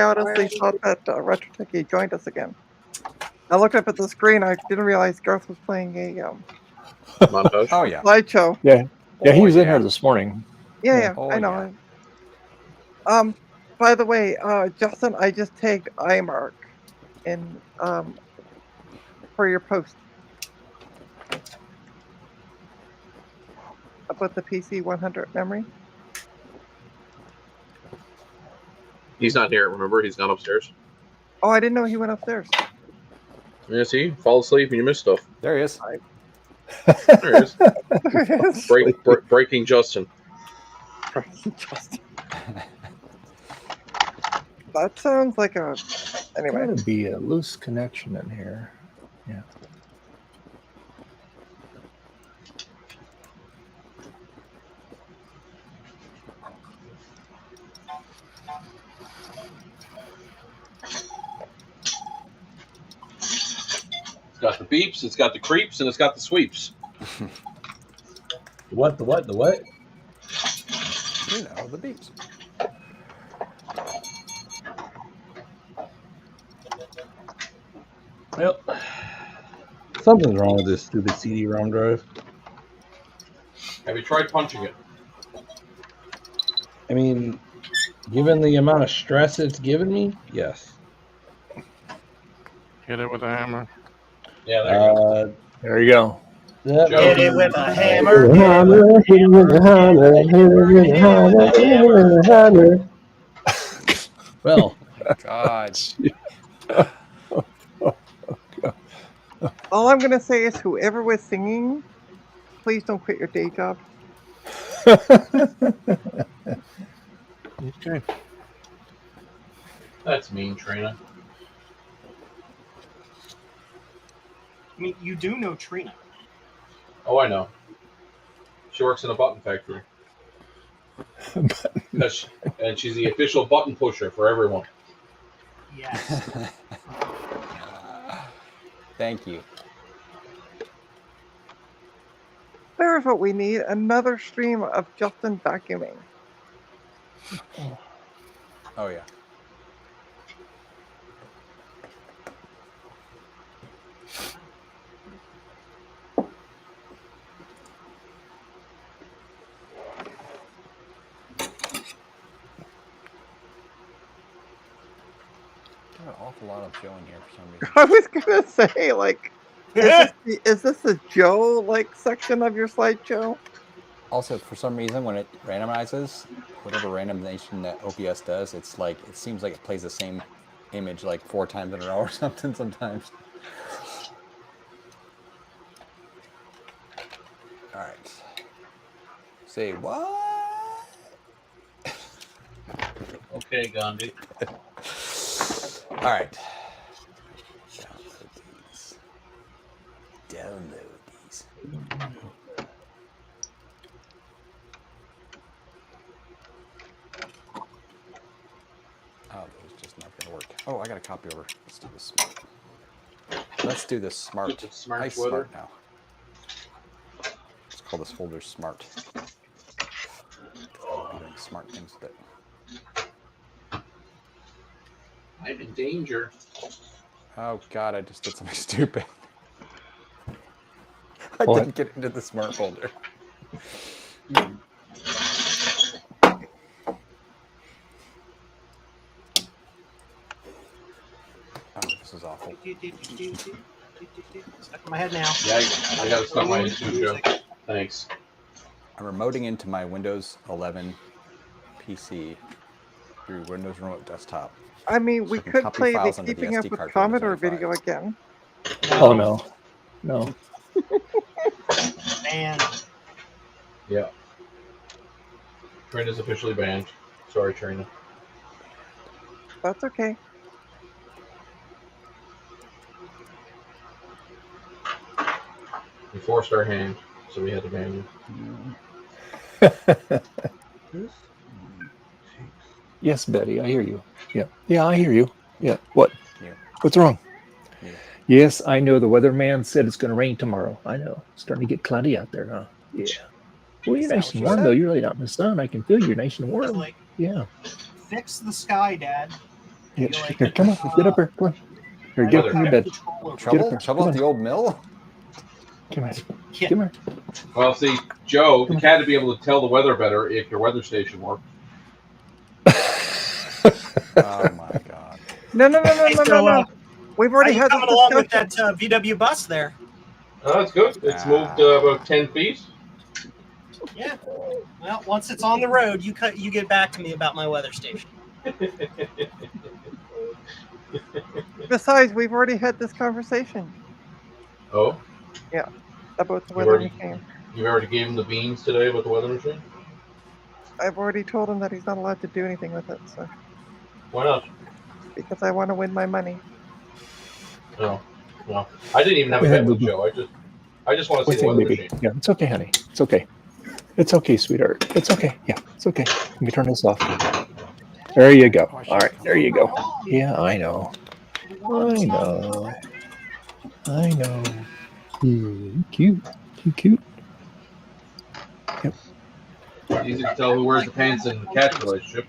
honestly thought that RetroTechie joined us again. I looked up at the screen. I didn't realize Garth was playing a montage. Oh yeah, slideshow. Yeah, he was in here this morning. Yeah, Oh, I know. By the way, Justin, I just tagged iMark in for your post about the PC 100 memory. He's not here, remember? He's gone upstairs. Oh, I didn't know he went upstairs. Yeah, see? Fall asleep and you miss stuff. There he is. There he is. Breaking Justin. That sounds like a... Anyway. There's gotta be a loose connection in here. Yeah. It's got the beeps, it's got the creeps, and it's got the sweeps. The what? You know, the beeps. Well, something's wrong with this stupid CD-ROM drive. Have you tried punching it? I mean, given the amount of stress it's given me, yes. Hit it with a hammer. Yeah, there you go. There you go. Yep. Hit it with a hammer. Hit it with a hammer. Hit it with a hammer. Well, God. All I'm going to say is whoever was singing, please don't quit your day job. Okay. That's mean, Trina. I mean, you do know Trina. Oh, I know. She works in a button factory. And she's the official button pusher for everyone. Yes. Thank you. There's what we need, another stream of Justin vacuuming. Oh yeah. Got an awful lot of Joe in here for some reason. I was going to say, like, is this a Joe, like, section of your slideshow? Also, for some reason, when it randomizes, whatever randomization that OBS does, it's like, it seems like it plays the same image like 4 times in a row or something sometimes. All right. Say what? Okay, Gandhi. All right. Download these. Oh, it's just not going to work. Oh, I got a copy over. Let's do this. Let's do this smart. Smart Nice weather. smart now. Let's call this folder smart. I'll be doing smart things with it. I'm in danger. Oh God, I just did something stupid. I What? didn't get into the smart folder. Oh, this is awful. Stuck in my head now. Yeah, I got to stop my studio. Thanks. I'm remoting into my Windows 11 PC through Windows Remote Desktop. I mean, we So I can could copy play the files onto the Keeping Up SD with card for Commodore Windows 95. video again. Oh no, no. Man. Yeah. Trina's officially banned. Sorry, Trina. That's okay. We forced our hand, so we had to ban you. Yes, Betty, I hear you. Yeah, yeah, I hear you. Yeah, what? Yeah. What's wrong? Yeah. Yes, I know. The weatherman said it's going to rain tomorrow. I know. It's starting to get cloudy out there, huh? Yeah. Well, you're nice and warm though. You're really not in the sun. I can feel you're nice and warm. Like, Yeah. fix the sky, Dad. Yeah. Here, come on, get up here. Come on. Here, get up in your bed. Trouble? Trouble at the old mill? Come on. Come here. Well, see, Joe, the cat would be able to tell the weather better if your weather station worked. Oh my God. No. We've already had coming this along with discussion. that VW bus there. Oh, that's good. It's moved about 10 feet. Yeah. Well, once it's on the road, you get back to me about my weather station. Besides, we've already had this conversation. Oh? Yeah, about the You've weather already, machine. you already gave him the beans today about the weather machine? I've already told him that he's not allowed to do anything with it. So Why not? because I want to win my money. No. No. I didn't even have a bet with Joe. I just want to see the weather machine. Yeah, it's okay, honey. It's okay. It's okay, sweetheart. It's okay. Yeah, it's okay. Let me turn this off. There you go. All right, there you go. Yeah, I know. I know. I know. Cute. Cute. Yep. Easy to tell who wears the pants in the cat relationship.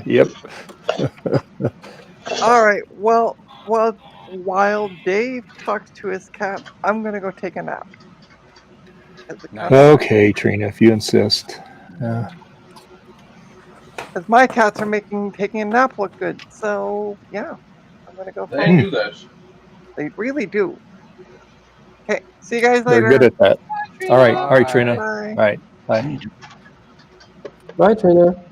Yep. All right. Well, while Dave talks to his cat, I'm gonna go take a nap. Okay, Trina, if you insist. Because my cats are taking a nap look good. So yeah, I'm gonna go. They do that. They really do. Okay. See you guys They're later. good at that. All right, Trina. Bye. All right, bye. Bye, Trina.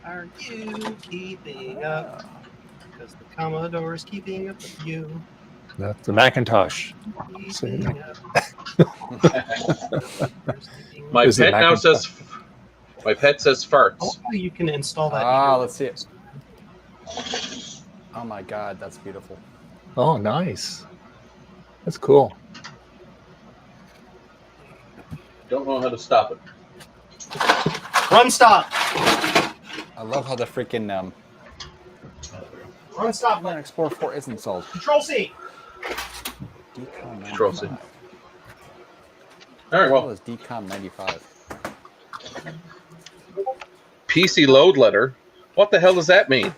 Are you keeping up? Because the Commodore's keeping up with you. That's the Macintosh. My Is it pet now Macintosh? says. My pet says farts. Hopefully you can install that. Ah, let's see it. Oh my God, that's beautiful. Oh, nice. That's cool. Don't know how to stop it. Run stop. I love how the freaking Run stop. Internet Explorer 4 is installed. Control C. Control C. All right, well. What is DCOM 95? PC load letter. What the hell does that mean?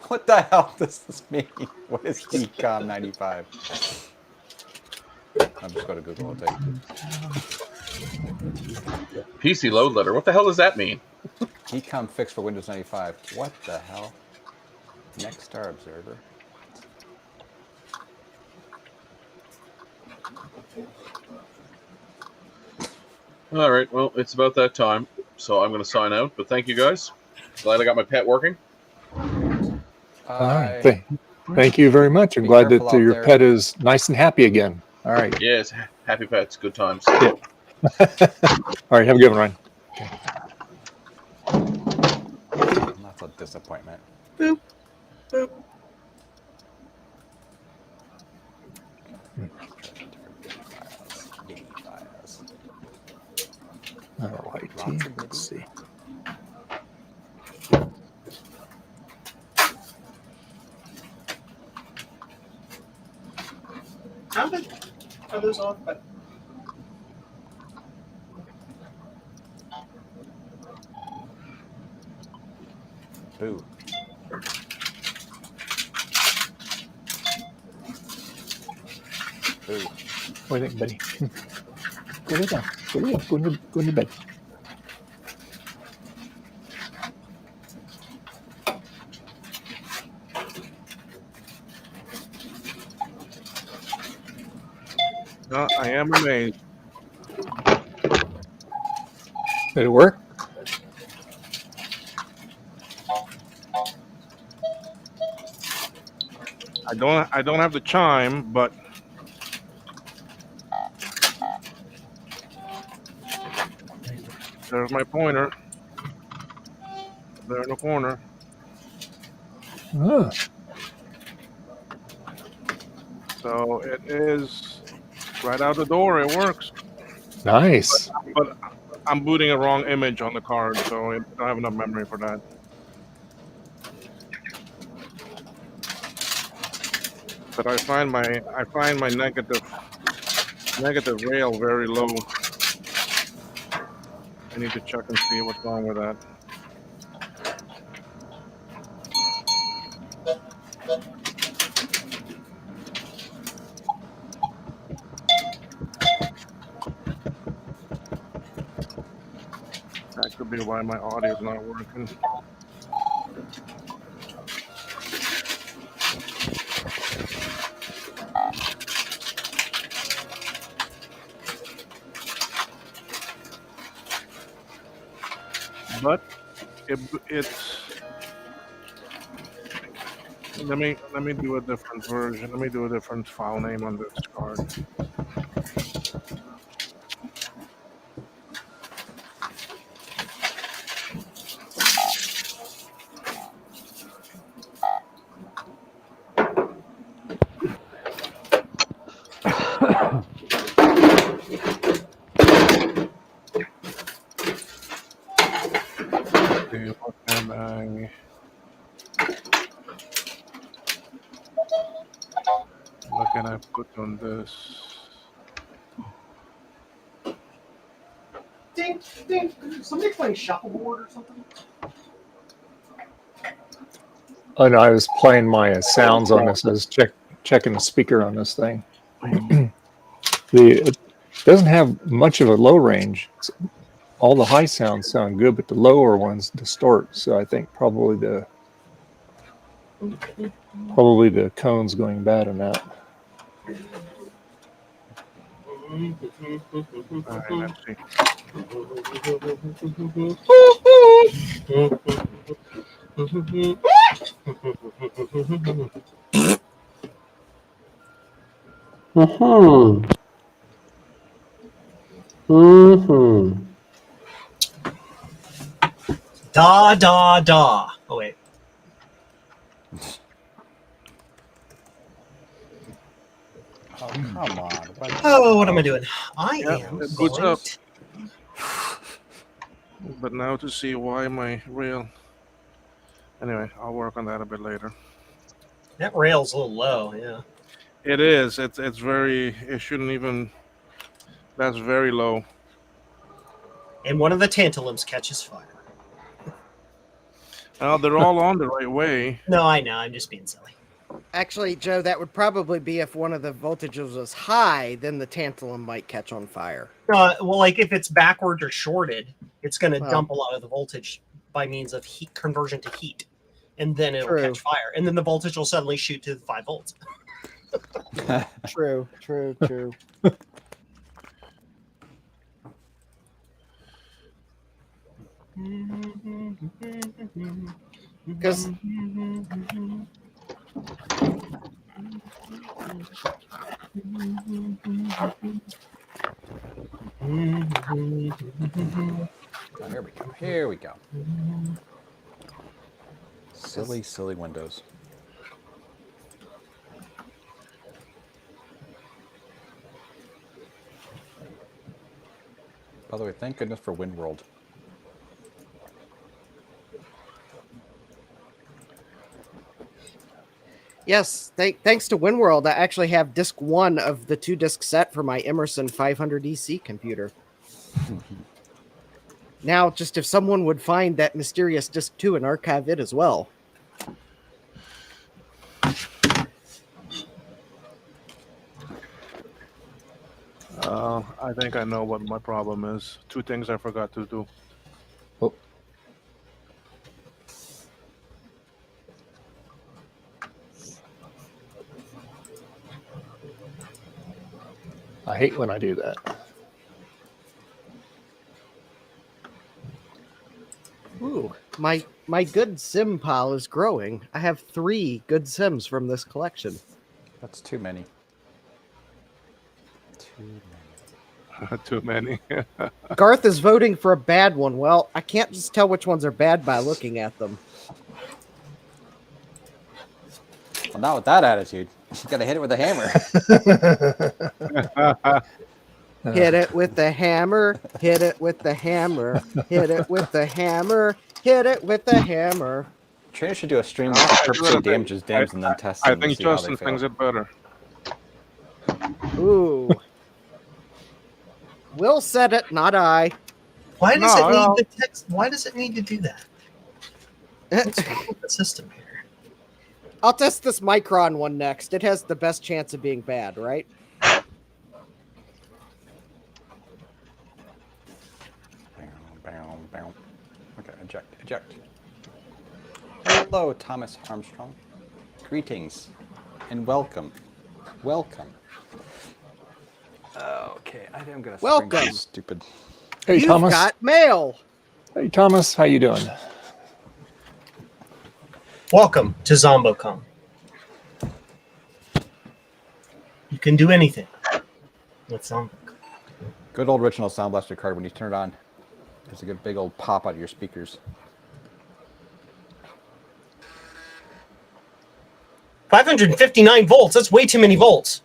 What the hell does this mean? What is DCOM 95? I'll just go to Google. I'll tell you. PC load letter. What the hell does that mean? DCOM fix for Windows 95. What the hell? Nextstar Observer. All right, well, it's about that time, so I'm going to sign out. But thank you guys. Glad I got my pet working. All right. Thank you very much. I'm glad that careful out your there. pet is nice and happy again. All right. Yes, happy pets, good times. Yeah. All right. Have a good one, Ryan. That's a disappointment. Boop. Boop. All right. Let's see. Are those off? But Ooh. Ooh. What do you think, buddy? Go lay down. Go in your bed. I am amazed. Did it work? I don't have the chime, but there's my pointer. There in the corner. Oh. So it is right out the door. It works. Nice. But I'm booting a wrong image on the card, so I don't have enough memory for that. But I find my negative rail very low. I need to check and see what's wrong with that. That could be why my audio is not working. But it's let me do a different version. Let me do a different file name on this card. What can I put on this? ding, ding. Somebody playing shuffleboard or something? Oh no, I was playing my sounds on this. I was checking the speaker on this thing. It doesn't have much of a low range. All the high sounds sound good, but the lower ones distort. So I think probably the cone's going bad on that. All right, let's see. Mm-hmm. Mm-hmm. Da da da. Oh wait. Oh, come on. Oh, what am I doing? I am It boots going up. But now to see why my rail. Anyway, I'll work on that a bit later. That rail's a little low, yeah. It is. It's very. It shouldn't even. That's very low. And one of the tantalums catches fire. Now they're all on the right way. No, I know. I'm just being silly. Actually, Joe, that would probably be if one of the voltages was high, then the tantalum might catch on fire. Well, like if it's backward or shorted, it's going to Well. dump a lot of the voltage by means of heat conversion to heat, and then it'll True. catch fire, and then the voltage will suddenly shoot to 5 volts. True. Because Oh, here we go. Here we go. Silly Windows. By the way, thank goodness for WinWorld. Yes, thanks to WinWorld, I actually have disc 1 of the 2-disc set for my Emerson 500 EC computer. Now, just if someone would find that mysterious disc 2 and archive it as well. I think I know what my problem is. 2 things I forgot to do. Oh. I hate when I do that. Ooh, my good sim pile is growing. I have 3 good sims from this collection. That's too many. Too many. Garth is voting for a bad one. Well, I can't just tell which ones are bad by looking at them. Well, not with that attitude. You gotta hit it with a hammer. Hit it with the hammer. Hit it with the hammer. Hit it with the hammer. Hit it with the hammer. Trainer should do a stream where he purposely damages dams and then tests I them to think see how Justin they fail. thinks it better. Ooh. Will said it, not I. Why does it need the text? Why does it need to do that? What's wrong with the system here? I'll test this Micron one next. It has the best chance of being bad, right? Okay, eject. Hello, Thomas Armstrong. Greetings and welcome. Okay, I think I'm gonna Welcome. spring some stupid. Hey, You've Thomas. got mail. Hey, Thomas. How you doing? Welcome to ZomboCon. You can do anything with ZomboCon. Good old original Sound Blaster card. When you turn it on, there's a good big old pop out of your speakers. 559 volts. That's way too many volts.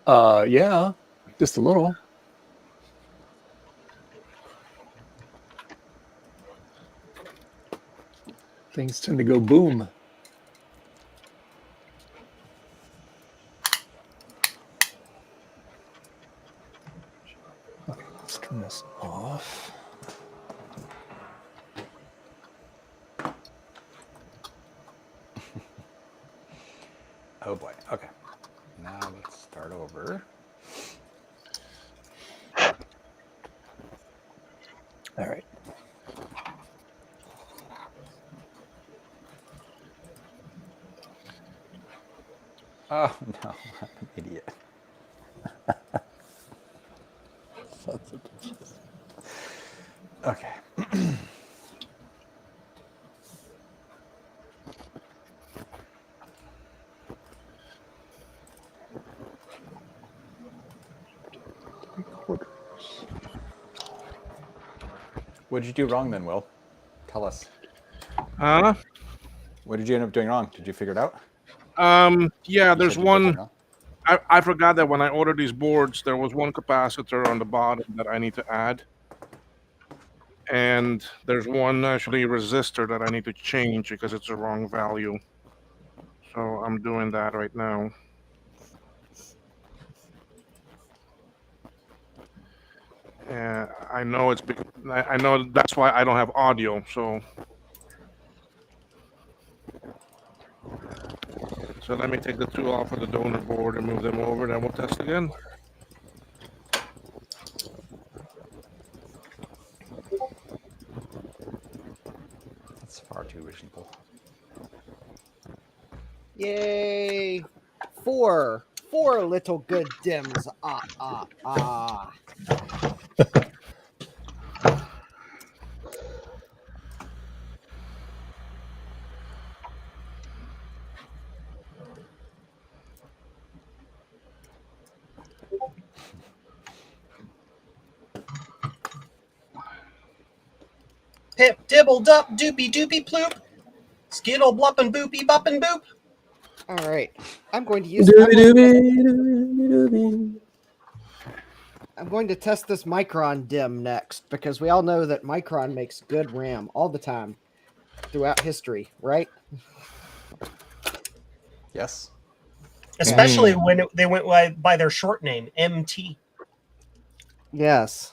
Yeah, just a little. Things tend to go boom. Okay, let's turn this off. Oh boy. Okay. Now let's start over. All right. Oh no, I'm an idiot. Okay. What did you do wrong then, Will? Tell us. Huh? What did you end up doing wrong? Did you figure it out? Yeah, there's said you did, one. I forgot that when I ordered these boards, there was one capacitor on the bottom that I need to add. And there's one actually resistor that I need to change because it's the wrong value. So I'm doing that right now. And I know it's because I know that's why I don't have audio. So let me take the 2 off of the donor board and move them over. Then we'll test again. That's far too reasonable. Yay! 4 little good dims. Pip, dibble, dup, doopy, doopy, ploop. Skittle, blup, and boopy, bup, and boop. All right. I'm going to use. I'm going to test this Micron DIMM next because we all know that Micron makes good RAM all the time throughout history, right? Yes. Especially when they went by their short name, MT. Yes.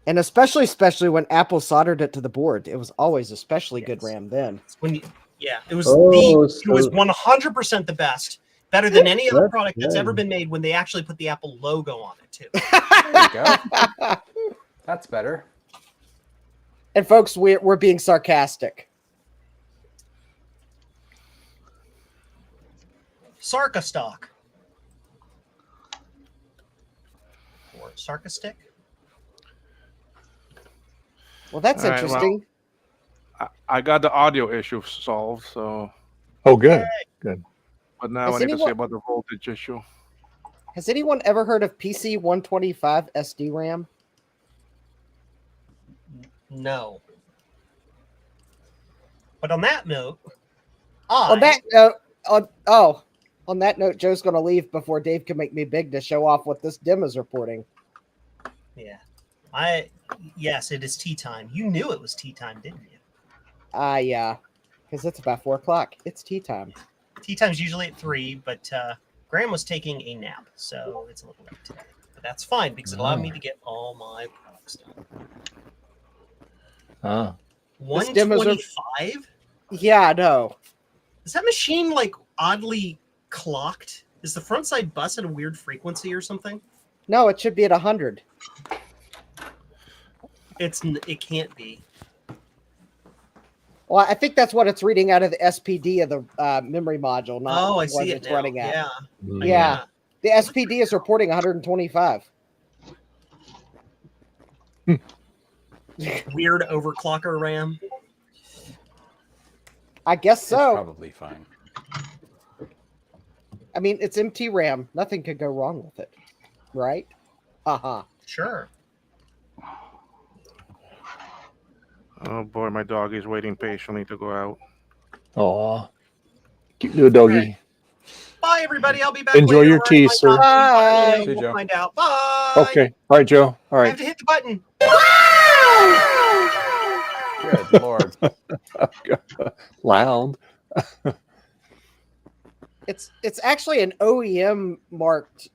And especially when Apple soldered it to the board. It was always especially good RAM then. When you, it was Oh, it was 100% the best. Better than any other That's product that's ever nice. been made when they actually put the Apple logo on it too. There you go. That's better. And folks, we're being sarcastic. Sarcastock. Or sarcastic. Well, that's All right, interesting. I got the audio issue solved, so. Oh, good, good. But now Has I need to see anyone- about the voltage issue. Has anyone ever heard of PC 125 SD RAM? No. But on that note, On that note, Joe's going to leave before Dave can make me big to show off what this dim is reporting. Yeah. Yes, it is tea time. You knew it was tea time, didn't you? Yeah, because it's about 4 o'clock. It's tea time. Tea time's usually at 3, but Graham was taking a nap, so it's a little late today. But that's fine because it allowed me to get all my products done. Ah. 125? Yeah, I know. Is that machine like oddly clocked? Is the front side bus at a weird frequency or something? No, it should be at 100. It can't be. Well, I think that's what it's reading out of the SPD of the memory module, not Oh, I what see it it's now. running at. Yeah. Yeah. The SPD is reporting 125. Weird overclocker RAM. I guess It's so. probably fine. I mean, it's MT RAM. Nothing could go wrong with it, right? Sure. Oh boy, my dog is waiting patiently to go out. Aw. Cute little doggy. Bye, everybody. I'll be back. Enjoy later. your tea, sir. Bye. See you, We'll Joe. find out. Bye. Okay. All right, Joe. All I right. have to hit the button. Good Lord. Loud. It's actually an OEM marked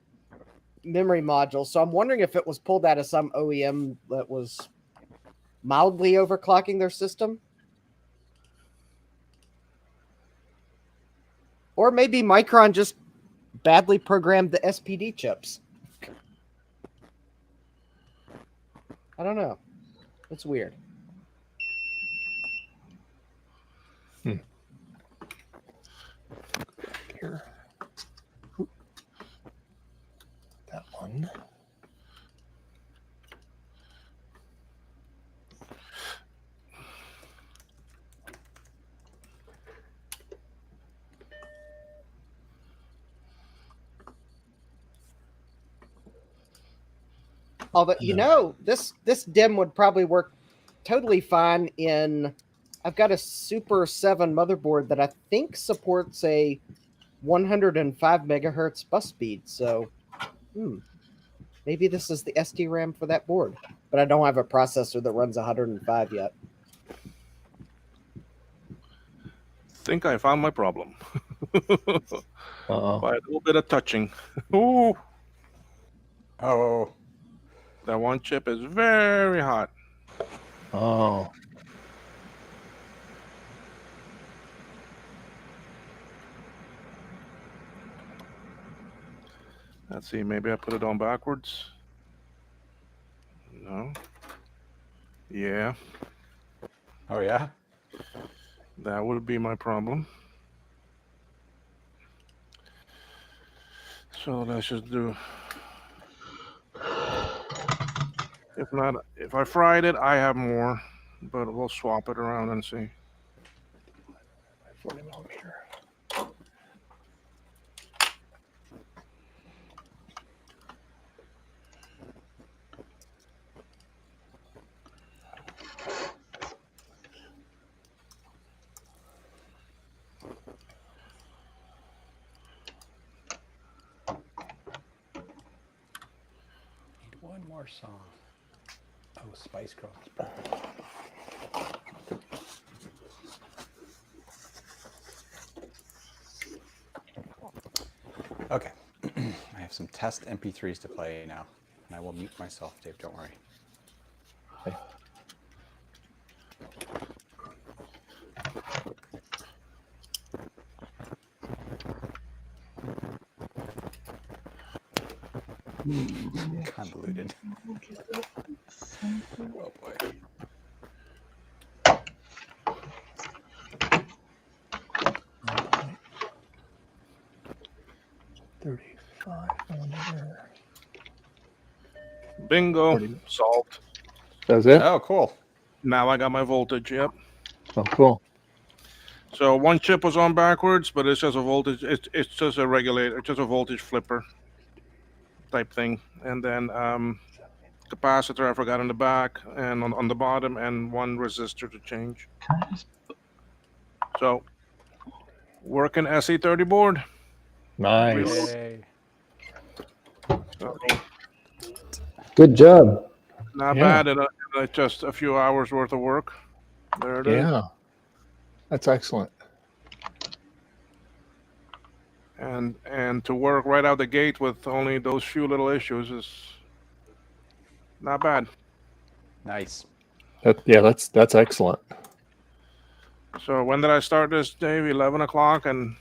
memory module, so I'm wondering if it was pulled out of some OEM that was mildly overclocking their system. Or maybe Micron just badly programmed the SPD chips. I don't know. It's weird. Here. That one. Although, you know, this DIMM would probably work totally fine in... I've got a Super 7 motherboard that I think supports a 105 megahertz bus speed. So, maybe this is the SD RAM for that board. But I don't have a processor that runs 105 yet. Think I found my problem. Uh-oh. By a little bit of touching. Ooh. Oh. That one chip is very hot. Oh. Let's see, maybe I put it on backwards. No. Yeah. Oh, yeah? That would be my problem. So let's just do... If not, if I fried it, I have more, but we'll swap it around and see. 40 millimeter. Need one more song. Oh, Spice Girls. Okay. I have some test MP3s to play now. And I will mute myself, Dave. Don't worry. Okay. Convoluted. Oh boy. Bingo. Solved. That's it? Oh, cool. Now I got my voltage. Yep. Oh, cool. So one chip was on backwards, but it's just a voltage. It's just a regulator. It's just a voltage flipper type thing. And then capacitor I forgot in the back and on the bottom, and one resistor to change. So working SE30 board. Nice. Yay. So, Good job. not Yeah. bad. In just a few hours worth of work. There it is. Yeah. That's excellent. And to work right out the gate with only those few little issues is not bad. Nice. That's excellent. So when did I start this, Dave? 11 o'clock, and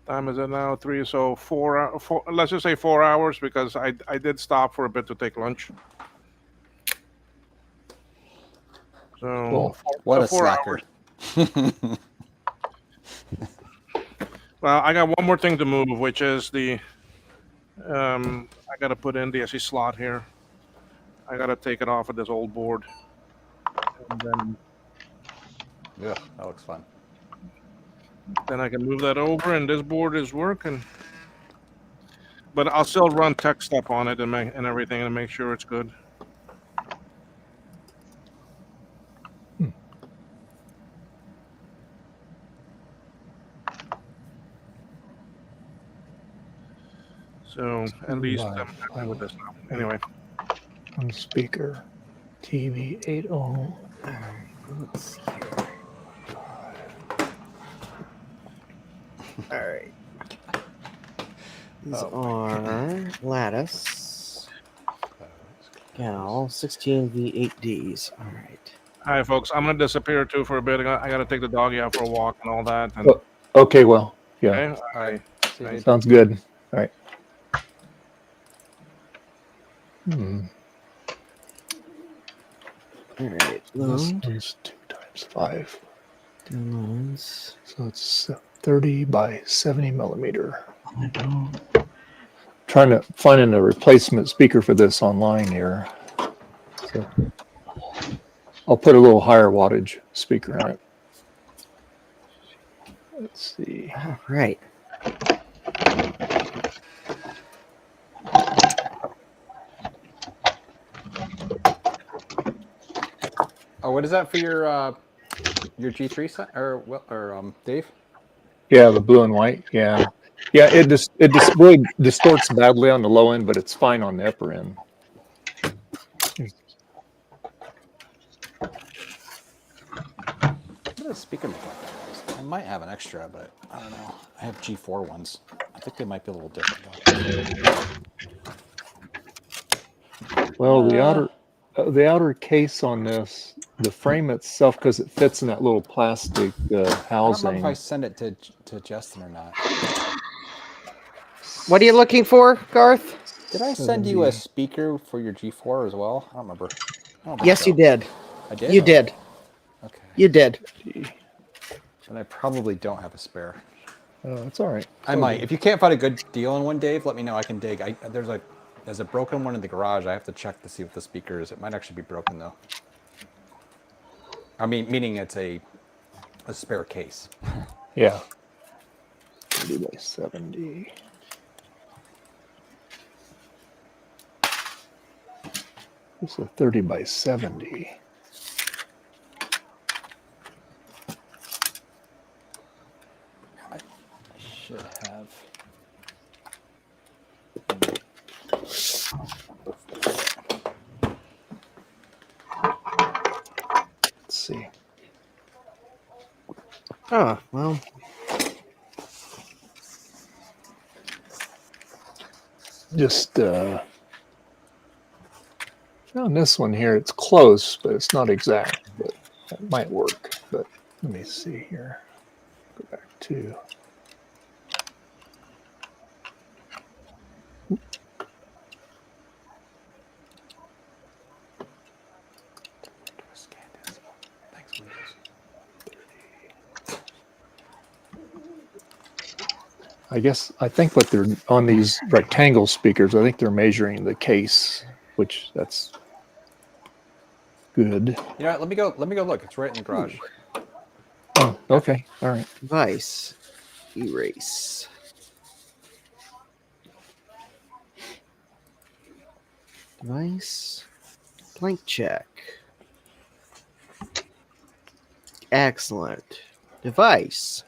time is it now? 3. So 4. Let's just say 4 hours, because I did stop for a bit to take lunch. So Cool. What a 4 slacker. hours. Well, I got one more thing to move, which is the I got to put in the SE slot here. I got to take it off of this old board, and then Yeah, that looks fun. I can move that over, and this board is working. But I'll still run tech step on it and everything and make sure it's good. So at least I'm happy with this now. Anyway. On speaker. TV 8.0. Let's see here. All right. These are Lattice Gal 16V8Ds. All right. All right, folks. I'm gonna disappear too for a bit. I gotta take the doggy out for a walk and all that. And, Okay, well, yeah. okay. All right. Nice. Sounds good. All right. All right. This Load. is 2 times 5. Downloads. So it's 30 by 70 millimeter. I don't. Trying to find a replacement speaker for this online here. So I'll put a little higher wattage speaker on it. Let's see. All right. Oh, what is that for your G3 set or Dave? Yeah, the blue and white. Yeah, it just really distorts badly on the low end, but it's fine on the upper end. What does speaker make like that? I might have an extra, but I don't know. I have G4 ones. I think they might be a little different though. Well, the outer case on this, the frame itself, because it fits in that little plastic I don't housing. remember if I send it to Justin or not. What are you looking for, Garth? Did I send you a speaker for your G4 as well? I don't remember. Yes, you did. I did? You did. Okay. You did. And I probably don't have a spare. It's all right. I might. If you can't find a good deal on one, Dave, let me know. I can dig. There's a broken one in the garage. I have to check to see what the speaker is. It might actually be broken though. I mean, meaning it's a spare case. Yeah. 30 by 70. It's a 30 by 70. I should have. Let's see. Oh, well. just on this one here, it's close, but it's not exact. But that might work. But let me see here. Go back to. I think what they're on these rectangle speakers, I think they're measuring the case, which that's good. You know what? Let me go look. It's right in the garage. Oh, okay. All right. Device. Erase. Device. Blank check. Excellent. Device.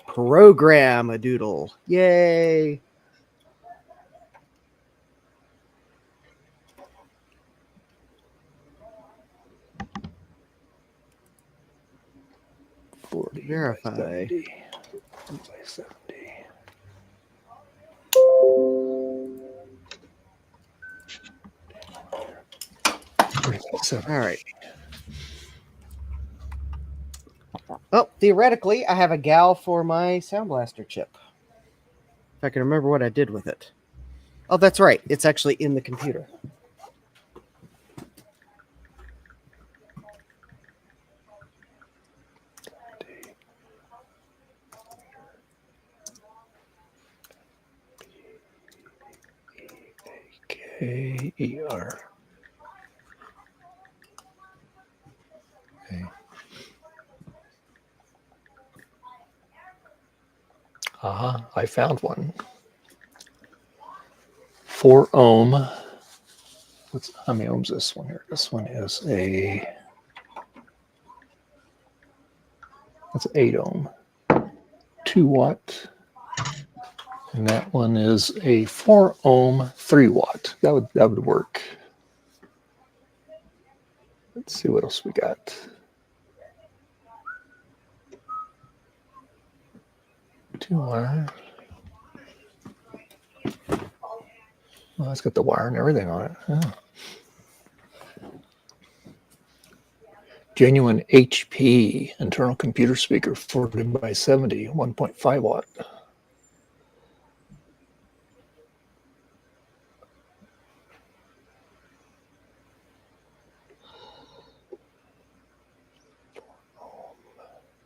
Program a doodle. Yay. Verify. 70. All right. Well, theoretically, I have a gal for my Sound Blaster chip. If I can remember what I did with it. Oh, that's right. It's actually in the computer. K-E-R. Okay. I found one. 4 ohm. How many ohms is this one here? This one is that's 8 ohm. 2 watt. And that one is a 4 ohm, 3 watt. That would work. Let's see what else we got. Two wire. Well, it's got the wire and everything on it. Oh. Genuine HP internal computer speaker, 40 by 70, 1.5 watt.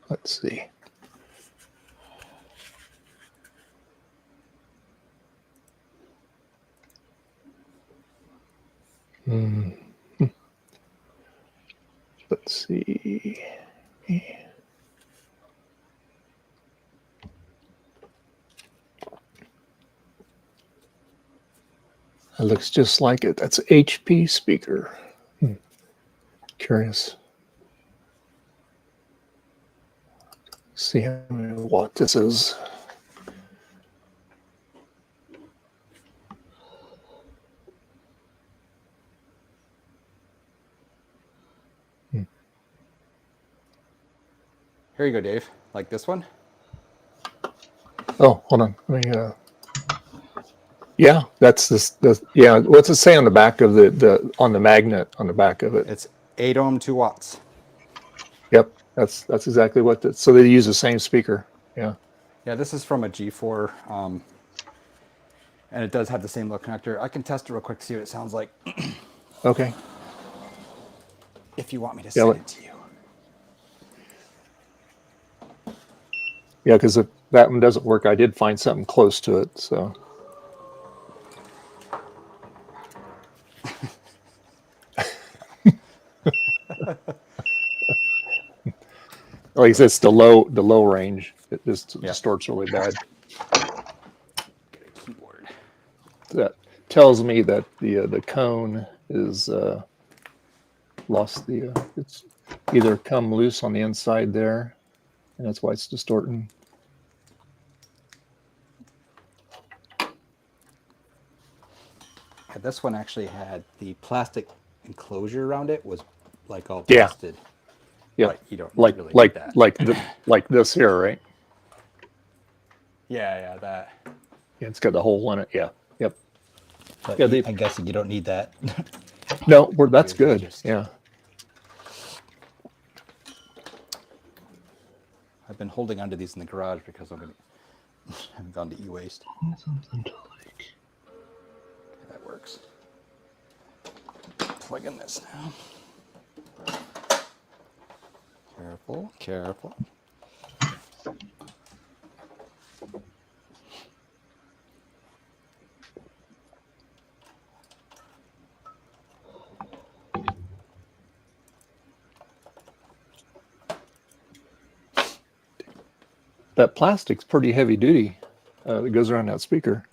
Let's see. Let's see. It looks just like it. That's HP speaker. Curious. See how many watt this is. Here you go, Dave. Like this one? Oh, hold on. Let me, yeah, that's this. Yeah, what's it say on the back of on the magnet on the back of it? It's 8 ohm, 2 watts. Yep, that's exactly what. So they use the same speaker. Yeah. Yeah, this is from a G4, and it does have the same little connector. I can test it real quick to see what it sounds like. Okay. If you want me to send it to you. Yeah, because if that one doesn't work, I did find something close to it. So. Like I said, it's the low range. It just distorts really bad. Keyboard. That tells me that the cone is lost it's either come loose on the inside there, and that's why it's distorting. Yeah, this one actually had the plastic enclosure around it was like all busted. Yeah, but you don't like really need that. like this here, right? Yeah, that. Yeah, it's got the hole in it. Yeah, yep. But Yeah, they- I'm guessing you don't need that. No, that's good. Yeah. I've been holding onto these in the garage because I haven't gone to e-waste. Something to like. That works. Plug in this now. Careful, careful. That plastic's pretty heavy duty. That goes around that speaker.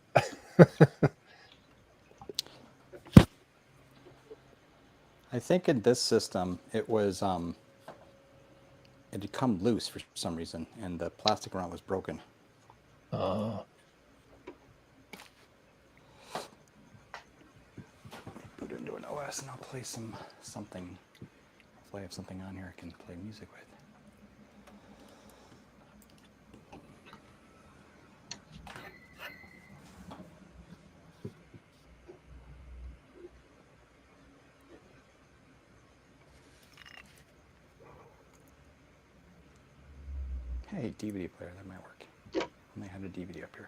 I think in this system it was it had come loose for some reason, and the plastic around was broken. Oh. Boot into an OS, and I'll play something. Hopefully, I have something on here I can play music with. Hey, DVD player, that might work. And they had a DVD up here.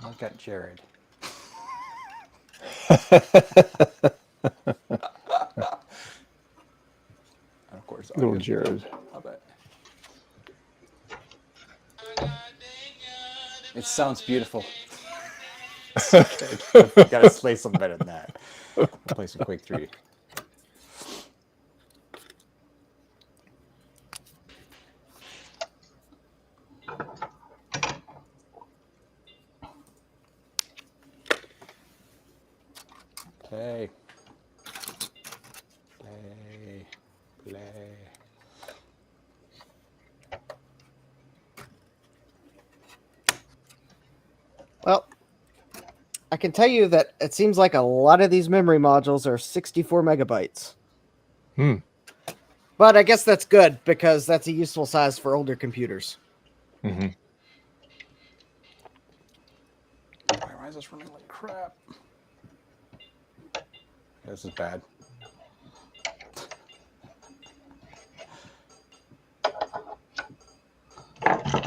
I've got Jared. Of course, Little Jared. I bet. It sounds beautiful. Gotta play something better than that. I'll play some Quake 3. Play. Play. Play. Well, I can tell you that it seems like a lot of these memory modules are 64 megabytes. But I guess that's good because that's a useful size for older computers. Mm-hmm. Why is this running like crap? This is bad.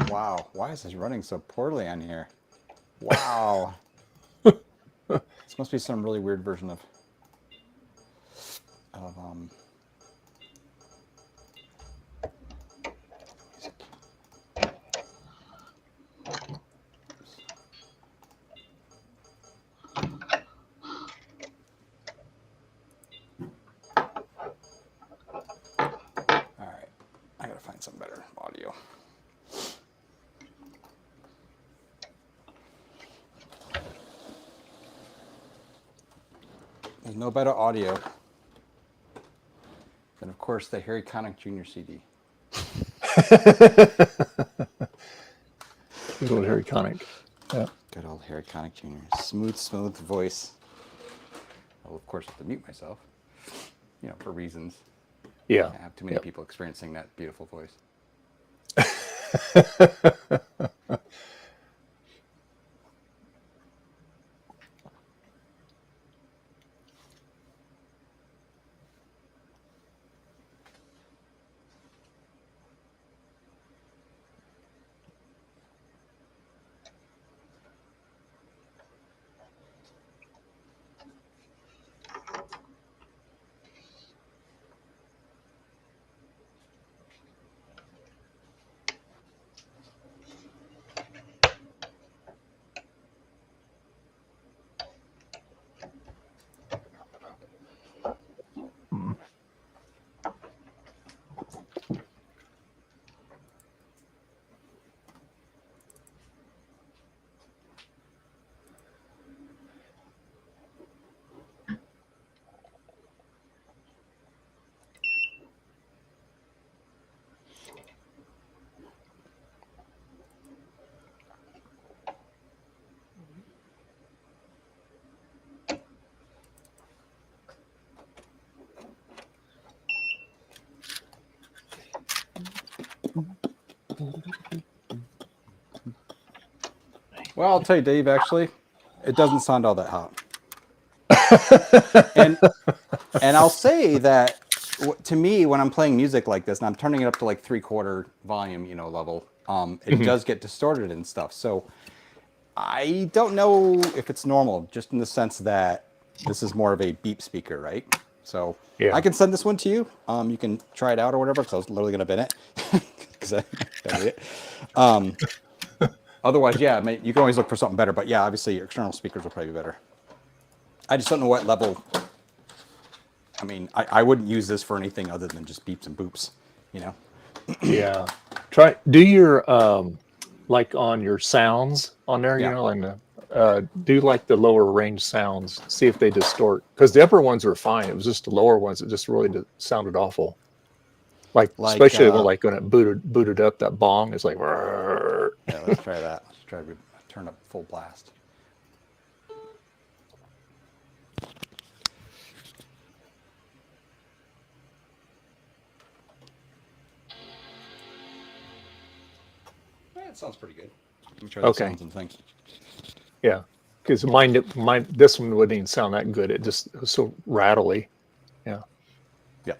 Wow, why is this running so poorly on here? Wow. This must be some really weird version of Alright, I gotta find some better audio. There's no better audio than, of course, the Harry Connick Jr. CD. Good old Harry Connick. Yeah. Good old Harry Connick Jr. Smooth, smooth voice. I'll, of course, have to mute myself, you know, for reasons. Yeah. I have too many people experiencing that beautiful voice. Well, I'll tell you, Dave. Actually, it doesn't sound all that hot. and I'll say that to me, when I'm playing music like this, and I'm turning it up to like 3/4 volume, level, it does get distorted and stuff. So I don't know if it's normal, just in the sense that this is more of a beep speaker, right? So I can send this one to you. You can try it out or whatever, because I was literally going to bin it. Because I need it. Otherwise, yeah, you can always look for something better. But yeah, obviously, your external speakers will probably be better. I just don't know what level. I mean, I wouldn't use this for anything other than just beeps and boops, Yeah. Do your like on your sounds on there, and do like the lower range sounds. See if they distort, because the upper ones are fine. It was just the lower ones that just really sounded awful. Like especially when it booted up, that bong is like. Yeah, let's try that. Let's try to turn up full blast. That sounds pretty good. Let me try the sounds and things. Yeah, because this one wouldn't even sound that good. It was so rattly. Yeah. Yeah.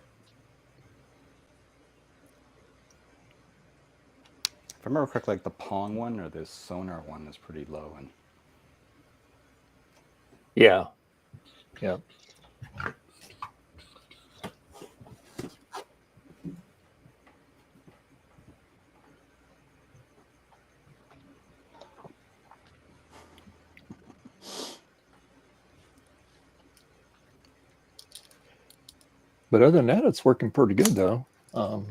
If I remember correctly, like the Pong one or the Sonar one is pretty low. And yeah. Yeah. But other than that, it's working pretty good, though. Where's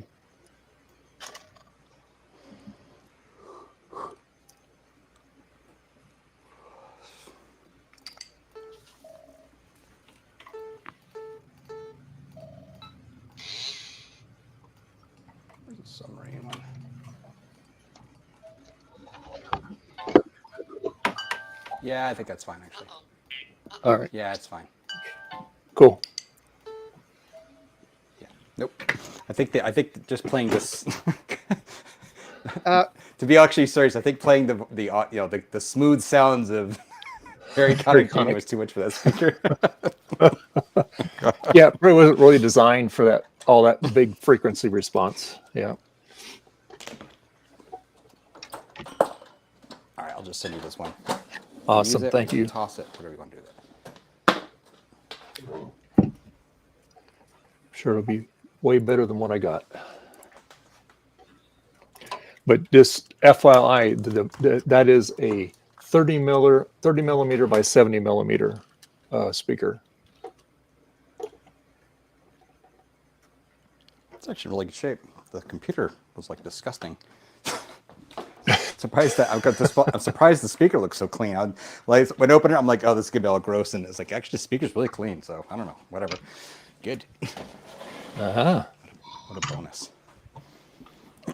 the submarine one? Yeah, I think that's fine, actually. All right. Yeah, it's fine. Cool. Nope. I think just playing this. To be actually serious, I think playing the smooth sounds of Harry Connick was too much for that speaker. Yeah, it wasn't really designed for all that big frequency response. Yeah. All right, I'll just send you this one. Awesome. Thank you. Toss it. Whatever you want to do that. Sure, it'll be way better than what I got. But just FYI, that is a 30 millimeter by 70 millimeter speaker. It's actually really good shape. The computer was like disgusting. Surprised that I'm surprised the speaker looks so clean. When I open it, I'm like, oh, this is gonna be all gross, and it's like actually the speaker's really clean. So I don't know, whatever. Good. Uh-huh. What a bonus.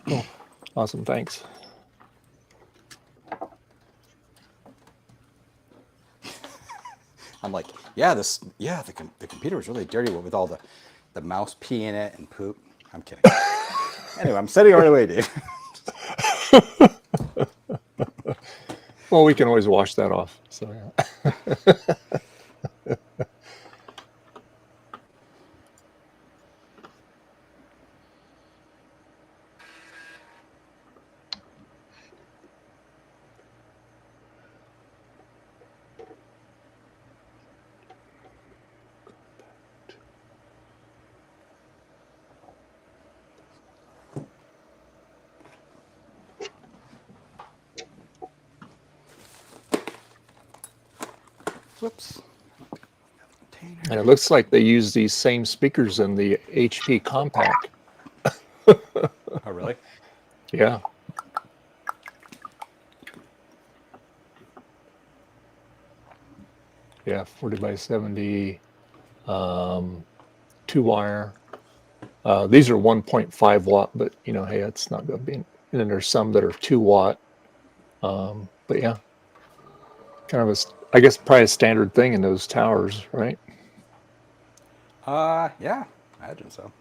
Cool. Awesome. Thanks. I'm like, the computer was really dirty with all the mouse pee in it and poop. I'm kidding. Anyway, I'm sending it right away, Dave. Well, we can always wash that off. So yeah. Whoops. And it looks like they use these same speakers in the HP Compact. Oh, really? Yeah. Yeah, 40 by 70, 2-wire. These are 1.5 watt, but hey, it's not going to be. And then there's some that are 2 watt. But yeah, kind of I guess probably a standard thing in those towers, right? Yeah, I imagine so.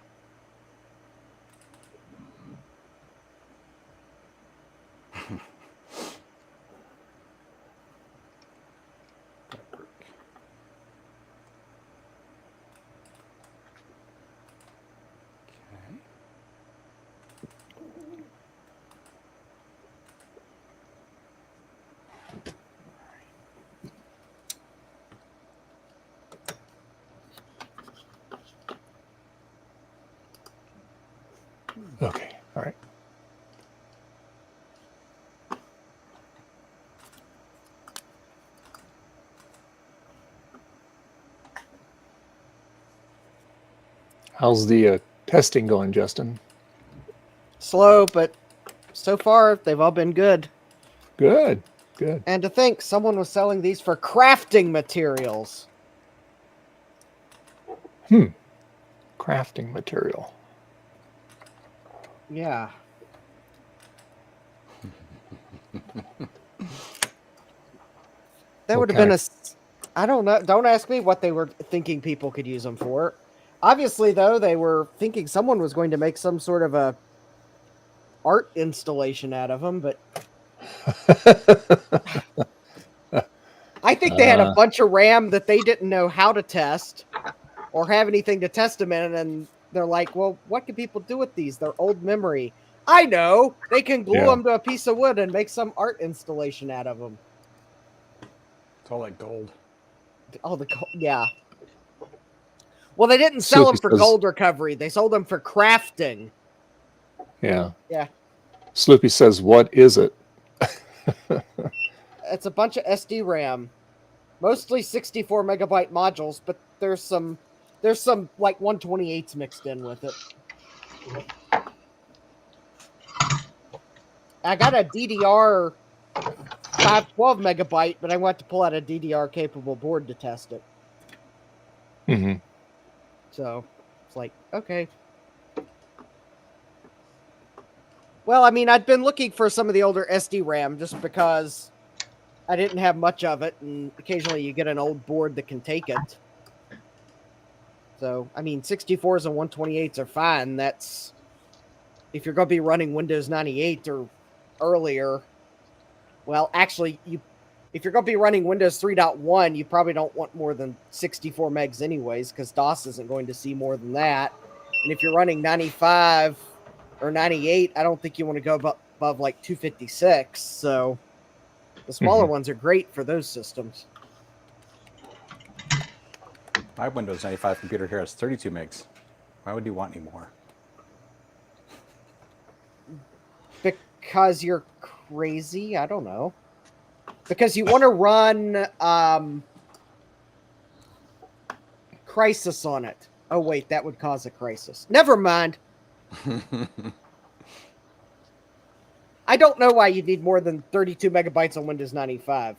How's the testing going, Justin? Slow, but so far they've all been good. Good, good. And to think, someone was selling these for crafting materials. Crafting material. Yeah. That would have been a... I don't know. Don't ask me what they were thinking people could use them for. Obviously, though, they were thinking someone was going to make some sort of a art installation out of them, but I think they had a bunch of RAM that they didn't know how to test or have anything to test them in, and they're like, well, what can people do with these? They're old memory. I know! They can glue them to a piece of wood and make some art installation out of them. It's all like gold. Oh, the gold, yeah. Well, they didn't sell them for gold recovery. They sold them for crafting. Yeah. Yeah. Sloopy says, what is it? It's a bunch of SD RAM. Mostly 64 megabyte modules, but there's some like 128s mixed in with it. I got a DDR 512 megabyte, but I want to pull out a DDR capable board to test it. Mm-hmm. So it's like, okay. Well, I mean, I'd been looking for some of the older SD RAM just because I didn't have much of it, and occasionally you get an old board that can take it. So, I mean, 64s and 128s are fine. That's if you're going to be running Windows 98 or earlier. Well, actually, if you're going to be running Windows 3.1, you probably don't want more than 64 megs anyways, because DOS isn't going to see more than that. And if you're running 95 or 98, I don't think you want to go above like 256. So the smaller ones are great for those systems. My Windows 95 computer here has 32 megs. Why would you want any more? Because you're crazy? I don't know. Because you want to run Crisis on it. Oh, wait, that would cause a crisis. Never mind. I don't know why you'd need more than 32 megabytes on Windows 95.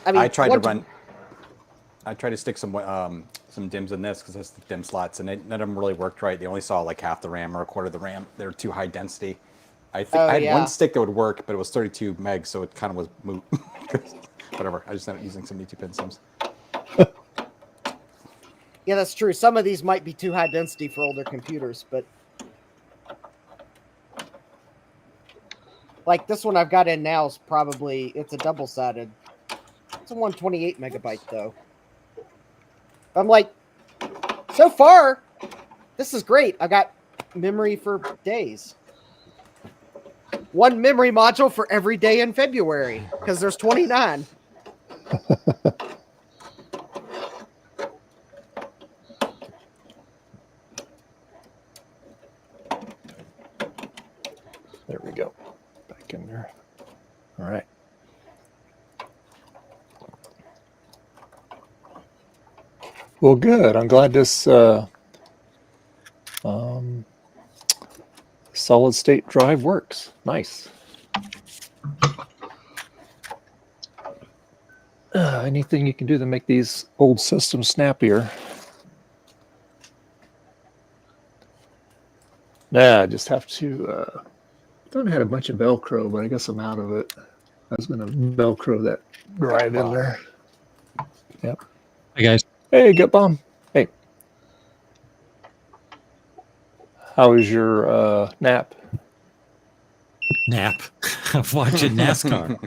I mean, I tried to stick some DIMMs in this because it's the DIMM slots, and none of them really worked right. They only saw like half the RAM or a quarter of the RAM. They were too high density. I think I had one stick that would work, but it was 32 megs, so it kind of was moot. Whatever. I just ended up using some 2-pin sims. Yeah, that's true. Some of these might be too high density for older computers, but like this one I've got in now is probably, it's a double-sided. It's a 128 megabyte though. I'm like, so far, this is great. I got memory for days. One memory module for every day in February, because there's 29. There we go. Back in there. All right. Well, good. I'm glad this solid state drive works. Nice. Anything you can do to make these old systems snappier? Nah, I just have to. I thought I had a bunch of Velcro, but I guess I'm out of it. I was going to Velcro that drive in there. Yep. Hey, guys. Hey, Get Bomb. Hey. How was your nap? Nap. I'm watching NASCAR.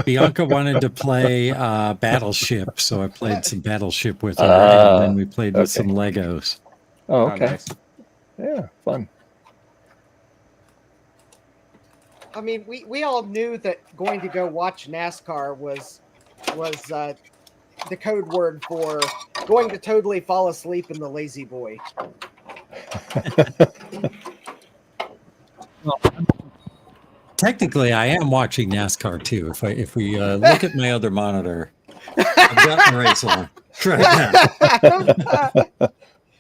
Bianca wanted to play Battleship, so I played some Battleship with her, and then we played with some Legos. Oh, okay. Nice. Yeah, fun. I mean, we all knew that going to go watch NASCAR was the code word for going to totally fall asleep in the lazy boy. Well, technically, I am watching NASCAR too. If we look at my other monitor, I've got the race on.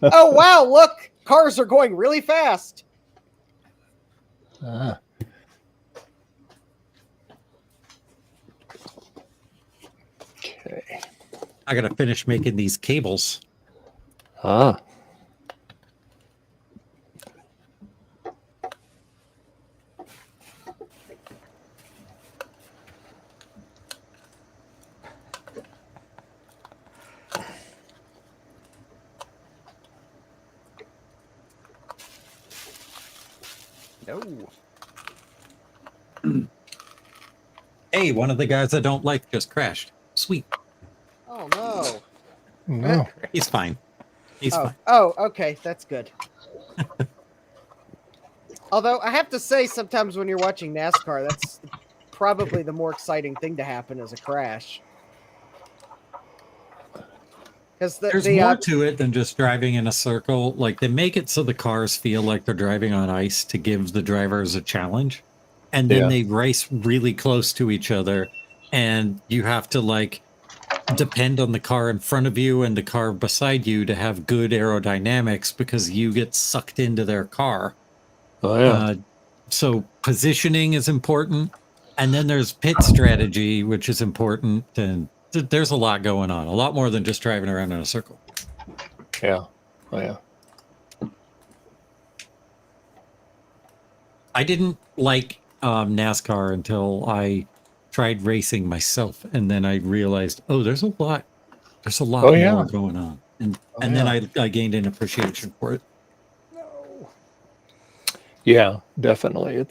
Oh wow! Look, cars are going really fast. Ah. Okay. I gotta finish making these cables. Ah. No. Hey, one of the guys I don't like just crashed. Sweet. Oh no. No. He's fine. He's fine. Oh, okay, that's good. Although I have to say, sometimes when you're watching NASCAR, that's probably the more exciting thing to happen is a crash. Because There's more to it than just driving in a circle. Like, they make it so the cars feel like they're driving on ice to give the drivers a challenge. And then they race really close to each other. And you have to, like, depend on the car in front of you and the car beside you to have good aerodynamics because you get sucked into their car. Oh, yeah. So positioning is important. And then there's pit strategy, which is important. And there's a lot going on. A lot more than just driving around in a circle. Yeah. Oh, yeah. I didn't like NASCAR until I tried racing myself. And then I realized, oh, there's a lot more going on. And then I gained an appreciation for it. Yeah, definitely.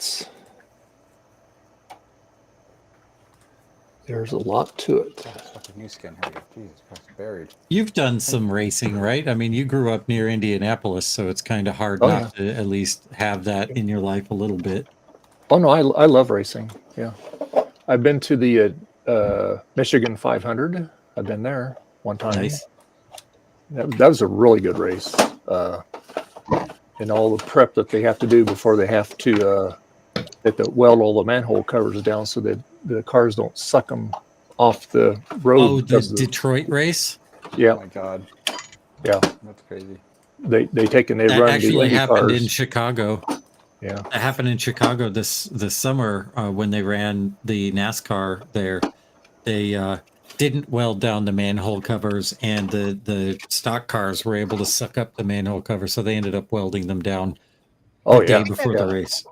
There's a lot to it. New skin here. Jesus Christ, buried. You've done some racing, right? I mean, you grew up near Indianapolis, so it's kind of hard not to at least have that in your life a little bit. Oh, no, I love racing. Yeah. I've been to the Michigan 500. I've been there one time. Nice. That was a really good race. And all the prep that they have to do before they have to weld all the manhole covers down so that the cars don't suck them off the road. Oh, the Detroit race? Yeah. Oh my God. Yeah. That's crazy. They take and they that run actually the happened cars. in Chicago. Yeah. That happened in Chicago this summer when they ran the NASCAR there. They didn't weld down the manhole covers, and the stock cars were able to suck up the manhole cover, so they ended up welding them down the day before the race.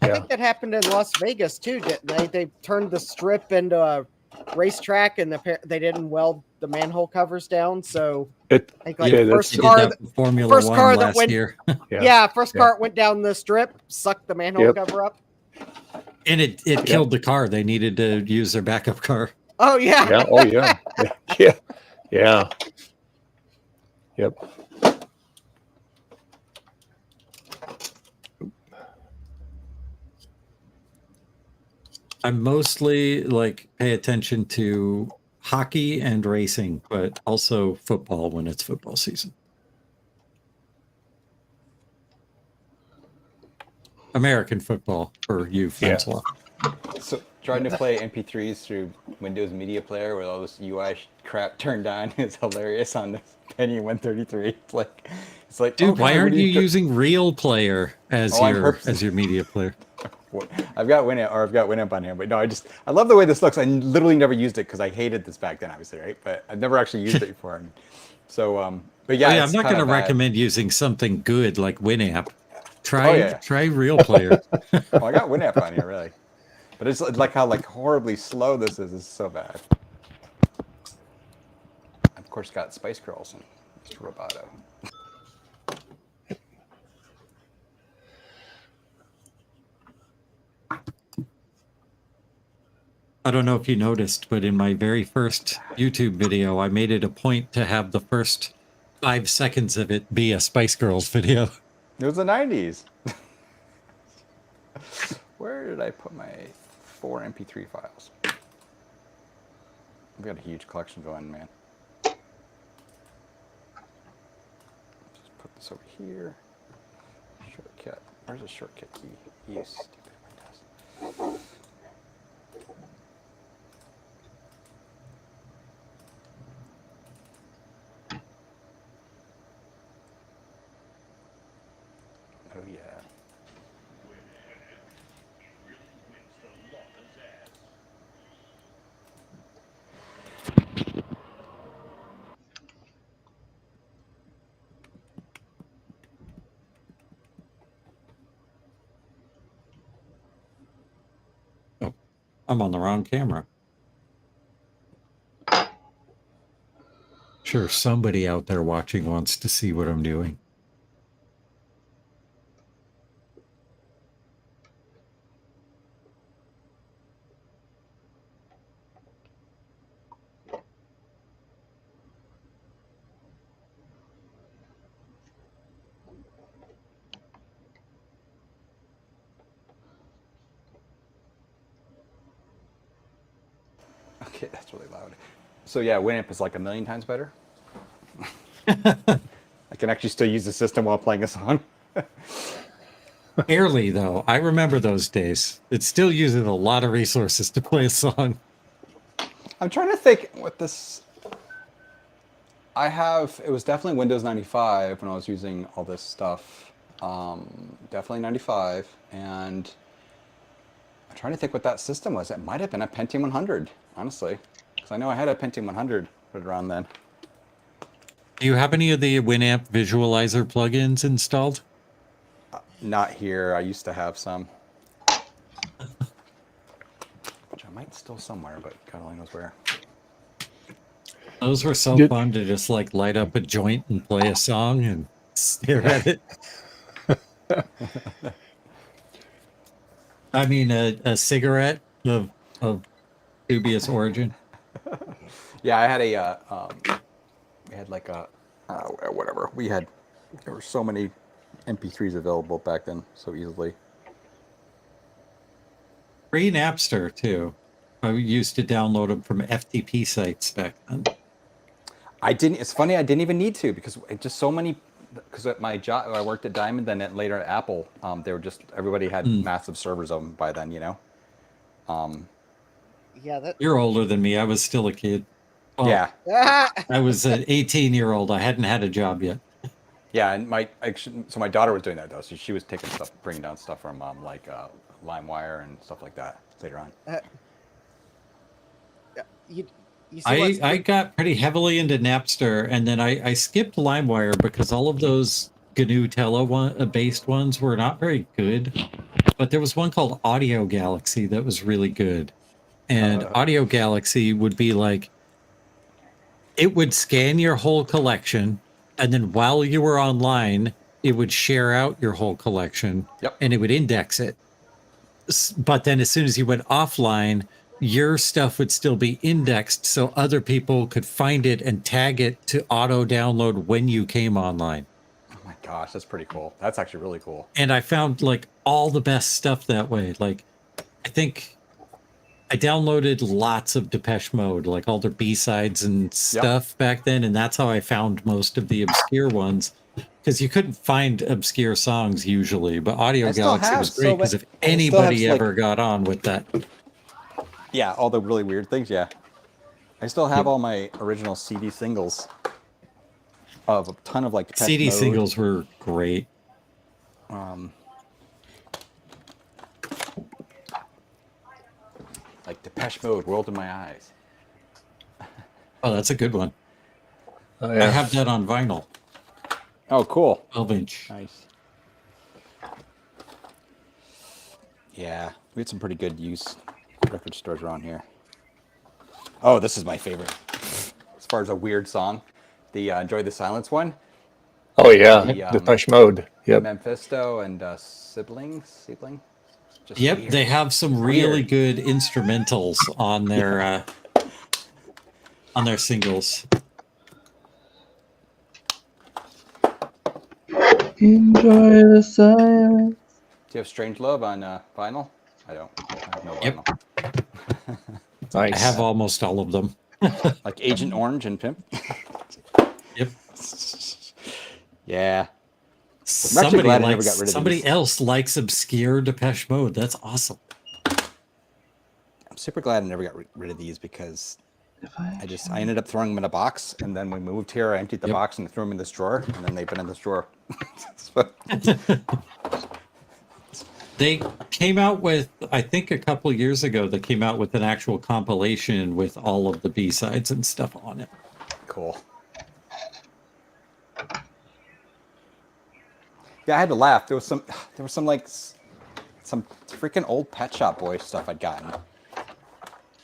I think that happened in Las Vegas too, didn't they? They turned the strip into a racetrack, and they didn't weld the manhole covers down. So I think first car that went, first car that went down the strip sucked the manhole cover up, and it killed the car. They needed to use their backup car. Oh yeah. Yeah. Oh yeah. Yeah. Yeah. Yep. I mostly pay attention to hockey and racing, but also football when it's football season. American football for you, Francois. So trying to play MP3s through Windows Media Player with all this UI crap turned on is hilarious on this Penny 133. It's like, dude, oh, God, why aren't you using Real Player as your media player? I've got Winamp on here, but no, I love the way this looks. I literally never used it because I hated this back then, obviously, right? But I've never actually used it before. So, but yeah, I'm not going to recommend using something good like Winamp. Try Real Player. Well, I got Winamp on here, really, but it's like how horribly slow this is. It's so bad. Of course, got Spice Girls and Mr. Roboto. I don't know if you noticed, but in my very first YouTube video, I made it a point to have the first 5 seconds of it be a Spice Girls video. It was the 90s. Where did I put my 4 MP3 files? I've got a huge collection going, man. Just put this over here. Shortcut. Where's the shortcut key? You stupid Windows. I'm on the wrong camera. Sure, somebody out there watching wants to see what I'm doing. Okay, that's really loud. So yeah, Winamp is like 1,000,000 times better. I can actually still use the system while playing a song. Barely, though. I remember those days. It still uses a lot of resources to play a song. I'm trying to think what this... it was definitely Windows 95 when I was using all this stuff. Definitely 95. And I'm trying to think what that system was. It might have been a Pentium 100, honestly. Because I know I had a Pentium 100 right around then. Do you have any of the Winamp visualizer plugins installed? Not here. I used to have some. Which I might still somewhere, but God only knows where. Those were so fun to just like light up a joint and play a song and stare at it. I mean, a cigarette of dubious origin. Yeah, I had we had like a, whatever. There were so many MP3s available back then so easily. Free Napster, too. I used to download them from FTP sites back then. It's funny, I didn't even need to because just so many, because at my job, I worked at Diamond, then later at Apple, they were just, everybody had massive servers of them by then, you know? Yeah, You're older than me. I was still a kid. Oh, yeah. I was an 18-year-old. I hadn't had a job yet. Yeah, and my daughter was doing that though. So she was taking stuff, bringing down stuff from like LimeWire and stuff like that later on. I got pretty heavily into Napster, and then I skipped LimeWire because all of those GNU Tele-based ones were not very good. But there was one called Audio Galaxy that was really good. And Audio Galaxy would be like, it would scan your whole collection, and then while you were online, it would share out your whole collection, and it would index it. But then as soon as you went offline, your stuff would still be indexed so other people could find it and tag it to auto-download when you came online. Oh my gosh, that's pretty cool. That's actually really cool. And I found like all the best stuff that way. Like, I think I downloaded lots of Depeche Mode, like all their B-sides and stuff back then, and that's how I found most of the obscure ones. Because you couldn't find obscure songs usually, but Audio Galaxy was great because if anybody ever got on with that. Yeah, all the really weird things, yeah. I still have all my original CD singles of a ton of like Depeche CD Mode. singles were great. Like Depeche Mode, World in My Eyes. Oh, that's a good one. Oh, I have that on vinyl. Oh, cool. 12-inch. Nice. Yeah, we had some pretty good used record stores around here. Oh, this is my favorite. As far as a weird song, the Enjoy the Silence one. Oh yeah, Depeche Mode. Yep. Mephisto and Sibling. Just Yep, weird. they have some really good instrumentals on their singles. Enjoy the silence. Do you have Strange Love on vinyl? I don't. I have no vinyl. I have almost all of them. Like Agent Orange and Pimp. Yep. Yeah. Somebody else likes obscure Depeche Mode. That's awesome. I'm super glad I never got rid of these because I ended up throwing them in a box, and then we moved here. I emptied the box and threw them in this drawer, and then they've been in this drawer. They came out with, I think a couple of years ago, they came out with an actual compilation with all of the B-sides and stuff on it. Cool. Yeah, I had to laugh. There was some like some freaking old Pet Shop Boys stuff I'd gotten.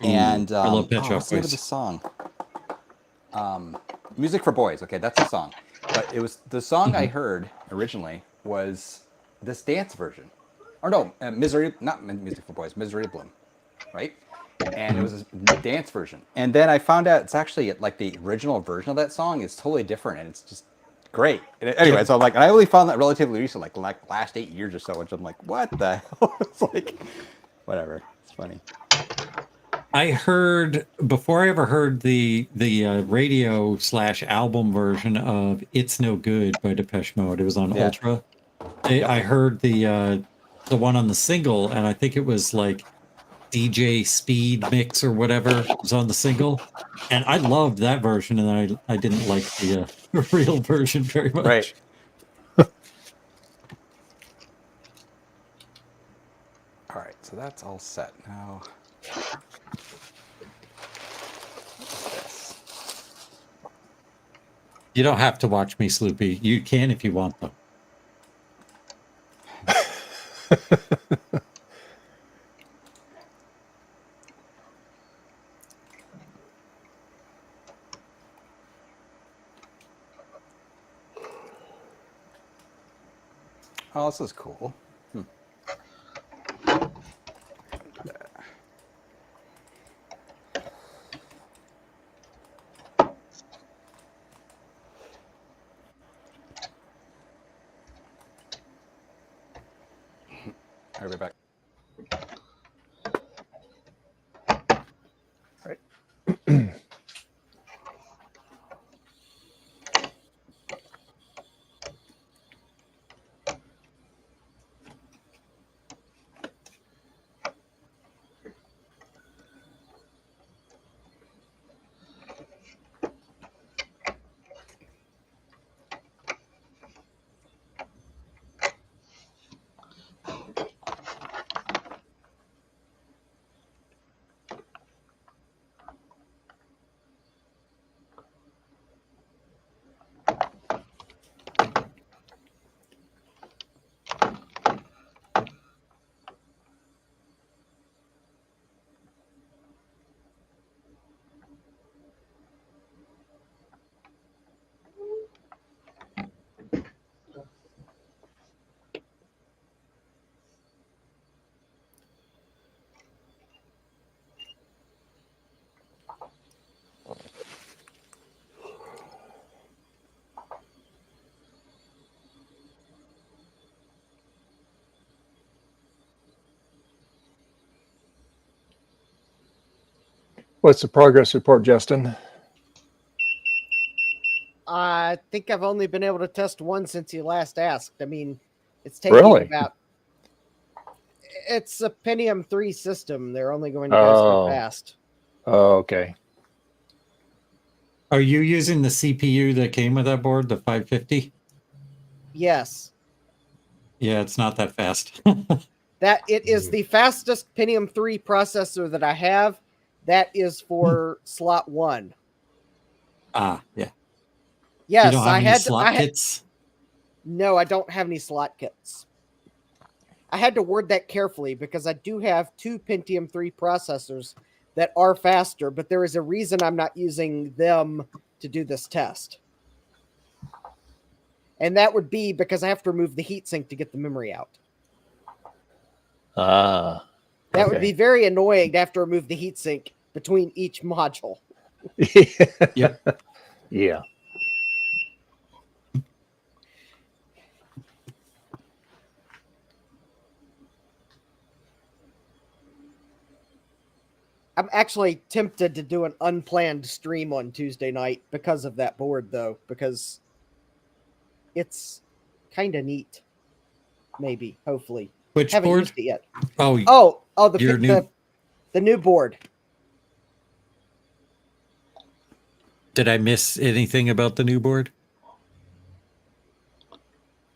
And I love Pet Shop what's the name of Boys. the song? Music for Boys. Okay, that's the song. But it was the song I heard originally was this dance version, or no, Misery, not Music for Boys, Miserable, right? And it was a dance version. And then I found out it's actually like the original version of that song is totally different, and it's just great. And anyway, so like, and I only found that relatively recent, like last 8 years or so, which I'm like, what the hell? It's like, whatever. It's funny. I heard before I ever heard the radio / album version of "It's No Good" by Depeche Mode. It was on Ultra. I heard the one on the single, and I think it was like DJ Speed Mix or whatever was on the single, and I loved that version, and I didn't like the real version very much. Right. All right, so that's all set now. You don't have to watch me, Sloopy. You can if you want, though. Oh, this is cool. I'll be back. All right. What's the progress report, Justin? I think I've only been able to test one since you last asked. I mean, it's taking about. It's a Pentium 3 system. They're only going to go so fast. Oh, okay. Are you using the CPU that came with that board, the 550? Yes. Yeah, it's not that fast. That it is the fastest Pentium 3 processor that I have. That is for slot 1. Ah, yeah. Yes, you don't have I any had slot kits? No, I don't have any slot kits. I had to word that carefully because I do have 2 Pentium 3 processors that are faster, but there is a reason I'm not using them to do this test. And that would be because I have to remove the heatsink to get the memory out. Ah. That would be very annoying to have to remove the heatsink between each module. Yep. Yeah. I'm actually tempted to do an unplanned stream on Tuesday night because of that board, though, because it's kind of neat. Maybe, hopefully. Which Haven't board? used it yet. Oh, the new board. Did I miss anything about the new board?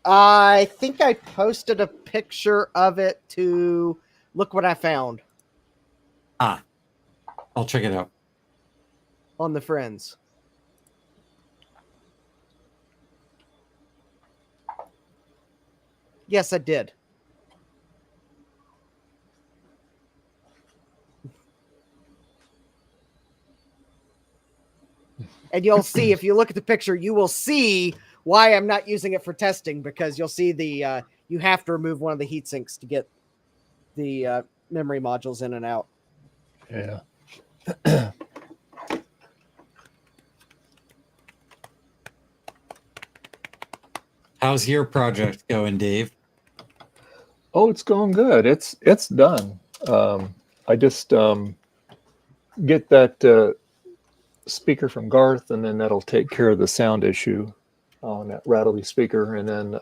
I think I posted a picture of it to look what I found. Ah, I'll check it out. On the Friends. Yes, I did. And you'll see, if you look at the picture, you will see why I'm not using it for testing, because you'll see the you have to remove one of the heat sinks to get the memory modules in and out. Yeah. How's your project going, Dave? Oh, it's going good. It's done. I just get that speaker from Garth, and then that'll take care of the sound issue on that rattly speaker. And then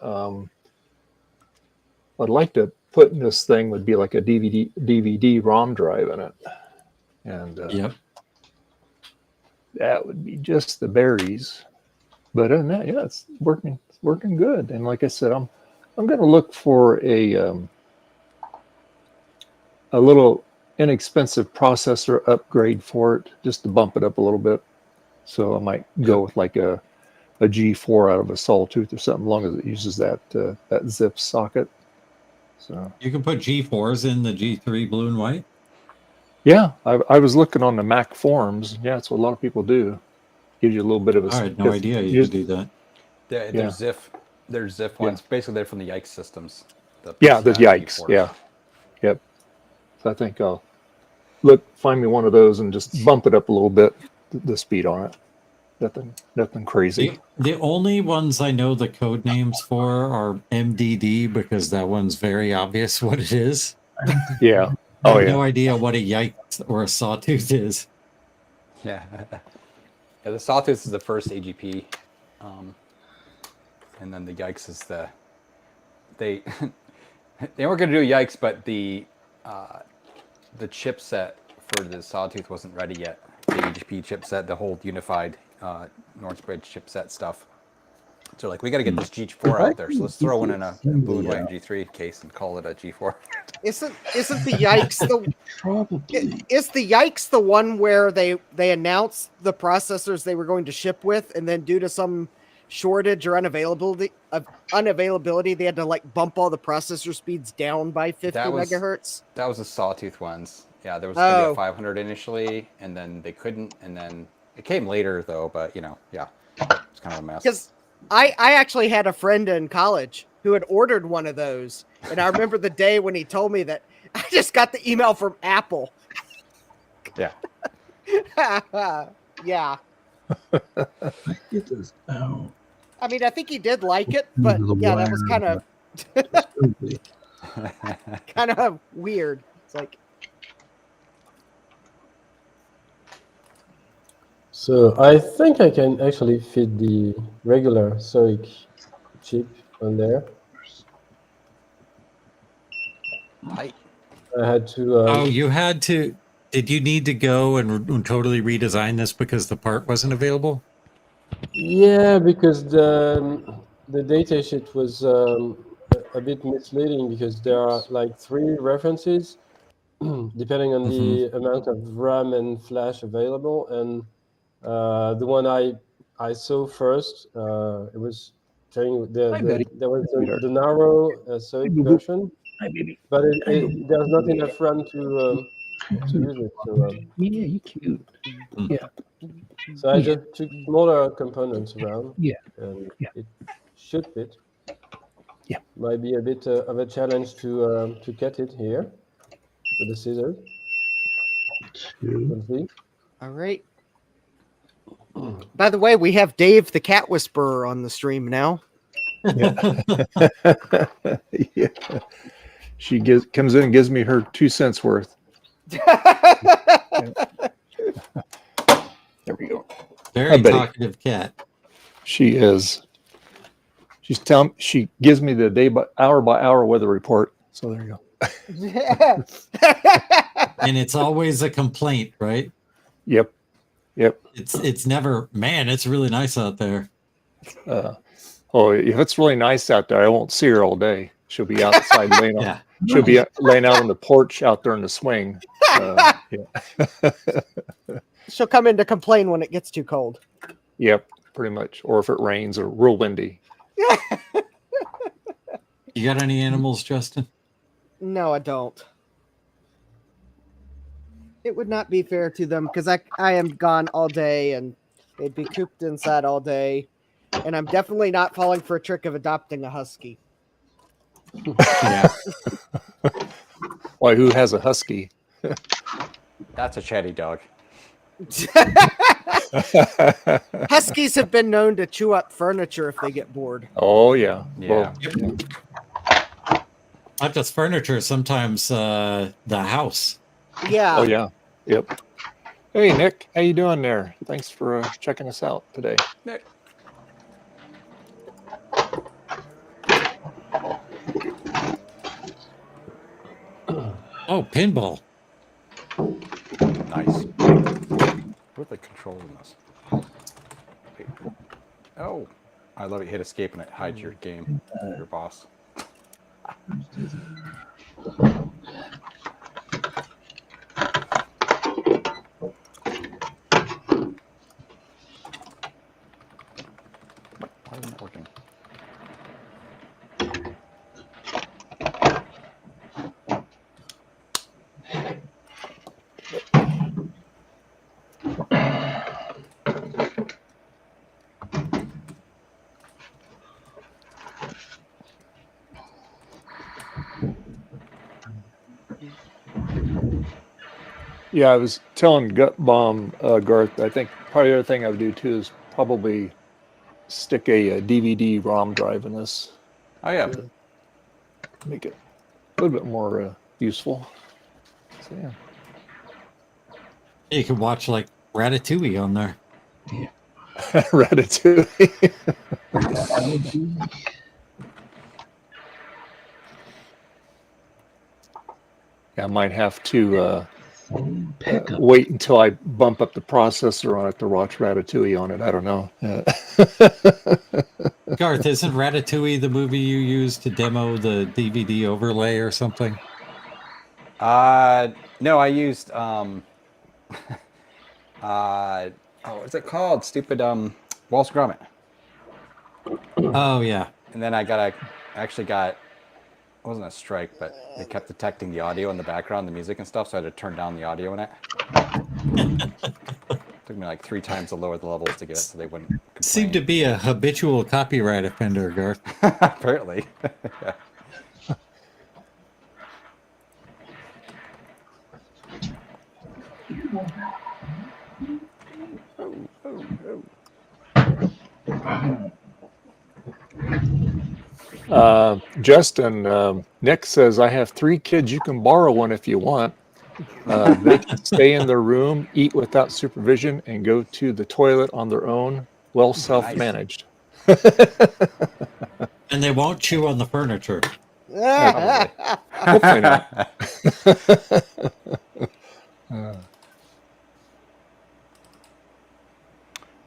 I'd like to put in this thing would be like a DVD ROM drive in it, and yep, that would be just the berries. But other than that, yeah, it's working good. And like I said, I'm going to look for a little inexpensive processor upgrade for it, just to bump it up a little bit. So I might go with like a G4 out of a Sawtooth or something, as long as it uses that zip socket. So you can put G4s in the G3 blue and white. Yeah, I was looking on the Mac forums. Yeah, that's what a lot of people do. Gives you a little bit of a. I had no idea you could do that. There's ZIF ones. Basically, they're from the Yikes systems. The Yikes. G4s. Yeah. Yep. So I think I'll find me one of those and just bump it up a little bit, the speed on it. Nothing crazy. The only ones I know the code names for are MDD, because that one's very obvious what it is. Yeah. I have no idea what a Yikes or a Sawtooth is. Yeah. Yeah, the Sawtooth is the first AGP, and then the Yikes is they weren't going to do Yikes, but the chipset for the Sawtooth wasn't ready yet. The AGP chipset, the whole unified Northbridge chipset stuff. So like, we got to get this G4 out there. So let's throw one in a blue and white G3 case and call it a G4. Isn't the Yikes is the Yikes the one where they announced the processors they were going to ship with, and then due to some shortage or unavailability, they had to like bump all the processor speeds down by 50 megahertz? That was the Sawtooth ones. Yeah, there was going to be a 500 initially, and then they couldn't, and then it came later though. But yeah, it's kind of a mess. Because I actually had a friend in college who had ordered one of those, and I remember the day when he told me that I just got the email from Apple. Yeah. Yeah. Get this out. I mean, I think he did like it, but yeah, that was kind of weird. It's like. So I think I can actually fit the regular SOIC chip on there. I had to. You had to. Did you need to go and totally redesign this because the part wasn't available? Yeah, because the datasheet was a bit misleading, because there are like 3 references depending on the amount of RAM and flash available, and the one I saw first, it was showing there was the narrow SOIC version, but there's not enough RAM to use it. So, yeah, you cute. Yeah. So I just took smaller components around. Yeah. And it should fit. Yeah. Might be a bit of a challenge to cut it here with the scissors. We'll see. All right. By the way, we have Dave the Cat Whisperer on the stream now. Yeah. She comes in and gives me her 2 cents worth. There we go. Very talkative cat. She is. She gives me the hour by hour weather report. So there you go. And it's always a complaint, right? Yep. It's never, man, it's really nice out there. If it's really nice out there, I won't see her all day. She'll be outside laying on. Yeah. She'll be laying out on the porch out there in the swing. She'll come in to complain when it gets too cold. Yep, pretty much. Or if it rains or real windy. You got any animals, Justin? No, I don't. It would not be fair to them, because I am gone all day, and They'd be cooped inside all day. And I'm definitely not falling for a trick of adopting a husky. Yeah. Why, who has a husky? That's a chatty dog. Huskies have been known to chew up furniture if they get bored. Oh, yeah. Yeah. Well, Not just furniture, sometimes the house. Yeah. oh, yeah. Yep. Hey, Nick. How you doing there? Thanks for checking us out today. Nick. Oh, pinball. Nice. What are they controlling this? Wait. Oh. I love it. Hit escape and it hides your game, your boss. Why isn't it working? Yeah, I was telling Gut Bomb, Garth, I think probably the other thing I would do too is probably stick a DVD ROM drive in this. Oh, yeah. To make it a little bit more useful. So, yeah. You can watch like Ratatouille on there. Ratatouille. Yeah, I might have to wait until I bump up the processor on it to watch Ratatouille on it. I don't know. Garth, isn't Ratatouille the movie you used to demo the DVD overlay or something? No, I used what's it called? Stupid Wallace Gromit. Oh yeah. And then I actually got, it wasn't a strike, but they kept detecting the audio in the background, the music and stuff, so I had to turn down the audio in it. Took me like 3 times to lower the levels to get it so they wouldn't complain. Seemed to be a habitual copyright offender, Garth. Apparently. Yeah. Justin, Nick says, I have 3 kids. You can borrow one if you want. They can stay in their room, eat without supervision, and go to the toilet on their own. Well self-managed. And they won't chew on the furniture. Hopefully not.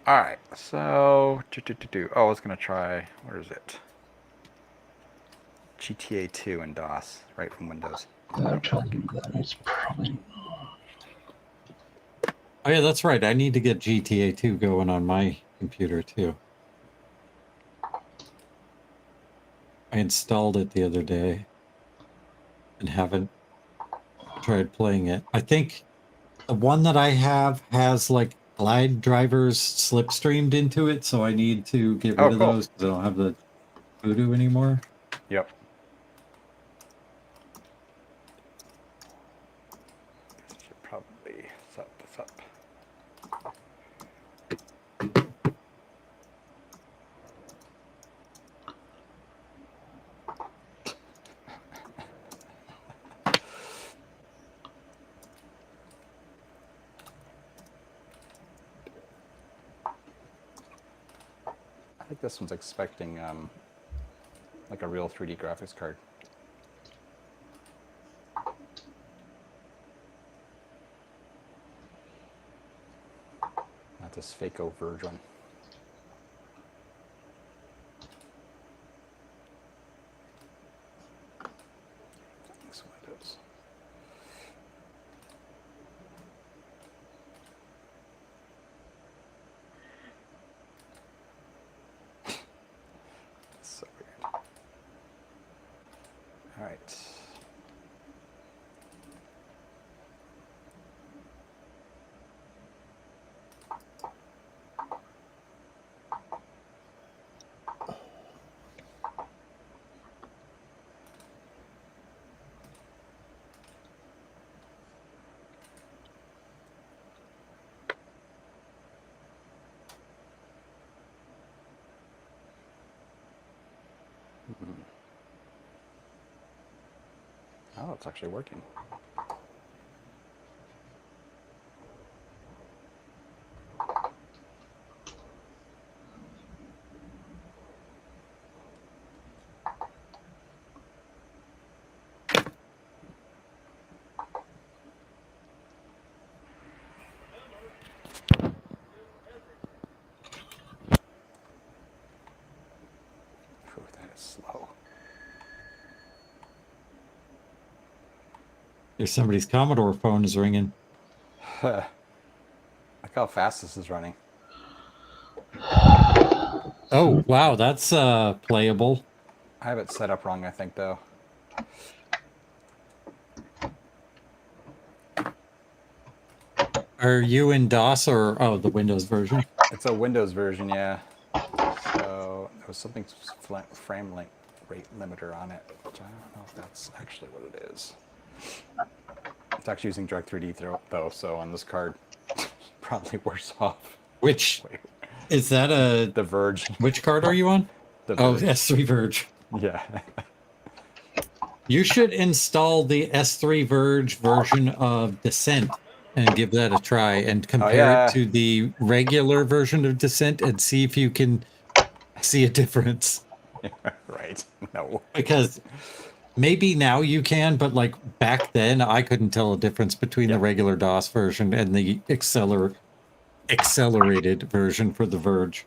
All right, so oh, I was gonna try. Where is it? GTA 2 and DOS, right from Windows. Oh yeah, that's right. I need to get GTA 2 going on my computer too. I installed it the other day and haven't tried playing it. I think the one that I have has like glide drivers slipstreamed into it, so I need to get rid of those because I don't have the voodoo anymore. Yep. Should probably set this up. I think this one's expecting like a real 3D graphics card. Not this fake-o version. Thanks, Windows. So weird. All right. Oh, it's actually working. Phew, that is slow. There's somebody's Commodore phone is ringing. Look how fast this is running. Oh, wow, that's playable. I have it set up wrong, I think, though. Are you in DOS or the Windows version? It's a Windows version, yeah. So there was something frame rate limiter on it, which I don't know if that's actually what it is. It's actually using Direct3D though, so on this card, probably worse off. Which is that the Verge? Which card are you on? The Verge. Verge. S3 Verge. Yeah. You should install the S3 Verge version of Descent and give that a try and compare it to the regular version of Descent and see if you can see a difference. Right. No. Because maybe now you can, but like back then I couldn't tell a difference between the regular DOS version and the accelerated version for the Verge.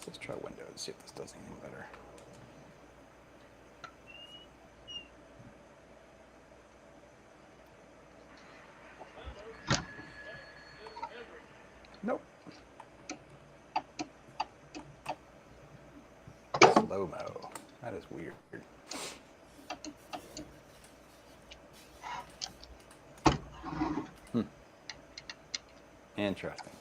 Let's try Windows, see if this does anything better. Nope. Slow-mo. That is weird. Interesting.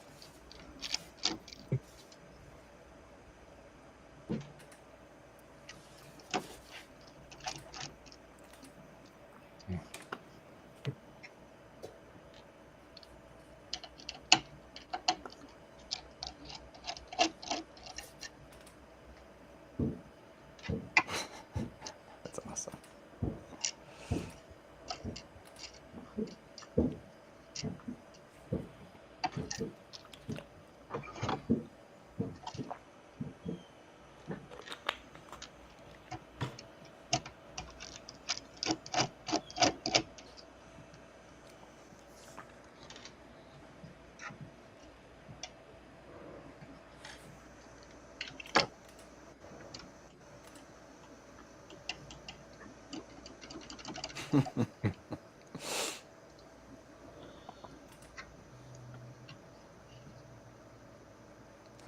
That's awesome.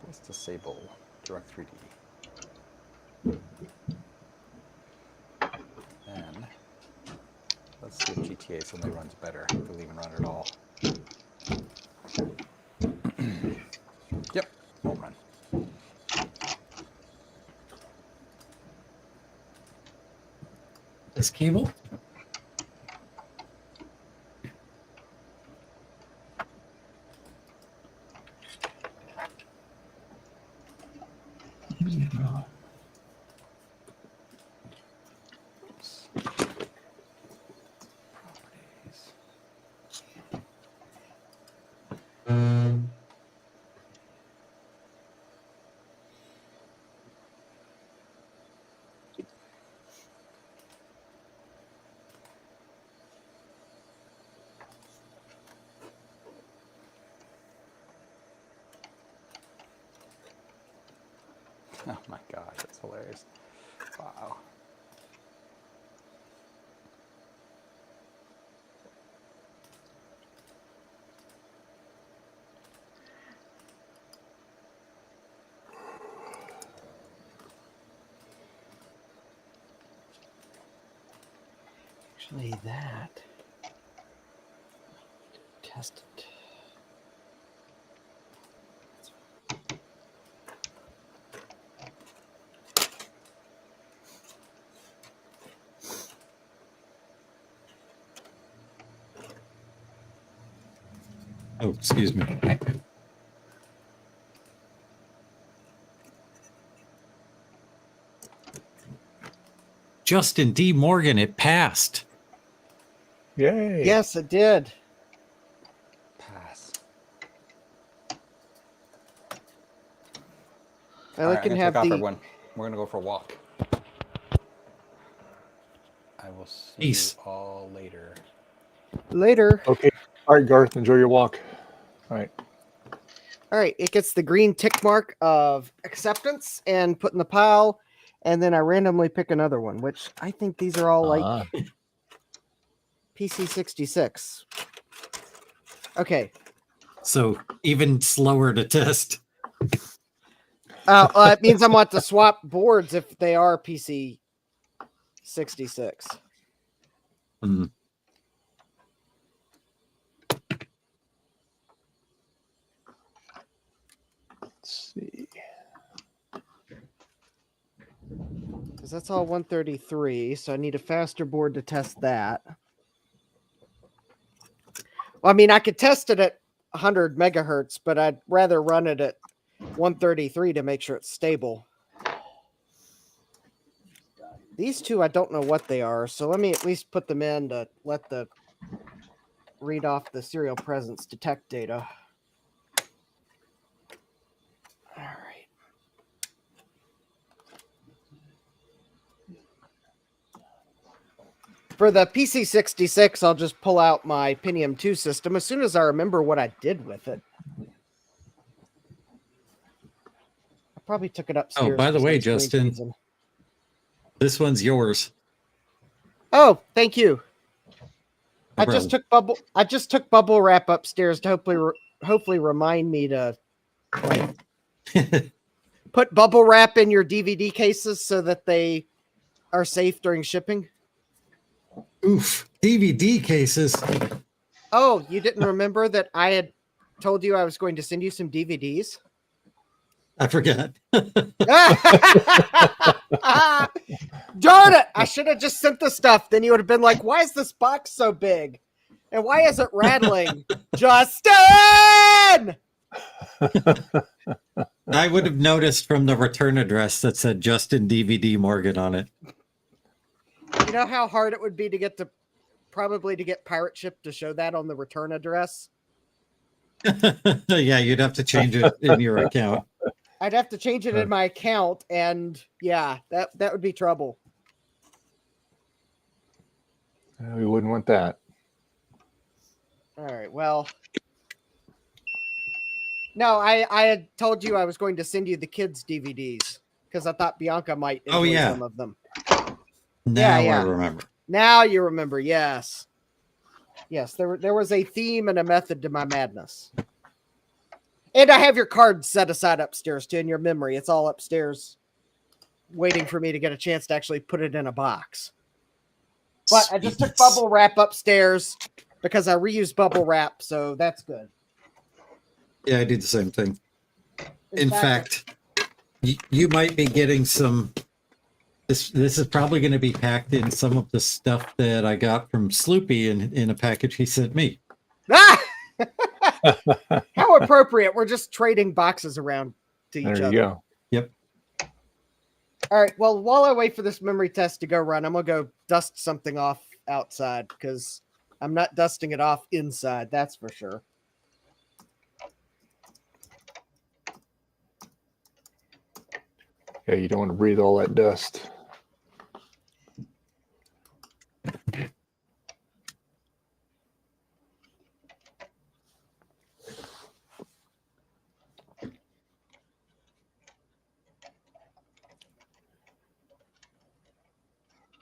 Let's disable Direct3D. Then let's see if GTA suddenly runs better. If it'll even run at all. Yep, won't run. This cable? Oh my gosh, that's hilarious. Wow. Actually, that test it. Oh, excuse me. Justin D. Morgan, it passed. Yay. Yes, it did. Pass. I All right, I'm can gonna have take off, the everyone. We're gonna go for a walk. I will see Peace. you all later. later. Okay. All right, Garth, enjoy your walk. All right. All right, it gets the green tick mark of acceptance and put in the pile, and then I randomly pick another one, which I think these are all like PC66. Okay. So even slower to test. It means I'm about to swap boards if they are PC66. Mm. Let's see. Because that's all 133, so I need a faster board to test that. Well, I mean, I could test it at 100 megahertz, but I'd rather run it at 133 to make sure it's stable. These two, I don't know what they are, so let me at least put them in to let the read off the serial presence detect data. All right. For the PC66, I'll just pull out my Pentium 2 system as soon as I remember what I did with it. I probably took it upstairs. Oh, by the for way, some strange Justin, reason. this one's yours. Oh, thank you. No I just took bubble wrap upstairs to hopefully remind me to like, put bubble wrap in your DVD cases so that they are safe during shipping. Oof, DVD cases. Oh, you didn't remember that I had told you I was going to send you some DVDs? I forgot. Darn it! I should have just sent the stuff. Then you would have been like, why is this box so big? And why is it rattling? Justin! I would have noticed from the return address that said Justin DVD Morgan on it. You know how hard it would be to get Pirate Ship to show that on the return address? Yeah, you'd have to change it in your account. I'd have to change it in my account, and yeah, that would be trouble. We wouldn't want that. All right, well. No, I had told you I was going to send you the kids' DVDs because I thought Bianca might enjoy some of them. Now yeah. I remember. Now you remember, yes. Yes, there was a theme and a method to my madness. And I have your card set aside upstairs too in your memory. It's all upstairs waiting for me to get a chance to actually put it in a box. But I just took bubble wrap upstairs because I reused bubble wrap, so that's good. Yeah, I did the same thing. In fact, you might be getting some. This is probably going to be packed in some of the stuff that I got from Sloopy in a package he sent me. Ah! How appropriate. We're just trading boxes around to each other. There you go. Yep. All right. Well, while I wait for this memory test to go run, I'm going to go dust something off outside because I'm not dusting it off inside. That's for sure. Yeah, you don't want to breathe all that dust.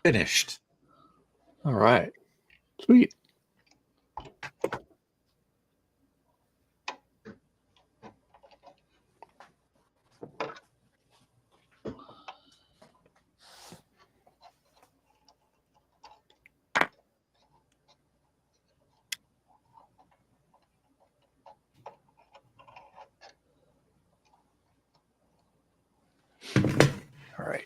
Finished. All right. Sweet. All right.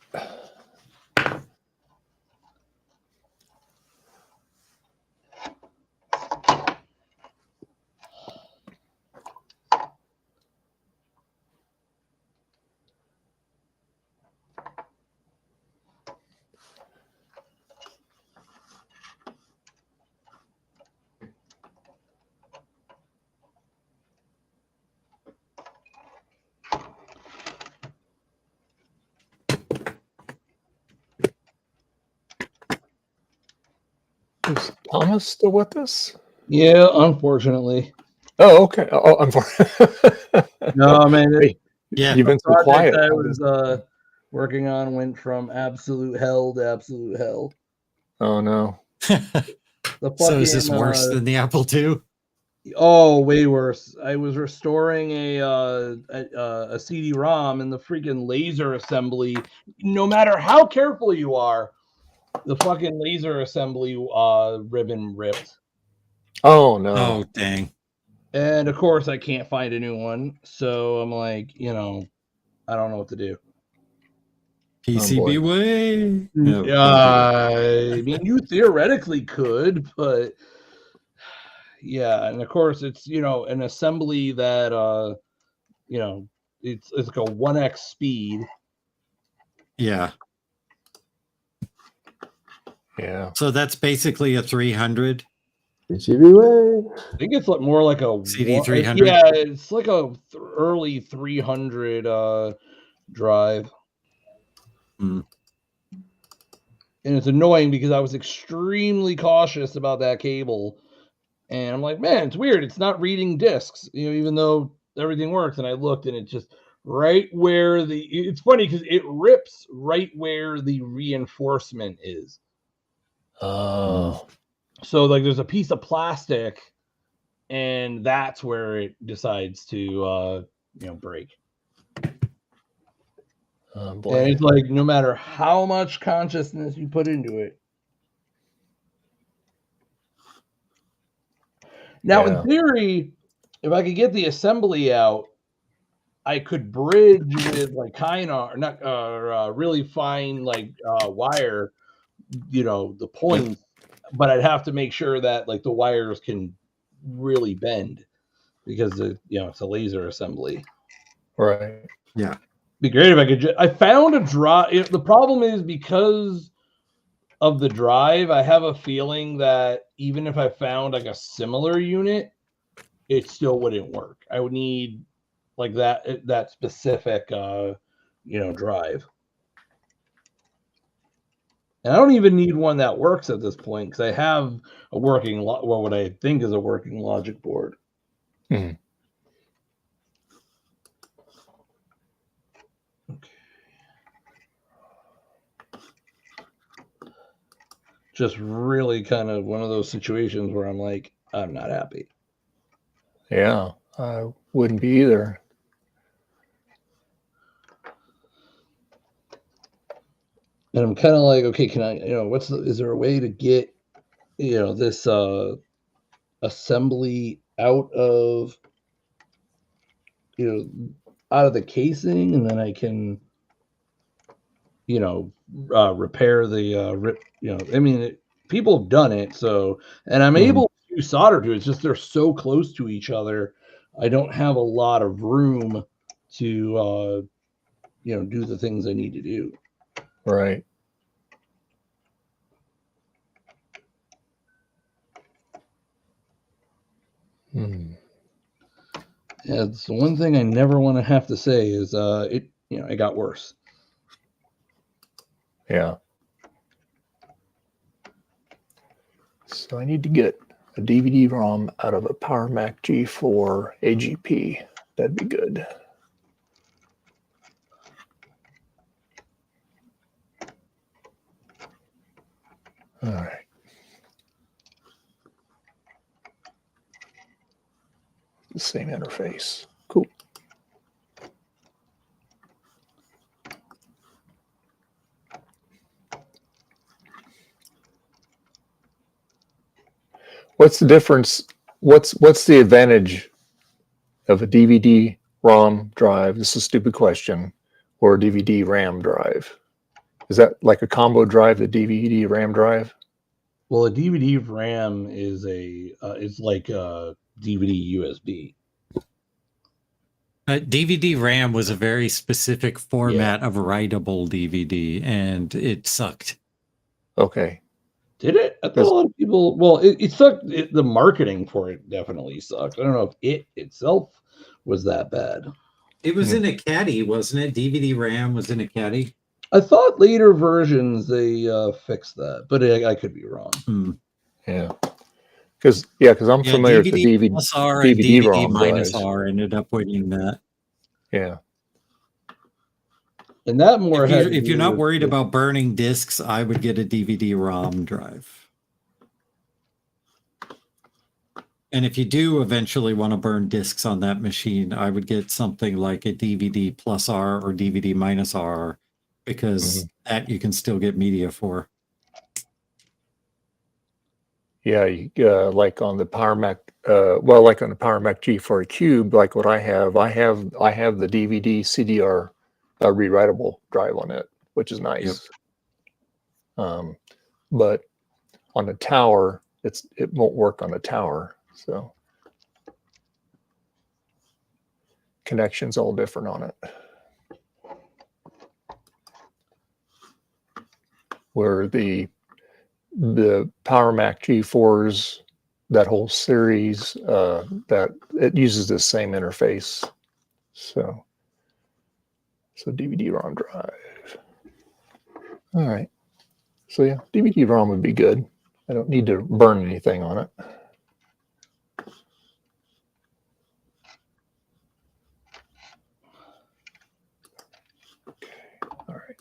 Is Thomas still with us? Yeah, unfortunately. Oh, okay. Oh, unfortunately. No, man. Hey, Yeah. you've been so project quiet. I was working on went from absolute hell to absolute hell. Oh no. So is this worse than the Apple II? Oh, way worse. I was restoring a CD-ROM, and the freaking laser assembly, no matter how careful you are, the fucking laser assembly ribbon ripped. Oh no. Oh dang. And of course I can't find a new one, so I'm like, I don't know what to do. PCB way. I mean, you theoretically could, but yeah, and of course it's an assembly that it's like a 1x speed. Yeah. Yeah. So that's basically a 300. PCB I think it's more like a CD300. Yeah, it's like a early 300 drive. Mm. And it's annoying because I was extremely cautious about that cable. And I'm like, man, it's weird. It's not reading discs, even though everything works. And I looked and it's just right where it's funny because it rips right where the reinforcement is. Oh. So like there's a piece of plastic and that's where it decides to, break. Oh, boy. And it's like, no matter how much consciousness you put into it. Now, in theory, if I could get the assembly out, I could bridge with like really fine wire, the points, but I'd have to make sure that like the wires can really bend because it's a laser assembly. Right. Yeah. Be great if I could. I found a drive. The problem is because of the drive, I have a feeling that even if I found like a similar unit, it still wouldn't work. I would need like that specific drive. And I don't even need one that works at this point because I have a working what I think is a working logic board. Hmm. Just really kind of one of those situations where I'm like, I'm not happy. Yeah, I wouldn't be either. And I'm kind of like, okay, can I, is there a way to get, this assembly out of the casing, and then I can, repair the rip. I mean, people have done it, so, and I'm able to solder to it. It's just they're so close to each other. I don't have a lot of room to, do the things I need to do. Right. Yeah, it's the one thing I never want to have to say is it got worse. Yeah. So I need to get a DVD-ROM out of a Power Mac G4 AGP. That'd be good. All right. The same interface. Cool. What's the difference? What's the advantage of a DVD-ROM drive? This is a stupid question. Or a DVD-RAM drive? Is that like a combo drive, the DVD-RAM drive? Well, a DVD RAM is it's like a DVD USB. DVD RAM was a very specific format of writable DVD, and it sucked. Okay. Did it? I thought a lot of people. Well, it sucked. The marketing for it definitely sucked. I don't know if it itself was that bad. It was in a caddy, wasn't it? DVD RAM was in a caddy. I thought later versions they fixed that, but I could be wrong. Yeah. Because I'm familiar with the DVD plus R and DVD DVD ROM minus drives. R ended up winning that. Yeah. And that more If you're not worried about burning discs, I would get a DVD ROM drive. And if you do eventually want to burn discs on that machine, I would get something like a DVD plus R or DVD minus R, because that you can still get media for. Yeah, like on the Power Mac, like on the Power Mac G4 Cube, like what I have the DVD CDR rewritable drive on it, which is nice. But on the tower, it won't work on the tower, so connection's all different on it. Where the Power Mac G4s, that whole series, that it uses the same interface. So DVD-ROM drive. All right. So yeah, DVD-ROM would be good. I don't need to burn anything on it. All right.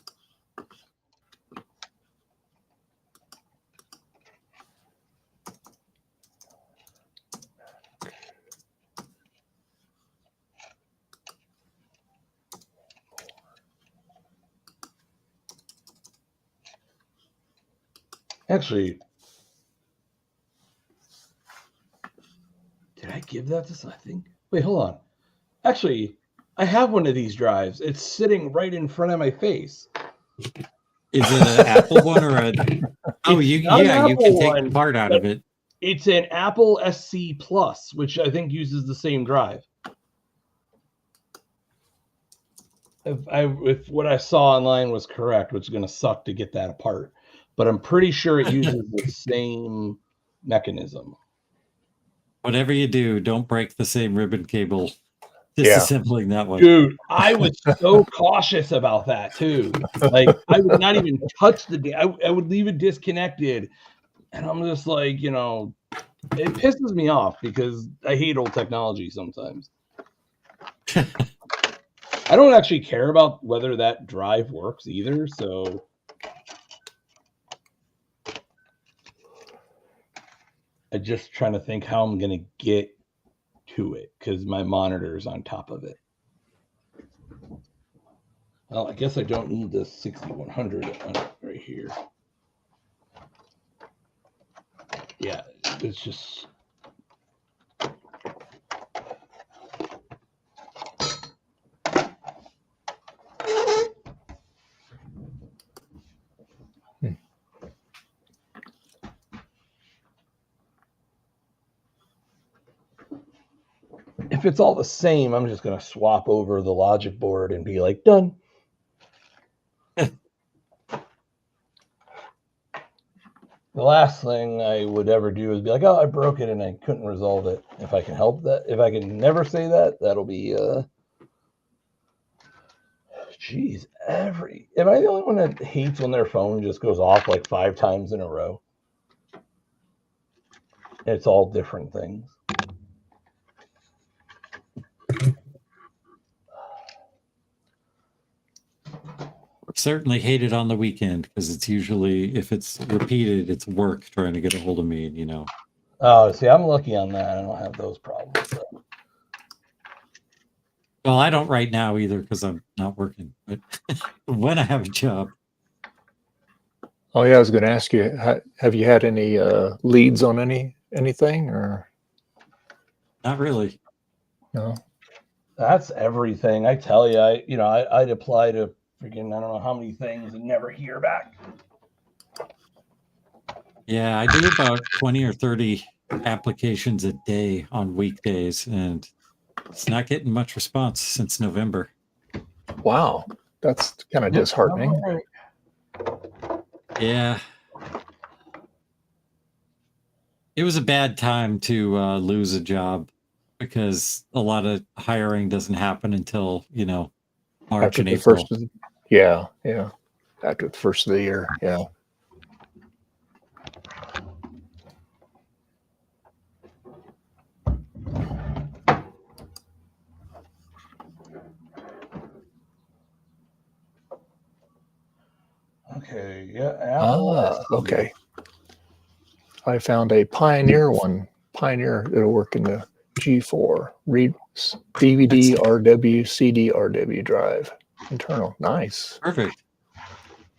Actually, did I give that to? I think. Wait, hold on. Actually, I have one of these drives. It's sitting right in front of my face. Is it an Apple one or a? Oh, you can take the part out of it. It's an Apple SC Plus, which I think uses the same drive. If what I saw online was correct, which is going to suck to get that apart, but I'm pretty sure it uses the same mechanism. Whatever you do, don't break the same ribbon cable disassembling that one. Dude, I was so cautious about that too. Like, I would not even touch I would leave it disconnected. And I'm just like, it pisses me off because I hate old technology sometimes. I don't actually care about whether that drive works either, so I'm just trying to think how I'm going to get to it because my monitor is on top of it. Well, I guess I don't need the 6100 on it right here. Yeah, it's just... If it's all the same, I'm just going to swap over the logic board and be like, done. The last thing I would ever do is be like, oh, I broke it and I couldn't resolve it. If I can help that, if I can never say that, that'll be, geez, am I the only one that hates when their phone just goes off like 5 times in a row? It's all different things. Certainly hate it on the weekend because it's usually, if it's repeated, it's work trying to get a hold of me, Oh, see, I'm lucky on that. I don't have those problems. So. Well, I don't right now either because I'm not working. But when I have a job. Oh yeah, I was going to ask you, have you had any leads on anything or? Not really. No. That's everything. I tell you, I'd apply to freaking, I don't know how many things and never hear back. Yeah, I do about 20 or 30 applications a day on weekdays, and it's not getting much response since November. Wow, that's kind of disheartening. Yeah. It was a bad time to lose a job because a lot of hiring doesn't happen until, March After and the April. Yeah. After the first of the year, yeah. Okay, yeah, Apple. Okay. I found a Pioneer one. Pioneer, it'll work in the G4. Read DVD, RW, CD, RW drive. Internal. Nice. Perfect.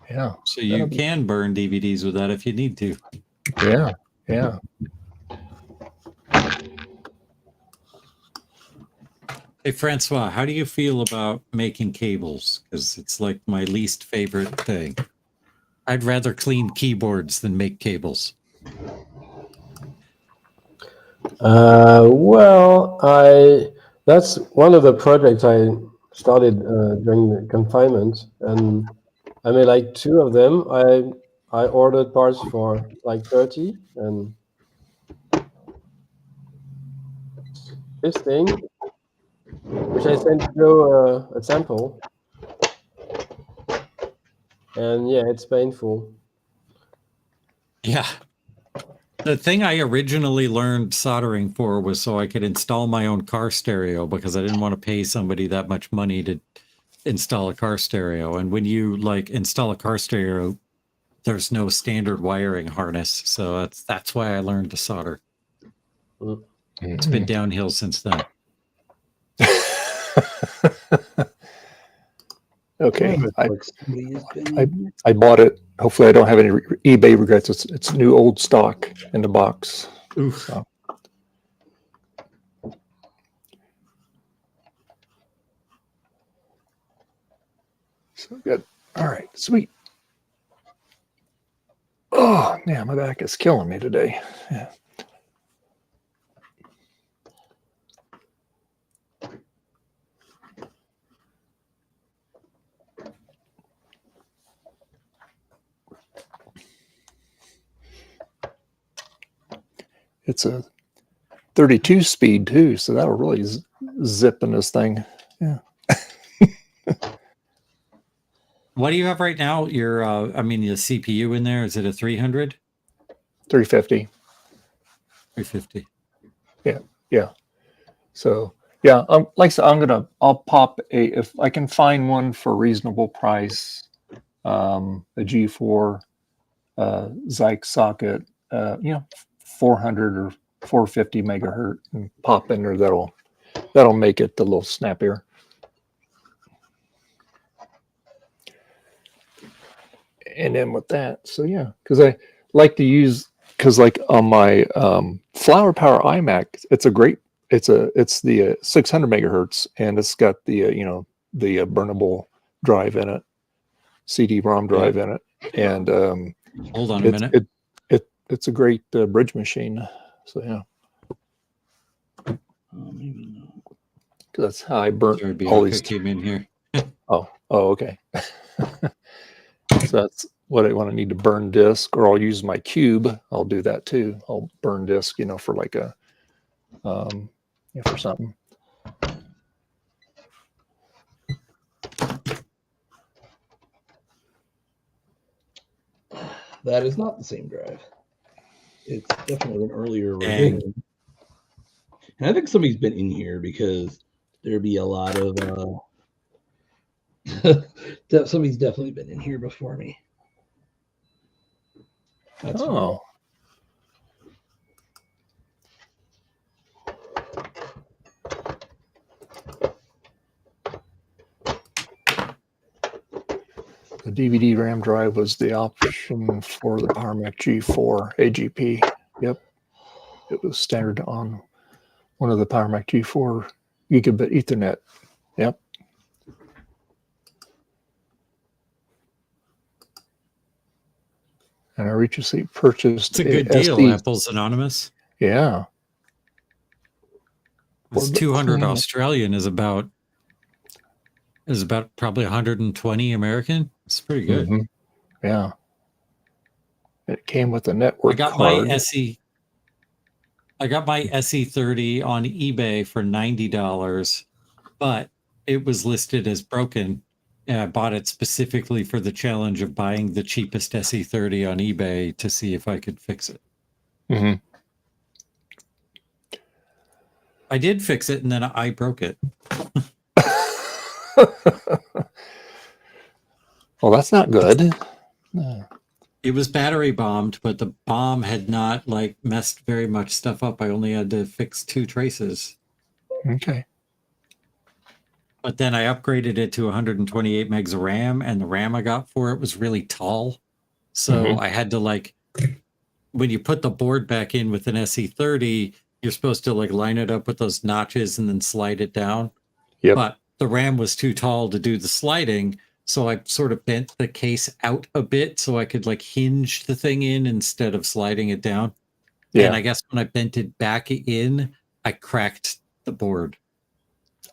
Yeah. So you can burn DVDs with that if you need to. Yeah. Yeah. Hey, Francois, how do you feel about making cables? Because it's like my least favorite thing. I'd rather clean keyboards than make cables. Well, that's one of the projects I started during the confinement, and I made like 2 of them. I ordered parts for like 30, and this thing, which I sent Joe a sample, and yeah, it's painful. Yeah. The thing I originally learned soldering for was so I could install my own car stereo, because I didn't want to pay somebody that much money to install a car stereo. And when you like install a car stereo, there's no standard wiring harness. So that's why I learned to solder. It's been downhill since then. Okay. I bought it. Hopefully I don't have any eBay regrets. It's new old stock in the box. Oof. So good. All right. Sweet. Oh, man, my back is killing me today. Yeah. It's a 32 speed too, so that'll really zip in this thing. Yeah. What do you have right now? Your, I mean, the CPU in there, is it a 300? 350. 350. Yeah. Yeah. So yeah, like I said, I'll pop if I can find one for a reasonable price, a G4 Zyke socket, 400 or 450 megahertz, and pop in there. That'll make it a little snappier. And then with that, so yeah, because I like to use, because like on my Flower Power iMac, it's the 600 megahertz, and it's got the the burnable drive in it, CD-ROM drive in it, and hold on a minute. It's a great bridge machine. So yeah, maybe not. That's how I burnt all these. Came in here. Oh, okay. So that's what I want to need to burn disk, or I'll use my cube. I'll do that too. I'll burn disk, for like a, for something. That is not the same drive. It's definitely an earlier revision. And I think somebody's been in here because there'd be a lot of somebody's definitely been in here before me. That's oh. The DVD RAM drive was the option for the PowerMac G4 AGP. Yep. It was standard on one of the PowerMac G4 gigabit Ethernet. Yep. And I recently purchased It's a good deal, SD. Apple's Anonymous. Yeah. It's 200 Australian is about probably 120 American. It's pretty good. Mm-hmm. Yeah. It came with a network card. I got my SE30 on eBay for $90, but it was listed as broken. And I bought it specifically for the challenge of buying the cheapest SE30 on eBay to see if I could fix it. Mm-hmm. I did fix it, and then I broke it. Well, that's not good. It was battery bombed, but the bomb had not like messed very much stuff up. I only had to fix 2 traces. Okay. But then I upgraded it to 128 megs of RAM, and the RAM I got for it was really tall. So I had to like, when you put the board back in with an SE30, you're supposed to like line it up with those notches and then slide it down. Yep. But the RAM was too tall to do the sliding. So I sort of bent the case out a bit so I could like hinge the thing in instead of sliding it down. Yeah. And I guess when I bent it back in, I cracked the board.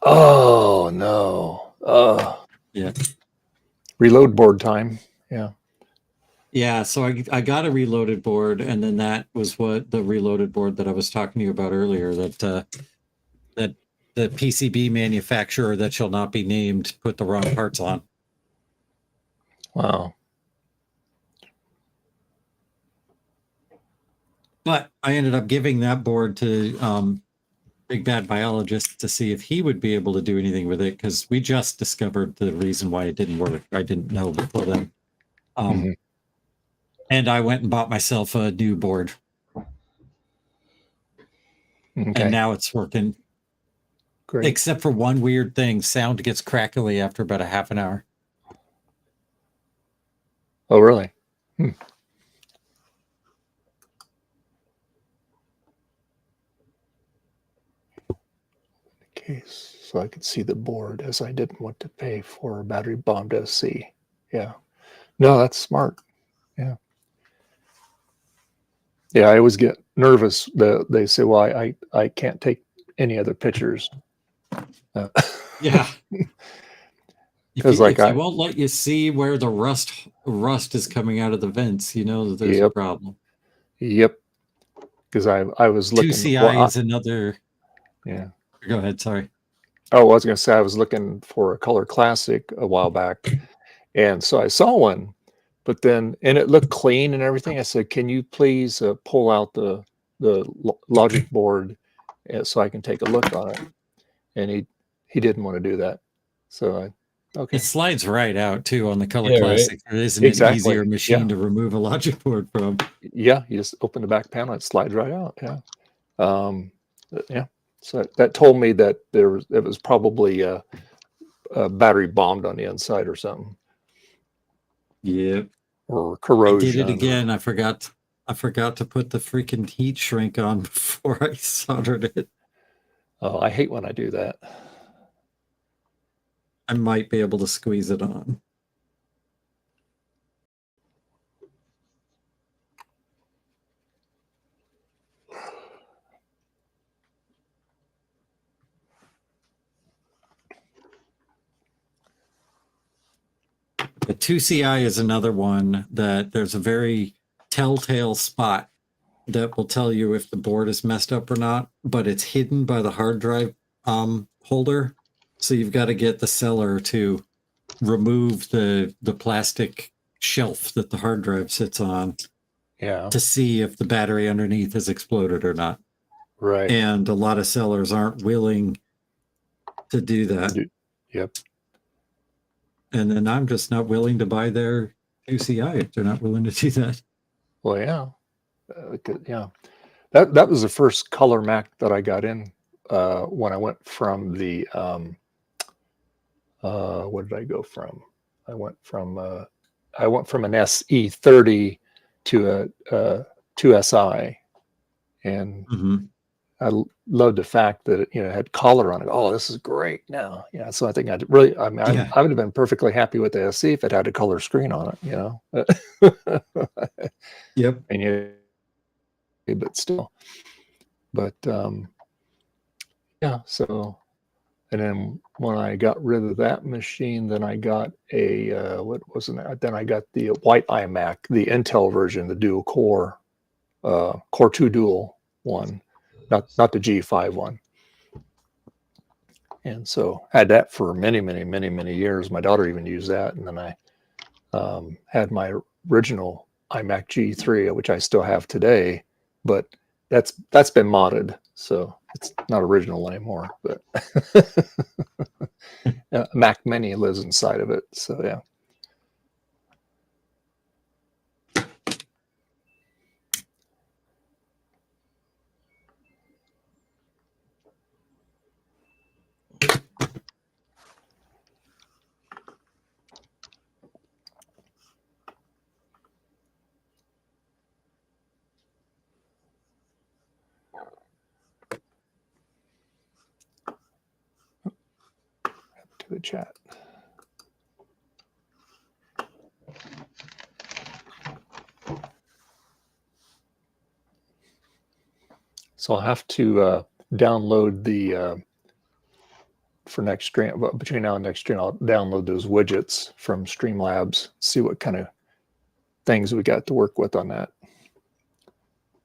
Oh no. Yeah. Reload board time. Yeah. Yeah, so I got a reloaded board, and then that was what the reloaded board that I was talking to you about earlier, that that the PCB manufacturer that shall not be named put the wrong parts on. Wow. But I ended up giving that board to Big Bad Biologist to see if he would be able to do anything with it, because we just discovered the reason why it didn't work. I didn't know before then. And I went and bought myself a new board. Okay. And now it's working. Great. Except for one weird thing. Sound gets crackly after about a half an hour. Oh, really? Case so I could see the board, as I didn't want to pay for a battery bombed SC. Yeah. No, that's smart. Yeah. Yeah, I always get nervous that they say, well, I can't take any other pictures. Yeah. Because if they won't let you see where the rust is coming out of the vents, you know that there's a problem. Yep. Because I was looking. 2CI is another. Yeah. Go ahead. Sorry. Oh, I was going to say I was looking for a Color Classic a while back, and so I saw one, but then it looked clean and everything. I said, "Can you please pull out the logic board so I can take a look on it?" And he didn't want to do that. So okay. It slides right out too on the Color Yeah, Classic. right? There isn't Exactly. an easier machine Yeah. to remove a logic board from. Yeah, you just open the back panel, it slides right out. Yeah. Yeah. So that told me that it was probably a battery bombed on the inside or something. Yep. Or corrosion. I did it again. I forgot to put the freaking heat shrink on before I soldered it. Oh, I hate when I do that. I might be able to squeeze it on. The 2CI is another one that there's a very telltale spot that will tell you if the board is messed up or not, but it's hidden by the hard drive holder. So you've got to get the seller to remove the plastic shelf that the hard drive sits on, to see if the battery underneath has exploded or not. Right. And a lot of sellers aren't willing to do that. Yep. And then I'm just not willing to buy their 2CI if they're not willing to do that. Well, yeah. Yeah. That was the first color Mac that I got in when I went from the what did I go from? I went from an SE30 to a 2SI, and I loved the fact that it had color on it. Oh, this is great now. Yeah, so I think I would have been perfectly happy with the SE if it had a color screen on it. Yep. And but still, yeah. So, and then when I got rid of that machine, then I got a what wasn't that? Then I got the white iMac, the Intel version, the dual core, Core 2 Dual one, not the G5 one. And so I had that for many years. My daughter even used that, and then I had my original iMac G3, which I still have today, but that's been modded, so it's not original anymore. But Mac Mini lives inside of it, so yeah. the chat. So I'll have to download the for next stream. But between now and next stream, I'll download those widgets from Streamlabs. See what kind of things we got to work with on that.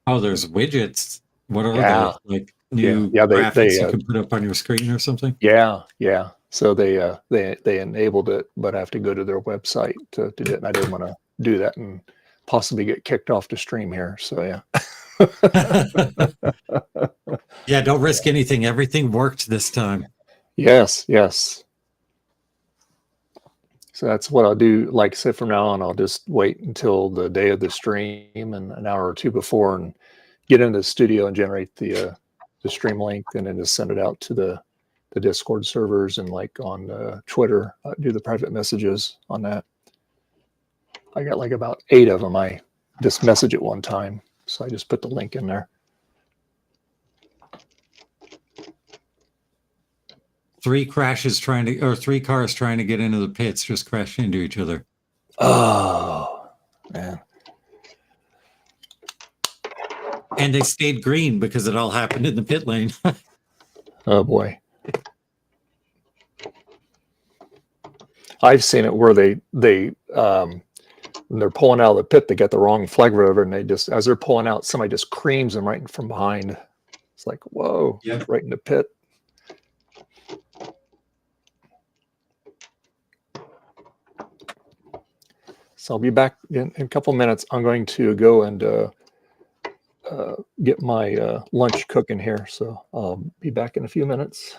Oh, there's widgets. What are Yeah. they? Like new Yeah, graphics you can put up on your screen or something? Yeah, yeah. So they enabled it, but I have to go to their website to do it. And I didn't want to do that and possibly get kicked off the stream here. So yeah. Yeah, don't risk anything. Everything worked this time. Yes, yes. So that's what I'll do. Like I said, from now on, I'll just wait until the day of the stream and an hour or two before and get into the studio and generate the stream link and then just send it out to the Discord servers and like on Twitter, do the private messages on that. I got like about 8 of them. I just message at one time. So I just put the link in there. 3 cars trying to get into the pits just crashed into each other. Oh, man. And they stayed green because it all happened in the pit lane. Oh boy. I've seen it where they when they're pulling out of the pit, they get the wrong flag rover, and they just, as they're pulling out, somebody just creams them right from behind. It's like, whoa, yep. Right in the pit. So I'll be back in a couple minutes. I'm going to go and get my lunch cooking here. So I'll be back in a few minutes.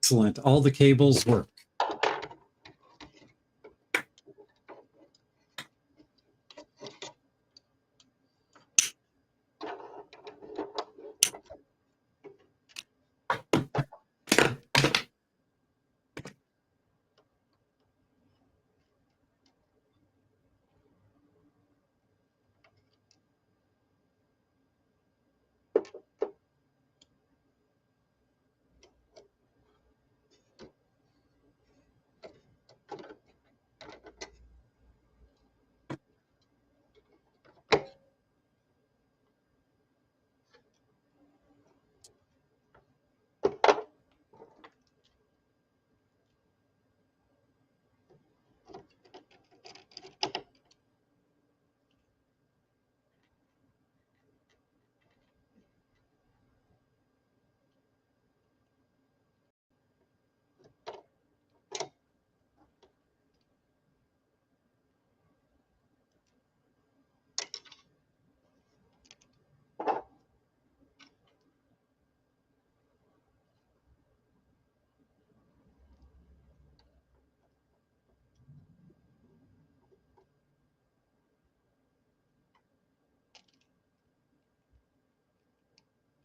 Excellent. All the cables work.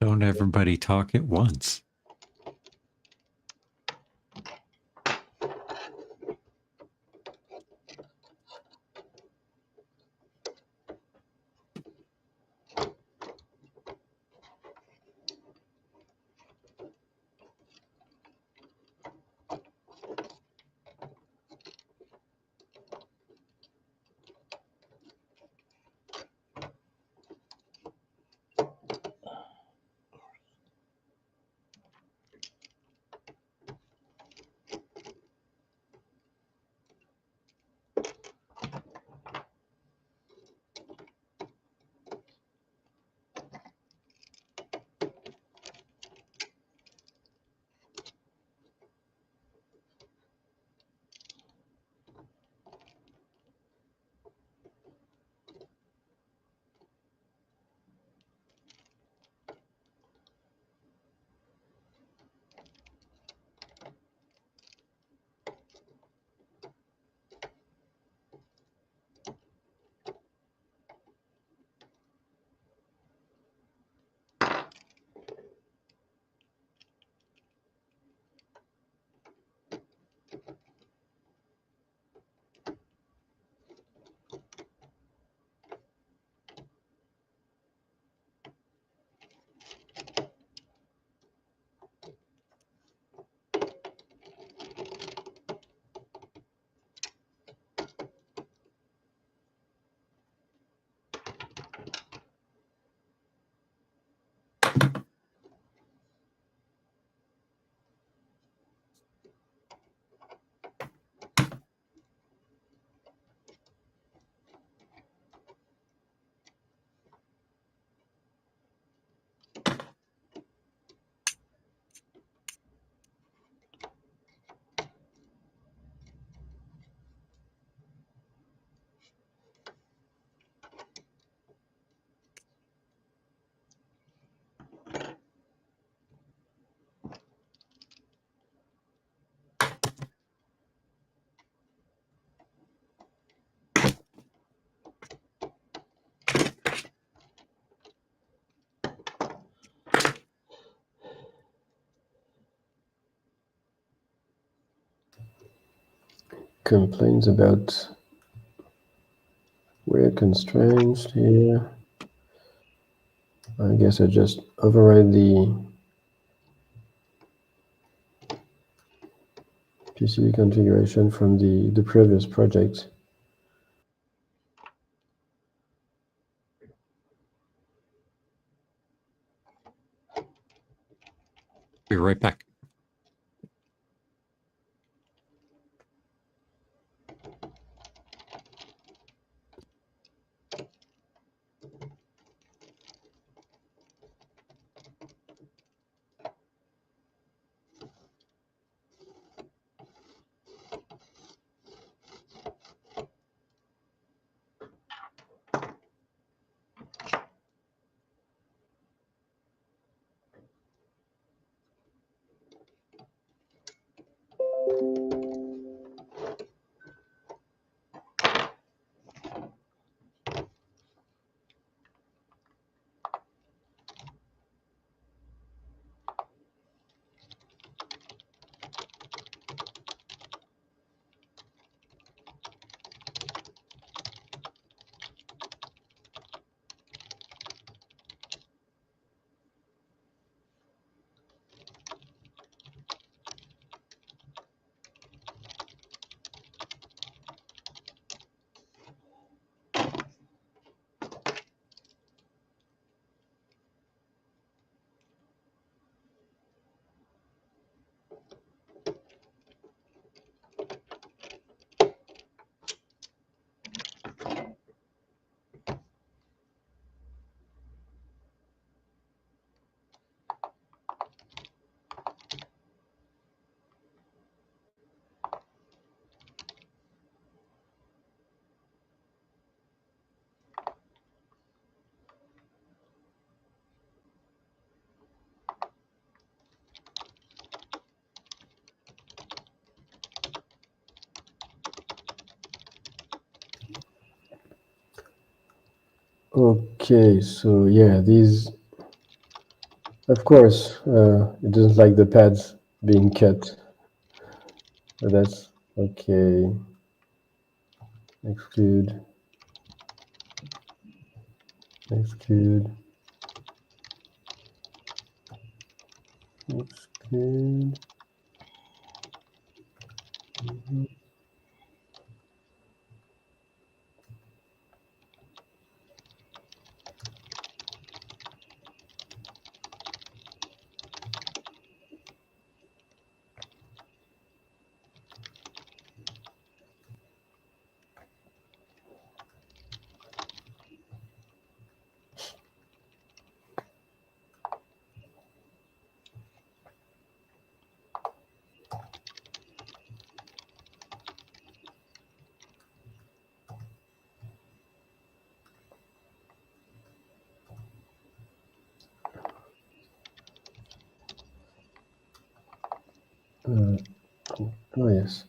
Don't everybody talk at once. Complaints about weird constraints here. I guess I just override the PCB configuration from the previous project. Be right back. Okay, so yeah, these Of course, it doesn't like the pads being cut. So that's okay. Exclude. Exclude. Exclude. Mhm. Oh yes.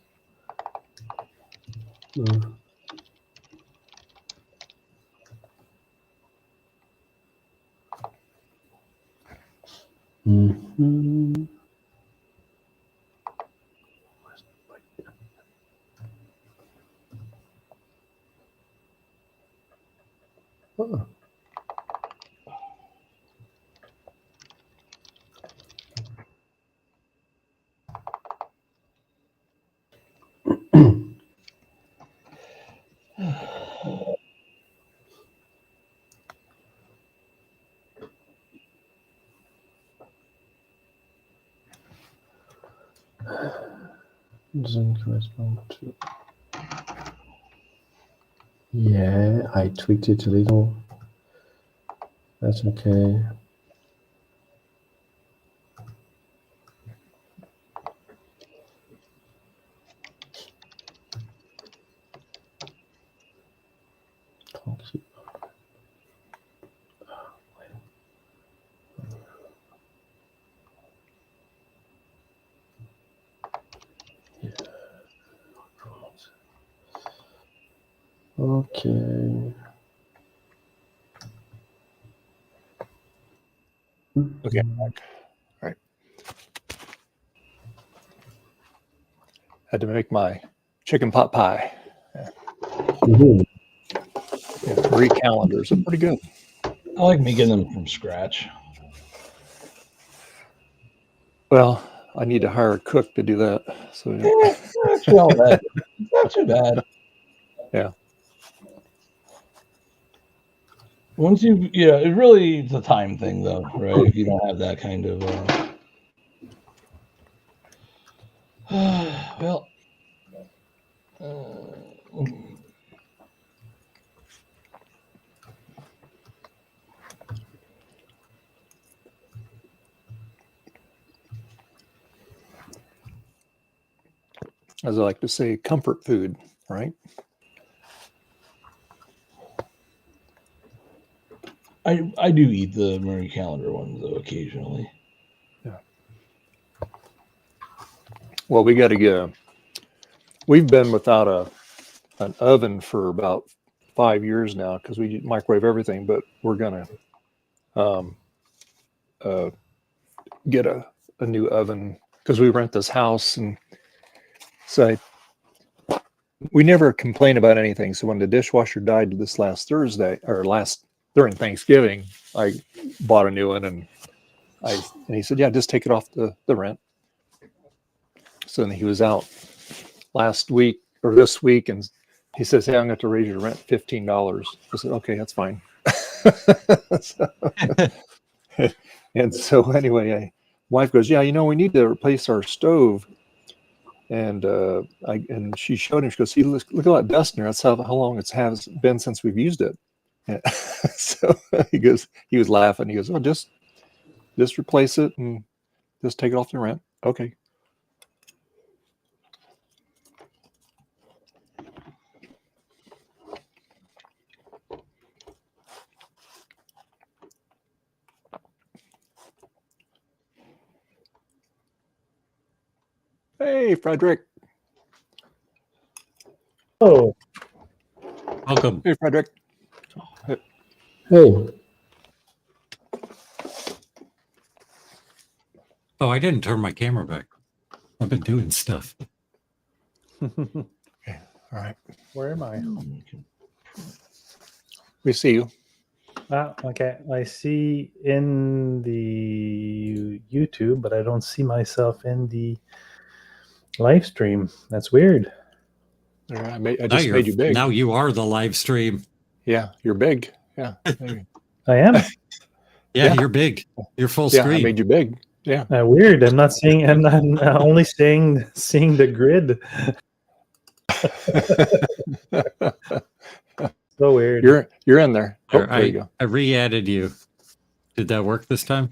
Mm-hmm. Oh. Doesn't correspond to. Yeah, I tweaked it a little. That's okay. Okay. Okay, I'm back. All right. Had to make my chicken pot pie. Yeah. Mhm. Yeah, 3 calendars are pretty good. I like making them from scratch. Well, I need to hire a cook to do that. So It's not too bad. Yeah. Once you, yeah, it really it's a time thing though, right? If you don't have that kind of, well, as I like to say, comfort food, right? I do eat the Marie Calendar ones though occasionally. Yeah. Well, we got to get we've been without an oven for about 5 years now because we microwave everything, but we're gonna get a new oven because we rent this house, and so we never complain about anything. So when the dishwasher died this last Thursday or during Thanksgiving, I bought a new one, and he said, yeah, just take it off the rent. So then he was out last week or this week, and he says, hey, I'm going to raise your rent $15. I said, okay, that's fine. And so anyway, wife goes, yeah, we need to replace our stove. And she showed him, she goes, see, look at that dust in there. That's how long it has been since we've used it. And so he was laughing. He goes, oh, just replace it and just take it off the rent. Okay. Hey, Frederick. Oh, welcome. Hey, Frederick. Hey. Oh, I didn't turn my camera back. I've been doing stuff. Okay. All right. Where am I? We see you. Ah, okay. I see in the YouTube, but I don't see myself in the live stream. That's weird. I just made you big. Now you are the live stream. Yeah, you're big. Yeah. Maybe. I am. Yeah, you're big. You're full Yeah, screen. I made you big. Yeah. Weird. I'm not seeing. I'm only seeing the grid. So weird. You're in there. Oh, there you go. I re-added you. Did that work this time?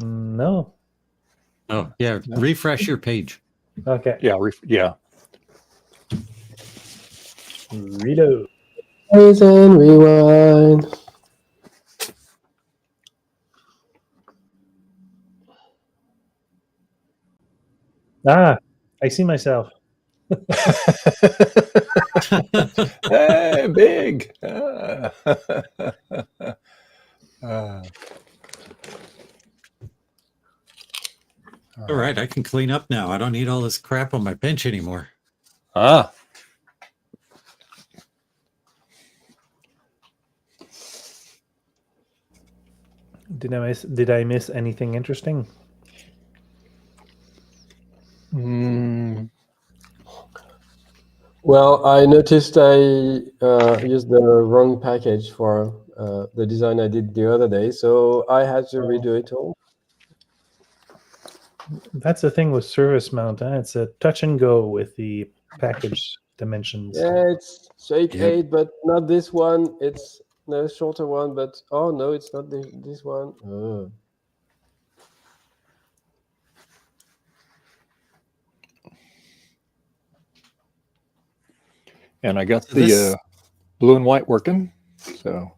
No. Oh, yeah. No. Refresh your page. Okay. Yeah. Yeah. Reload. Praise and rewind. Ah, I see myself. Hey, big. All right, I can clean up now. I don't need all this crap on my bench anymore. Ah. Did I miss anything interesting? Well, I noticed I used the wrong package for the design I did the other day, so I had to redo it all. That's the thing with service mount. It's a touch and go with the package dimensions. Yeah, it's 8.8, but not this one. It's the shorter one, but oh no, it's not this one. Oh. And I got the blue and white working. So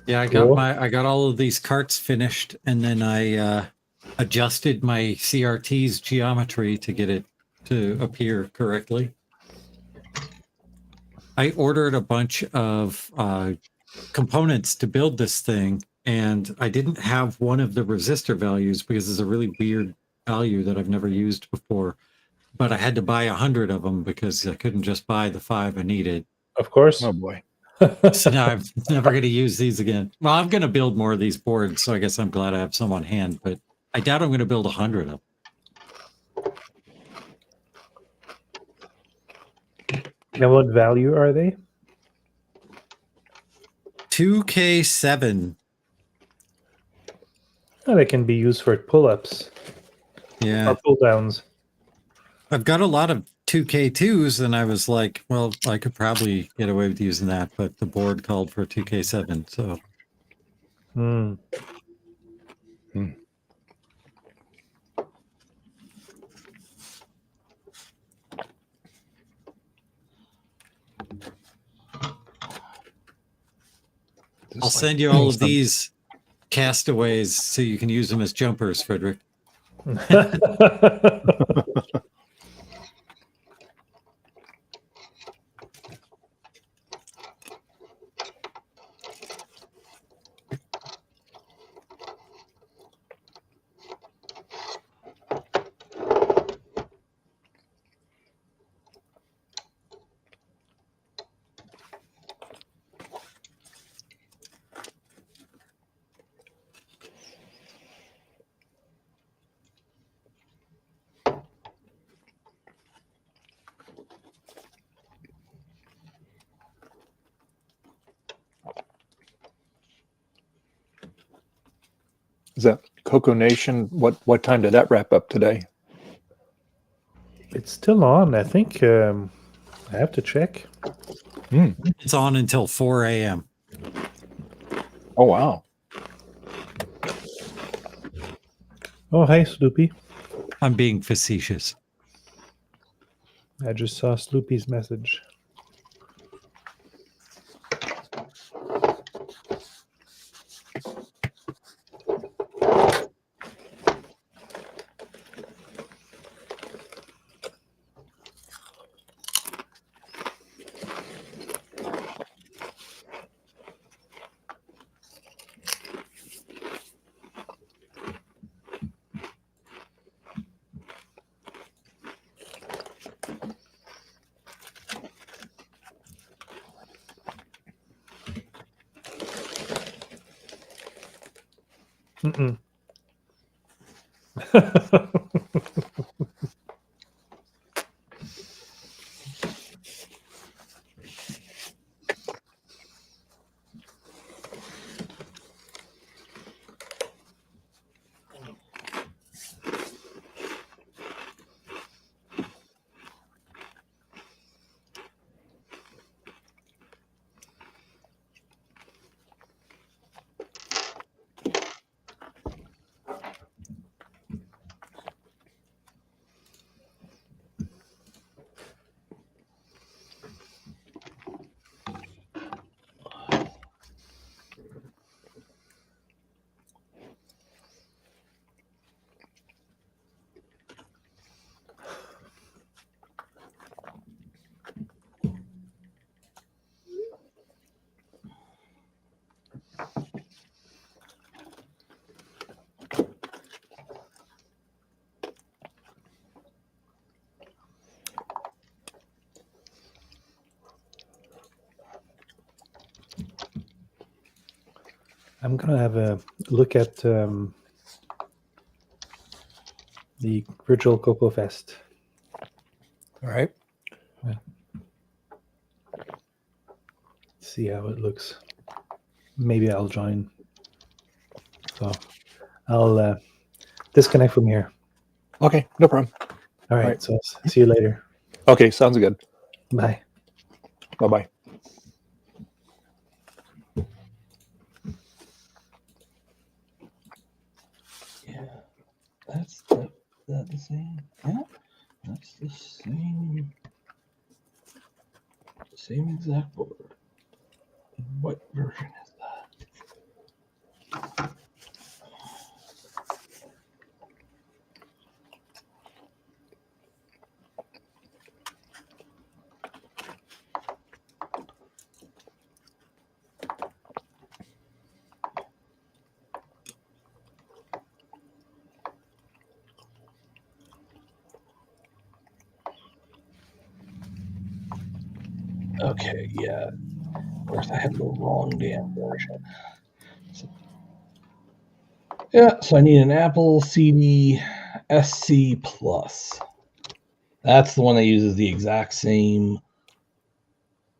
yeah, I got all of these carts finished, and then I adjusted my CRT's geometry to get it to appear correctly. I ordered a bunch of components to build this thing, and I didn't have one of the resistor values because it's a really weird value that I've never used before. But I had to buy 100 of them because I couldn't just buy the 5 I needed. Of course. Oh boy. So now I'm never going to use these again. Well, I'm going to build more of these boards, so I guess I'm glad I have some on hand, but I doubt I'm going to build 100 of them. And what value are they? 2K7. Oh, they can be used for pull-ups. Yeah. Or pull-downs. I've got a lot of 2K2s, and I was like, well, I could probably get away with using that, but the board called for 2K7, so. I'll send you all of these castaways so you can use them as jumpers, Frederick. Is that Coco Nation? What time did that wrap up today? It's still on. I think I have to check. It's on until 4 a.m. Oh, wow. Oh, hi, Sloopy. I'm being facetious. I just saw Sloopy's message. Mm-mm. I'm gonna have a look at the virtual Cocoa Fest. All right. Yeah. See how it looks. Maybe I'll join. So I'll disconnect from here. Okay, no problem. All right. So see you later. Okay, sounds good. Bye. Bye-bye. Yeah, that's the same. Yeah, that's the same exact board. What version is that? Okay, yeah. Of course, I have the wrong damn version. Yeah, so I need an Apple CD SC Plus. That's the one that uses the exact same.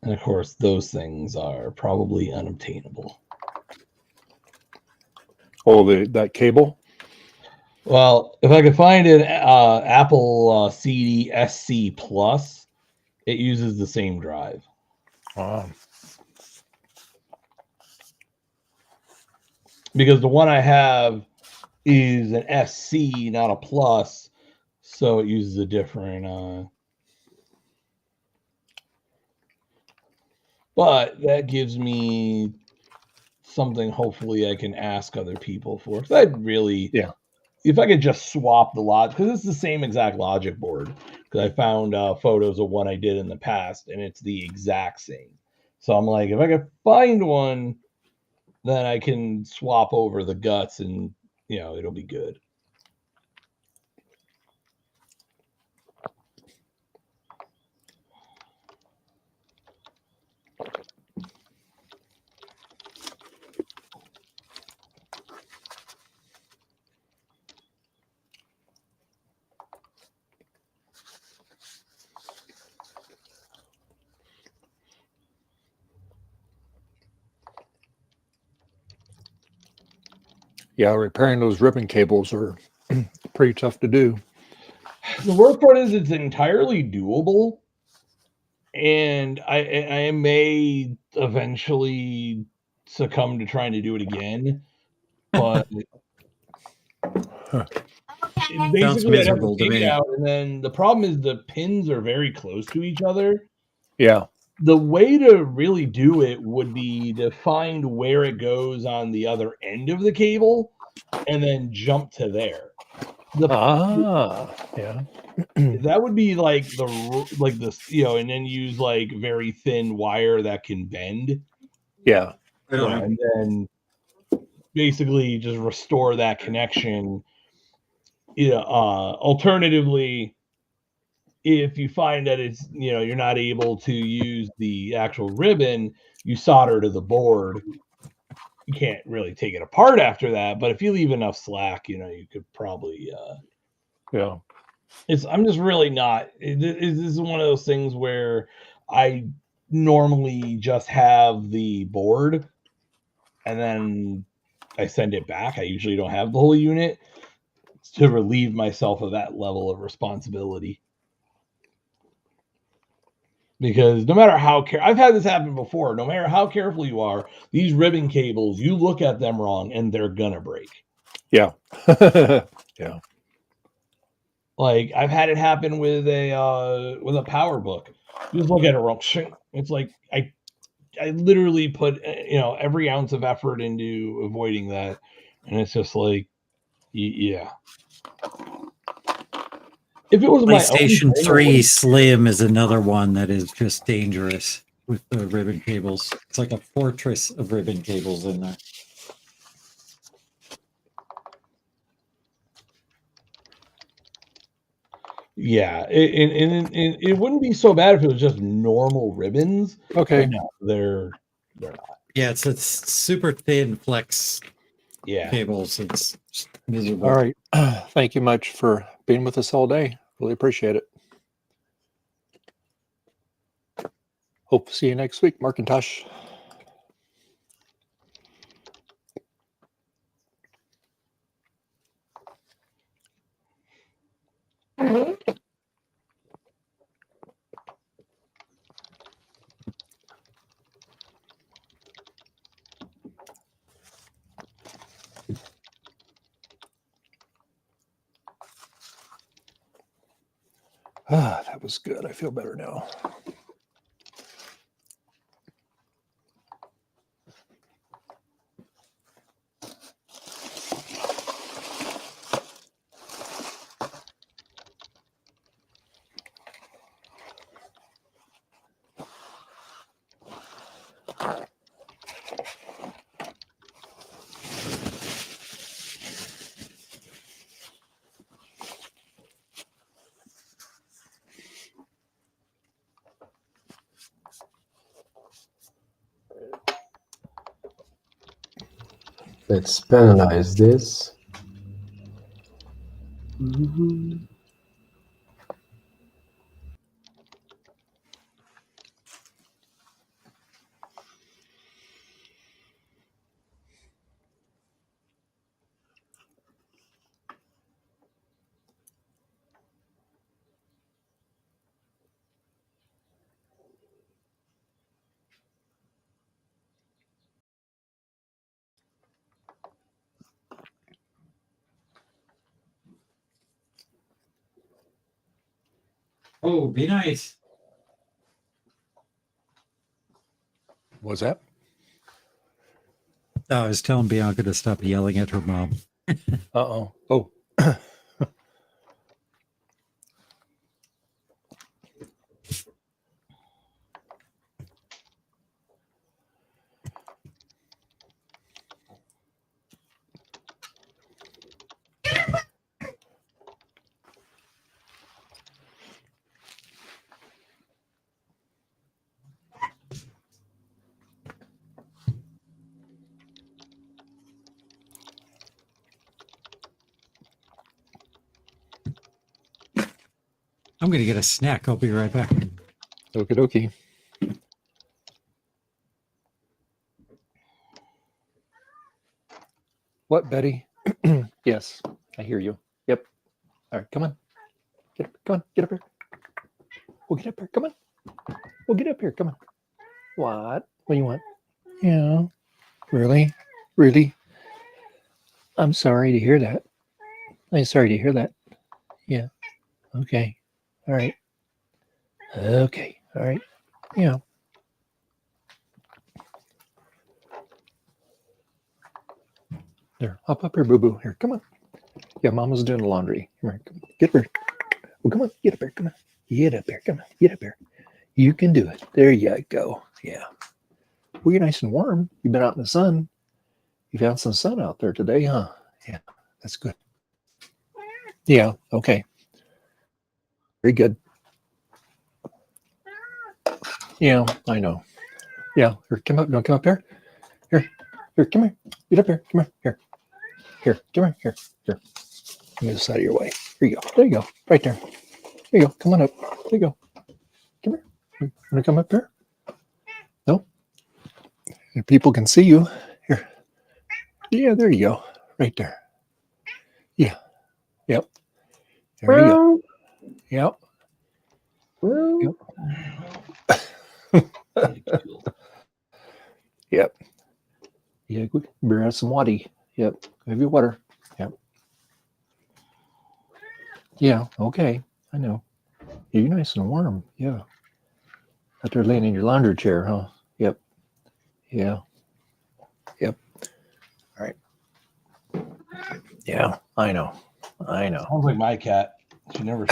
And of course, those things are probably unobtainable. Oh, that cable? Well, if I could find an Apple CD SC Plus, it uses the same drive. Because the one I have is an SC, not a Plus, so it uses a different. But that gives me something. Hopefully, I can ask other people for. Because I'd really, if I could just swap the logic, because it's the same exact logic board. Because I found photos of one I did in the past, and it's the exact same. So I'm like, if I could find one, then I can swap over the guts, and it'll be good. Yeah, repairing those ribbon cables are pretty tough to do. The worst part is it's entirely doable, and I may eventually succumb to trying to do it again, but basically I'd have to take it out, and then the problem is the pins are very close to each other. Yeah. The way to really do it would be to find where it goes on the other end of the cable and then jump to there. Yeah. That would be like this, and then use like very thin wire that can bend. Yeah. And then basically just restore that connection. Alternatively, if you find that it's you're not able to use the actual ribbon, you solder to the board, you can't really take it apart after that. But if you leave enough slack, you could probably. Yeah. I'm just really not. This is one of those things where I normally just have the board, and then I send it back. I usually don't have the whole unit to relieve myself of that level of responsibility. Because no matter how I've had this happen before, no matter how careful you are, these ribbon cables, you look at them wrong and they're gonna break. Yeah. Yeah. Like I've had it happen with a power book. You just look at it wrong. It's like I literally put every ounce of effort into avoiding that, and it's just like, yeah. If it was my PlayStation own thing, 3 Slim is another one that is just dangerous with the ribbon cables. It's like a fortress of ribbon cables in there. Yeah, it wouldn't be so bad if it was just normal ribbons. Okay. But no, they're not. Yeah, it's super thin flex Yeah. cables. It's miserable. All right. Thank you much for being with us all day. Really appreciate it. Hope to see you next week, Markintosh. Ah, that was good. I feel better now. Let's penalize this. Oh, be nice. What's that? I was telling Bianca to stop yelling at her mom. Uh-oh. Oh. I'm going to get a snack. I'll be right back. Okie dokie. What, Betty? Yes, I hear you. Yep. All right, come on. Get up. Come on. Get up here. We'll get up here. Come on. We'll get up here. Come on. What? What do you want? Yeah. Really? Really? I'm sorry to hear that. I'm sorry to hear that. Yeah. Okay. All right. Okay. All right. Yeah. There. Hop up here, boo-boo. Here, come on. Yeah, Mama's doing the laundry. Come here. Come on. Get up here. Well, come on. Get up here. Come on. Get up here. Come on. Get up here. You can do it. There you go. Yeah. Well, you're nice and warm. You've been out in the sun. You've had some sun out there today, huh? Yeah. That's good. Yeah. Okay. Very good. Yeah, I know. Yeah. Here, come up. No, come up here. Here. Here, come here. Get up here. Come here. Here. Come here. Here. Move this out of your way. Here you go. There you go. Right there. There you go. Come on up. There you go. Come here. You want to come up here? No? And people can see you. Here. Yeah, there you go. Right there. Yeah. Yep. There you go. Yep. Yep. Yeah, good. Better have some water. Yep. Have your water. Yep. Yeah, okay. I know. Yeah, you're nice and warm. Yeah. Out there laying in your laundry chair, huh? Yep. Yeah. Yep. All right. Yeah, I know. I know. Sounds like my cat. She never.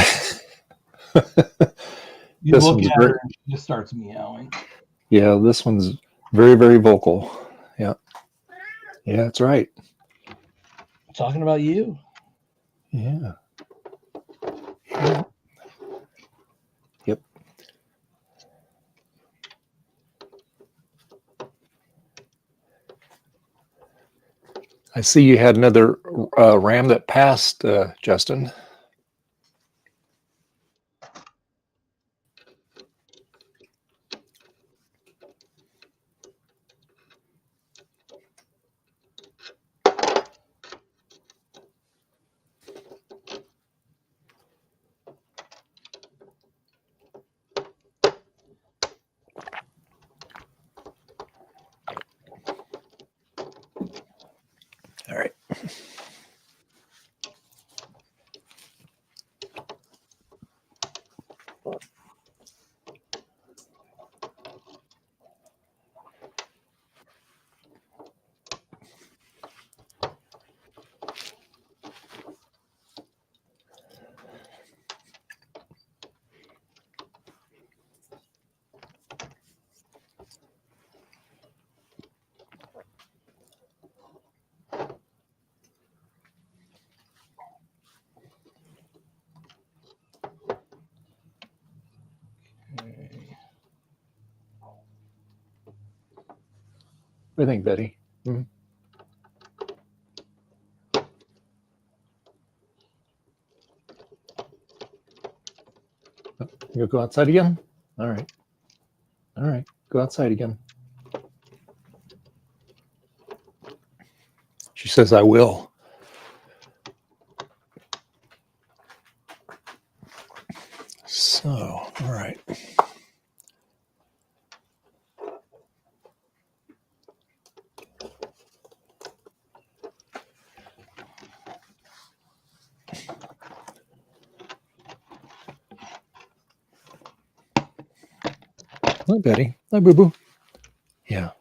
You This look one's at very- her and she just starts meowing. Yeah, this one's very, very vocal. Yeah. Yeah, that's right. Talking about you. Yeah. Yeah. Yep. I see you had another RAM that passed, Justin. All right. What do you think, Betty? Hmm? You'll go outside again? All right. All right. Go outside again. She says, I will. So, all right. Hi, Betty. Hi, Boo Boo. Yeah.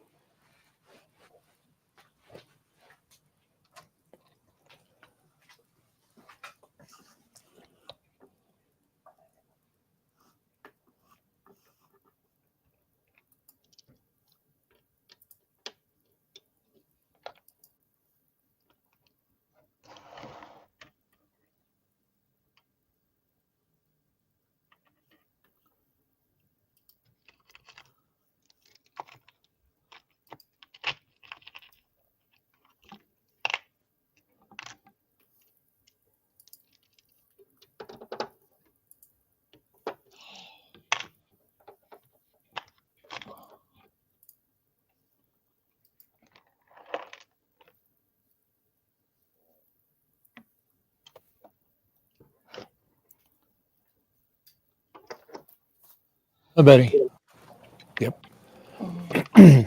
Hi, Betty. Yep. Hey,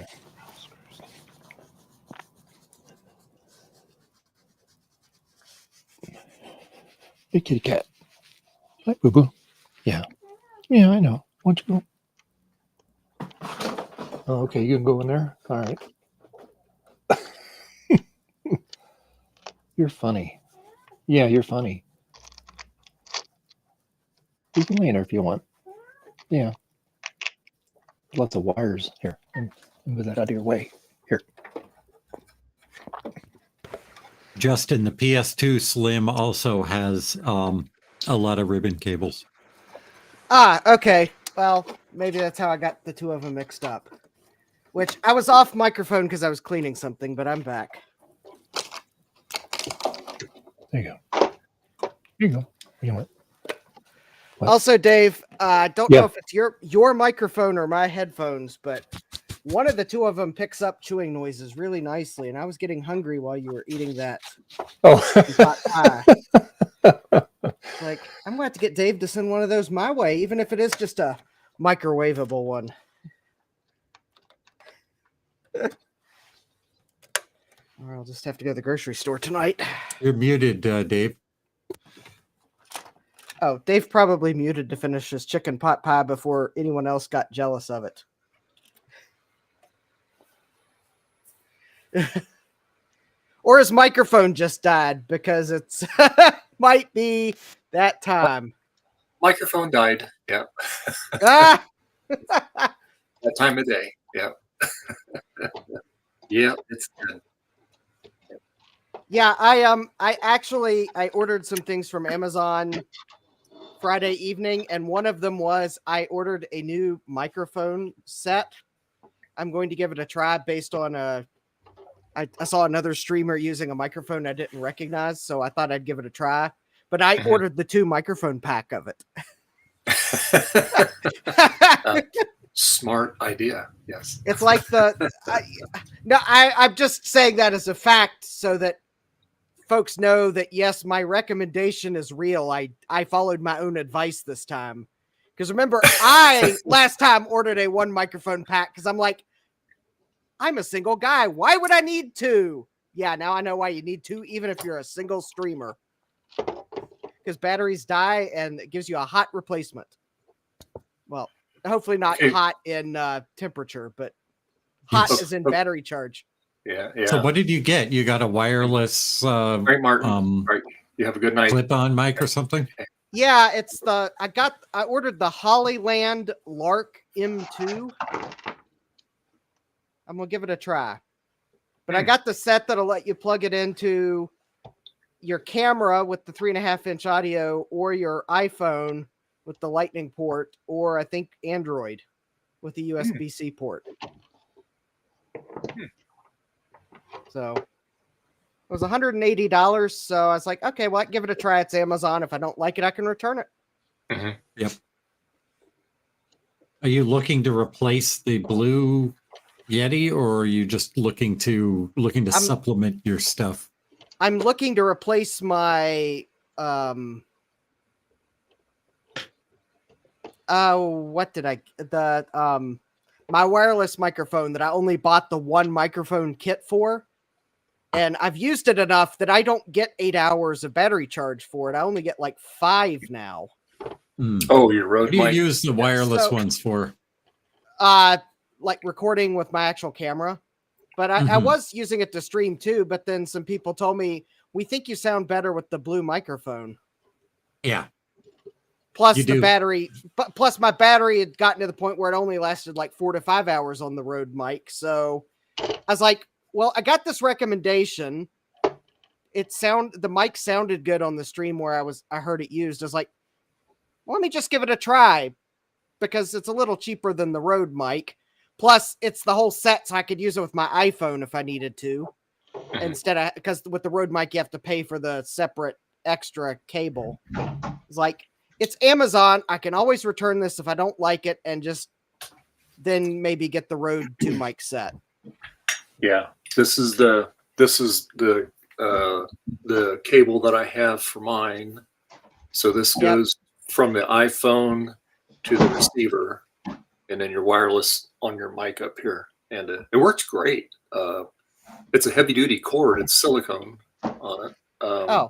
kitty cat. Hi, Boo Boo. Yeah. Yeah, I know. Why don't you go? Oh, okay. You can go in there. All right. You're funny. Yeah, you're funny. You can lay in there if you want. Yeah. Lots of wires here. Move that out of your way. Here. Justin, the PS2 Slim also has a lot of ribbon cables. Ah, okay. Well, maybe that's how I got the two of them mixed up. Which I was off microphone because I was cleaning something, but I'm back. There you go. Here you go. You know what? Also, Dave, don't know if it's your microphone or my headphones, but one of the two of them picks up chewing noises really nicely, and I was getting hungry while you were eating that. Pie. Like, I'm going to have to get Dave to send one of those my way, even if it is just a microwavable one. Or I'll just have to go to the grocery store tonight. You're muted, Dave. Oh, Dave probably muted to finish his chicken pot pie before anyone else got jealous of it. Or his microphone just died because it's might be that time. Microphone died. Yeah. Ah! That time of day. Yeah. Yeah, it's good. Yeah, I ordered some things from Amazon Friday evening, and one of them was I ordered a new microphone set. I'm going to give it a try based on I saw another streamer using a microphone I didn't recognize, so I thought I'd give it a try. But I ordered the 2 microphone pack of it. Smart idea. Yes. It's like I'm just saying that as a fact so that folks know that, yes, my recommendation is real. I followed my own advice this time. Because remember, I last time ordered a 1 microphone pack because I'm like, I'm a single guy. Why would I need 2? Yeah, now I know why you need 2, even if you're a single streamer. Because batteries die and it gives you a hot replacement. Well, hopefully not hot in temperature, but hot as in battery charge. Yeah, yeah. So what did you get? You got a wireless Great, Martin. Right. You have a good night. Clip-on mic or something? Yeah, it's I ordered the Hollyland Lark M2. I'm gonna give it a try. But I got the set that'll let you plug it into your camera with the 3.5-inch audio, or your iPhone with the Lightning port, or I think Android with the USB-C port. So it was $180. So I was like, okay, well, I can give it a try. It's Amazon. If I don't like it, I can return it. Mm-hmm. Yep. Are you looking to replace the Blue Yeti, or are you just looking to supplement your stuff? I'm looking to replace my my wireless microphone that I only bought the 1 microphone kit for. And I've used it enough that I don't get 8 hours of battery charge for it. I only get like 5 now. Oh, your Rode What do you mic. use the wireless ones for? Like recording with my actual camera. But I was using it to stream too. But then some people told me, we think you sound better with the Blue microphone. Yeah. Plus plus my battery had gotten to the point where it only lasted like 4 to 5 hours on the Rode mic. So I was like, well, I got this recommendation. The mic sounded good on the stream where I heard it used. I was like, well, let me just give it a try because it's a little cheaper than the Rode mic. Plus, it's the whole set, so I could use it with my iPhone if I needed to. Because with the Rode mic, you have to pay for the separate extra cable. It's like, it's Amazon. I can always return this if I don't like it, and just then maybe get the Rode 2 mic set. Yeah, this is the cable that I have for mine. So this goes from the iPhone to the receiver, and then your wireless on your mic up here, and it works great. It's a heavy duty cord. It's silicone on it. I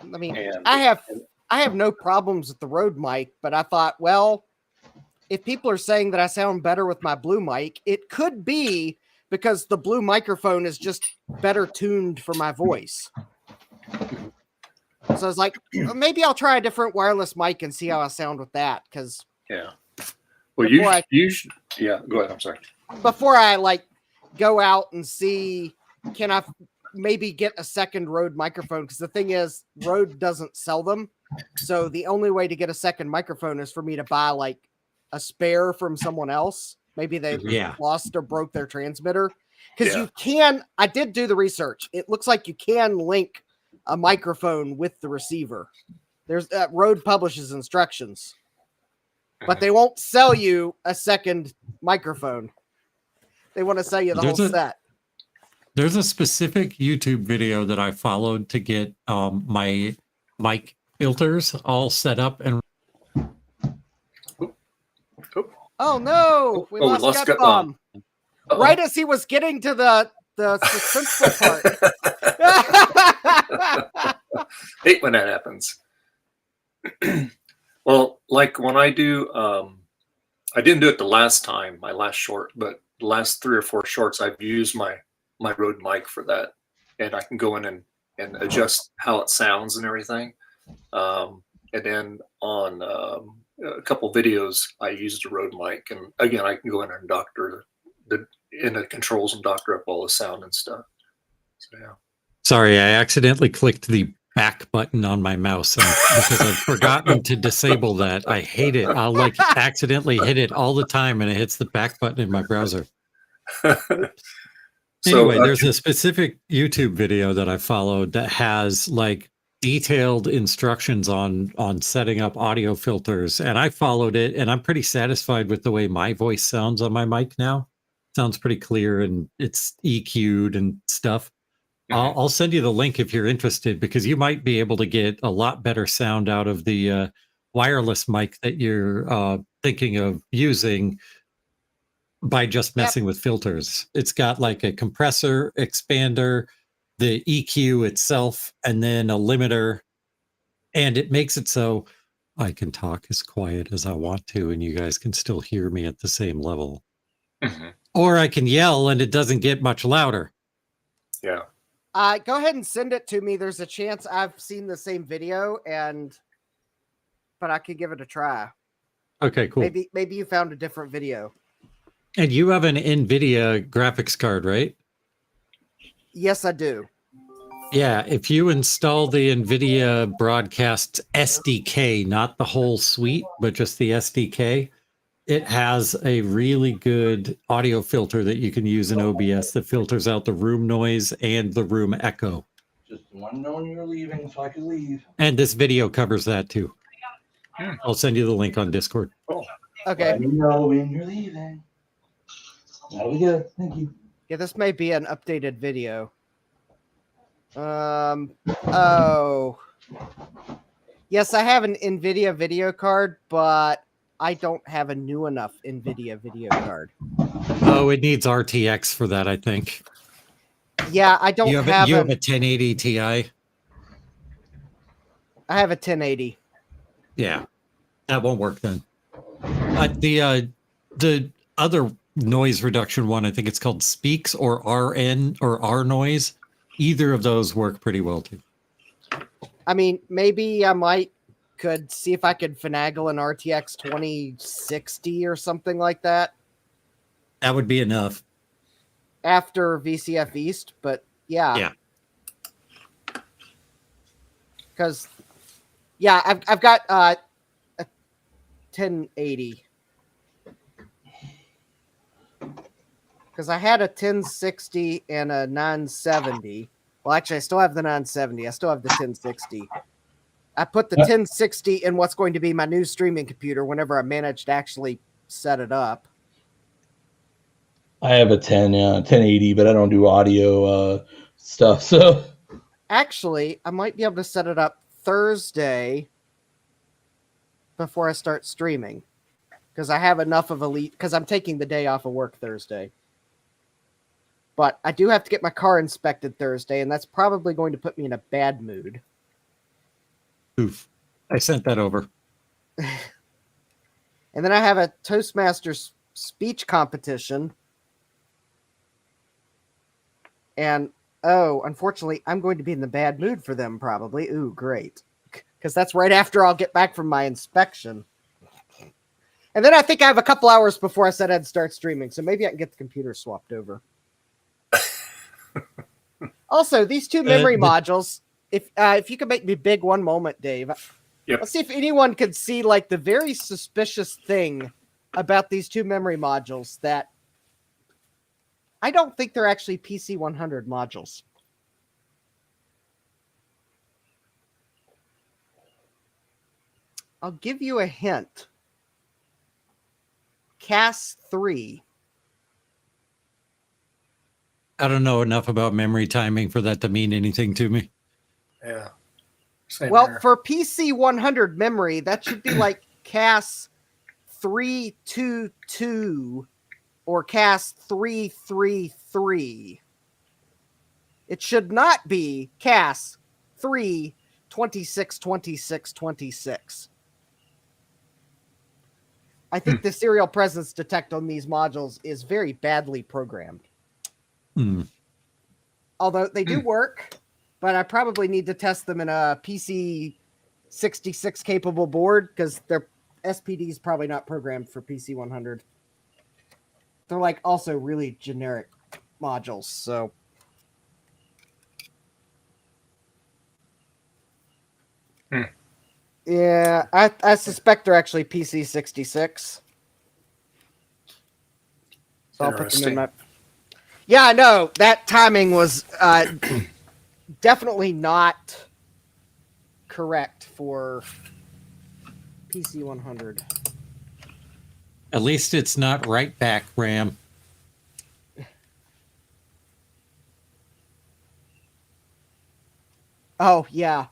mean, I have no problems with the Rode mic, but I thought, well, if people are saying that I sound better with my Blue mic, it could be because the Blue microphone is just better tuned for my voice. So I was like, well, maybe I'll try a different wireless mic and see how I sound with that. Because well, you should, go ahead. I'm sorry. Before I go out and see, can I maybe get a second Rode microphone? Because the thing is, Rode doesn't sell them. So the only way to get a second microphone is for me to buy a spare from someone else. Maybe they Yeah. lost or broke their transmitter. Because Yeah. you can, I did do the research. It looks like you can link a microphone with the receiver. There's Rode publishes instructions, but they won't sell you a second microphone. They want to sell you the whole set. There's a specific YouTube video that I followed to get my mic filters all set up and. Oh no, we lost Gut Bomb. Right as he was getting to the suspenseful part. Hate when that happens. Well, like when I do, I didn't do it the last time, my last short, but the last 3 or 4 shorts, I've used my Rode mic for that, and I can go in and adjust how it sounds and everything. And then on a couple videos, I used the Rode mic, and again, I can go in there and doctor in the controls and doctor up all the sound and stuff. So yeah. Sorry, I accidentally clicked the back button on my mouse because I've forgotten to disable that. I hate it. I'll like accidentally hit it all the time, and it hits the back button in my browser. Anyway, there's a specific YouTube video that I followed that has like detailed instructions on setting up audio filters, and I followed it, and I'm pretty satisfied with the way my voice sounds on my mic now. Sounds pretty clear, and it's EQ'd and stuff. I'll send you the link if you're interested, because you might be able to get a lot better sound out of the wireless mic that you're thinking of using by just messing with filters. It's got like a compressor, expander, the EQ itself, and then a limiter, and it makes it so I can talk as quiet as I want to, and you guys can still hear me at the same level. Or I can yell, and it doesn't get much louder. Yeah. Go ahead and send it to me. There's a chance I've seen the same video, but I could give it a try. Okay, cool. Maybe you found a different video. And you have an NVIDIA graphics card, right? Yes, I do. Yeah, if you install the NVIDIA Broadcast SDK, not the whole suite, but just the SDK, it has a really good audio filter that you can use in OBS that filters out the room noise and the room echo. Just want to know when you're leaving so I can leave. And this video covers that too. I'll send you the link on Discord. Okay. Let me know when you're leaving. That'll be good. Thank you. Yeah, this may be an updated video. Oh. Yes, I have an NVIDIA video card, but I don't have a new enough NVIDIA video card. Oh, it needs RTX for that, I think. Yeah, I don't have you have a 1080 Ti? I have a 1080. Yeah, that won't work then. The other noise reduction one, I think it's called Speaks or RN or R Noise. Either of those work pretty well too. I mean, maybe I could see if I could finagle an RTX 2060 or something like that. That would be enough. After VCF East, but yeah. Yeah. Because, yeah, I've got a 1080. Because I had a 1060 and a 970. Well, actually, I still have the 970. I still have the 1060. I put the 1060 in what's going to be my new streaming computer whenever I managed to actually set it up. I have a 1080, but I don't do audio stuff. So actually, I might be able to set it up Thursday before I start streaming, because I have enough of elite. Because I'm taking the day off of work Thursday, but I do have to get my car inspected Thursday, and that's probably going to put me in a bad mood. Oof! I sent that over. And then I have a Toastmasters speech competition. And, unfortunately, I'm going to be in the bad mood for them, probably. Ooh, great. Because that's right after I'll get back from my inspection. And then I think I have a couple hours before I said I'd start streaming, so maybe I can get the computer swapped over. Also, these two memory modules, if you could make me big one moment, Dave. Yep. Let's see if anyone could see, like, the very suspicious thing about these two memory modules that I don't think they're actually PC 100 modules. I'll give you a hint. CAS 3. I don't know enough about memory timing for that to mean anything to me. Yeah. Well, for PC 100 memory, that should be like CAS 322 or CAS 333. It should not be CAS 3262626. I think the serial presence detect on these modules is very badly programmed. Although they do work, but I probably need to test them in a PC 66 capable board because their SPD is probably not programmed for PC 100. They're like also really generic modules, so. Yeah, I suspect they're actually PC 66. So I'll put them in my. Yeah, I know that timing was definitely not correct for PC 100. At least it's not right back RAM. Oh, yeah.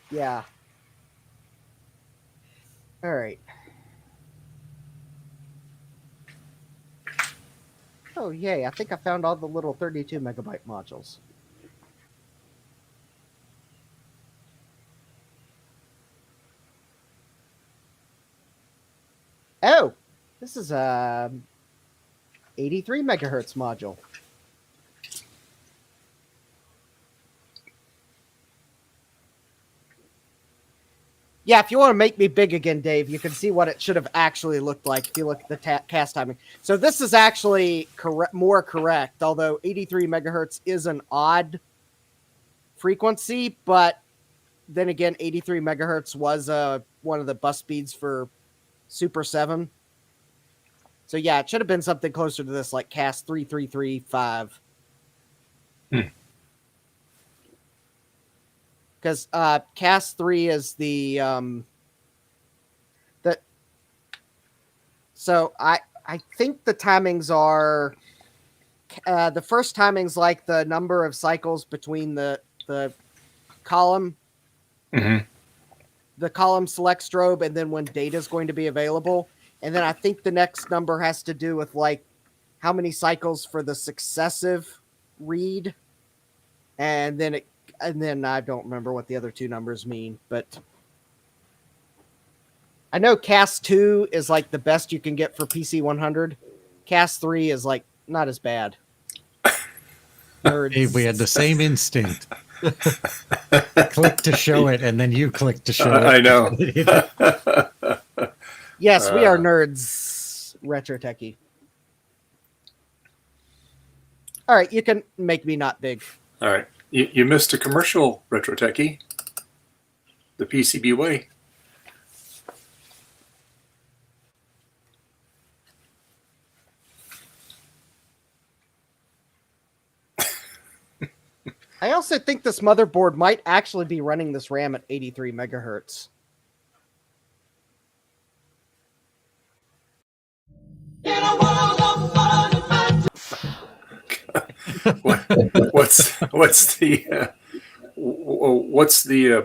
Yeah. All right. Oh, yay. I think I found all the little 32 megabyte modules. Oh, this is a 83 megahertz module. Yeah, if you want to make me big again, Dave, you can see what it should have actually looked like if you look at the cast timing. So this is actually more correct, although 83 megahertz is an odd frequency, but then again, 83 megahertz was one of the bus speeds for Super 7. So yeah, it should have been something closer to this, like CAS 3335. Because CAS 3 is the so I think the timings are the first timings like the number of cycles between the column, the column select strobe, and then when data is going to be available. And then I think the next number has to do with like how many cycles for the successive read, and then I don't remember what the other two numbers mean, but I know CAS 2 is like the best you can get for PC 100. CAS 3 is like not as bad. Hey, we had the same instinct. Click to show it, and then you click to show it. I know. Yes, we are nerds, Retro Techie. All right, you can make me not big. All right. You missed a commercial, Retro Techie. The PCB way. I also think this motherboard might actually be running this RAM at 83 megahertz. What's the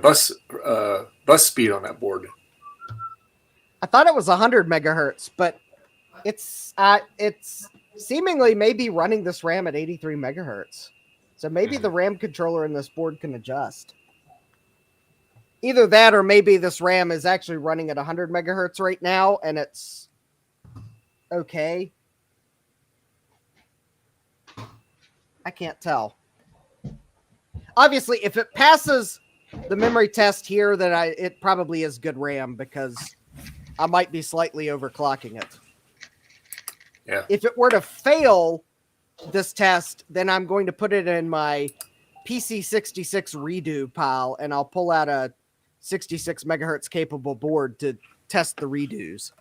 bus speed on that board? I thought it was 100 megahertz, but it's seemingly maybe running this RAM at 83 megahertz. So maybe the RAM controller in this board can adjust. Either that or maybe this RAM is actually running at 100 megahertz right now and it's okay. I can't tell. Obviously, if it passes the memory test here, then it probably is good RAM because I might be slightly overclocking it. Yeah. If it were to fail this test, then I'm going to put it in my PC66 redo pile, and I'll pull out a 66 megahertz capable board to test the redos.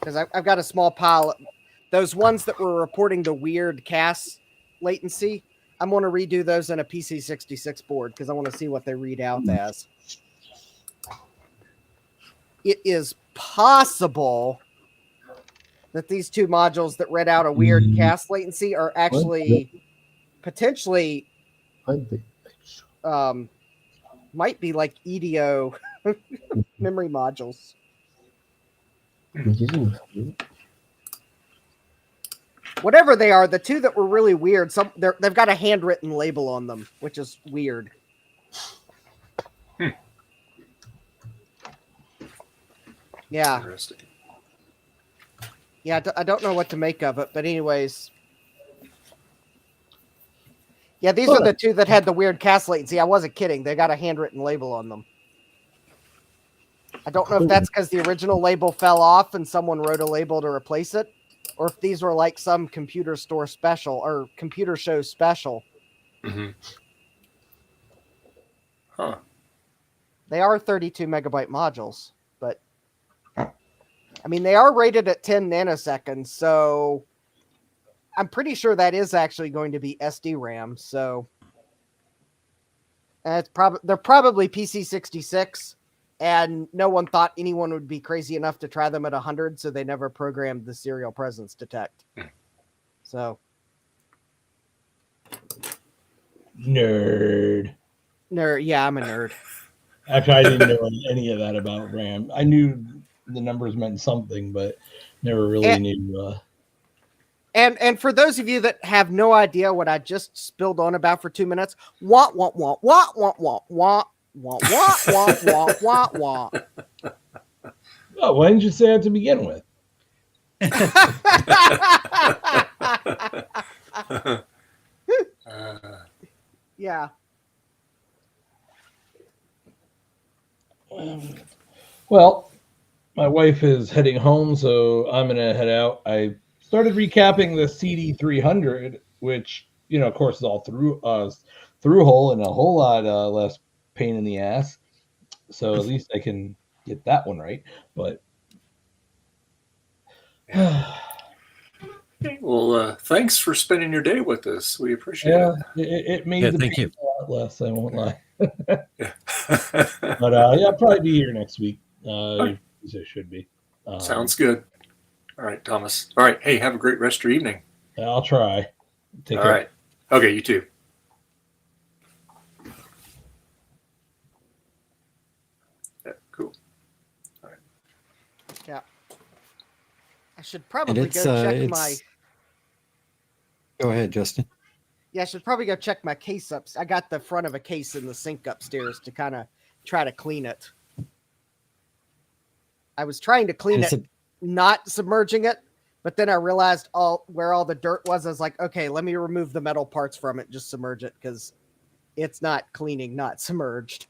Because I've got a small pile. Those ones that were reporting the weird CAS latency, I'm going to redo those in a PC66 board because I want to see what they read out as. It is possible that these two modules that read out a weird CAS latency are actually potentially might be like EDO memory modules. Whatever they are, the two that were really weird, they've got a handwritten label on them, which is weird. Yeah. Interesting. Yeah, I don't know what to make of it, but anyways. Yeah, these are the two that had the weird CAS latency. I wasn't kidding. They got a handwritten label on them. I don't know if that's because the original label fell off and someone wrote a label to replace it, or if these were like some computer store special or computer show special. Mm-hmm. Huh. They are 32 megabyte modules, but I mean, they are rated at 10 nanoseconds, so I'm pretty sure that is actually going to be SD RAM. So they're probably PC66, and no one thought anyone would be crazy enough to try them at 100, so they never programmed the serial presence detect. So nerd. Yeah, I'm a nerd. Actually, I didn't know any of that about RAM. I knew the numbers meant something, but never really knew. And for those of you that have no idea what I just spilled on about for 2 minutes, wah wah wah wah wah wah wah wah wah wah wah wah wah. Oh, why didn't you say that to begin with? Yeah. Well, my wife is heading home, so I'm gonna head out. I started recapping the CD300, which, you know, of course, is all through hole and a whole lot less pain in the ass. So at least I can get that one right. But well, thanks for spending your day with us. We appreciate it. It made the pain a lot less. I won't lie. But I'll probably be here next week. As I should be. Sounds good. All right, Thomas. All right. Hey, have a great rest of your evening. I'll try. Take All care. right. Okay, you too. Yeah, cool. All right. Yeah. I should probably go check my. Go ahead, Justin. Yeah, I should probably go check my case up. I got the front of a case in the sink upstairs to kind of try to clean it. I was trying to clean it, not submerging it, but then I realized where all the dirt was. I was like, okay, let me remove the metal parts from it, just submerge it, because it's not cleaning, not submerged.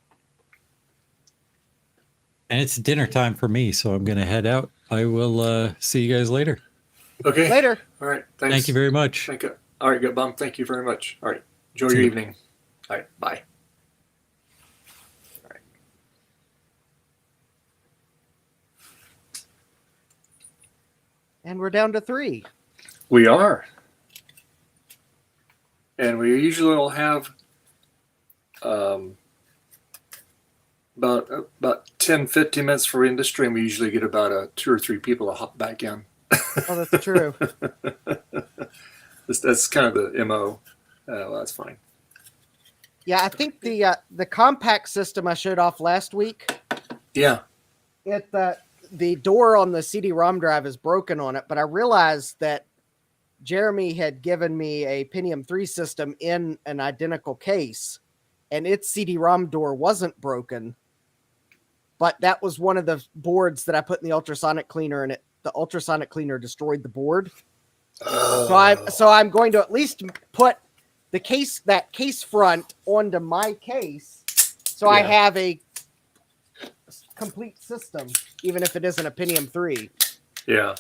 And it's dinner time for me, so I'm going to head out. I will see you guys later. Okay. Later. All right. Thanks. Thank you very much. Thank you. All right, good, Bum. Thank you very much. All right. Enjoy your evening. All right. Bye. All right. And we're down to 3. We are. And we usually will have about 10, 15 minutes for industry, and we usually get about 2 or 3 people to hop back in. Oh, that's true. That's kind of the MO. Well, that's fine. Yeah, I think the compact system I showed off last week. Yeah. The door on the CD-ROM drive is broken on it, but I realized that Jeremy had given me a Pentium 3 system in an identical case, and its CD-ROM door wasn't broken, but that was one of the boards that I put in the ultrasonic cleaner, and the ultrasonic cleaner destroyed the board. So I'm going to at least put that case front onto my case, so I have a complete system, even if it isn't a Pentium 3. Yeah.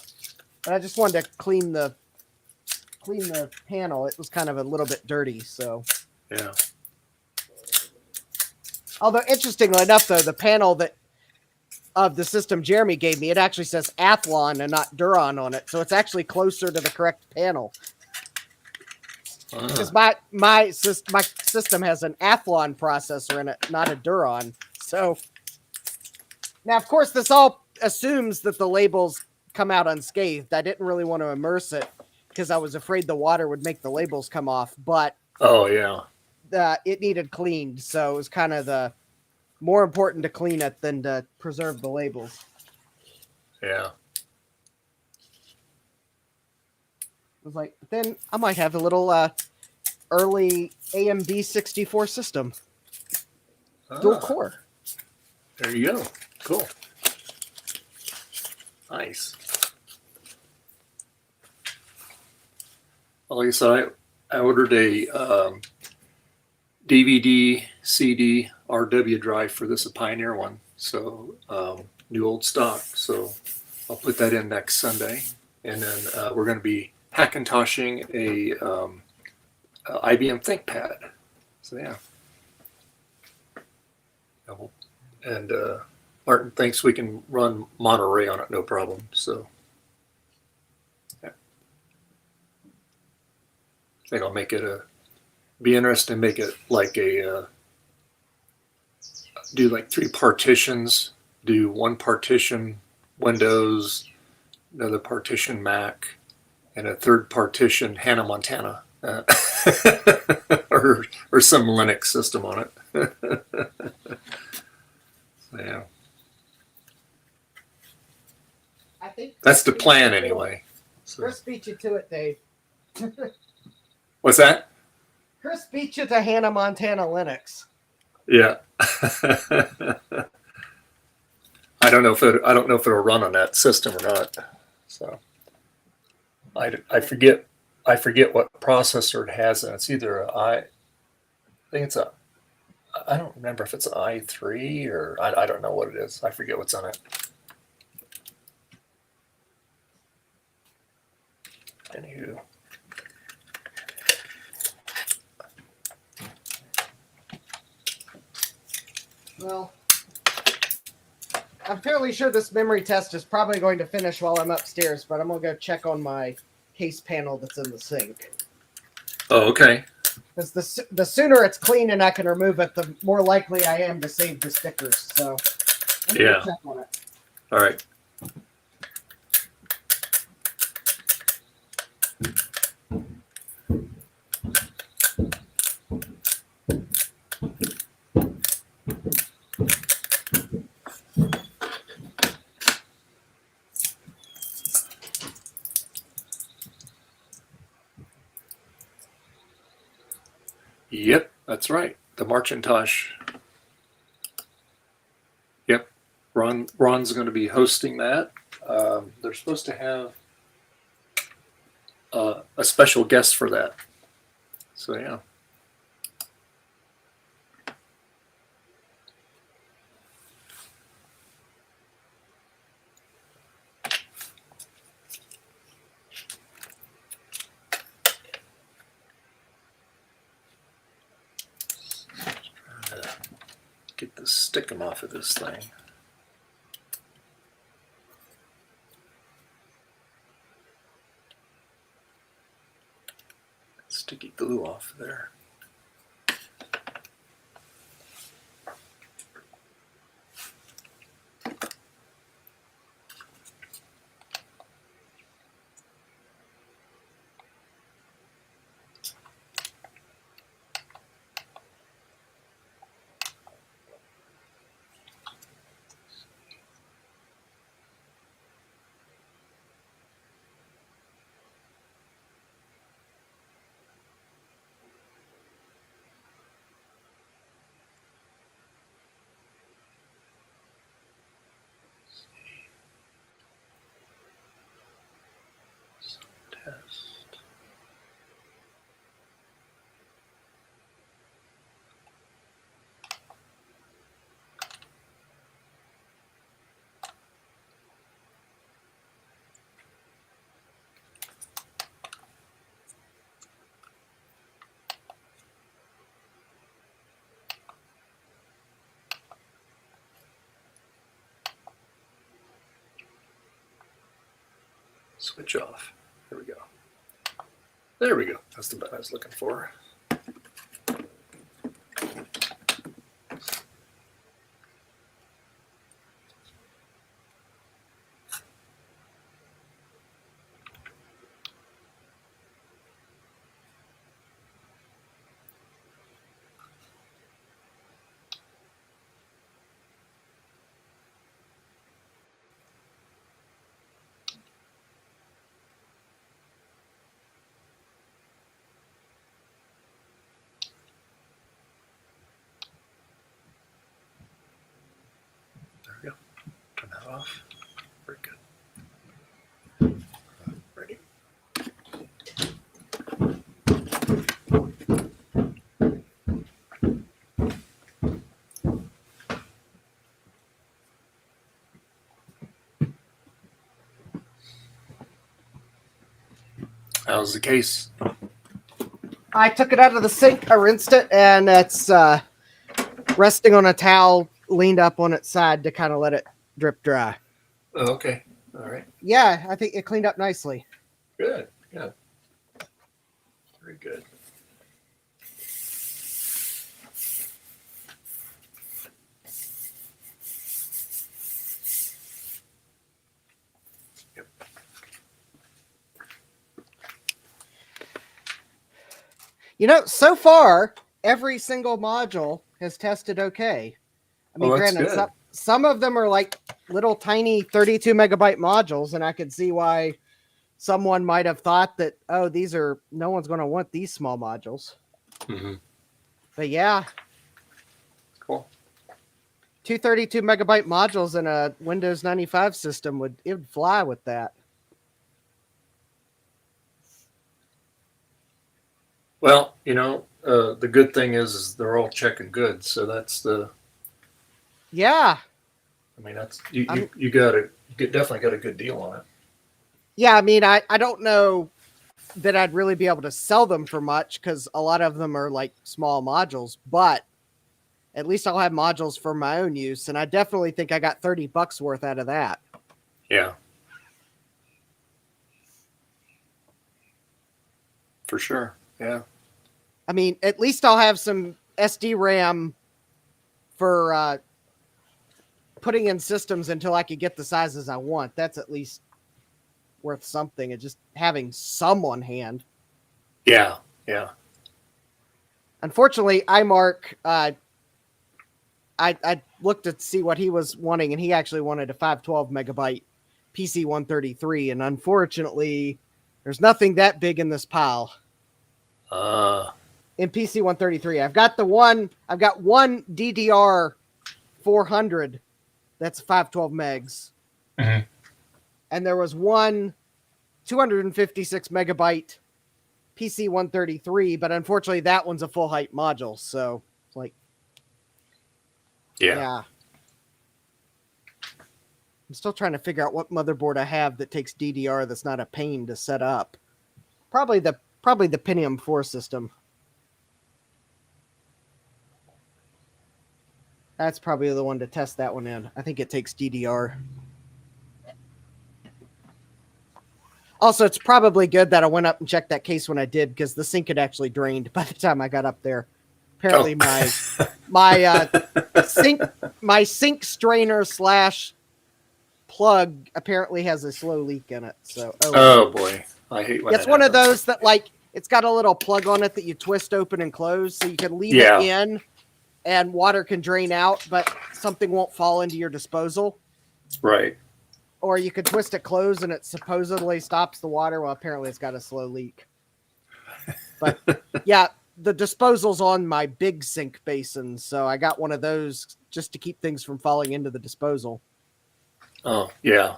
But I just wanted to clean the panel. It was kind of a little bit dirty, so. Yeah. Although interestingly enough, though, the panel that of the system Jeremy gave me, it actually says Athlon and not Duron on it, so it's actually closer to the correct panel. Because my system has an Athlon processor in it, not a Duron. So now, of course, this all assumes that the labels come out unscathed. I didn't really want to immerse it because I was afraid the water would make the labels come off. But oh yeah, it needed cleaned, so it was kind of the more important to clean it than to preserve the labels. Yeah. I was like, then I might have a little early AMD 64 system. Dual core. There you go. Cool. Nice. Well, like I said, I ordered a DVD, CD, RW drive for this, a Pioneer one. So new old stock. So I'll put that in next Sunday. And then we're going to be Hackintoshing a IBM ThinkPad. So yeah. And Martin thinks we can run Monterey on it, no problem. So yeah. I think I'll make it be interesting to make it like do like 3 partitions, do 1 partition Windows, another partition Mac, and a 3rd partition Hannah Montana, or some Linux system on it. Yeah, I think that's the plan anyway. So. Chris beat you to it, Dave. What's that? Chris beat you to Hannah Montana Linux. Yeah. I don't know if it'll run on that system or not. So I forget what processor it has, and it's either I don't remember if it's an i3 or I don't know what it is. I forget what's on it. Anywho. Well, I'm fairly sure this memory test is probably going to finish while I'm upstairs, but I'm going to go check on my case panel that's in the sink. Oh, okay. Because the sooner it's clean and I can remove it, the more likely I am to save the stickers. So, I'm gonna Yeah. check on it. All right. Yep, that's right. The Marchintosh. Yep, Ron's going to be hosting that. They're supposed to have a special guest for that. So yeah. Get the stickum off of this thing. Sticky glue off there. Switch off. There we go. There we go. That's the button I was looking for. Turn that off. Very good. Ready. How's the case? I took it out of the sink, I rinsed it, and it's resting on a towel, leaned up on its side to kind of let it drip dry. Oh, okay. All right. Yeah, I think it cleaned up nicely. Good. Good. Very good. You know, so far, every single module has tested okay. I mean, Oh, that's granted, good. some of them are like little tiny 32 megabyte modules, and I could see why someone might have thought that, oh, no one's going to want these small modules. Mm-hmm. But yeah. Cool. 232 megabyte modules in a Windows 95 system would fly with that. Well, you know, the good thing is they're all checking good, so that's the. Yeah. I mean, that's you definitely got a good deal on it. Yeah, I mean, I don't know that I'd really be able to sell them for much because a lot of them are like small modules, but at least I'll have modules for my own use, and I definitely think I got $30 worth out of that. Yeah. For sure. Yeah. I mean, at least I'll have some SD RAM for putting in systems until I could get the sizes I want. That's at least worth something. And just having some on hand. Yeah. Yeah. Unfortunately, iMark, I looked to see what he was wanting, and he actually wanted a 512 megabyte PC 133. And unfortunately, there's nothing that big in this pile. In PC 133, I've got one DDR 400 that's 512 megs. Mm-hmm. And there was one 256 megabyte PC 133, but unfortunately that one's a full height module. So it's like, yeah. I'm still trying to figure out what motherboard I have that takes DDR that's not a pain to set up. Probably the Pentium 4 system. That's probably the one to test that one in. I think it takes DDR. Also, it's probably good that I went up and checked that case when I did, because the sink had actually drained by the time I got up there. Apparently, my sink strainer / plug apparently has a slow leak in it. So oh boy, I hate when it's that one happens. of those that like it's got a little plug on it that you twist open and close, so you can leave it in, and water can drain out, but something won't fall into your disposal. Right. Or you could twist it closed and it supposedly stops the water. Well, apparently it's got a slow leak. But yeah, the disposal's on my big sink basin, so I got one of those just to keep things from falling into the disposal. Oh yeah.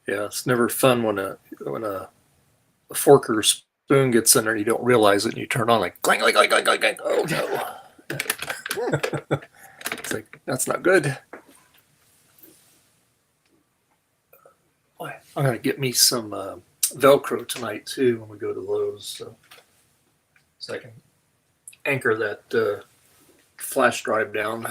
Yeah, it's never fun when a fork or spoon gets in there and you don't realize it and you turn on like clang, clang, clang, clang, clang, clang. Oh no. It's like, that's not good. Boy, I'm gonna get me some Velcro tonight too when we go to Lowe's, so I can anchor that flash drive down.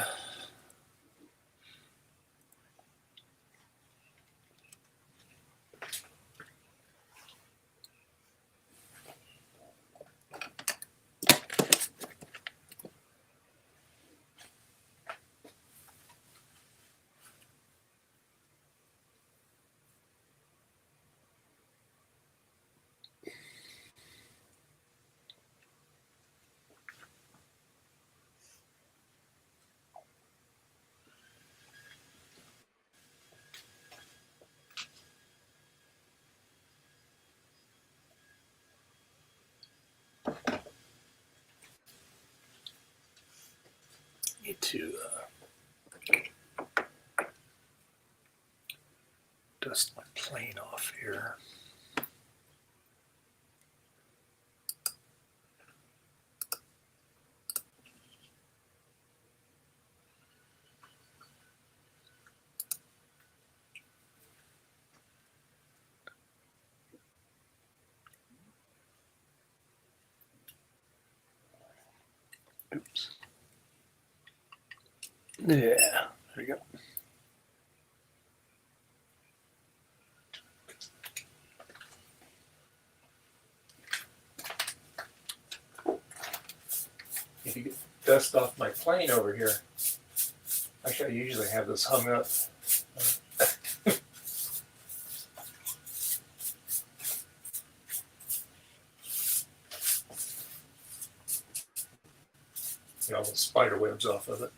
Need to dust my plane off here. Oops. Yeah, there we go. If you get dust off my plane over here, actually, I usually have this hung up. Get all the spider webs off of it.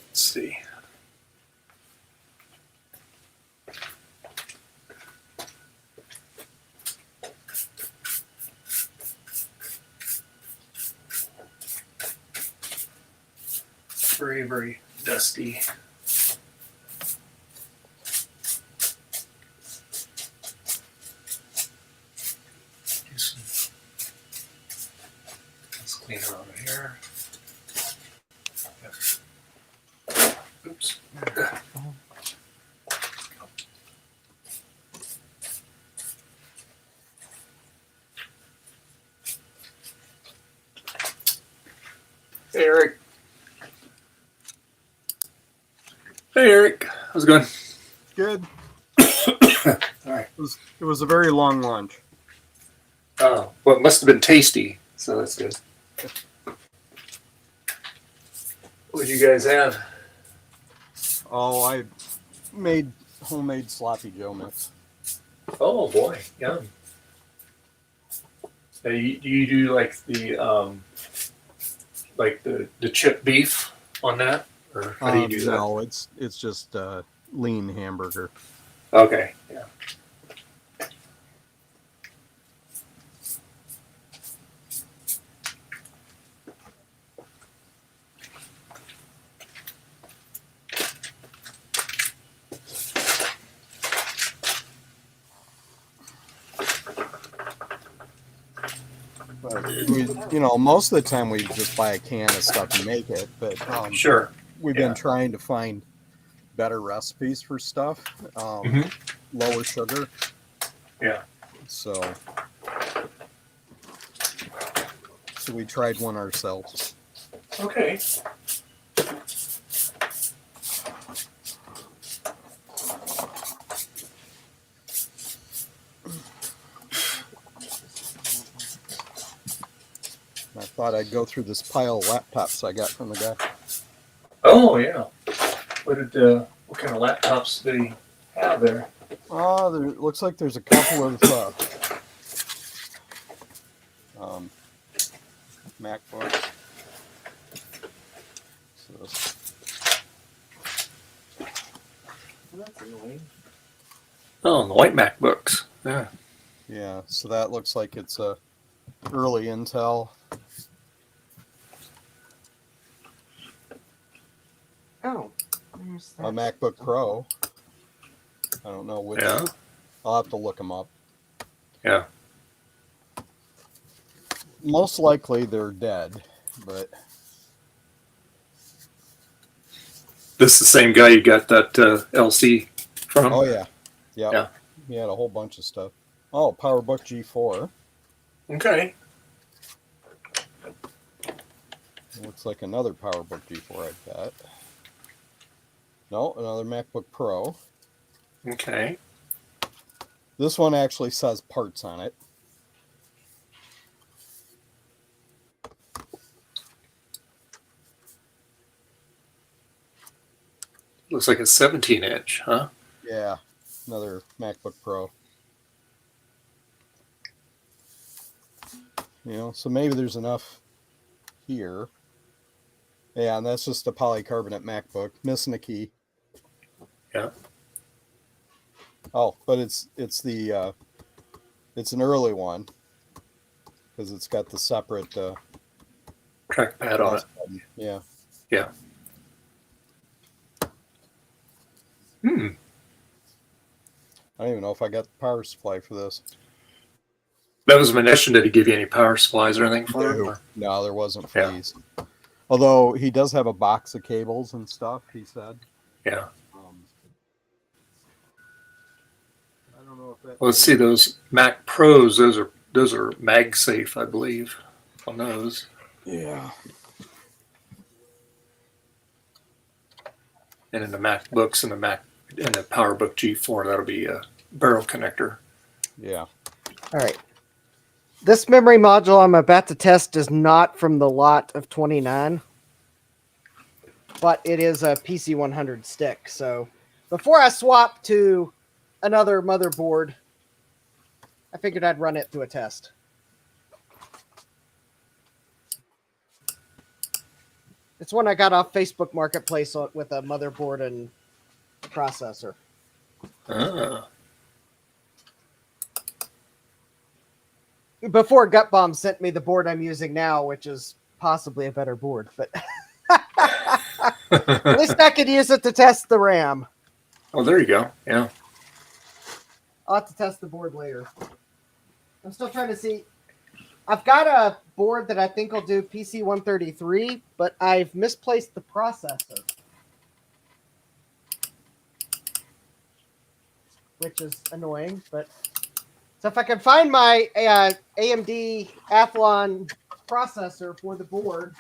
Let's see. Very, very dusty. Let's clean it over here. Oops. Hey, Eric. Hey, Eric. How's it going? Good. All right. It was a very long lunch. Oh, well, it must have been tasty, so that's good. What did you guys have? Oh, I made homemade sloppy Joe mix. Oh boy, yum. Do you do like the chip beef on that, or how do you do that? No, it's just lean hamburger. Okay, yeah. But most of the time we just buy a can of stuff and make it. But sure, we've been trying to find better recipes for stuff, lower sugar. Yeah. So we tried one ourselves. Okay. I thought I'd go through this pile of laptops I got from the guy. Oh yeah. What kind of laptops do you have there? There looks like there's a couple of MacBooks. Oh, the white MacBooks. Yeah. Yeah, so that looks like it's a early Intel. Oh. A MacBook Pro. I don't know which. Yeah. I'll have to look them up. Yeah. Most likely they're dead, but This is the same guy you got that LC from? oh yeah. Yep. Yeah. He had a whole bunch of stuff. Oh, PowerBook G4. Okay. Looks like another PowerBook G4 I've got. No, another MacBook Pro. Okay. This one actually says parts on it. Looks like a 17-inch, huh? Yeah, another MacBook Pro. You know, so maybe there's enough here. Yeah, and that's just a polycarbonate MacBook missing a key. Yeah. Oh, but it's the it's an early one because it's got the separate trackpad on it. button. Yeah. Yeah. I don't even know if I got the power supply for this. That was my question. Did he give you any power supplies or anything for it? Or? No, there wasn't for these. Although he does have a box of cables and stuff, he said. Yeah. I don't know if that. Well, let's see those Mac Pros. Those are MagSafe, I believe, on those. Yeah. And in the MacBooks and the PowerBook G4, that'll be a barrel connector. Yeah. All right. This memory module I'm about to test is not from the lot of 29, but it is a PC100 stick. So before I swap to another motherboard, I figured I'd run it through a test. It's one I got off Facebook Marketplace with a motherboard and processor. Ah. Before Gut Bomb sent me the board I'm using now, which is possibly a better board, but at least I could use it to test the RAM. Oh, there you go. Yeah. I'll have to test the board later. I'm still trying to see. I've got a board that I think will do PC 133, but I've misplaced the processor, which is annoying, but so if I can find my AMD Athlon processor for the board,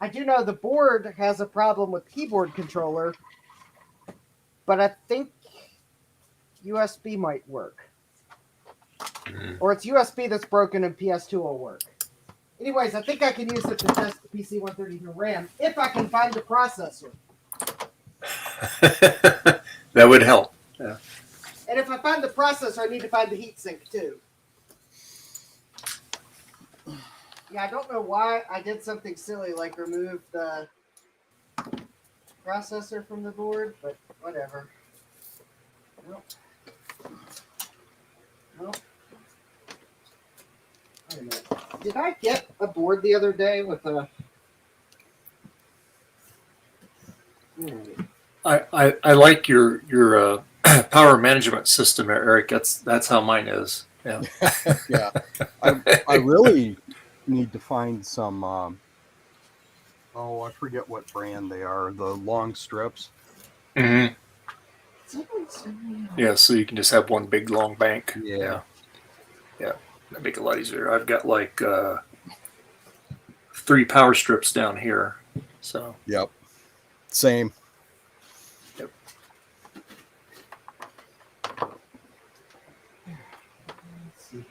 I do know the board has a problem with keyboard controller, but I think USB might work. Or it's USB that's broken and PS2 will work. Anyways, I think I can use it to test the PC 133 RAM if I can find the processor. That would help. Yeah. And if I find the processor, I need to find the heatsink too. Yeah, I don't know why I did something silly like remove the processor from the board, but whatever. Nope. Nope. Wait a minute. Did I get a board the other day with a... I like your power management system, Eric. That's how mine is. Yeah. Yeah. I really need to find some. I forget what brand they are. The long strips. Mm-hmm. Yeah, so you can just have one big long bank. Yeah. Yeah. That'd make it a lot easier. I've got like 3 power strips down here. So. Yep. Same. Yep.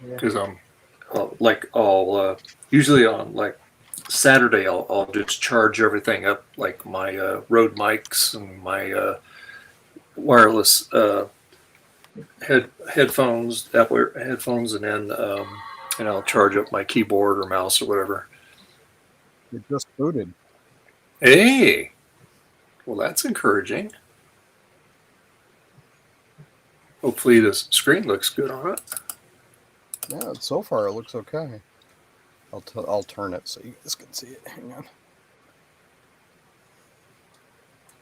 Because I'll usually on like Saturday I'll just charge everything up, like my Rode mics and my wireless headphones, Apple headphones, and then and I'll charge up my keyboard or mouse or whatever. It just booted. Hey, well that's encouraging. Hopefully the screen looks good on it. Yeah, so far it looks okay. I'll turn it so you guys can see it. Hang on.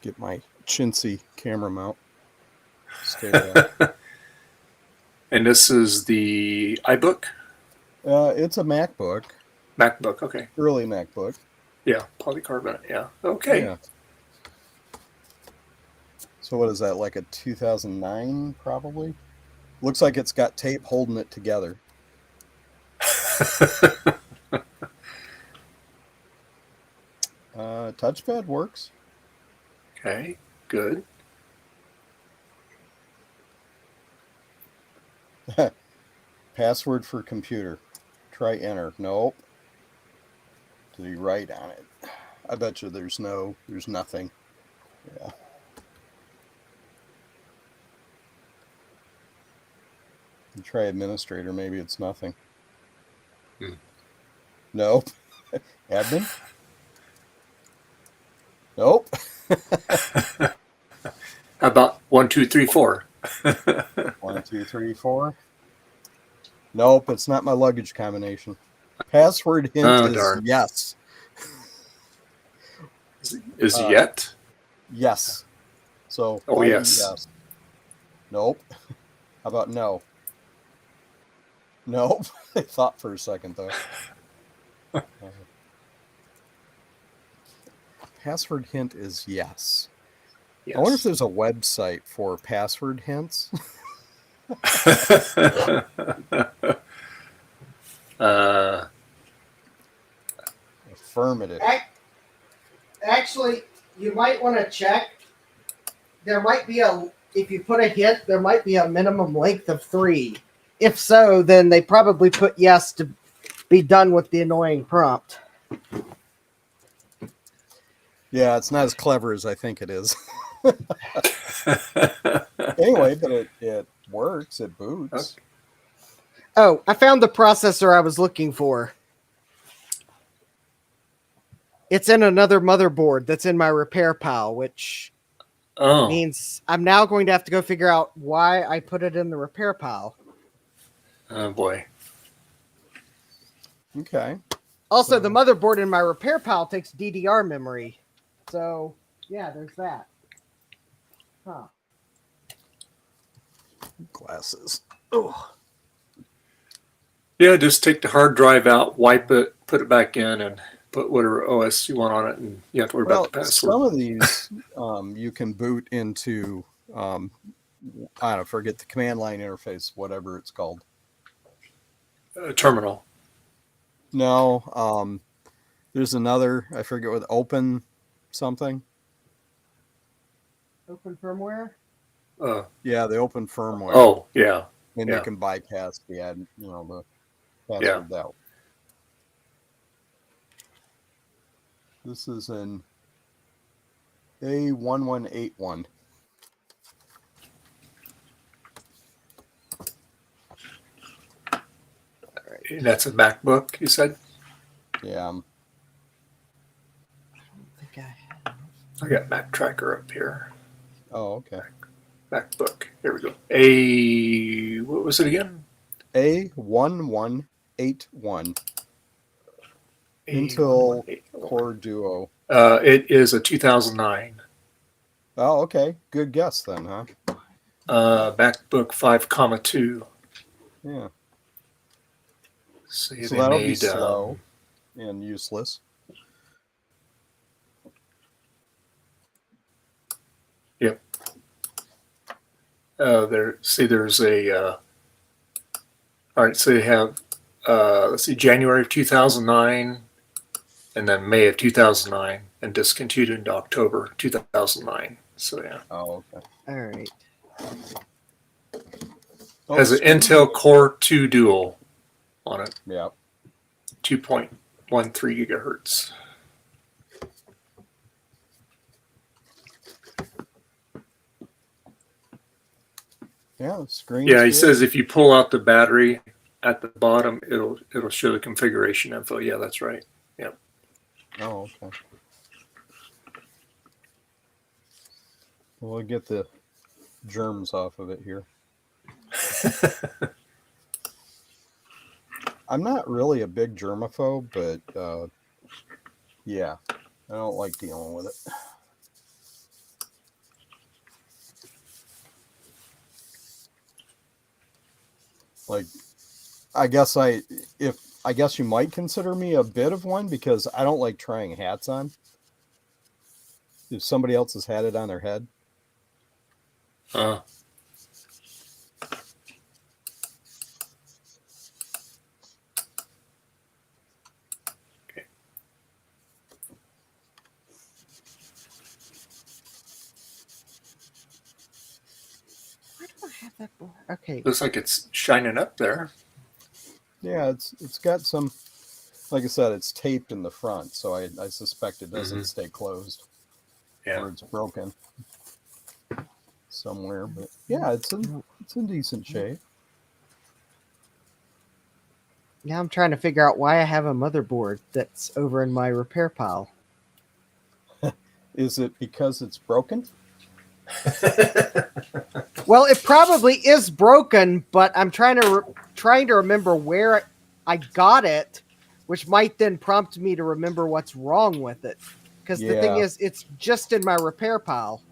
Get my chintzy camera mount. Stay there. And this is the iBook? It's a MacBook. MacBook, okay. Early MacBook. Yeah, polycarbonate, yeah. Okay. Yeah. So what is that, like a 2009 probably? Looks like it's got tape holding it together. Touchpad works. Okay, good. Password for computer. Try enter. Nope. Did he write on it? I bet you there's nothing. Yeah. You try administrator, maybe it's nothing. Nope. Admin? Nope. How about 1, 2, 3, 4? 1, 2, 3, 4. Nope, it's not my luggage combination. Password hint Oh, is darn. yes. Is yet? Yes. So, Oh, I.e. yes. yes. Nope. How about no? Nope. I thought for a second, though. Password hint is yes. I wonder if there's a website for password hints. Affirmative. Actually, you might want to check. There might be if you put a hint, there might be a minimum length of 3. If so, then they probably put yes to be done with the annoying prompt. Yeah, it's not as clever as I think it is. Anyway, but it works. It boots. Oh, I found the processor I was looking for. It's in another motherboard that's in my repair pile, which means I'm now going to have to go figure out why I put it in the repair pile. Oh, boy. Okay. Also, the motherboard in my repair pile takes DDR memory. So, yeah, there's that. Huh. Glasses. Oh. Yeah, just take the hard drive out, wipe it, put it back in, and put whatever OS you want on it, and you have to worry about the password. Some of these you can boot into, I don't forget the command line interface, whatever it's called. Terminal. No, there's another, I forget what, open something. Open firmware? Yeah, the open firmware. Oh, yeah. And Yeah. you can bypass the the password that way. This is an A1181. And that's a MacBook, you said? Yeah. I got Mac Tracker up here. Oh, okay. MacBook. Here we go. What was it again? A1181. Intel Core Duo. It is a 2009. Oh, okay. Good guess then, huh? MacBook 5,2. Yeah. See, So they that'll be made, slow and useless. Yep. There's a. All right, so they have, let's see, January of 2009, and then May of 2009, and discontinued into October 2009. So yeah. Oh, okay. All right. Has an Intel Core 2 Dual on it. Yeah. 2.13 gigahertz. Yeah, the screen. Yeah, he says if you pull out the battery at the bottom, it'll show the configuration info. Yeah, that's right. Yep. Oh, okay. We'll get the germs off of it here. I'm not really a big germaphobe, but yeah, I don't like dealing with it. Like, I guess you might consider me a bit of one because I don't like trying hats on. If somebody else has had it on their head. Okay. Why do I have that board? Okay. Looks like it's shining up there. Yeah, it's got some, like I said, it's taped in the front, so I suspect it doesn't stay closed. Yeah. Or it's broken somewhere, but yeah, it's in decent shape. Now I'm trying to figure out why I have a motherboard that's over in my repair pile. Is it because it's broken? Well, it probably is broken, but I'm trying to remember where I got it, which might then prompt me to remember what's wrong with it. Because the thing is, it's just in my repair pile.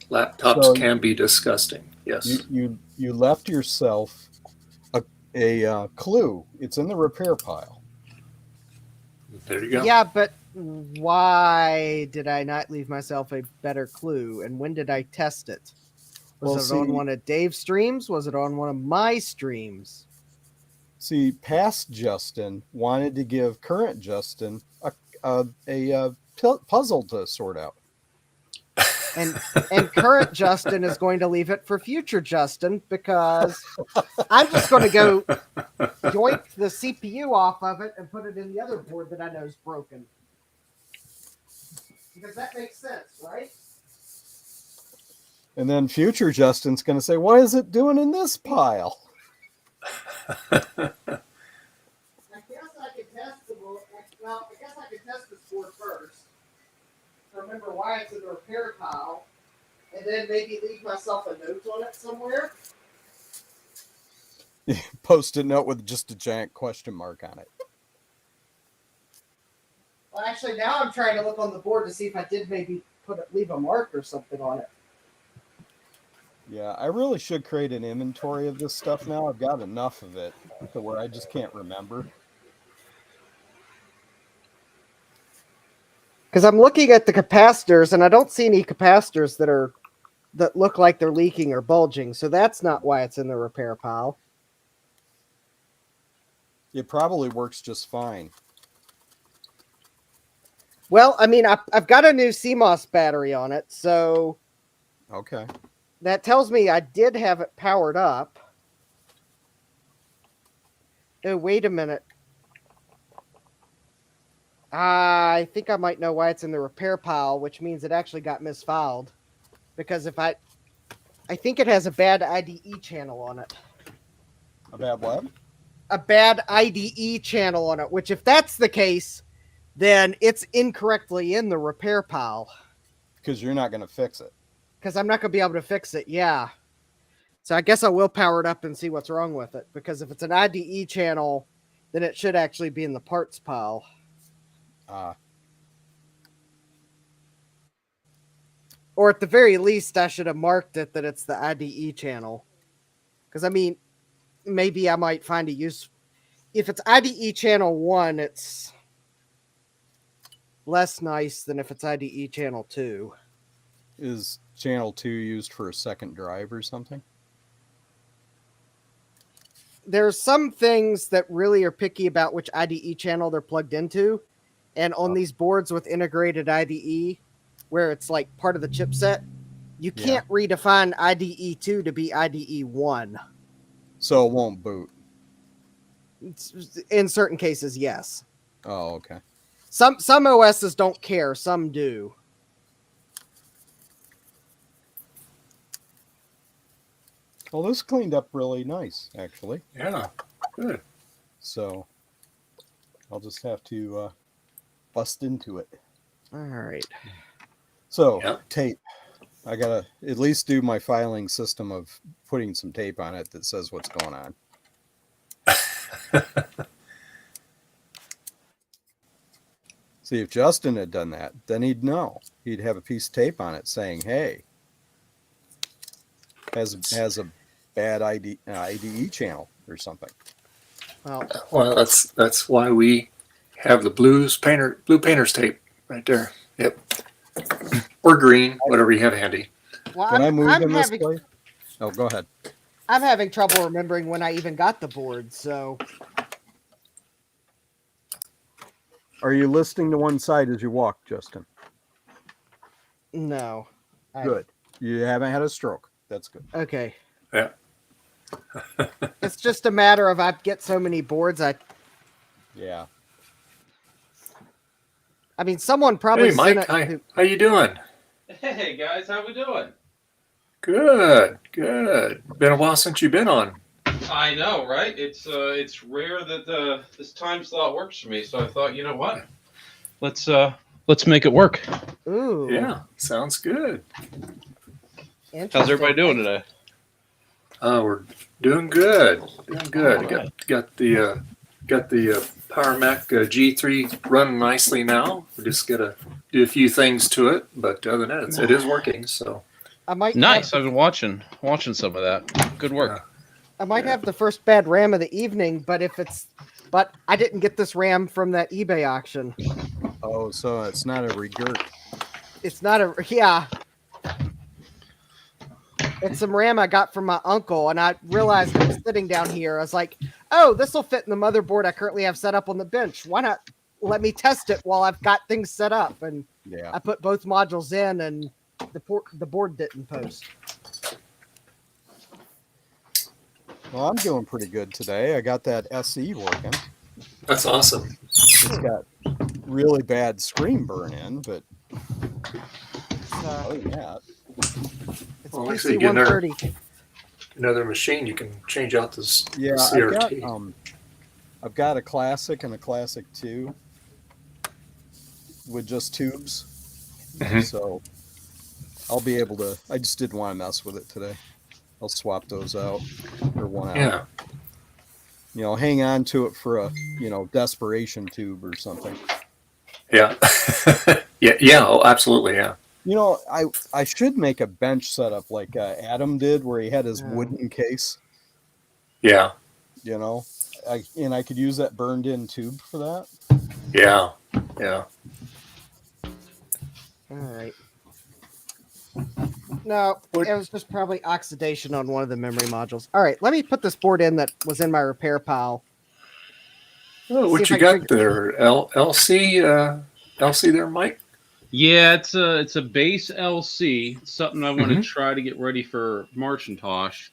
Laptops can be disgusting. Yes. You left yourself a clue. It's in the repair pile. There you go. Yeah, but why did I not leave myself a better clue? And when did I test it? Was it on one of Dave's streams? Was it on one of my streams? See, past Justin wanted to give current Justin a puzzle to sort out. And current Justin is going to leave it for future Justin because I'm just going to go yoink the CPU off of it and put it in the other board that I know is broken. Because that makes sense, right? And then future Justin's going to say, what is it doing in this pile? I guess I could test this board first. Remember why it's in the repair pile, and then maybe leave myself a note on it somewhere. Post-it note with just a giant question mark on it. Well, actually, now I'm trying to look on the board to see if I did maybe leave a mark or something on it. Yeah, I really should create an inventory of this stuff now. I've got enough of it to where I just can't remember. Because I'm looking at the capacitors, and I don't see any capacitors that look like they're leaking or bulging. So that's not why it's in the repair pile. It probably works just fine. Well, I mean, I've got a new CMOS battery on it, so okay, that tells me I did have it powered up. Oh, wait a minute. I think I might know why it's in the repair pile, which means it actually got misfiled. Because I think it has a bad IDE channel on it. A bad what? A bad IDE channel on it, which if that's the case, then it's incorrectly in the repair pile. Because you're not going to fix it. Because I'm not going to be able to fix it, yeah. So I guess I will power it up and see what's wrong with it. Because if it's an IDE channel, then it should actually be in the parts pile. Or at the very least, I should have marked it that it's the IDE channel. Because, I mean, maybe I might find a use. If it's IDE channel 1, it's less nice than if it's IDE channel 2. Is channel 2 used for a second drive or something? There's some things that really are picky about which IDE channel they're plugged into. And on these boards with integrated IDE, where it's like part of the chipset, you can't redefine IDE 2 to be IDE 1. So it won't boot? In certain cases, yes. Oh, okay. Some OSs don't care, some do. Well, this cleaned up really nice, actually. Yeah, good. So I'll just have to bust into it. All right. So tape. I gotta at least do my filing system of putting some tape on it that says what's going on. See, if Justin had done that, then he'd know. He'd have a piece of tape on it saying, "Hey, has a bad IDE channel or something." Well, that's why we have the blue painter's tape right there. Yep. Or green, whatever you have handy. Well, When I moved I'm in this having, place. Oh, go ahead. I'm having trouble remembering when I even got the board, so. Are you listening to one side as you walk, Justin? No. Good. You haven't had a stroke. That's good. Okay. Yeah. It's just a matter of I get so many boards. Yeah. I mean, someone probably. Hey, Mike. How you doing? Hey guys, how we doing? Good. Been a while since you've been on. I know, right? It's rare that this time slot works for me. So I thought, you know what? Let's make it work. Ooh. Yeah, sounds good. How's everybody doing today? We're doing good. Doing good. All right. Got the Power Mac G3 running nicely now. We just gotta do a few things to it, but other than that, it is working. So I might Nice. I've been watching some of that. Good work. I might have the first bad RAM of the evening, but I didn't get this RAM from that eBay auction. Oh, so it's not a regurt. It's not a It's some RAM I got from my uncle, and I realized I was sitting down here. I was like, "Oh, this will fit in the motherboard I currently have set up on the bench. Why not let me test it while I've got things set up?" And yeah, I put both modules in, and the board didn't post. Well, I'm doing pretty good today. I got that SE working. that's awesome. It's got really bad screen burn in, but other than that, Well, like I PC said, you get 130. another machine, you can change out this yeah, CRT. I've got a classic and a classic 2 with just tubes. So I'll be able to. I just didn't want to mess with it today. I'll swap those out or one out. Yeah. You know, hang on to it for a desperation tube or something. Yeah. yeah. Oh, absolutely. Yeah. You know, I should make a bench setup like Adam did, where he had his wooden case. Yeah. You know, I could use that burned in tube for that. Yeah. Yeah. All right. No, it was just probably oxidation on one of the memory modules. All right, let me put this board in that was in my repair pile. Oh, what you got there? LC there, Mike? Yeah, it's a base LC. It's something I want to try to get ready for Marchintosh.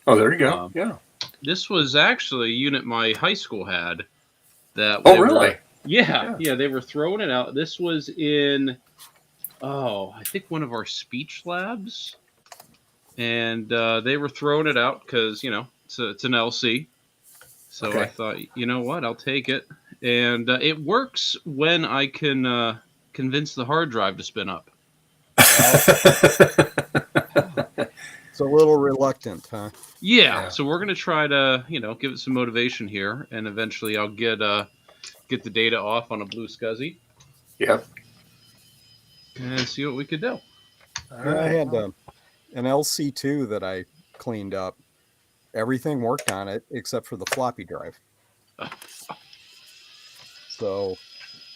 Oh, there you go. Yeah. This was actually a unit my high school had. Really? Yeah, they were throwing it out. This was in, I think one of our speech labs, and they were throwing it out because it's an LC. So I thought, you know what, I'll take it, and it works when I can convince the hard drive to spin up. It's a little reluctant, huh? Yeah. So we're gonna try to give it some motivation here, and eventually I'll get the data off on a blue SCSI. Yep. And see what we could do. I had an LC2 that I cleaned up. Everything worked on it except for the floppy drive. So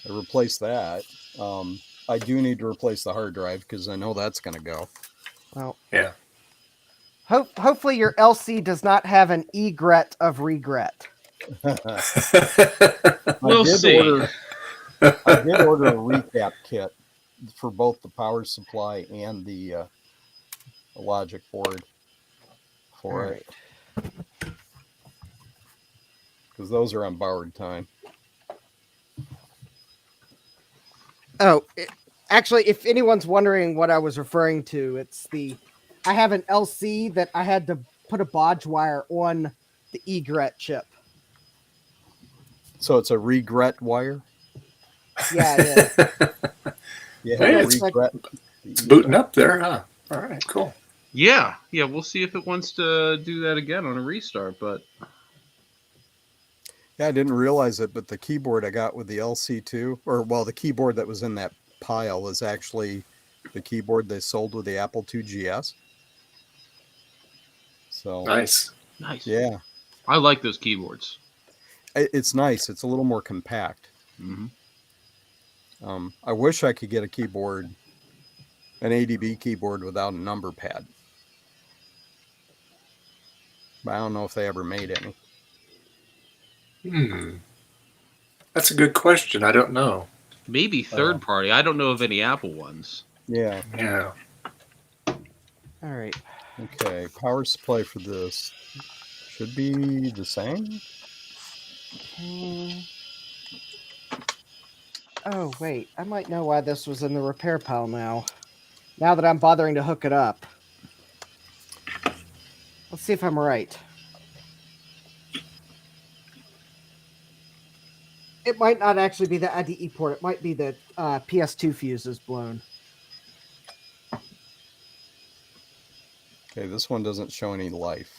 I replaced that. I do need to replace the hard drive because I know that's going to go. Well, yeah. Hopefully your LC does not have an egret of regret. We'll see. I did order a recap kit for both the power supply and the logic board for it. Because those are on borrowed time. Oh, actually, if anyone's wondering what I was referring to, I have an LC that I had to put a bodge wire on the egret chip. So it's a regret wire? Yeah. Yeah, hey, it's booting up there, huh? All right, cool. Yeah, we'll see if it wants to do that again on a restart, but... Yeah, I didn't realize it, but the keyboard I got with the LC2, the keyboard that was in that pile is actually the keyboard they sold with the Apple II GS. So nice. Yeah. I like those keyboards. It's nice. It's a little more compact. Mm-hmm. I wish I could get a keyboard, an ADB keyboard without a number pad. But I don't know if they ever made any. That's a good question. I don't know. Maybe third party. I don't know of any Apple ones. Yeah. Yeah. All right. Okay. Power supply for this should be the same. Oh, wait. I might know why this was in the repair pile now. Now that I'm bothering to hook it up. Let's see if I'm right. It might not actually be the IDE port. It might be the PS2 fuse is blown. Okay, this one doesn't show any life.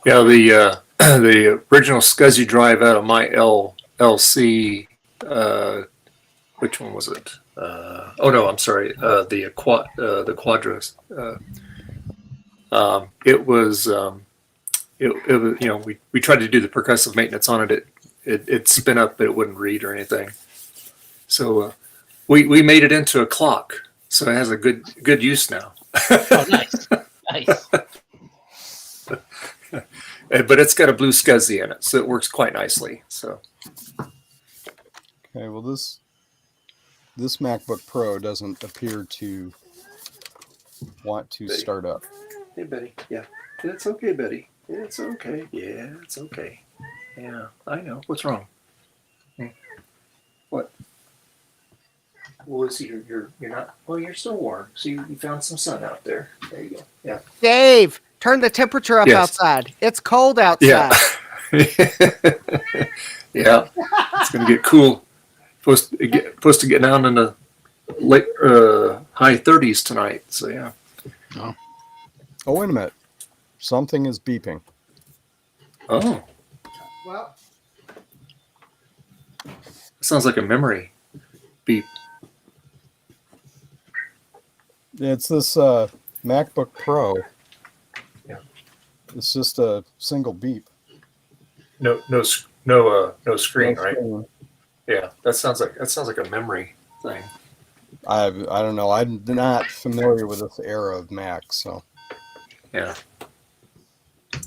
Yeah, the the original SCSI drive out of my LC. Which one was it? Oh no, I'm sorry. The Quadras. It was. It was. You know, we tried to do the percussive maintenance on it. It spin up, but it wouldn't read or anything. So we made it into a clock. So it has a good use now. Oh, nice, nice. But it's got a blue SCSI in it, so it works quite nicely. So. Okay, well this MacBook Pro doesn't appear to want to start up. Hey, Betty. Yeah, it's okay, Betty. It's okay. Yeah, it's okay. Yeah, I know. What's wrong? What? Well, let's see. You're not. Well, you're still warm. So you found some sun out there. There you go. Yeah. Dave, turn the temperature up outside. It's cold outside. Yeah. Yeah. It's gonna get cool. Supposed to get down in the late high 30s tonight. So yeah. Oh, wait a minute. Something is beeping. Oh. Well, sounds like a memory beep. It's this MacBook Pro. Yeah. It's just a single beep. No screen, right? Yeah, that sounds like a memory thing. I don't know. I'm not familiar with this era of Mac, so. Yeah.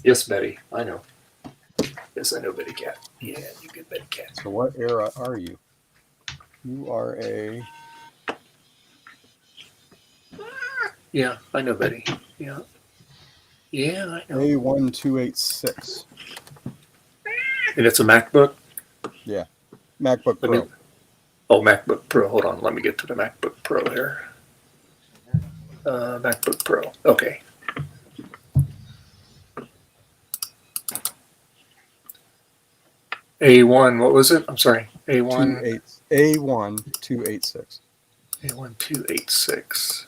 Yes, Betty. I know. Yes, I know, Betty Cat. Yeah, you good, Betty Cat. So what era are you? You are a. Yeah, I know, Betty. Yeah. Yeah, I know. A1286. And it's a MacBook? Yeah. MacBook Pro. MacBook Pro. Hold on. Let me get to the MacBook Pro here. MacBook Pro. Okay. A1, what was it? I'm sorry. A1286. A1286.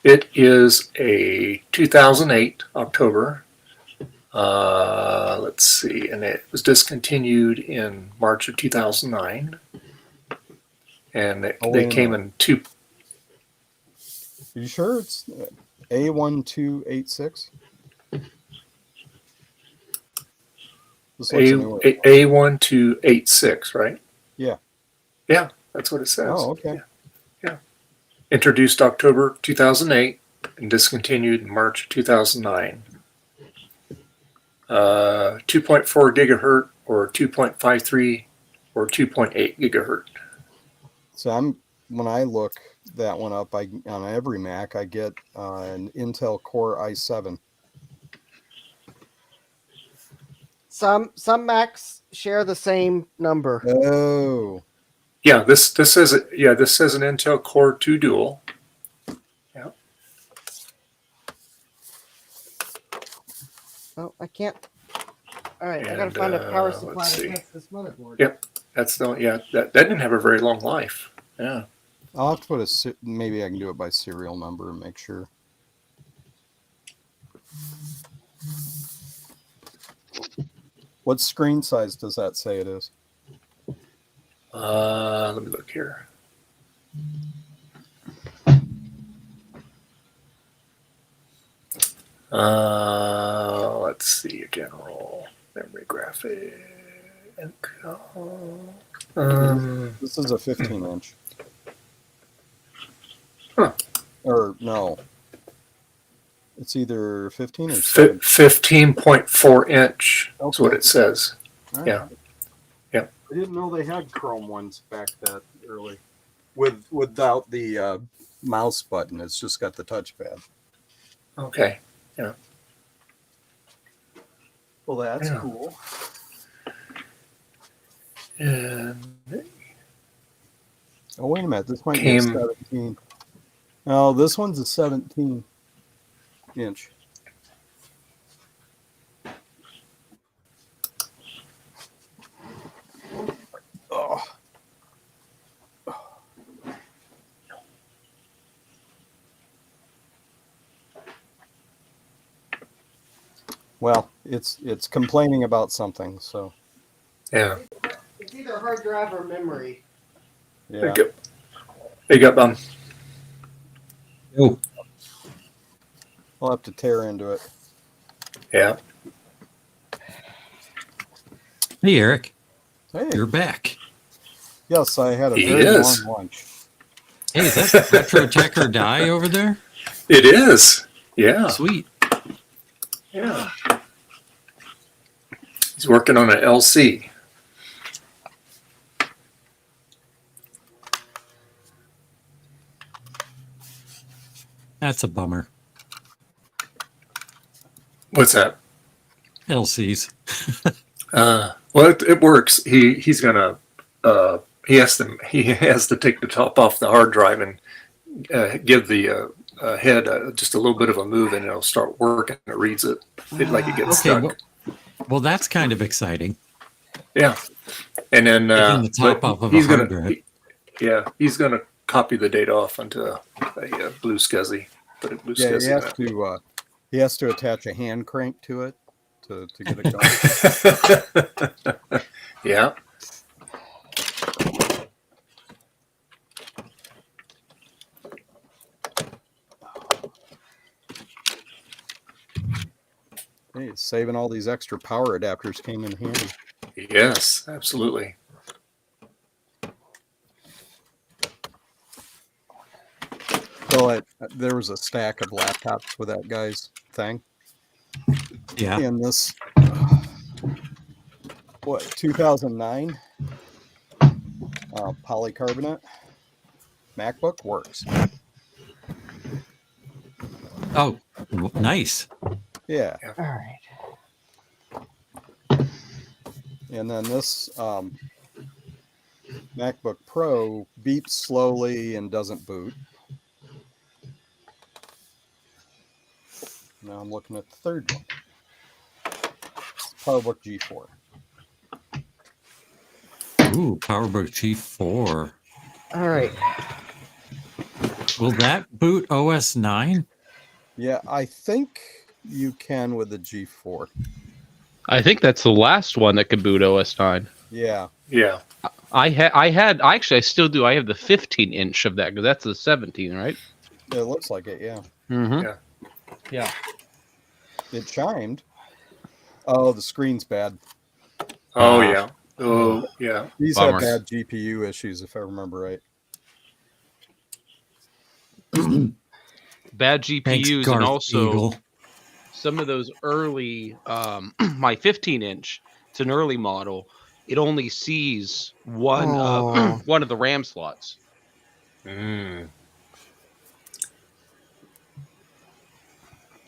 It is a 2008 October. Let's see, and it was discontinued in March of 2009. And they came in two. Are you sure it's A1286? A1286, right? Yeah. Yeah, that's what it says. Oh, okay. Yeah. Introduced October 2008 and discontinued in March 2009. 2.4 gigahertz or 2.53 or 2.8 gigahertz. So when I look that one up, on every Mac, I get an Intel Core i7. Some Macs share the same number. Oh. Yeah, this says an Intel Core 2 Dual. Yeah. Oh, I can't. All right, I gotta find a power supply to test this motherboard. Yep, that didn't have a very long life. Yeah. I'll have to put maybe I can do it by serial number and make sure. What screen size does that say it is? Let me look here. Let's see, general memory graphic. This is a 15-inch. Huh. Or no. It's either 15 or 7. 15.4 inch is what it says. Right. Yeah. Yep. I didn't know they had Chrome ones back that early. Without the mouse button, it's just got the touchpad. Okay. Yeah. Well, that's Yeah. cool. And oh, wait a minute. This might be a 17. Oh, this one's a 17-inch. Well, it's complaining about something. So Yeah. It's either hard drive or memory. yeah. There you go. There you go, Bum. Oh, I'll have to tear into it. Yeah. hey, Eric. Hey. You're back. Yes, I had a He very is. long lunch. Hey, is that Retro Tech or Die over there? It is. Yeah. Sweet. Yeah. He's working on an LC. That's a bummer. What's that? LCs. Well, it works. He's gonna he has to take the top off the hard drive and give the head just a little bit of a move, and it'll start working. It reads it like it gets stuck. Well, that's kind of exciting. Yeah, and then Taking the top off of a he's hard gonna drive. he's gonna copy the data off onto a blue SCSI. Put a blue Yeah, SCSI. he has to attach a hand crank to it to get it going. Yeah. Hey, saving all these extra power adapters came in handy. Yes, absolutely. So there was a stack of laptops with that guy's thing. Yeah. In this, 2009 polycarbonate MacBook works. Oh, nice. Yeah. All right. And then this MacBook Pro beeps slowly and doesn't boot. Now I'm looking at the third one. PowerBook G4. Ooh, PowerBook G4. All right. Will that boot OS 9? Yeah, I think you can with the G4. I think that's the last one that can boot OS 9. Yeah. Yeah. I still do. I have the 15-inch of that because that's the 17, right? It looks like it, yeah. Mm-hmm. Yeah. Yeah. It chimed. Oh, the screen's bad. Oh yeah. Oh yeah. These Bummer. have bad GPU issues, if I remember right. Bad Thanks, GPUs Garth and also Eagle. some of those early my 15-inch. It's an early model. It only sees one of the RAM slots. Mm.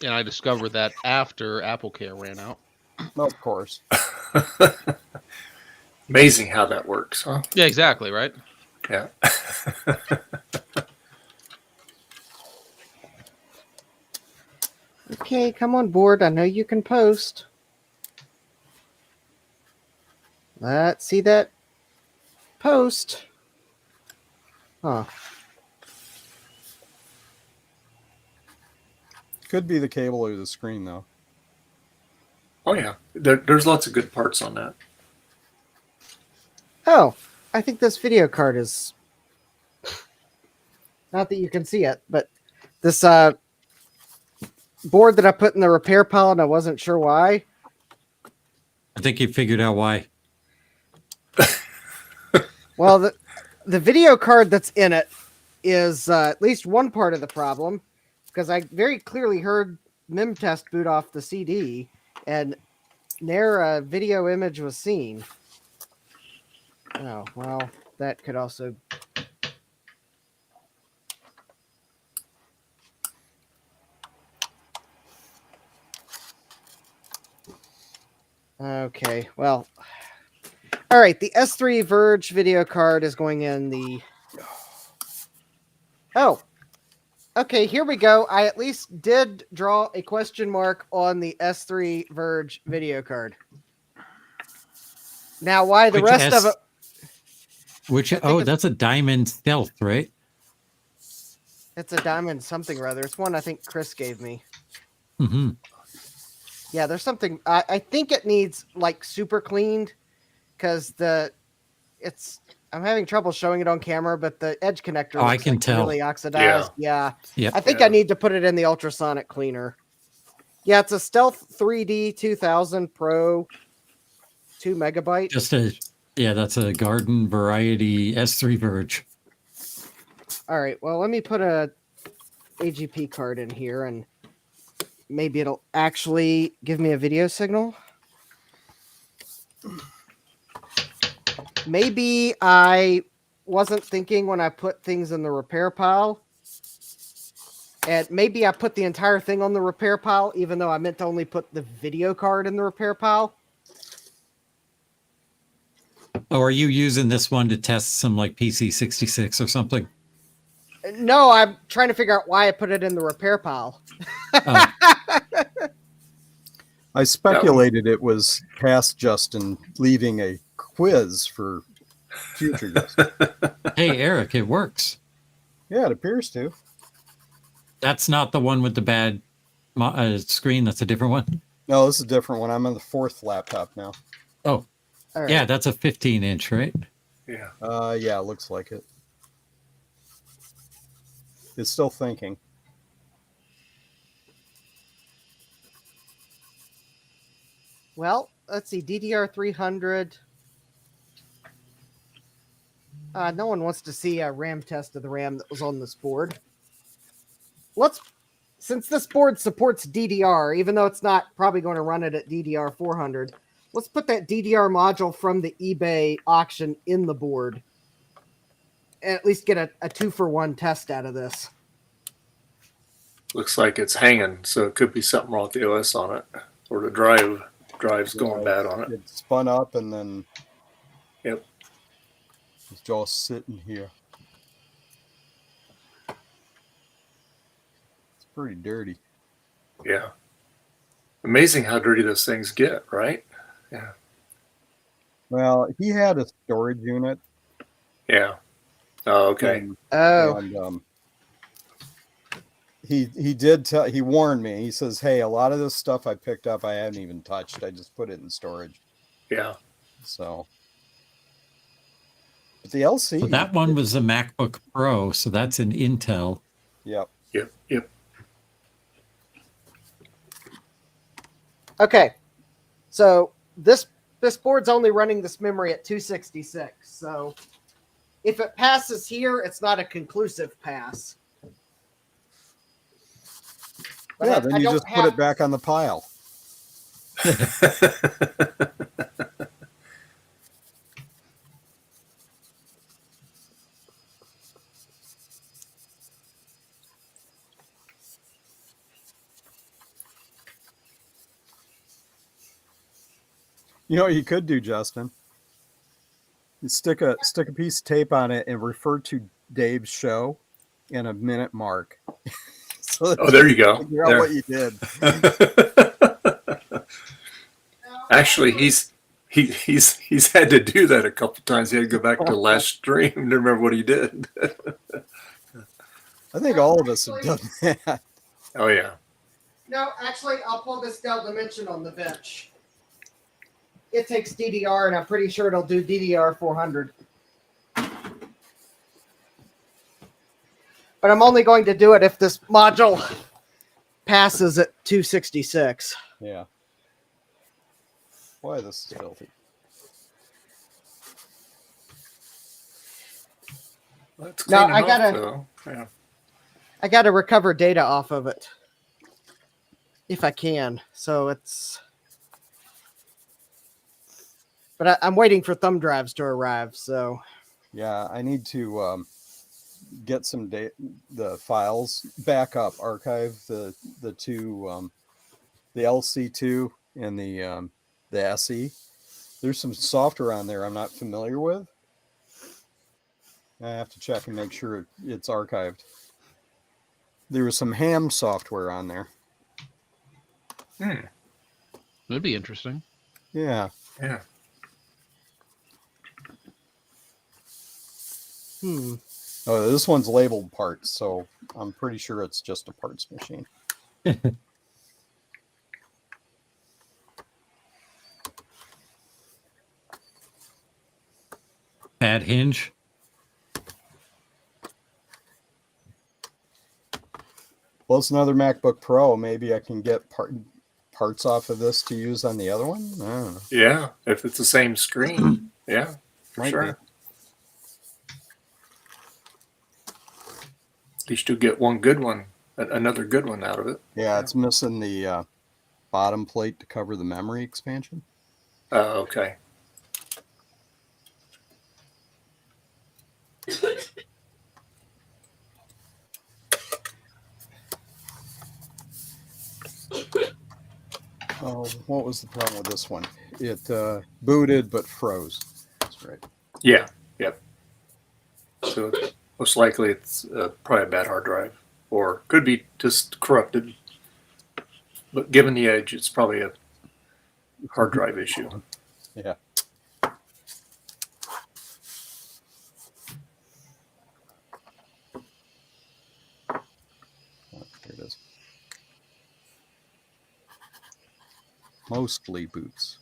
And I discovered that after AppleCare ran out. Of course. Amazing how that works, huh? Yeah, exactly, right? Yeah. Okay, come on board. I know you can post. Let's see that post. Huh. Could be the cable or the screen, though. Oh, yeah. There's lots of good parts on that. Oh, I think this video card is... Not that you can see it, but this board that I put in the repair pile and I wasn't sure why. I think you figured out why. Well, the video card that's in it is at least one part of the problem, because I very clearly heard MemTest boot off the CD, and their video image was seen. Oh, well, that could also... Okay, well... All right, the S3 Verge video card is going in the... Oh, okay, here we go. I at least did draw a question mark on the S3 Verge video card. Now, why the rest of it... That's a Diamond Stealth, right? It's a Diamond something or other. It's one I think Chris gave me. Mm-hmm. Yeah, there's something. I think it needs like super cleaned because I'm having trouble showing it on camera, but the edge connector I looks can like tell. really oxidized. Yeah. Yep. I think I need to put it in the ultrasonic cleaner. Yeah, it's a Stealth 3D 2000 Pro, 2 megabyte. That's a garden variety S3 Verge. All right, well, let me put a AGP card in here and maybe it'll actually give me a video signal. Maybe I wasn't thinking when I put things in the repair pile. And maybe I put the entire thing on the repair pile, even though I meant to only put the video card in the repair pile. Oh, are you using this one to test some like PC66 or something? No, I'm trying to figure out why I put it in the repair pile. Oh. I speculated it was past Justin leaving a quiz for future Justin. Hey, Eric, it works. Yeah, it appears to. That's not the one with the bad screen. That's a different one. No, this is a different one. I'm on the 4th laptop now. Oh, right. Yeah, that's a 15-inch, right? Yeah. Yeah, it looks like it. It's still thinking. Well, let's see, DDR300. No one wants to see a RAM test of the RAM that was on this board. Since this board supports DDR, even though it's not probably going to run it at DDR 400, let's put that DDR module from the eBay auction in the board and at least get a 2-for-1 test out of this. Looks like it's hanging, so it could be something wrong with the OS on it, or the drive's going bad on it. It spun up and then Yep. it's just sitting here. It's pretty dirty. Yeah. Amazing how dirty those things get, right? Yeah. Well, he had a storage unit. Yeah. Oh, okay. And, he warned me. He says, "Hey, a lot of this stuff I picked up, I haven't even touched. I just put it in storage." Yeah. So, but the LC. So that one was a MacBook Pro, so that's an Intel. Yep. Yep. Okay, so this board's only running this memory at 266. So if it passes here, it's not a conclusive pass. But Yeah, then you just put it back on the pile. You know what you could do, Justin? You stick a piece of tape on it and refer to Dave's show in a minute mark. So there you go. Figure out what you did. Actually, he's had to do that a couple times. He had to go back to the last stream to remember what he did. I think all of us have done that. Oh yeah. No, actually, I'll pull this Dell Dimension on the bench. It takes DDR, and I'm pretty sure it'll do DDR 400. But I'm only going to do it if this module passes at 266. Yeah. Boy, this is filthy. Let's No, clean it off, though. I gotta recover data off of it if I can. So it's. But I'm waiting for thumb drives to arrive. So. Yeah, I need to get some the files back up, archive the two, the LC2 and the SE. There's some software on there I'm not familiar with. I have to check and make sure it's archived. There was some ham software on there. That'd be interesting. Yeah. Yeah. Oh, this one's labeled parts, so I'm pretty sure it's just a parts machine. Bad hinge. Well, it's another MacBook Pro. Maybe I can get parts off of this to use on the other one. I don't know. Yeah, if it's the same screen. Yeah, for Might sure. be. At least you'll get one good one, another good one out of it. Yeah, it's missing the bottom plate to cover the memory expansion. Oh, okay. Oh, what was the problem with this one? It booted but froze. That's right. Yeah, yep. So most likely it's probably a bad hard drive, or could be just corrupted. But given the age, it's probably a hard drive issue. Yeah. Oh, here it is. Mostly boots.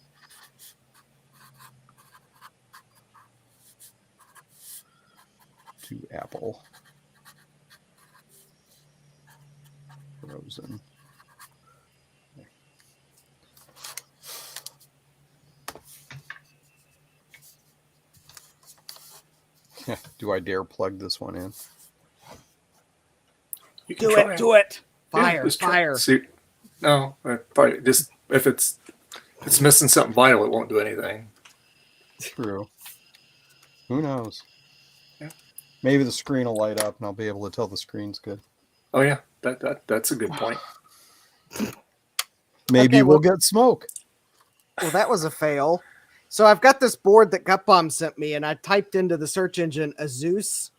To Apple. Frozen. Do I dare plug this one in? You can Do try it. Do it. Yeah, Fire. just try- Fire. See, no, probably just if it's missing something vital, it won't do anything. True. Who knows? Yeah. Maybe the screen will light up and I'll be able to tell the screen's good. Oh yeah, that's a good point. Maybe Okay, we'll well- get smoke. Well, that was a fail. So I've got this board that Gutbomb sent me, and I typed into the search engine ASUS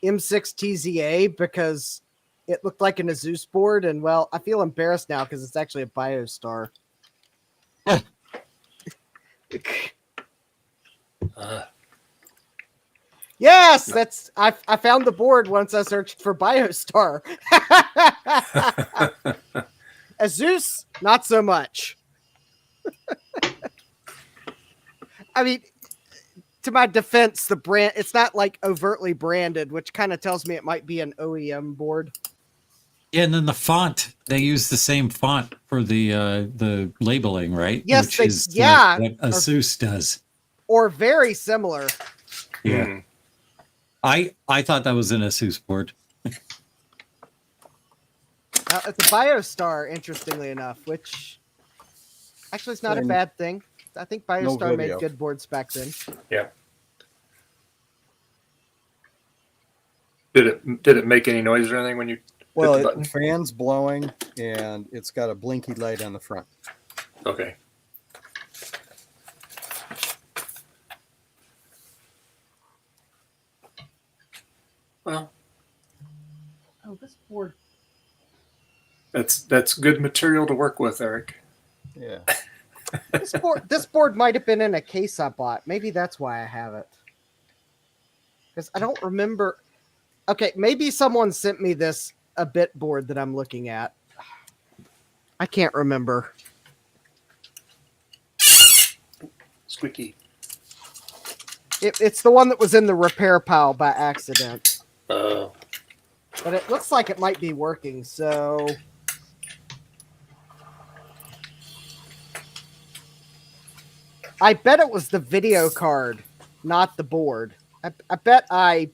M6 TZA because it looked like an ASUS board, and well, I feel embarrassed now because it's actually a BioStar. Yes, that's I found the board once I searched for BioStar. ASUS, not so much. I mean, to my defense, the brand, it's not like overtly branded, which kind of tells me it might be an OEM board. Yeah, and then the font, they use the same font for the labeling, right? Yes, Which they- is yeah. what ASUS does. Or very similar. Yeah. I thought that was an ASUS board. It's a BioStar, interestingly enough, which actually is not a And bad thing. I think no BioStar made video. good boards back then. Yeah. Did it make any noise or anything when you hit Well, the button? it fan's blowing and it's got a blinky light on the front. Okay. Well, Oh, this board. that's good material to work with, Eric. Yeah. This board might have been in a case I bought. Maybe that's why I have it. Because I don't remember. Okay, maybe someone sent me a bit board that I'm looking at. I can't remember. Squeaky. It's the one that was in the repair pile by accident. Oh. But it looks like it might be working, so. I bet it was the video card, not the board. I bet I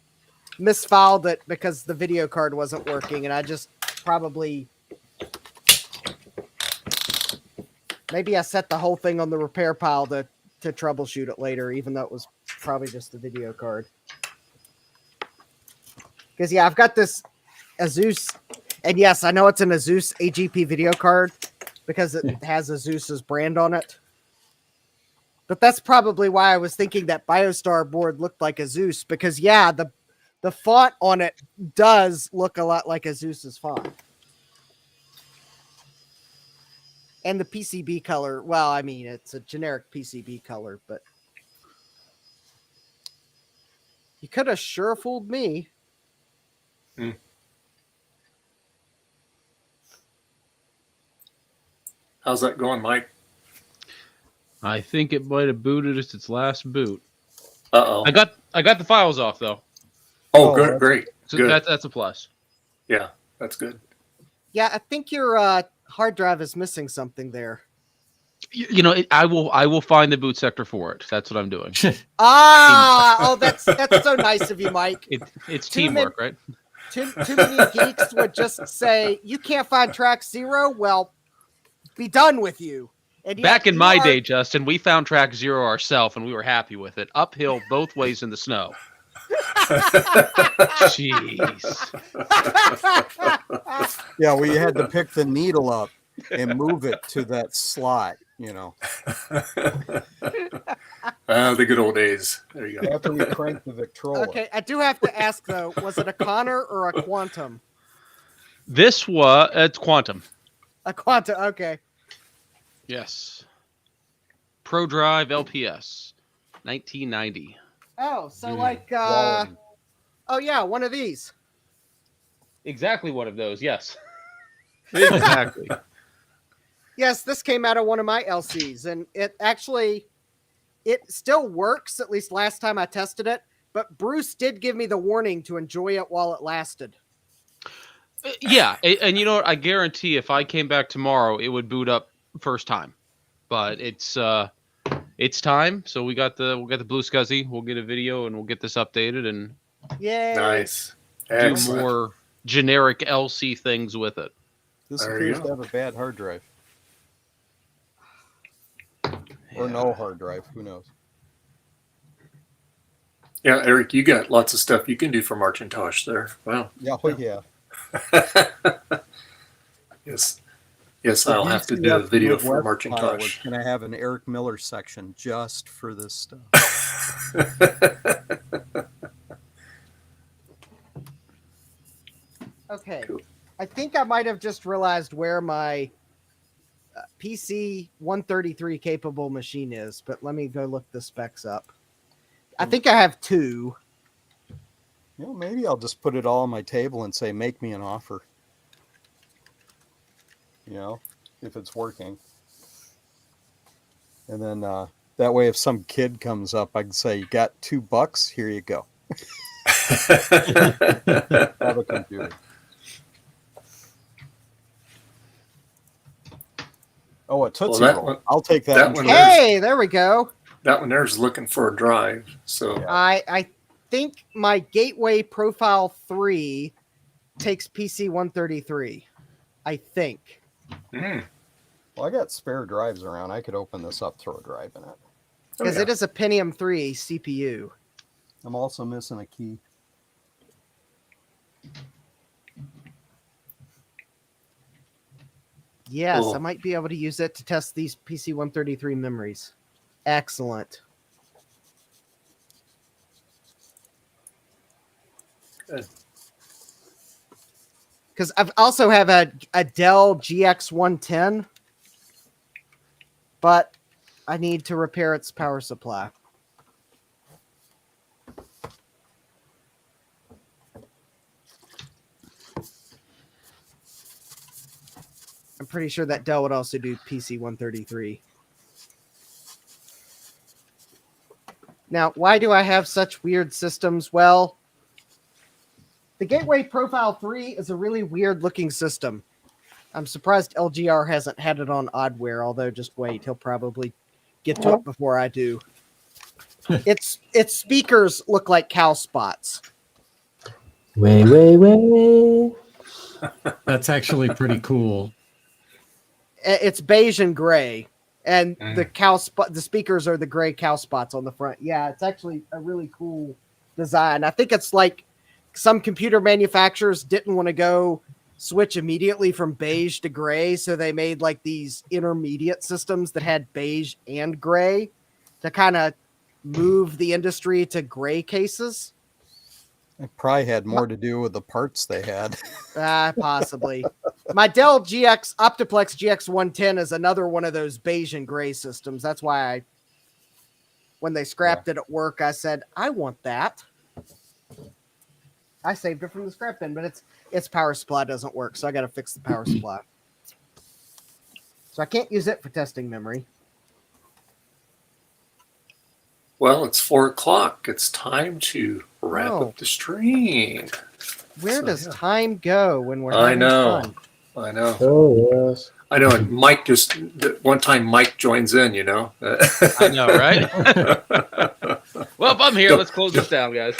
misfiled it because the video card wasn't working, and I just probably. Maybe I set the whole thing on the repair pile to troubleshoot it later, even though it was probably just the video card. Because, yeah, I've got this ASUS, and yes, I know it's an ASUS AGP video card because it has ASUS's brand on it. But that's probably why I was thinking that BioStar board looked like ASUS, because, yeah, the font on it does look a lot like ASUS's font. And the PCB color, well, I mean, it's a generic PCB color, but you could have sure fooled me. Hmm. How's that going, Mike? I think it might have booted its last boot. Uh-oh. I got the files off though. Oh, good, great. So Good. that's a plus. Yeah, that's good. Yeah, I think your hard drive is missing something there. You know, I will find the boot sector for it. That's what I'm doing. That's so nice of you, Mike. It's teamwork, right? Too many geeks would just say, "You can't find track 0." Well, be done with you. And yet Back in you my are- day, Justin, we found track 0 ourselves, and we were happy with it. Uphill both ways in the snow. Jeez. Yeah, we had to pick the needle up and move it to that slot, you know. The good old days. There you go. After we cranked the Victrola. Okay, I do have to ask though, was it a Connor or a Quantum? This was it's Quantum. A Quantum, okay. Yes. ProDrive LPS, 1990. Oh, so like, oh yeah, one of these. Exactly one of those. Yes. Exactly. Yes, this came out of one of my LCs, and it still works, at least last time I tested it, but Bruce did give me the warning to enjoy it while it lasted. Yeah, and you know what? I guarantee if I came back tomorrow, it would boot up first time. But it's time, so we got the Blue Scuzzy. We'll get a video and we'll get this updated and nice. do Excellent. more generic LC things with it. This There you appears to go. have a bad hard drive. Or no hard drive, who knows? Yeah, Eric, you got lots of stuff you can do for Marcintosh there. Wow. Yeah, oh yeah. Yes. Yes, I'll have to do a video for Marcintosh. We're going to have an Eric Miller section just for this stuff. Okay. I think I might have just realized where my PC 133 capable machine is, but let me go look the specs up. I think I have 2. You know, maybe I'll just put it all on my table and say, make me an offer. You know, if it's working. And then that way, if some kid comes up, I can say, you got $2, here you go. Have a computer. Oh, a Tootsie that Roll. one- I'll take that. that one Hey, there we go. That one there's looking for a drive. So I think my Gateway Profile 3 takes PC 133. I think. Well, I got spare drives around. I could open this up, throw a drive in it. Because it is a Pentium 3 CPU. I'm also missing a key. Yes, Cool. I might be able to use it to test these PC 133 memories. Excellent. Good. Because I've also have a Dell GX110, but I need to repair its power supply. I'm pretty sure that Dell would also do PC 133. Now, why do I have such weird systems? Well, the Gateway Profile 3 is a really weird looking system. I'm surprised LGR hasn't had it on Oddware, although just wait, he'll probably get to it before I do. Its speakers look like cow spots. Way. That's actually pretty cool. It's beige and gray, and the speakers are the gray cow spots on the front. Yeah, it's actually a really cool design. I think it's like some computer manufacturers didn't want to go switch immediately from beige to gray, so they made like these intermediate systems that had beige and gray to kind of move the industry to gray cases. It probably had more to do with the parts they had. Possibly. My Dell Optiplex GX110 is another one of those beige and gray systems. That's why when they scrapped it at work, I said, I want that. I saved it from the scrap bin, but its power supply doesn't work, so I got to fix the power supply. So I can't use it for testing memory. Well, it's 4 o'clock. It's time to wrap Oh. up the stream. Where So, does yeah. time go when we're I having know. fun? I know. Oh yes. I know. And Mike just one time Mike joins in. You know. I know, right? Well, if I'm here, let's close this down, guys.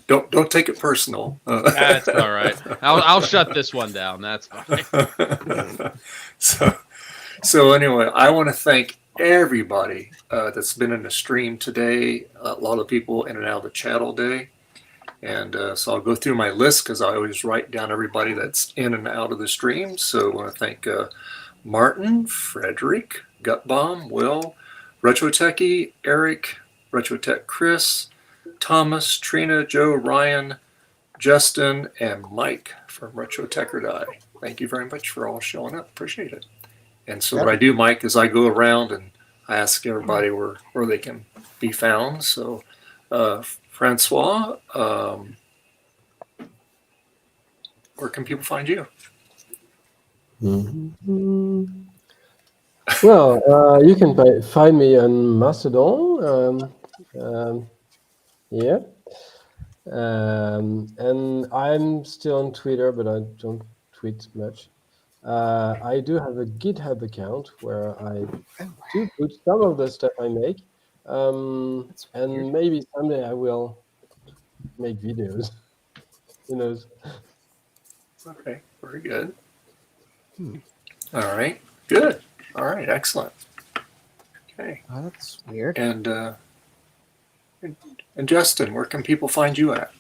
Don't take it personal. That's all right. I'll shut this one down. That's fine. So anyway, I want to thank everybody that's been in the stream today. A lot of people in and out of the chat all day. And so I'll go through my list because I always write down everybody that's in and out of the stream. So I want to thank Martin, Frederick, Gutbomb, Will, RetroTechie, Eric, RetroTech Chris, Thomas, Trina, Joe, Ryan, Justin, and Mike from RetroTech or Die. Thank you very much for all showing up. Appreciate it. And so what I do, Mike, is I go around and I ask everybody where they can be found. So Francois, where can people find you? Mm-hmm. Well, you can find me on Mastodon. Yeah. And I'm still on Twitter, but I don't tweet much. I do have a GitHub account where I do put some of the stuff I make. And maybe someday I will make videos. Who knows? Okay, very good. All right, good. All right, excellent. Okay. Oh, that's weird. And Justin, where can people find you at?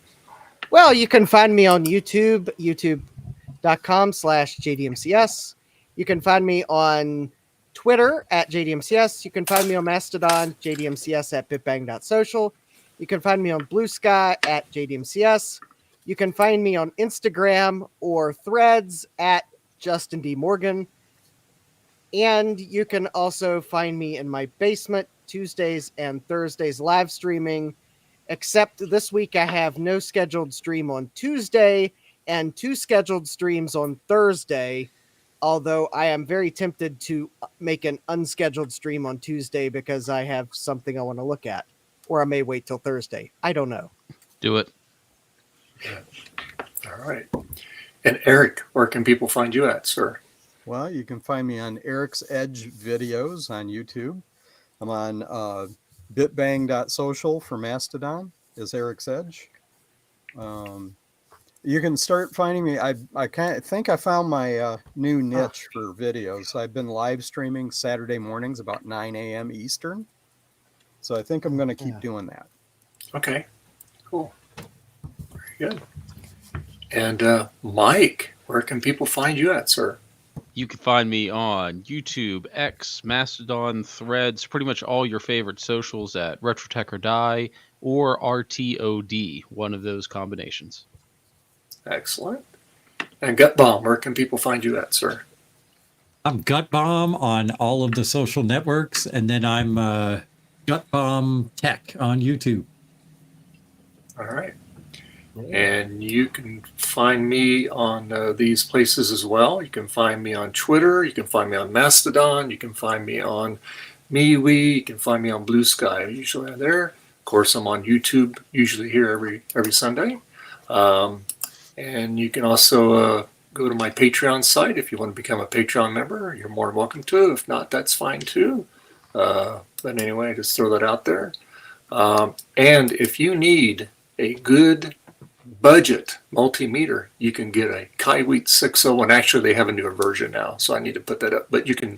Well, you can find me on YouTube, youtube.com/JDMCS. You can find me on Twitter at JDMCS. You can find me on Mastodon, JDMCS at bitbang.social. You can find me on Blue Sky at JDMCS. You can find me on Instagram or Threads at Justin D. Morgan. And you can also find me in my basement Tuesdays and Thursdays live streaming, except this week I have no scheduled stream on Tuesday and 2 scheduled streams on Thursday, although I am very tempted to make an unscheduled stream on Tuesday because I have something I want to look at, or I may wait till Thursday. I don't know. Do it. All right. And Eric, where can people find you at, sir? Well, you can find me on Eric's Edge videos on YouTube. I'm on bitbang.social for Mastodon is Eric's Edge. You can start finding me. I think I found my new niche for videos. I've been live streaming Saturday mornings about 9 a.m. Eastern. So I think I'm going to keep doing that. Okay, cool. Very good. And Mike, where can people find you at, sir? You can find me on YouTube, X, Mastodon, Threads, pretty much all your favorite socials at RetroTech or Die or RTOD, one of those combinations. Excellent. And Gutbomb, where can people find you at, sir? I'm Gutbomb on all of the social networks, and then I'm Gutbomb Tech on YouTube. All right. And you can find me on these places as well. You can find me on Twitter. You can find me on Mastodon. You can find me on MeWe. You can find me on Blue Sky. Usually I'm there. Of course, I'm on YouTube, usually here every Sunday. And you can also go to my Patreon site if you want to become a Patreon member. You're more than welcome to. If not, that's fine too. But anyway, just throw that out there. And if you need a good budget multimeter, you can get a Kaiweets 601. Actually, they have a newer version now, so I need to put that up. But you can.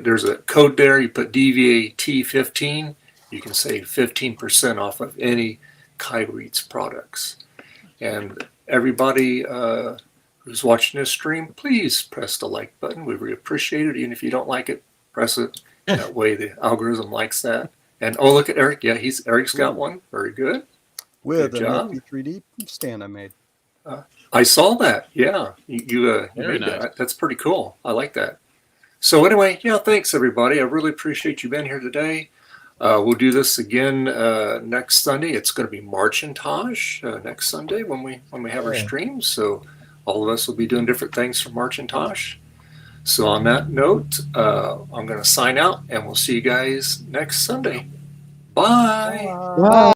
There's a code there. You put DVAT15. You can save 15% off of any Kaiweets products. And everybody who's watching this stream, please press the like button. We really appreciate it. Even if you don't like it, press it. That way the algorithm likes that. And oh, look at Eric. Yeah, Eric's got one. Very good. With Good a job. Nifty 3D stand I made. I saw that. Yeah, you Very made nice. that. That's pretty cool. I like that. So anyway, yeah, thanks everybody. I really appreciate you being here today. We'll do this again next Sunday. It's going to be Marchintage next Sunday when we have our stream. So all of us will be doing different things for Marchintage. So on that note, I'm going to sign out, and we'll see you guys next Sunday. Bye. Bye.